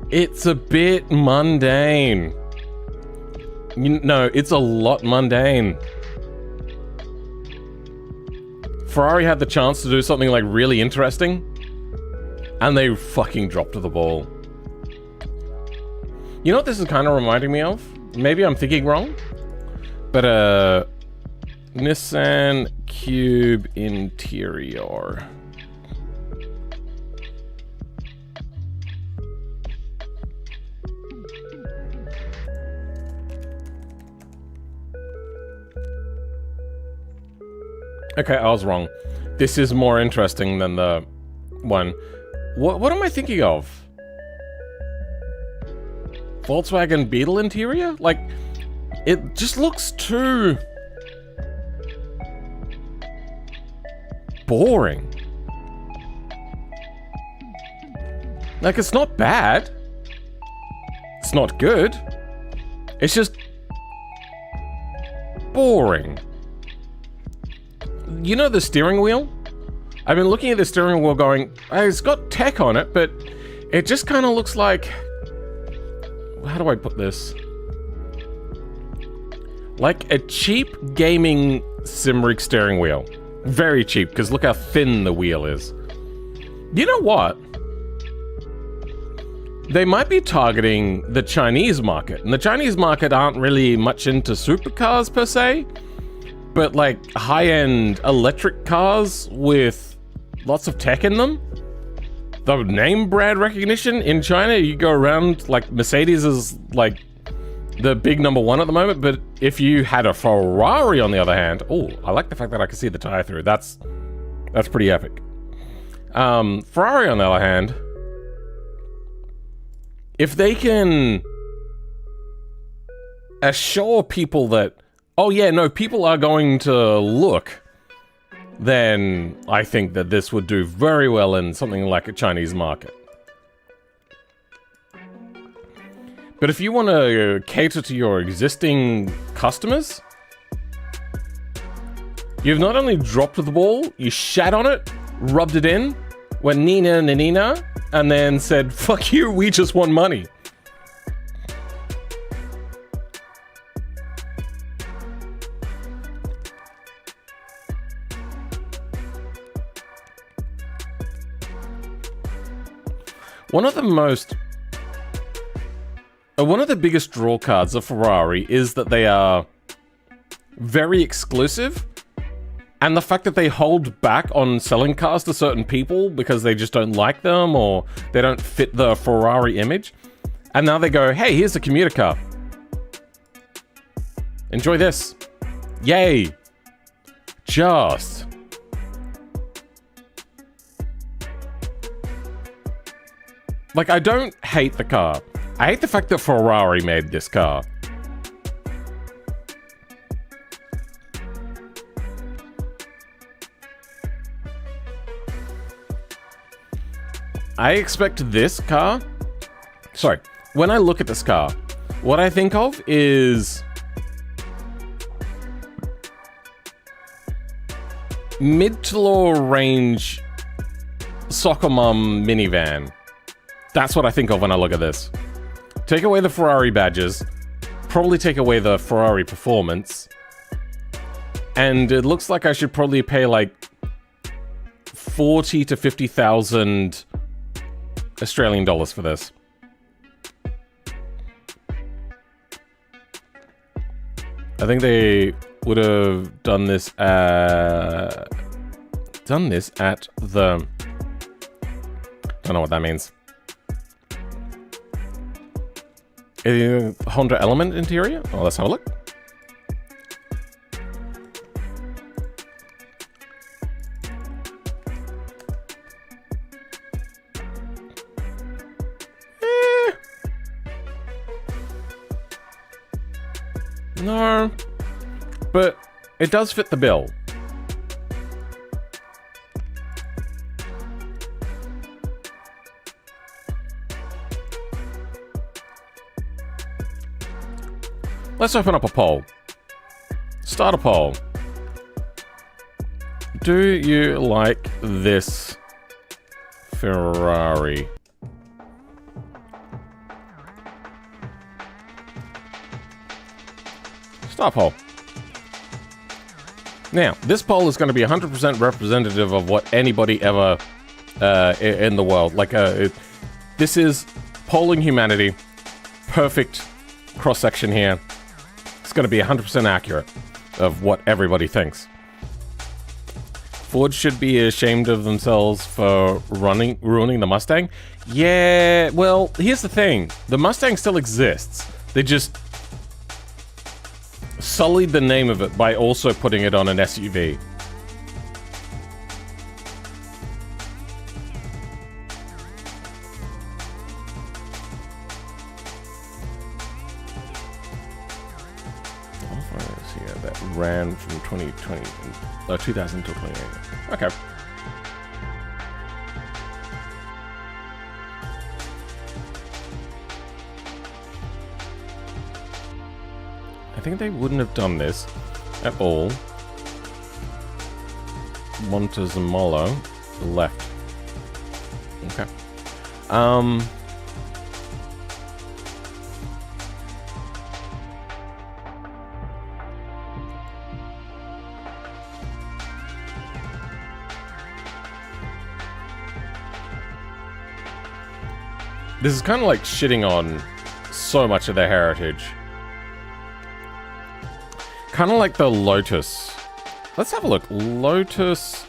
It's a bit mundane. No, it's a lot mundane. Ferrari had the chance to do something like really interesting, and they fucking dropped the ball. You know what this is kind of reminding me of? Maybe I'm thinking wrong, but Nissan Cube interior. Okay, I was wrong. This is more interesting than the one. What am I thinking of? Volkswagen Beetle interior? Like, it just looks too boring. Like, it's not bad. It's not good. It's just boring. You know the steering wheel? I've been looking at the steering wheel going, hey, it's got tech on it, but it just kind of looks like... How do I put this? Like a cheap gaming Simric steering wheel. Very cheap, because look how thin the wheel is. You know what? They might be targeting the Chinese market. And the Chinese market aren't really much into supercars per se. But like high-end electric cars with lots of tech in them. The name brand recognition in China, you go around, like Mercedes is like the big #1 at the moment, but if you had a Ferrari on the other hand, oh, I like the fact that I can see the tire through. That's pretty epic. Ferrari on the other hand, if they can assure people that, oh yeah, no, people are going to look, then I think that this would do very well in something like a Chinese market. But if you want to cater to your existing customers, you've not only dropped the ball, you shat on it, rubbed it in, went Nina Nanina, and then said, fuck you, we just want money. One of the biggest draw cards of Ferrari is that they are very exclusive, and the fact that they hold back on selling cars to certain people because they just don't like them or they don't fit the Ferrari image. And now they go, hey, here's a commuter car. Enjoy this. Yay. Just. Like, I don't hate the car. I hate the fact that Ferrari made this car. I expect this car... Sorry. When I look at this car, what I think of is... mid to lower range soccer mom minivan. That's what I think of when I look at this. Take away the Ferrari badges, probably take away the Ferrari performance, and it looks like I should probably pay like 40 to 50,000 Australian dollars for this. I think they would have done this at the... Don't know what that means. Honda Element interior? Oh, let's have a look. No, but it does fit the bill. Let's open up a poll. Start a poll. Do you like this Ferrari? Start poll. Now, this poll is going to be 100% representative of what anybody ever in the world. Like, this is polling humanity. Perfect cross-section here. It's going to be 100% accurate of what everybody thinks. Ford should be ashamed of themselves for ruining the Mustang. Yeah, well, here's the thing. The Mustang still exists. They just sullied the name of it by also putting it on an SUV. Yeah, that ran from 2020, 2000 until 2018. Okay. I think they wouldn't have done this at all. Montezemolo left. Okay. This is kind of like shitting on so much of their heritage. Kind of like the Lotus. Let's have a look. Lotus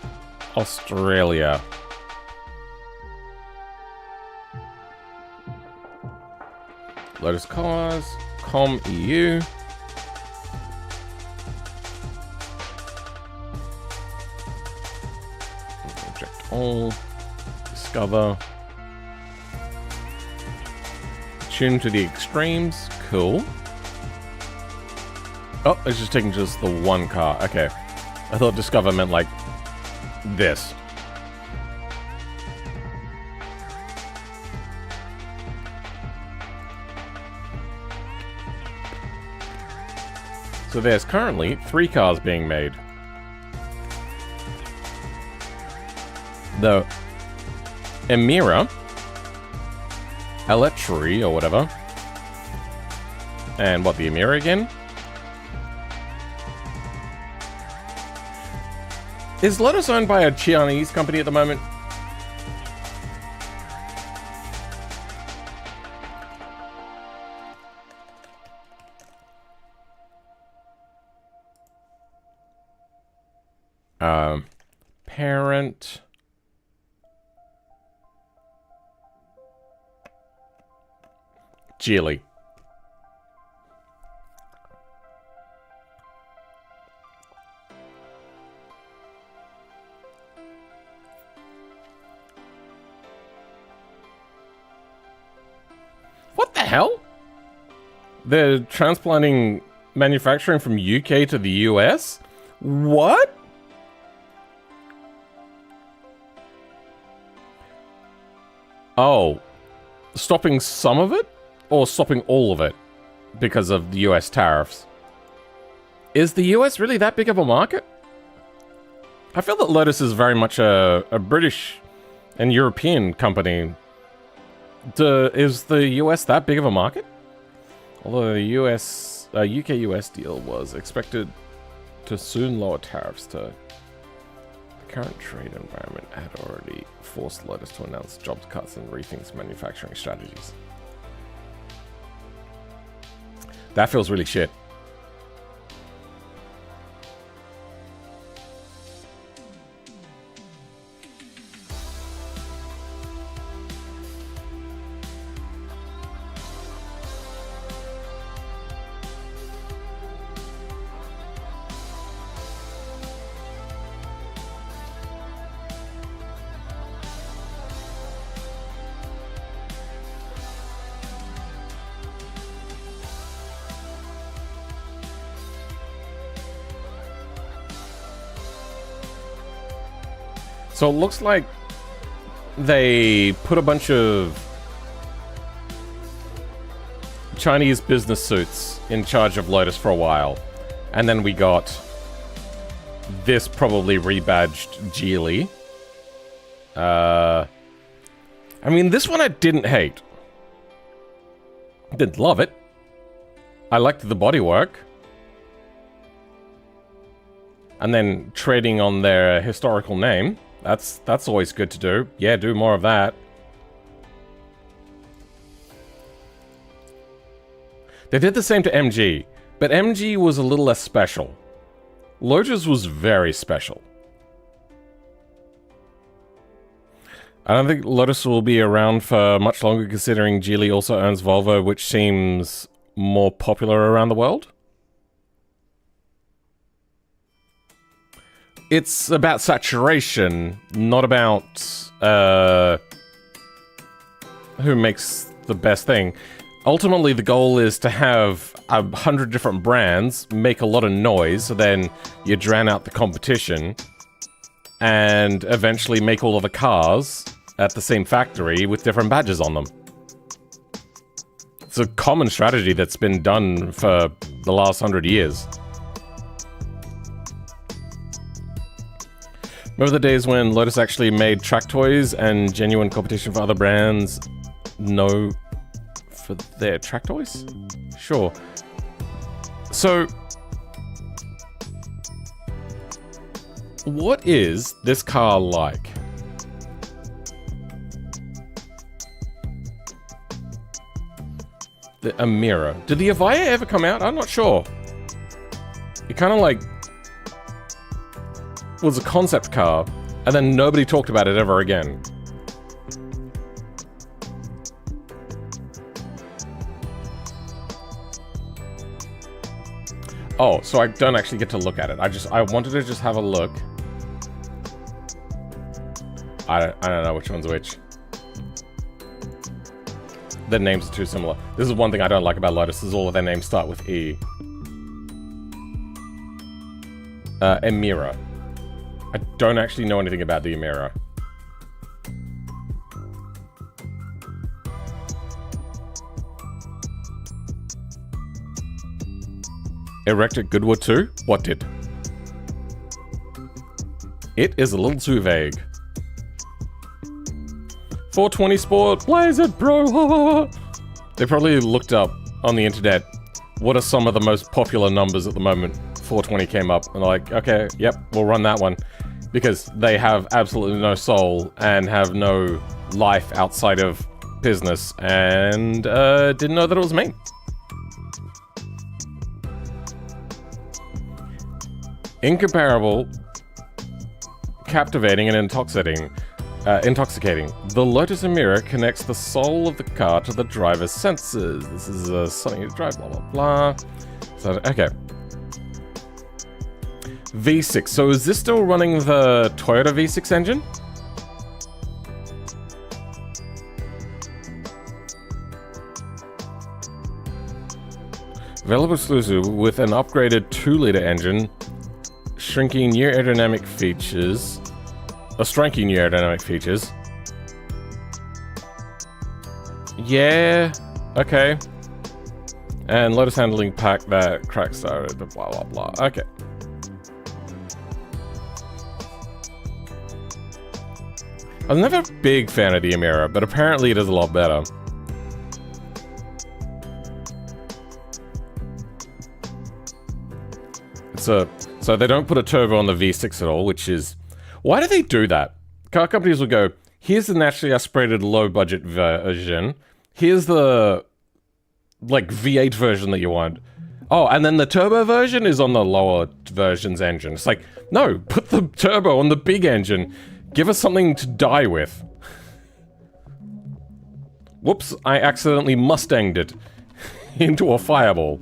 Australia. Lotus Cars. Com EU. Reject all. Discover. Tune to the extremes. Cool. Oh, it's just taking just the one car. Okay. I thought discover meant like this. So there's currently 3 cars being made. The Emira, Electri or whatever. And what, the Emira again? Is Lotus owned by a Chinese company at the moment? Parent. Geely. What the hell? They're transplanting manufacturing from UK to the US? What? Oh. Stopping some of it? Or stopping all of it? Because of the US tariffs? Is the US really that big of a market? I feel that Lotus is very much a British and European company. Is the US that big of a market? Although the UK-US deal was expected to soon lower tariffs to... The current trade environment had already forced Lotus to announce jobs cuts and rethink its manufacturing strategies. That feels really shit. So it looks like they put a bunch of Chinese business suits in charge of Lotus for a while. And then we got this probably rebadged Geely. I mean, this one I didn't hate. Didn't love it. I liked the bodywork. And then trading on their historical name. That's always good to do. Yeah, do more of that. They did the same to MG, but MG was a little less special. Lotus was very special. I don't think Lotus will be around for much longer, considering Geely also owns Volvo, which seems more popular around the world. It's about saturation, not about who makes the best thing. Ultimately, the goal is to have 100 different brands make a lot of noise, so then you drown out the competition, and eventually make all of the cars at the same factory with different badges on them. It's a common strategy that's been done for the last 100 years. Remember the days when Lotus actually made track toys and genuine competition for other brands? No. For their track toys? Sure. So, what is this car like? The Emira. Did the Avaya ever come out? I'm not sure. It kind of like was a concept car, and then nobody talked about it ever again. Oh, so I don't actually get to look at it. I wanted to just have a look. I don't know which one's which. Their names are too similar. This is one thing I don't like about Lotus, is all of their names start with E. Emira. I don't actually know anything about the Emira. Erected Goodwood too? What did? It is a little too vague. 420 Sport, blaze it, bro! They probably looked up on the internet what are some of the most popular numbers at the moment. 420 came up, and they're like, okay, yep, we'll run that one. Because they have absolutely no soul and have no life outside of business, and didn't know that it was me. Incomparable, captivating, and intoxicating. The Lotus Emira connects the soul of the car to the driver's senses. This is something to drive, blah, blah, blah. So, okay. V6. So is this still running the Toyota V6 engine? Available exclusive with an upgraded 2-liter engine, shrinking new aerodynamic features. Striking new aerodynamic features. Yeah, okay. And Lotus handling pack that crack started, blah blah blah. Okay. I was never a big fan of the Emira, but apparently it is a lot better. So they don't put a turbo on the V6 at all, which is... Why do they do that? Car companies will go, here's the naturally aspirated low-budget version. Here's the, like, V8 version that you want. Oh, and then the turbo version is on the lower version's engine. It's like, no, put the turbo on the big engine. Give us something to die with. Whoops, I accidentally Mustanged it into a fireball.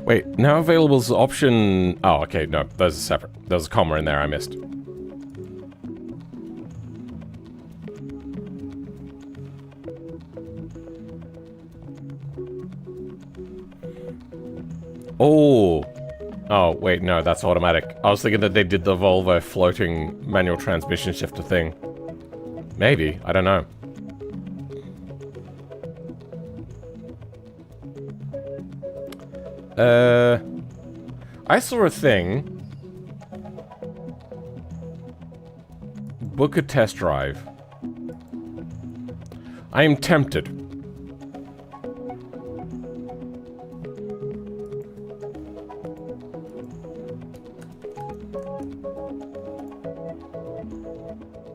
Wait, now available is option... Oh, okay, no, those are separate. There's a comma in there I missed. Oh. Oh, wait, no, that's automatic. I was thinking that they did the Volvo floating manual transmission shifter thing. Maybe, I don't know. I saw a thing. Book a test drive. I am tempted.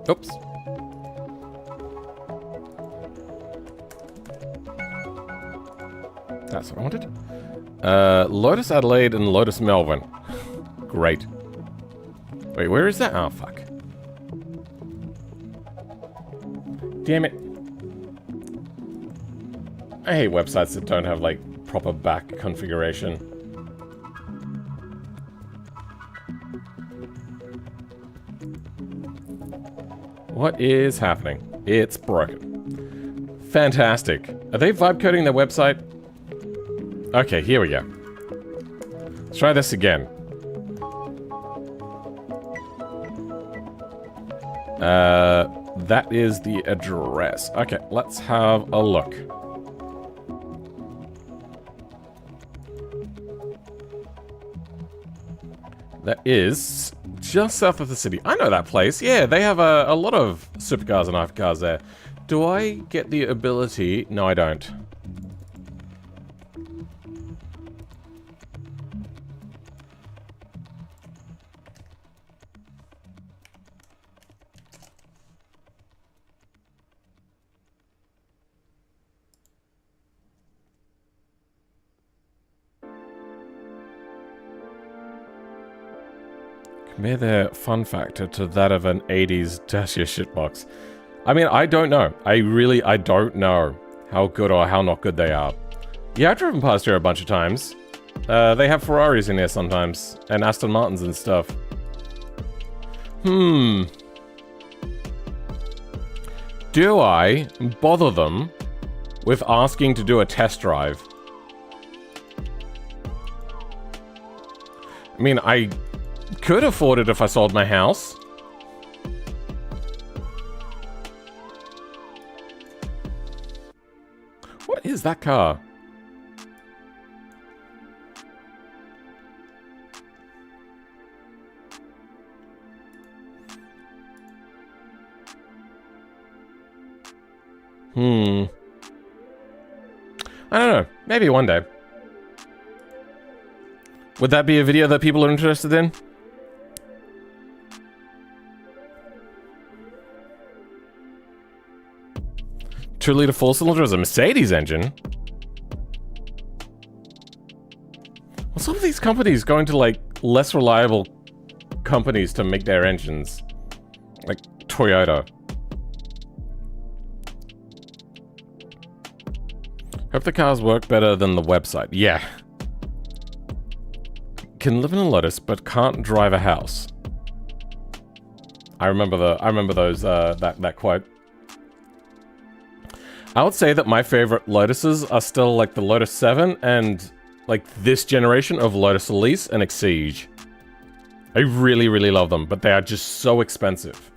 Oops. That's what I wanted. Lotus Adelaide and Lotus Melbourne. Great. Wait, where is that? Oh, fuck. Damn it. I hate websites that don't have, like, proper back configuration. What is happening? It's broken. Fantastic. Are they vibe coding their website? Okay, here we go. Let's try this again. That is the address. Okay, let's have a look. That is just south of the city. I know that place. Yeah, they have a lot of supercars and hypercars there. Do I get the ability? No, I don't. Compare their fun factor to that of an 80s Dacia shitbox. I mean, I don't know. I don't know how good or how not good they are. Yeah, I've driven past here a bunch of times. They have Ferraris in here sometimes, and Aston Martins and stuff. Do I bother them with asking to do a test drive? I mean, I could afford it if I sold my house. What is that car? I don't know. Maybe one day. Would that be a video that people are interested in? Two-liter four-cylinder is a Mercedes engine. Well, some of these companies going to, like, less reliable companies to make their engines. Like Toyota. Hope the cars work better than the website. Yeah. Can live in a Lotus, but can't drive a house. I remember those, that quote. I would say that my favorite Lotuses are still like the Lotus 7 and like this generation of Lotus Elise and Exige. I really, really love them, but they are just so expensive.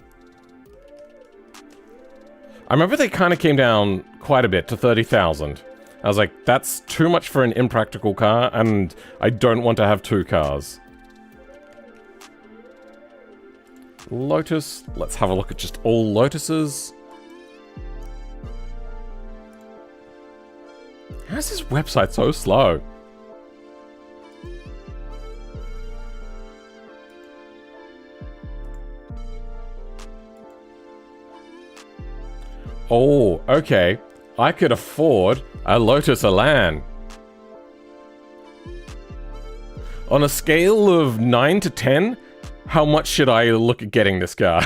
I remember they kind of came down quite a bit to 30,000. I was like, that's too much for an impractical car, and I don't want to have two cars. Lotus, let's have a look at just all Lotuses. How's this website so slow? Oh, okay. I could afford a Lotus Elan. On a scale of 9 to 10, how much should I look at getting this car?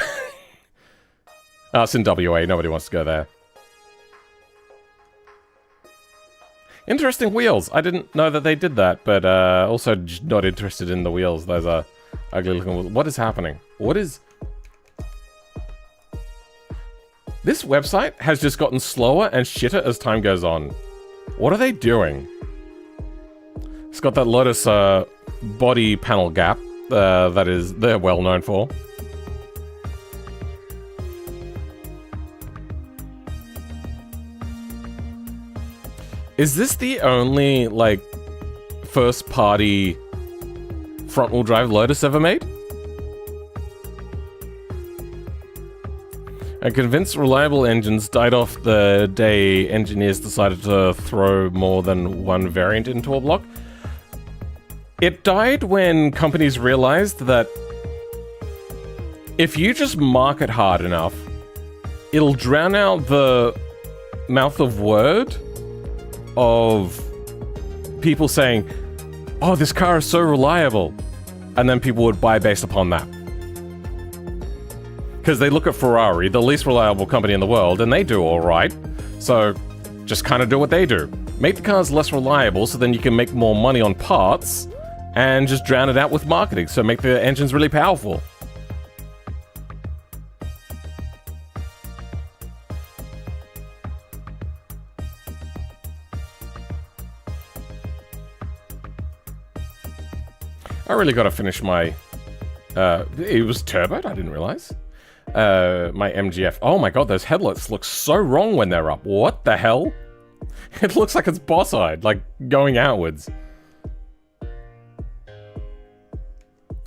Oh, it's in WA. Nobody wants to go there. Interesting wheels. I didn't know that they did that, but also just not interested in the wheels. Those are ugly looking wheels. What is happening? What is... This website has just gotten slower and shitter as time goes on. What are they doing? It's got that Lotus body panel gap that they're well known for. Is this the only, like, first-party front-wheel drive Lotus ever made? And convinced reliable engines died off the day engineers decided to throw more than one variant into a block. It died when companies realized that if you just market hard enough, it'll drown out the mouth of word of people saying, oh, this car is so reliable. And then people would buy based upon that. Because they look at Ferrari, the least reliable company in the world, and they do all right. So just kind of do what they do. Make the cars less reliable so then you can make more money on parts and just drown it out with marketing. So make the engines really powerful. I really got to finish my... it was turboed, I didn't realize. My MGF. Oh my god, those headlights look so wrong when they're up. What the hell? It looks like it's boss-eyed, like going outwards.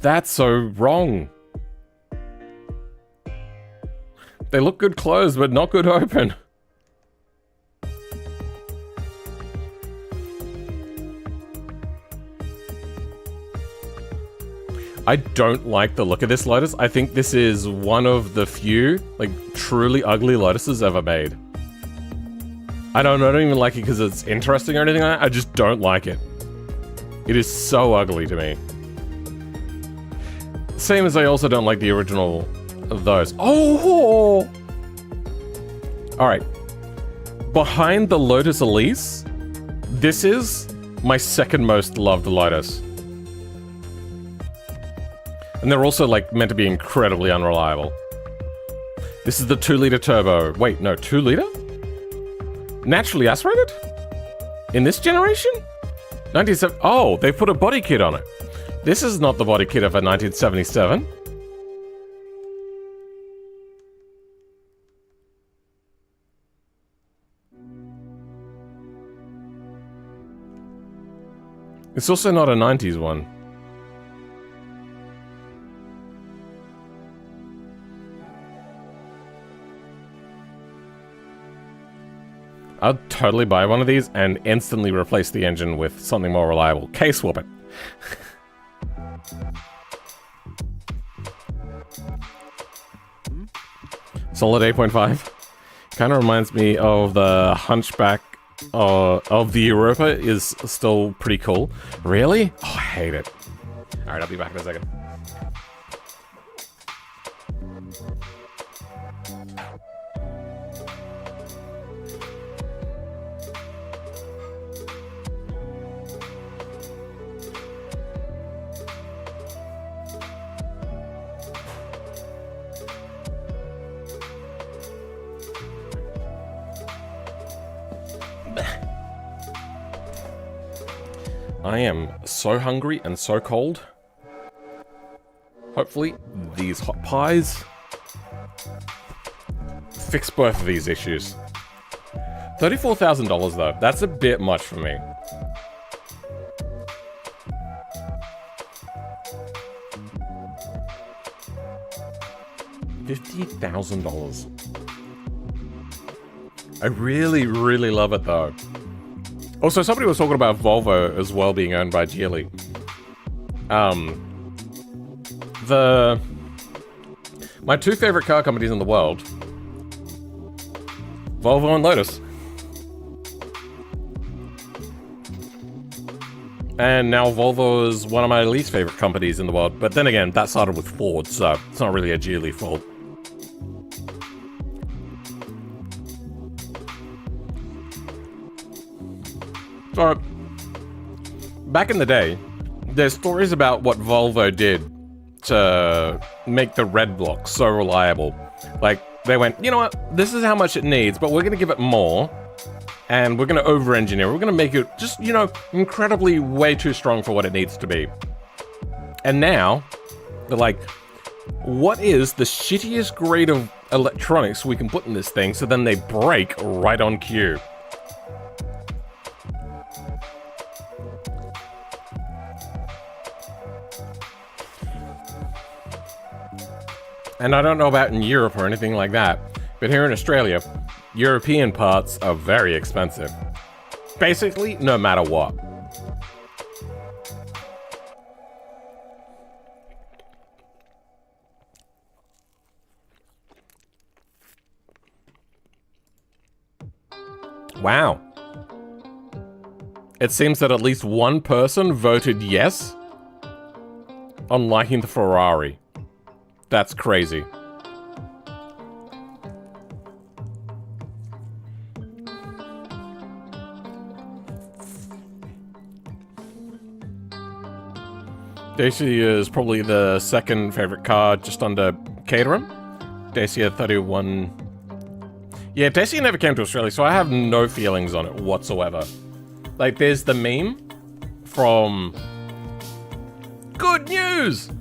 That's so wrong. They look good closed, but not good open. I don't like the look of this Lotus. I think this is one of the few, like, truly ugly Lotuses ever made. I don't even like it because it's interesting or anything like that. I just don't like it. It is so ugly to me. Same as I also don't like the original of those. Oh! Alright. Behind the Lotus Elise, this is my second most loved Lotus. And they're also, like, meant to be incredibly unreliable. This is the 2-liter turbo. Wait, no, 2-liter? Naturally aspirated? In this generation? 1970. Oh, they put a body kit on it. This is not the body kit of a 1977. It's also not a 90s one. I'll totally buy one of these and instantly replace the engine with something more reliable. K-swap it. Solid 8.5. Kind of reminds me of the Hunchback of the Europa is still pretty cool. Really? Oh, I hate it. Alright, I'll be back in a second. I am so hungry and so cold. Hopefully, these hot pies fix both of these issues. $34,000 though, that's a bit much for me. $50,000. I really, really love it though. Also, somebody was talking about Volvo as well being owned by Geely. My two favorite car companies in the world, Volvo and Lotus. And now Volvo is one of my least favorite companies in the world. But then again, that started with Ford, so it's not really a Geely fault. So, back in the day, there's stories about what Volvo did to make the red block so reliable. Like, they went, you know what, this is how much it needs, but we're going to give it more And we're going to over-engineer. We're going to make it just, you know, incredibly way too strong for what it needs to be. And now, they're like, what is the shittiest grade of electronics we can put in this thing so then they break right on cue? And I don't know about in Europe or anything like that, but here in Australia, European parts are very expensive. Basically, no matter what. Wow. It seems that at least one person voted yes on liking the Ferrari. That's crazy. Dacia is probably the second favorite car, just under Caterham. Dacia 31. Yeah, Dacia never came to Australia, so I have no feelings on it whatsoever. Like, there's the meme from good news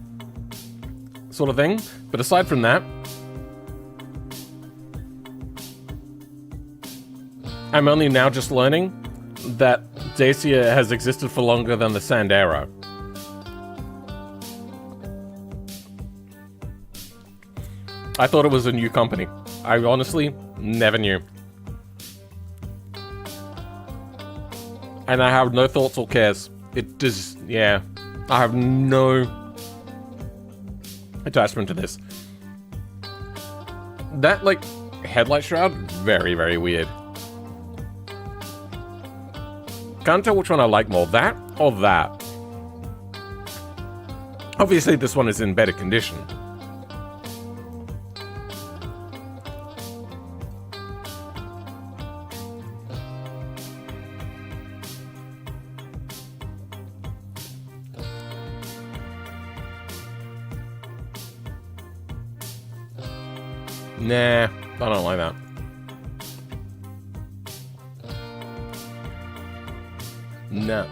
sort of thing, but aside from that, I'm only now just learning that Dacia has existed for longer than the Sandero. I thought it was a new company. I honestly never knew. And I have no thoughts or cares. It just, yeah. I have no attachment to this. That, like, headlight shroud, very, very weird. Can't tell which one I like more, that or that. Obviously, this one is in better condition. Nah, I don't like that. No.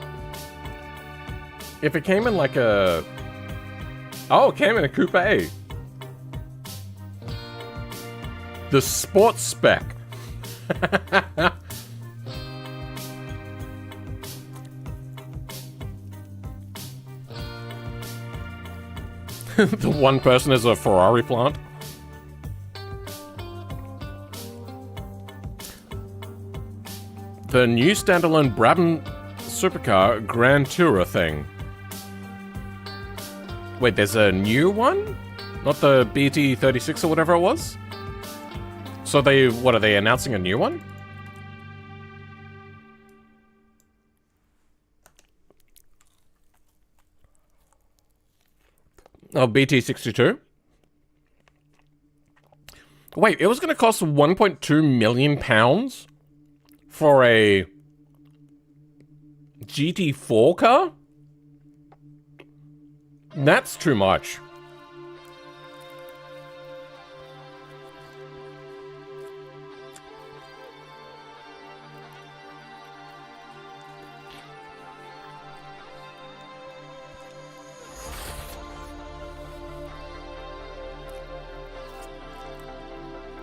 If it came in like a... Oh, it came in a Coupe A. The sports spec. The one person is a Ferrari plant. The new standalone Brabham supercar Grand Tourer thing. Wait, there's a new one? Not the BT36 or whatever it was? So they, what, are they announcing a new one? Oh, BT62? Wait, it was going to cost £1.2 million for a GT4 car? That's too much.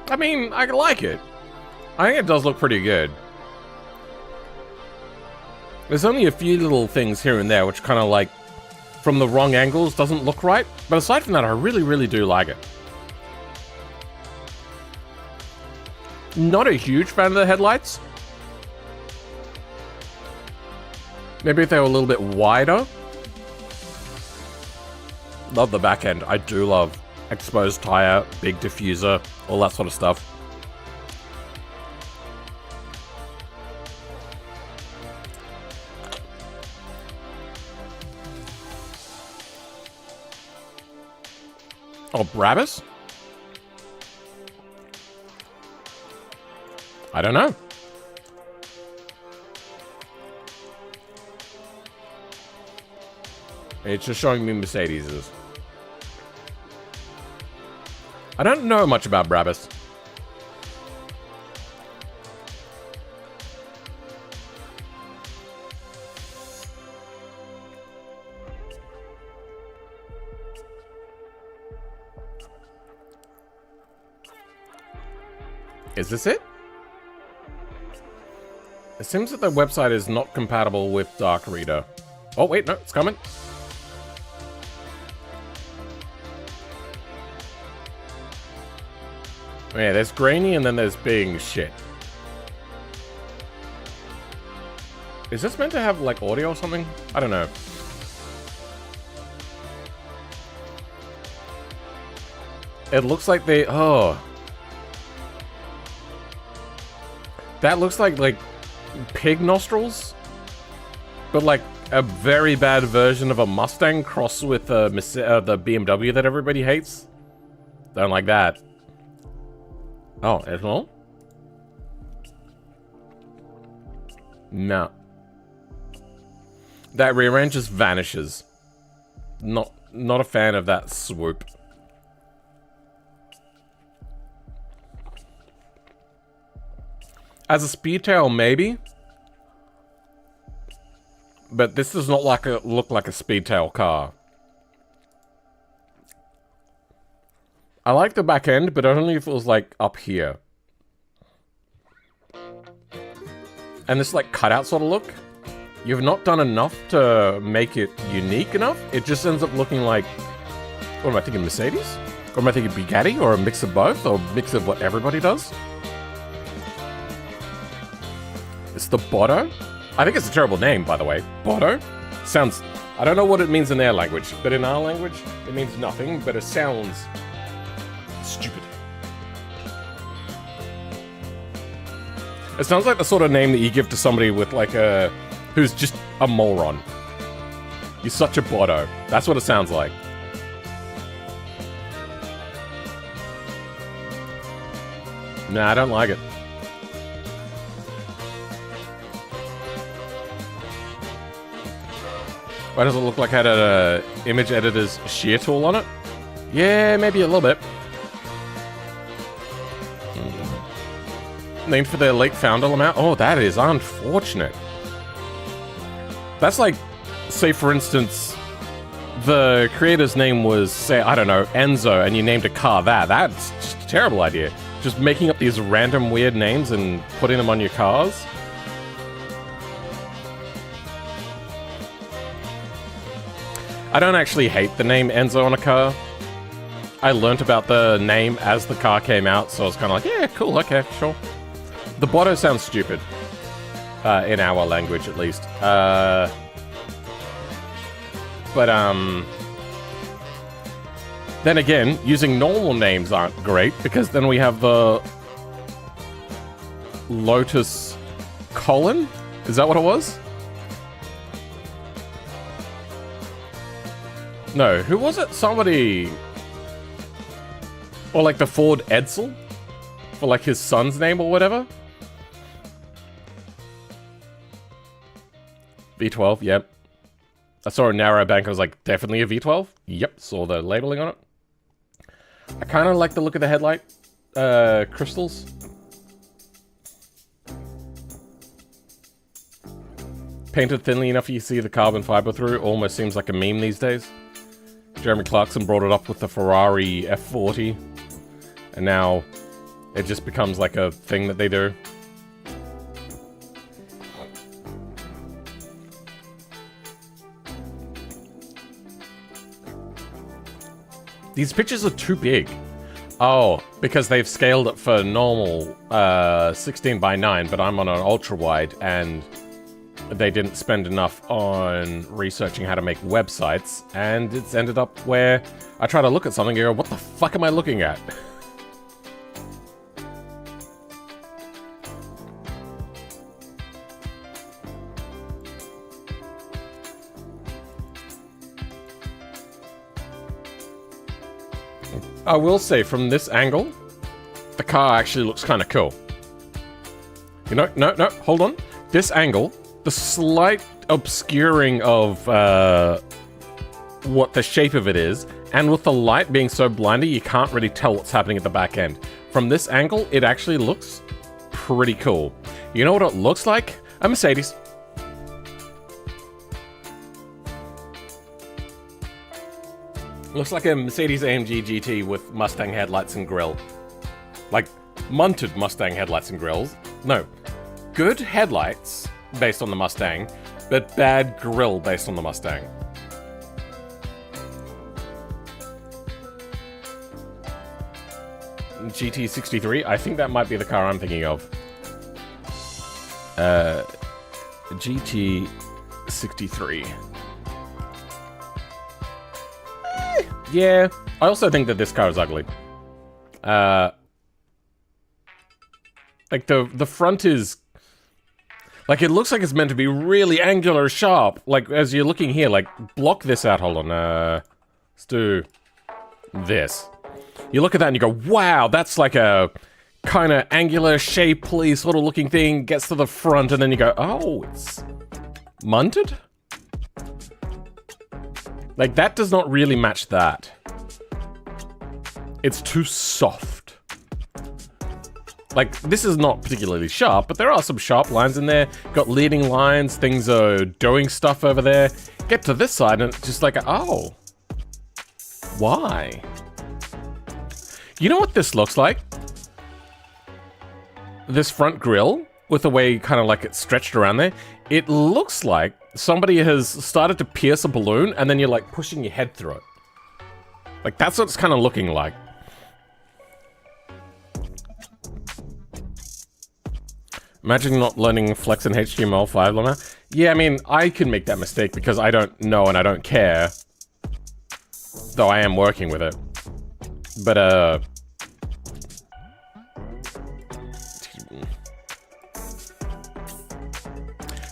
I mean, I like it. I think it does look pretty good. There's only a few little things here and there which kind of like, from the wrong angles, doesn't look right. But aside from that, I really, really do like it. Not a huge fan of the headlights. Maybe if they were a little bit wider. Love the back end. I do love exposed tire, big diffuser, all that sort of stuff. Oh, Brabus? I don't know. It's just showing me Mercedeses. I don't know much about Brabus. Is this it? It seems that the website is not compatible with Dark Reader. Oh, wait, no, it's coming. Yeah, there's grainy and then there's being shit. Is this meant to have, like, audio or something? I don't know. It looks like they... Oh. That looks like pig nostrils? But, like, a very bad version of a Mustang crossed with the BMW that everybody hates? Don't like that. Oh, ethanol? No. That rear end just vanishes. Not a fan of that swoop. As a speedtail, maybe. But this does not look like a speedtail car. I like the back end, but only if it was, like, up here. And this, like, cutout sort of look. You've not done enough to make it unique enough. It just ends up looking like... What am I thinking, Mercedes? Or am I thinking Bugatti? Or a mix of both? Or a mix of what everybody does? It's the Bodo? I think it's a terrible name, by the way. Bodo? Sounds... I don't know what it means in their language, but in our language, it means nothing, but it sounds... stupid. It sounds like the sort of name that you give to somebody with, like, a... who's just a moron. You're such a Bodo. That's what it sounds like. Nah, I don't like it. Why does it look like it had a image editor's shear tool on it? Yeah, maybe a little bit. Named for the late founder Lamau. Oh, that is unfortunate. That's like, say for instance, the creator's name was, say, I don't know, Enzo, and you named a car that. That's just a terrible idea. Just making up these random weird names and putting them on your cars. I don't actually hate the name Enzo on a car. I learnt about the name as the car came out, so I was kind of like, yeah, cool, okay, sure. The Bodo sounds stupid. In our language, at least. Then again, using normal names aren't great, because then we have the... Lotus Colon? Is that what it was? No, who was it? Somebody... Or like the Ford Edsel? For like his son's name or whatever? V12, yep. I saw a narrow bank, I was like, definitely a V12? Yep, saw the labeling on it. I kind of like the look of the headlight crystals. Painted thinly enough you see the carbon fiber through, almost seems like a meme these days. Jeremy Clarkson brought it up with the Ferrari F40, and now it just becomes like a thing that they do. These pictures are too big. Oh, because they've scaled it for normal 16:9, but I'm on an ultra-wide, and they didn't spend enough on researching how to make websites, and it's ended up where I try to look at something and go, what the fuck am I looking at? I will say, from this angle, the car actually looks kind of cool. You know, no, hold on. This angle, the slight obscuring of what the shape of it is, and with the light being so blinding, you can't really tell what's happening at the back end. From this angle, it actually looks pretty cool. You know what it looks like? A Mercedes. Looks like a Mercedes AMG GT with Mustang headlights and grille. Like, Munted Mustang headlights and grills. No, good headlights based on the Mustang, but bad grill based on the Mustang. GT63, I think that might be the car I'm thinking of. GT63. Yeah, I also think that this car is ugly. Like the front is, like, it looks like it's meant to be really angular sharp. Like, as you're looking here, like, block this out. Hold on, let's do this. You look at that and you go, wow, that's like a kind of angular, shapely sort of looking thing. Gets to the front and then you go, oh, it's munted? Like, that does not really match that. It's too soft. Like, this is not particularly sharp, but there are some sharp lines in there. Got leading lines, things are doing stuff over there. Get to this side and it's just like, oh. Why? You know what this looks like? This front grille, with the way kind of like it's stretched around there, it looks like somebody has started to pierce a balloon and then you're like pushing your head through it. Like, that's what it's kind of looking like. Imagine not learning Flex in HTML5, Lama. Yeah, I mean, I can make that mistake because I don't know and I don't care. Though I am working with it. But,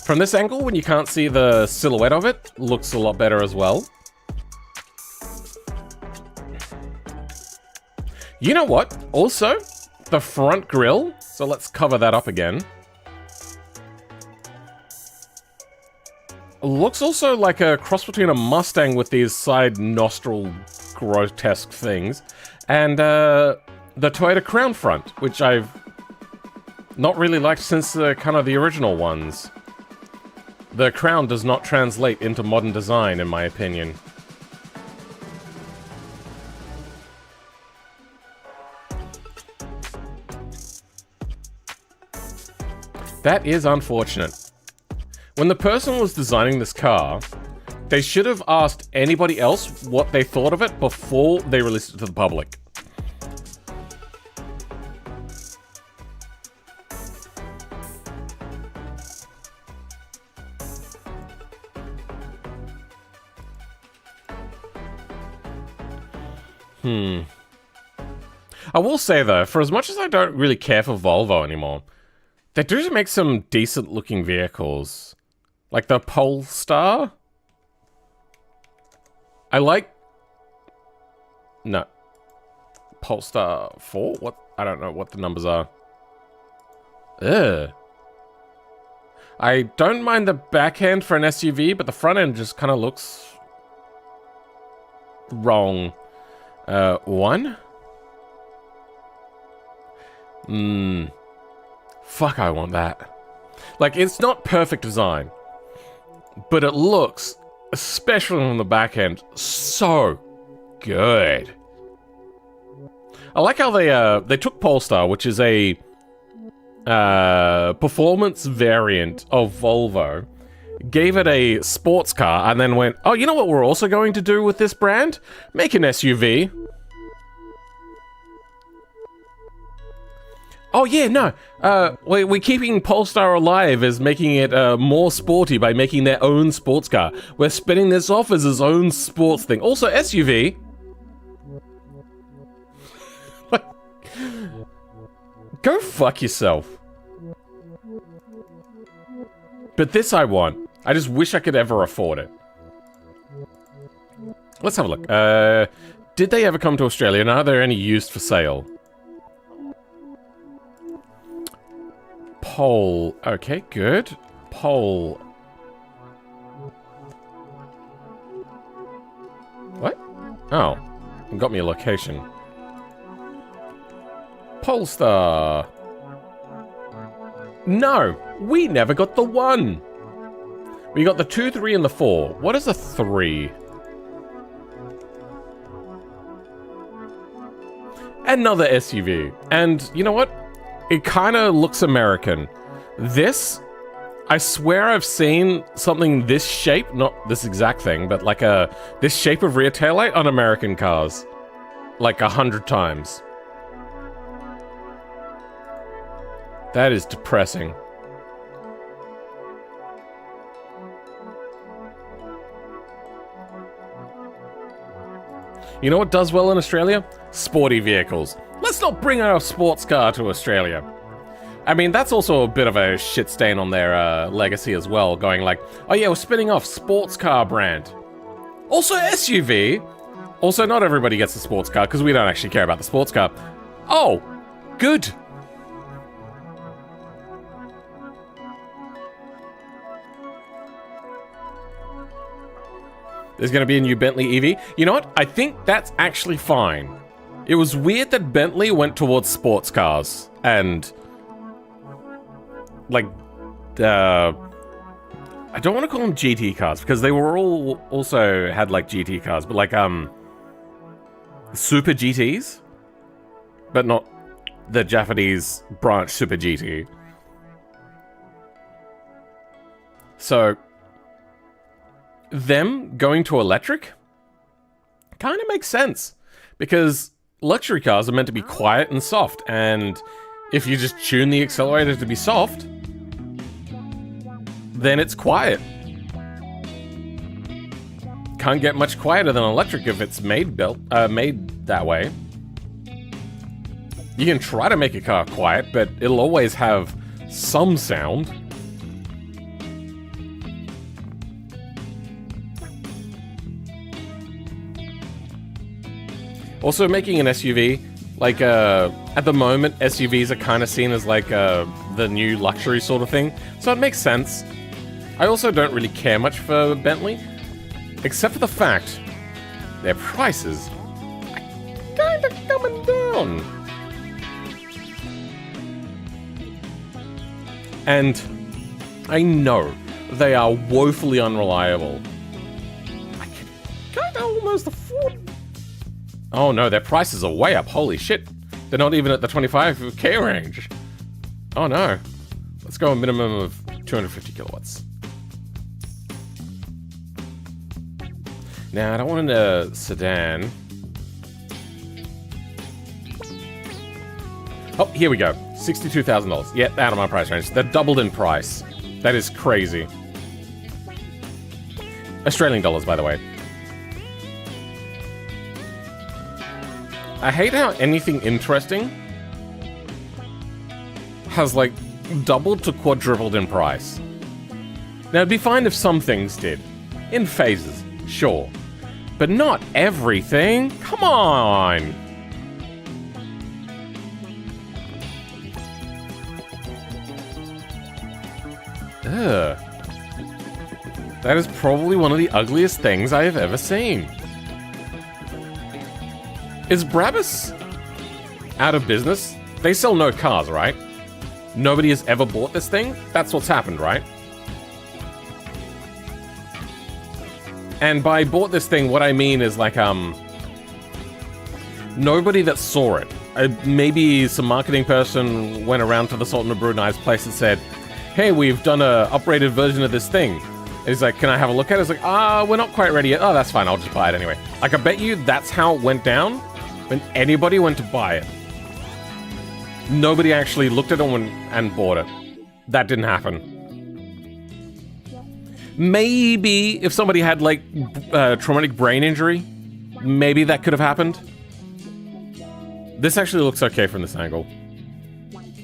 from this angle, when you can't see the silhouette of it, looks a lot better as well. You know what? Also, the front grille. So let's cover that up again. Looks also like a cross between a Mustang with these side nostril grotesque things and the Toyota Crown front, which I've not really liked since kind of the original ones. The Crown does not translate into modern design, in my opinion. That is unfortunate. When the person was designing this car, they should have asked anybody else what they thought of it before they released it to the public. I will say though, for as much as I don't really care for Volvo anymore, they do make some decent looking vehicles. Like the Polestar? I like... No. Polestar 4? What? I don't know what the numbers are. Ugh. I don't mind the back end for an SUV, but the front end just kind of looks... wrong. One? Fuck, I want that. Like, it's not perfect design, but it looks, especially on the back end, so good. I like how they took Polestar, which is a performance variant of Volvo, gave it a sports car, and then went, oh, you know what we're also going to do with this brand? Make an SUV. Oh yeah, no, we're keeping Polestar alive as making it more sporty by making their own sports car. We're spinning this off as its own sports thing. Also SUV. Go fuck yourself. But this I want. I just wish I could ever afford it. Let's have a look. Did they ever come to Australia? And are there any used for sale? Pole. Okay, good. Pole. What? Oh. It got me a location. Polestar. No, we never got the 1. We got the 2, 3, and the 4. What is a 3? A Another SUV. And you know what? It kind of looks American. This, I swear I've seen something this shape, not this exact thing, but like this shape of rear taillight on American cars. Like 100 times. That is depressing. You know what does well in Australia? Sporty vehicles. Let's not bring our sports car to Australia. I mean, that's also a bit of a shit stain on their legacy as well, going like, oh yeah, we're spinning off sports car brand. Also SUV. Also, not everybody gets a sports car, because we don't actually care about the sports car. Oh, good. There's going to be a new Bentley EV. You know what? I think that's actually fine. It was weird that Bentley went towards sports cars and like I don't want to call them GT cars because they were all also had like GT cars, but like Super GTs, but not the Japanese branch Super GT. So them going to electric kind of makes sense because luxury cars are meant to be quiet and soft, and if you just tune the accelerator to be soft, then it's quiet. Can't get much quieter than electric if it's made that way. You can try to make a car quiet, but it'll always have some sound. Also, making an SUV, like, at the moment, SUVs are kind of seen as, like, the new luxury sort of thing, so it makes sense. I also don't really care much for Bentley, except for the fact their prices are kind of coming down. And I know they are woefully unreliable. I can kind of almost afford. Oh no, their prices are way up. Holy shit. They're not even at the 25k range. Oh no. Let's go a minimum of 250 kilowatts. Now, I don't want a sedan. Oh, here we go. $62,000. Yeah, out of my price range. They're doubled in price. That is crazy. Australian dollars, by the way. I hate how anything interesting has, like, doubled to quadrupled in price. Now, it'd be fine if some things did. In phases, sure. But not everything. Come on! Ugh. That is probably one of the ugliest things I have ever seen. Is Brabus out of business? They sell no cars, right? Nobody has ever bought this thing? That's what's happened, right? And by bought this thing, what I mean is like, nobody that saw it. Maybe some marketing person went around to the Sultan of Brunei's place and said, hey, we've done a upgraded version of this thing. And he's like, can I have a look at it? It's like, we're not quite ready yet. Oh, that's fine, I'll just buy it anyway. Like, I bet you that's how it went down when anybody went to buy it. Nobody actually looked at it and bought it. That didn't happen. Maybe if somebody had, like, traumatic brain injury, maybe that could have happened. This actually looks okay from this angle.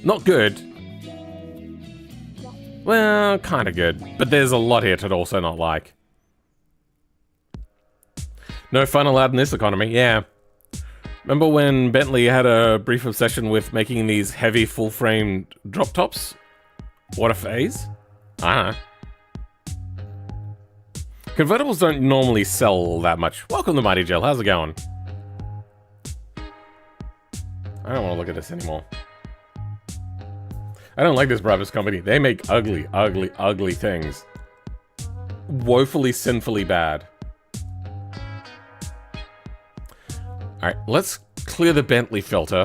Not good. Well, kind of good. But there's a lot here to also not like. No fun allowed in this economy, yeah. Remember when Bentley had a brief obsession with making these heavy full-framed drop tops? What a phase. Convertibles don't normally sell that much. Welcome to Mighty Gel, how's it going? I don't want to look at this anymore. I don't like this Brabus company. They make ugly, ugly, ugly things. Woefully, sinfully bad. Alright, let's clear the Bentley filter.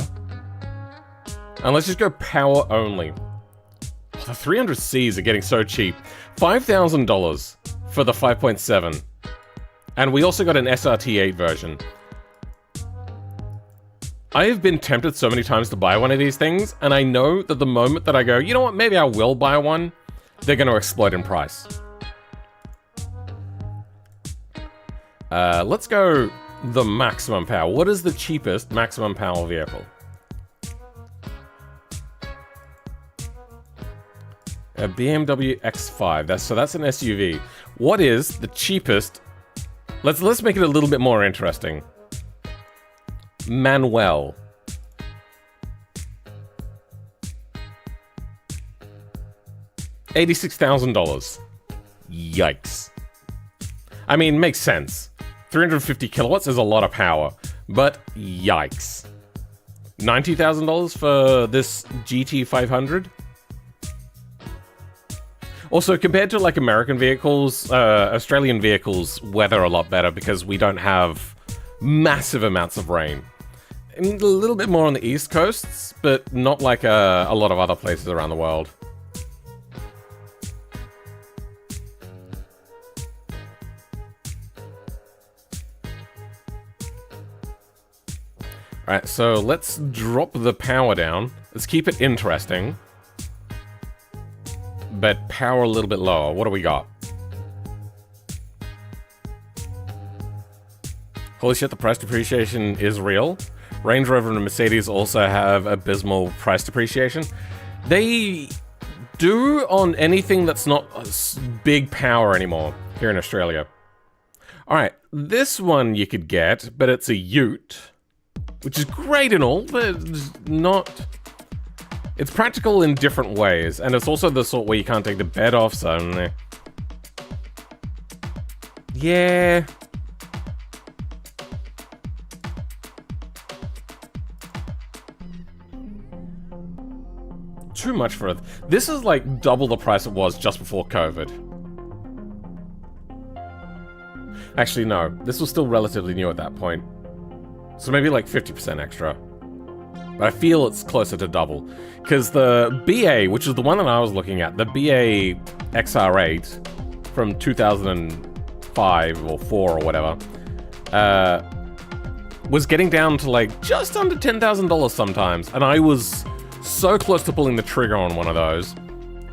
And let's just go power only. Oh, the 300Cs are getting so cheap. $5,000 for the 5.7. And we also got an SRT8 version. I have been tempted so many times to buy one of these things, and I know that the moment that I go, you know what, maybe I will buy one, they're going to explode in price. Let's go the maximum power. What is the cheapest maximum power vehicle? A BMW X5. So that's an SUV. What is the cheapest? Let's make it a little bit more interesting. Manuel. $86,000. Yikes. I mean, makes sense. 350 kilowatts is a lot of power, but yikes. $90,000 for this GT500? Also, compared to like American vehicles, Australian vehicles weather a lot better because we don't have massive amounts of rain. A little bit more on the east coasts, but not like a lot of other places around the world. Alright, so let's drop the power down. Let's keep it interesting. But power a little bit lower. What do we got? Holy shit, the price depreciation is real. Range Rover and Mercedes also have abysmal price depreciation. They do on anything that's not big power anymore here in Australia. Alright, this one you could get, but it's a ute. Which is great and all, but it's not... It's practical in different ways, and it's also the sort where you can't take the bed off, so... Yeah... Too much for it. This is like double the price it was just before COVID. Actually, no. This was still relatively new at that point. So maybe like 50% extra. But I feel it's closer to double. Because the BA, which is the one that I was looking at, the BA XR8 from 2005 or 4 or whatever, was getting down to like just under $10,000 sometimes. And I was so close to pulling the trigger on one of those.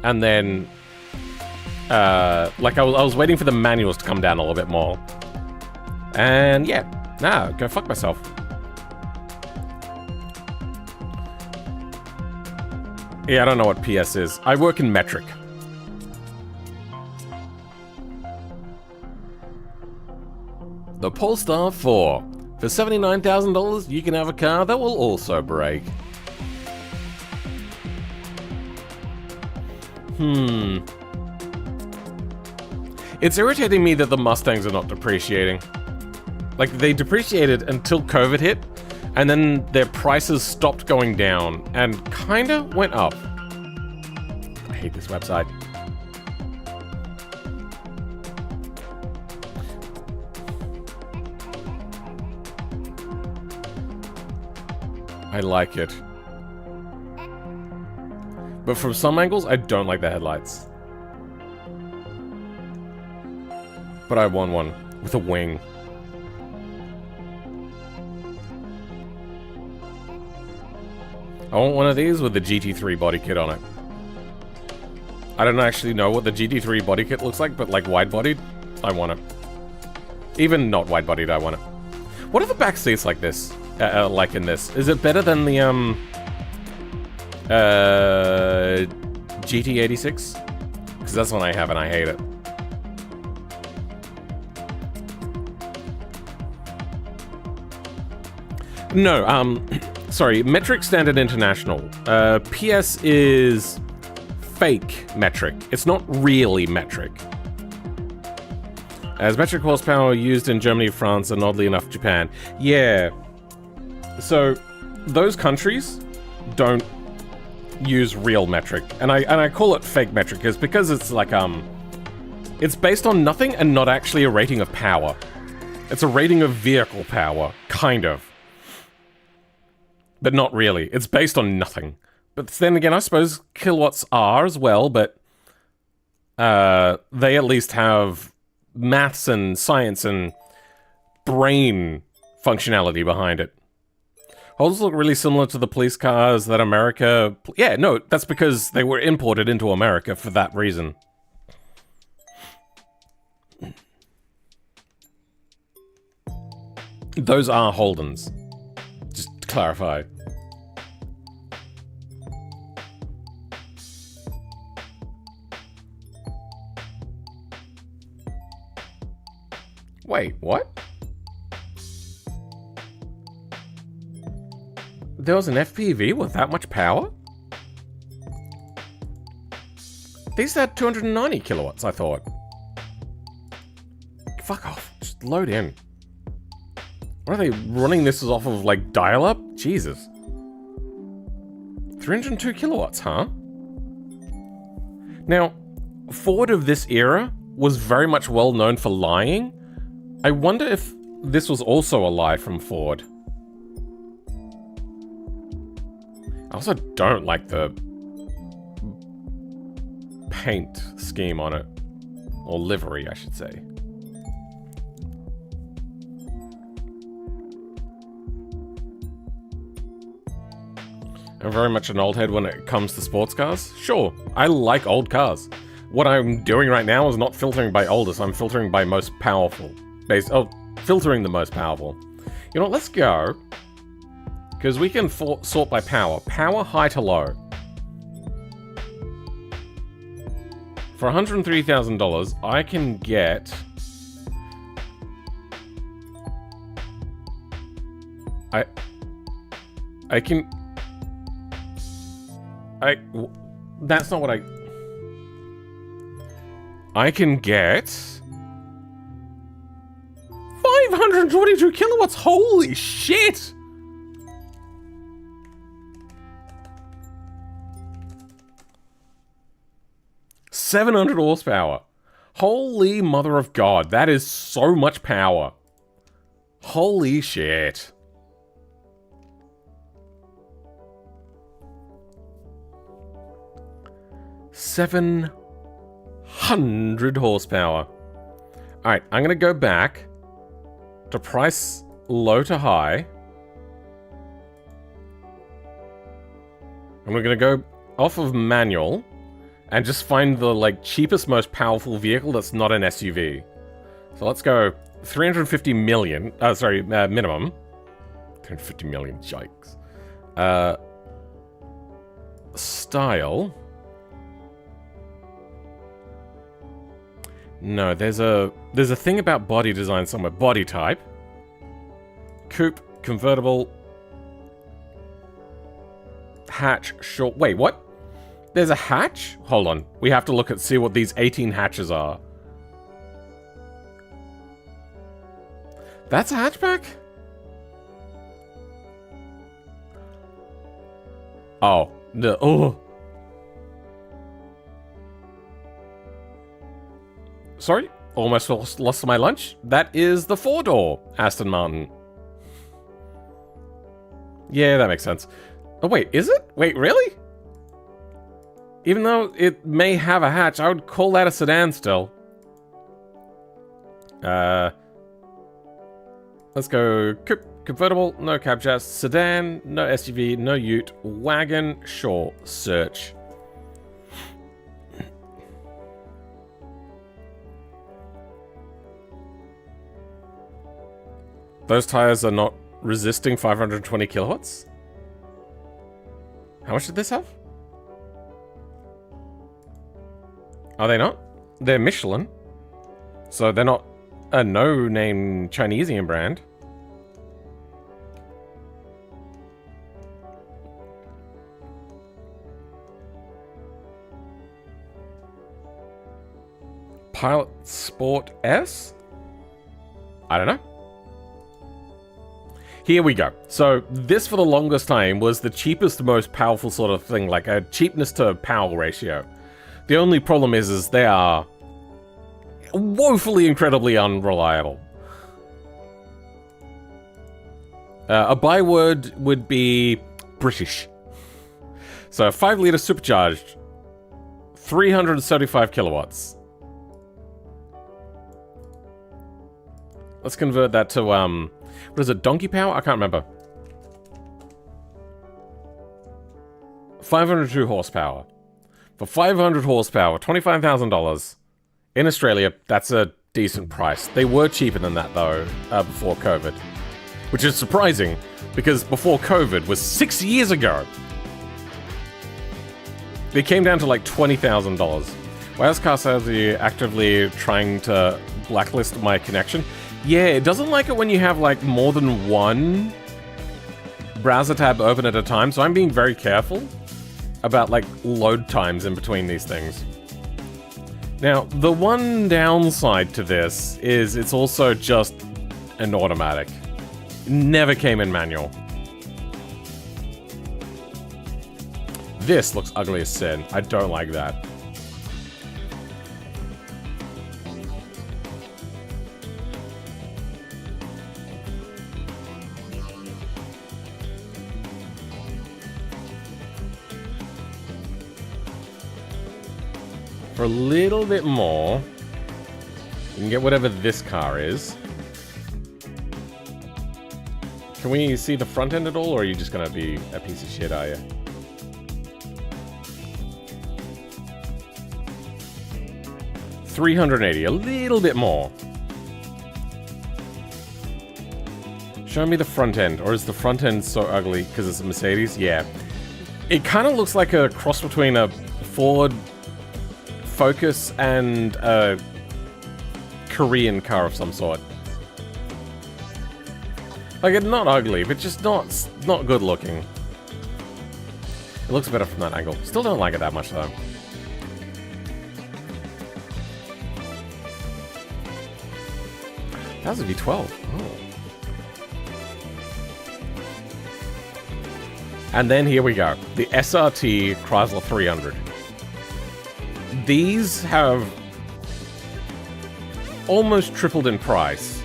And then, like I was waiting for the manuals to come down a little bit more. And yeah, nah, go fuck myself. Yeah, I don't know what PS is. I work in metric. The Polestar 4. For $79,000, you can have a car that will also break. It's irritating me that the Mustangs are not depreciating. Like, they depreciated until COVID hit, and then their prices stopped going down, and kinda went up. I hate this website. I like it. But from some angles, I don't like the headlights. But I want one with a wing. I want one of these with the GT3 body kit on it. I don't actually know what the GT3 body kit looks like, but like wide-bodied, I want it. Even not wide-bodied, I want it. What are the back seats like this? Like in this? Is it better than the GT86? Because that's one I have and I hate it. No, sorry, Metric Standard International. PS is fake metric. It's not really metric. As metric horsepower used in Germany, France, and oddly enough, Japan. Yeah. So, those countries don't use real metric. And I call it fake metric because it's like, it's based on nothing and not actually a rating of power. It's a rating of vehicle power, kind of. but not really. It's based on nothing. But then again, I suppose kilowatts are as well, but they at least have maths and science and brain functionality behind it. Holders look really similar to the police cars that America... Yeah, no, that's because they were imported into America for that reason. Those are Holdens. Just to clarify. Wait, what? There was an FPV with that much power? These had 290 kilowatts, I thought. Fuck off. Just load in. What are they running this off of, like, dial-up? Jesus. 302 kilowatts, huh? Now, Ford of this era was very much well known for lying. I wonder if this was also a lie from Ford. I also don't like the paint scheme on it. Or livery, I should say. I'm very much an old head when it comes to sports cars. Sure, I like old cars. What I'm doing right now is not filtering by oldest, I'm filtering by most powerful. Filtering the most powerful. You know what, let's go. Because we can sort by power. Power, high to low. For $103,000, I can get... I can... That's not what I can get... 522 kilowatts! Holy shit! $700 horsepower. Holy mother of God, that is so much power. Holy shit. $700 horsepower. Alright, I'm gonna go back to price low to high. And we're gonna go off of manual and just find the, like, cheapest, most powerful vehicle that's not an SUV. So let's go 350 million, minimum. 350 million, yikes. Style. No, there's a thing about body design somewhere. Body type. Coupe, convertible. Hatch, short. Wait, what? There's a hatch? Hold on. We have to see what these 18 hatches are. That's a hatchback? Oh. Oh. Sorry? Almost lost my lunch? That is the 4-door Aston Martin. Yeah, that makes sense. Oh, wait, is it? Wait, really? Even though it may have a hatch, I would call that a sedan still. Let's go convertible, no cab chassis, sedan, no SUV, no ute, wagon, sure, search. Those tires are not resisting 520 kilowatts? How much did this have? Are they not? They're Michelin. So they're not a no-name Chinesian brand. Pilot Sport S? I don't know. Here we go. So this, for the longest time, was the cheapest, most powerful sort of thing, like a cheapness to power ratio. The only problem is they are woefully, incredibly unreliable. A byword would be British. So 5 litre supercharged, 375 kilowatts. Let's convert that to, what is it, donkey power? I can't remember. 502 horsepower. For 500 horsepower, $25,000. In Australia, that's a decent price. They were cheaper than that, though, before COVID. Which is surprising, because before COVID was 6 years ago. They came down to like $20,000. Why is Carsazi actively trying to blacklist my connection? Yeah, it doesn't like it when you have like more than one browser tab open at a time, so I'm being very careful about like load times in between these things. Now, the one downside to this is it's also just an automatic. It never came in manual. This looks ugly as sin. I don't like that. For a little bit more, you can get whatever this car is. Can we see the front end at all, or are you just gonna be a piece of shit, are you? $380, a little bit more. Show me the front end, or is the front end so ugly because it's a Mercedes? Yeah. It kind of looks like a cross between a Ford Focus and a Korean car of some sort. Like, it's not ugly, but just not good looking. It looks better from that angle. Still don't like it that much, though. That was a V12. Oh. And then here we go. The SRT Chrysler 300. These have almost tripled in price.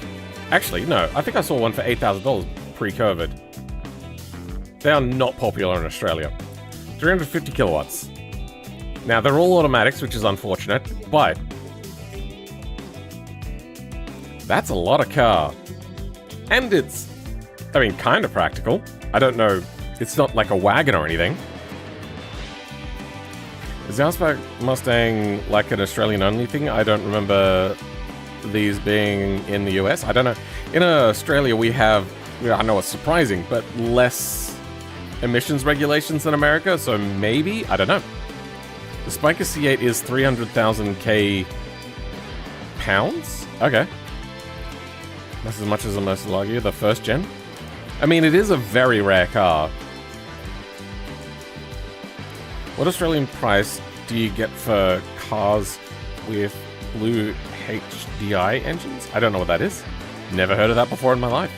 Actually, no. I think I saw one for $8,000 pre-COVID. They are not popular in Australia. 350 kilowatts. Now, they're all automatics, which is unfortunate, but that's a lot of car. And it's, I mean, kind of practical. I don't know. It's not like a wagon or anything. Is the Outback Mustang like an Australian-only thing? I don't remember these being in the US. I don't know. In Australia, we have, I know it's surprising, but less emissions regulations than America, so maybe? I don't know. The Spiker C8 is 300,000 pounds? Okay. That's as much as the most will argue, the first gen. I mean, it is a very rare car. What Australian price do you get for cars with blue HDI engines? I don't know what that is. Never heard of that before in my life.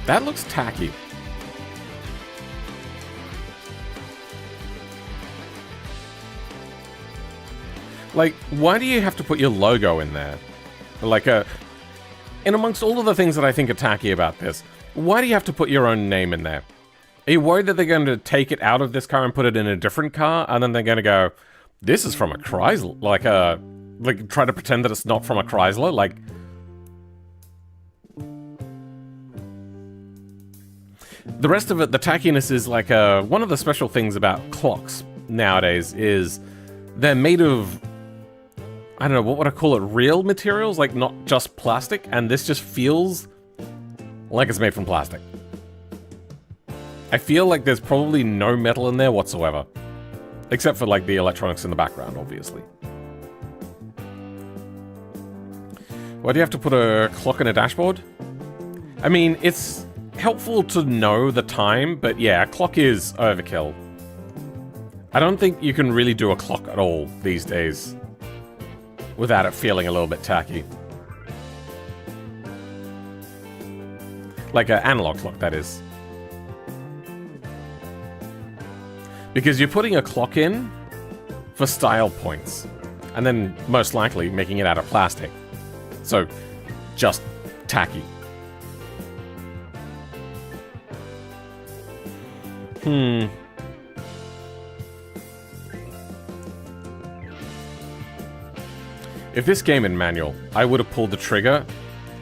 That looks tacky. Like, why do you have to put your logo in there? Like in amongst all of the things that I think are tacky about this, why do you have to put your own name in there? Are you worried that they're going to take it out of this car and put it in a different car, and then they're going to go, this is from a Chrysler? Like try to pretend that it's not from a Chrysler? Like, the rest of it, the tackiness is like, one of the special things about clocks nowadays is they're made of, I don't know, what would I call it? Real materials, like not just plastic, and this just feels like it's made from plastic. I feel like there's probably no metal in there whatsoever. Except for like the electronics in the background, obviously. Why do you have to put a clock in a dashboard? I mean, it's helpful to know the time, but yeah, a clock is overkill. I don't think you can really do a clock at all these days without it feeling a little bit tacky. Like an analog clock, that is. Because you're putting a clock in for style points. And then, most likely, making it out of plastic. So, just tacky. If this game in manual, I would have pulled the trigger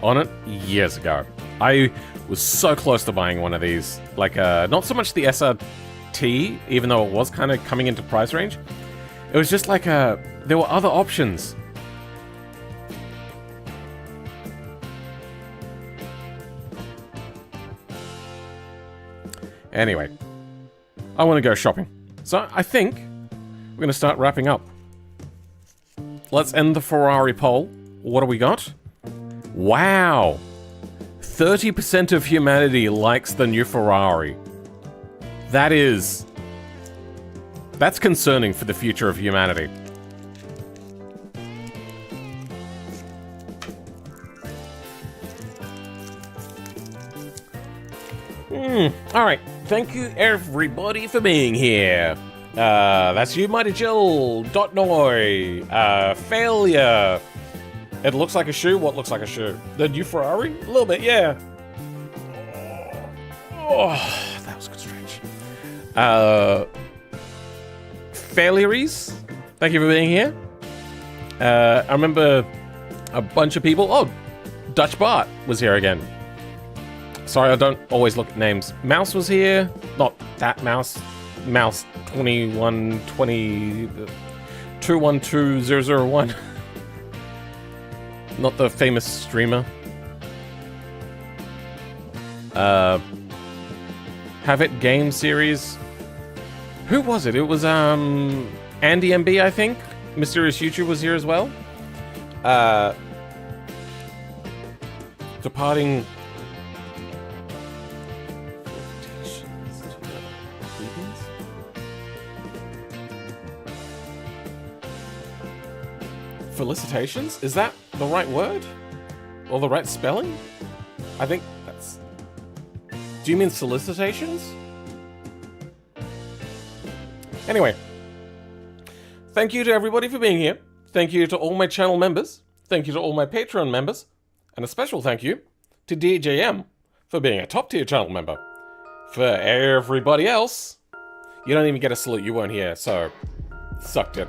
on it years ago. I was so close to buying one of these. Like, not so much the SRT, even though it was kind of coming into price range. It was just like, there were other options. Anyway, I want to go shopping. So I think we're going to start wrapping up. Let's end the Ferrari poll. What do we got? Wow! 30% of humanity likes the new Ferrari. That's concerning for the future of humanity. Alright, thank you everybody for being here. That's you, Mighty Jill, Dotnoy, Failure. It looks like a shoe. What looks like a shoe? The new Ferrari? A little bit, yeah. Oh, that was a good stretch. Failuries, thank you for being here. I remember a bunch of people. Oh, Dutch Bart was here again. Sorry, I don't always look at names. Mouse was here. Not that mouse. Mouse 2120 212001. Not the famous streamer. Have It Game Series. Who was it? It was Andy MB, I think. Mysterious YouTube was here as well. Departing. Felicitations? Is that the right word? Or the right spelling? I think that's... Do you mean solicitations? Anyway. Thank you to everybody for being here. Thank you to all my channel members. Thank you to all my Patreon members. And a special thank you to DJM for being a top tier channel member. For everybody else, you don't even get a salute, you weren't here, so sucked it.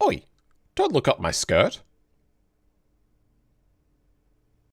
Oi, don't look up my skirt.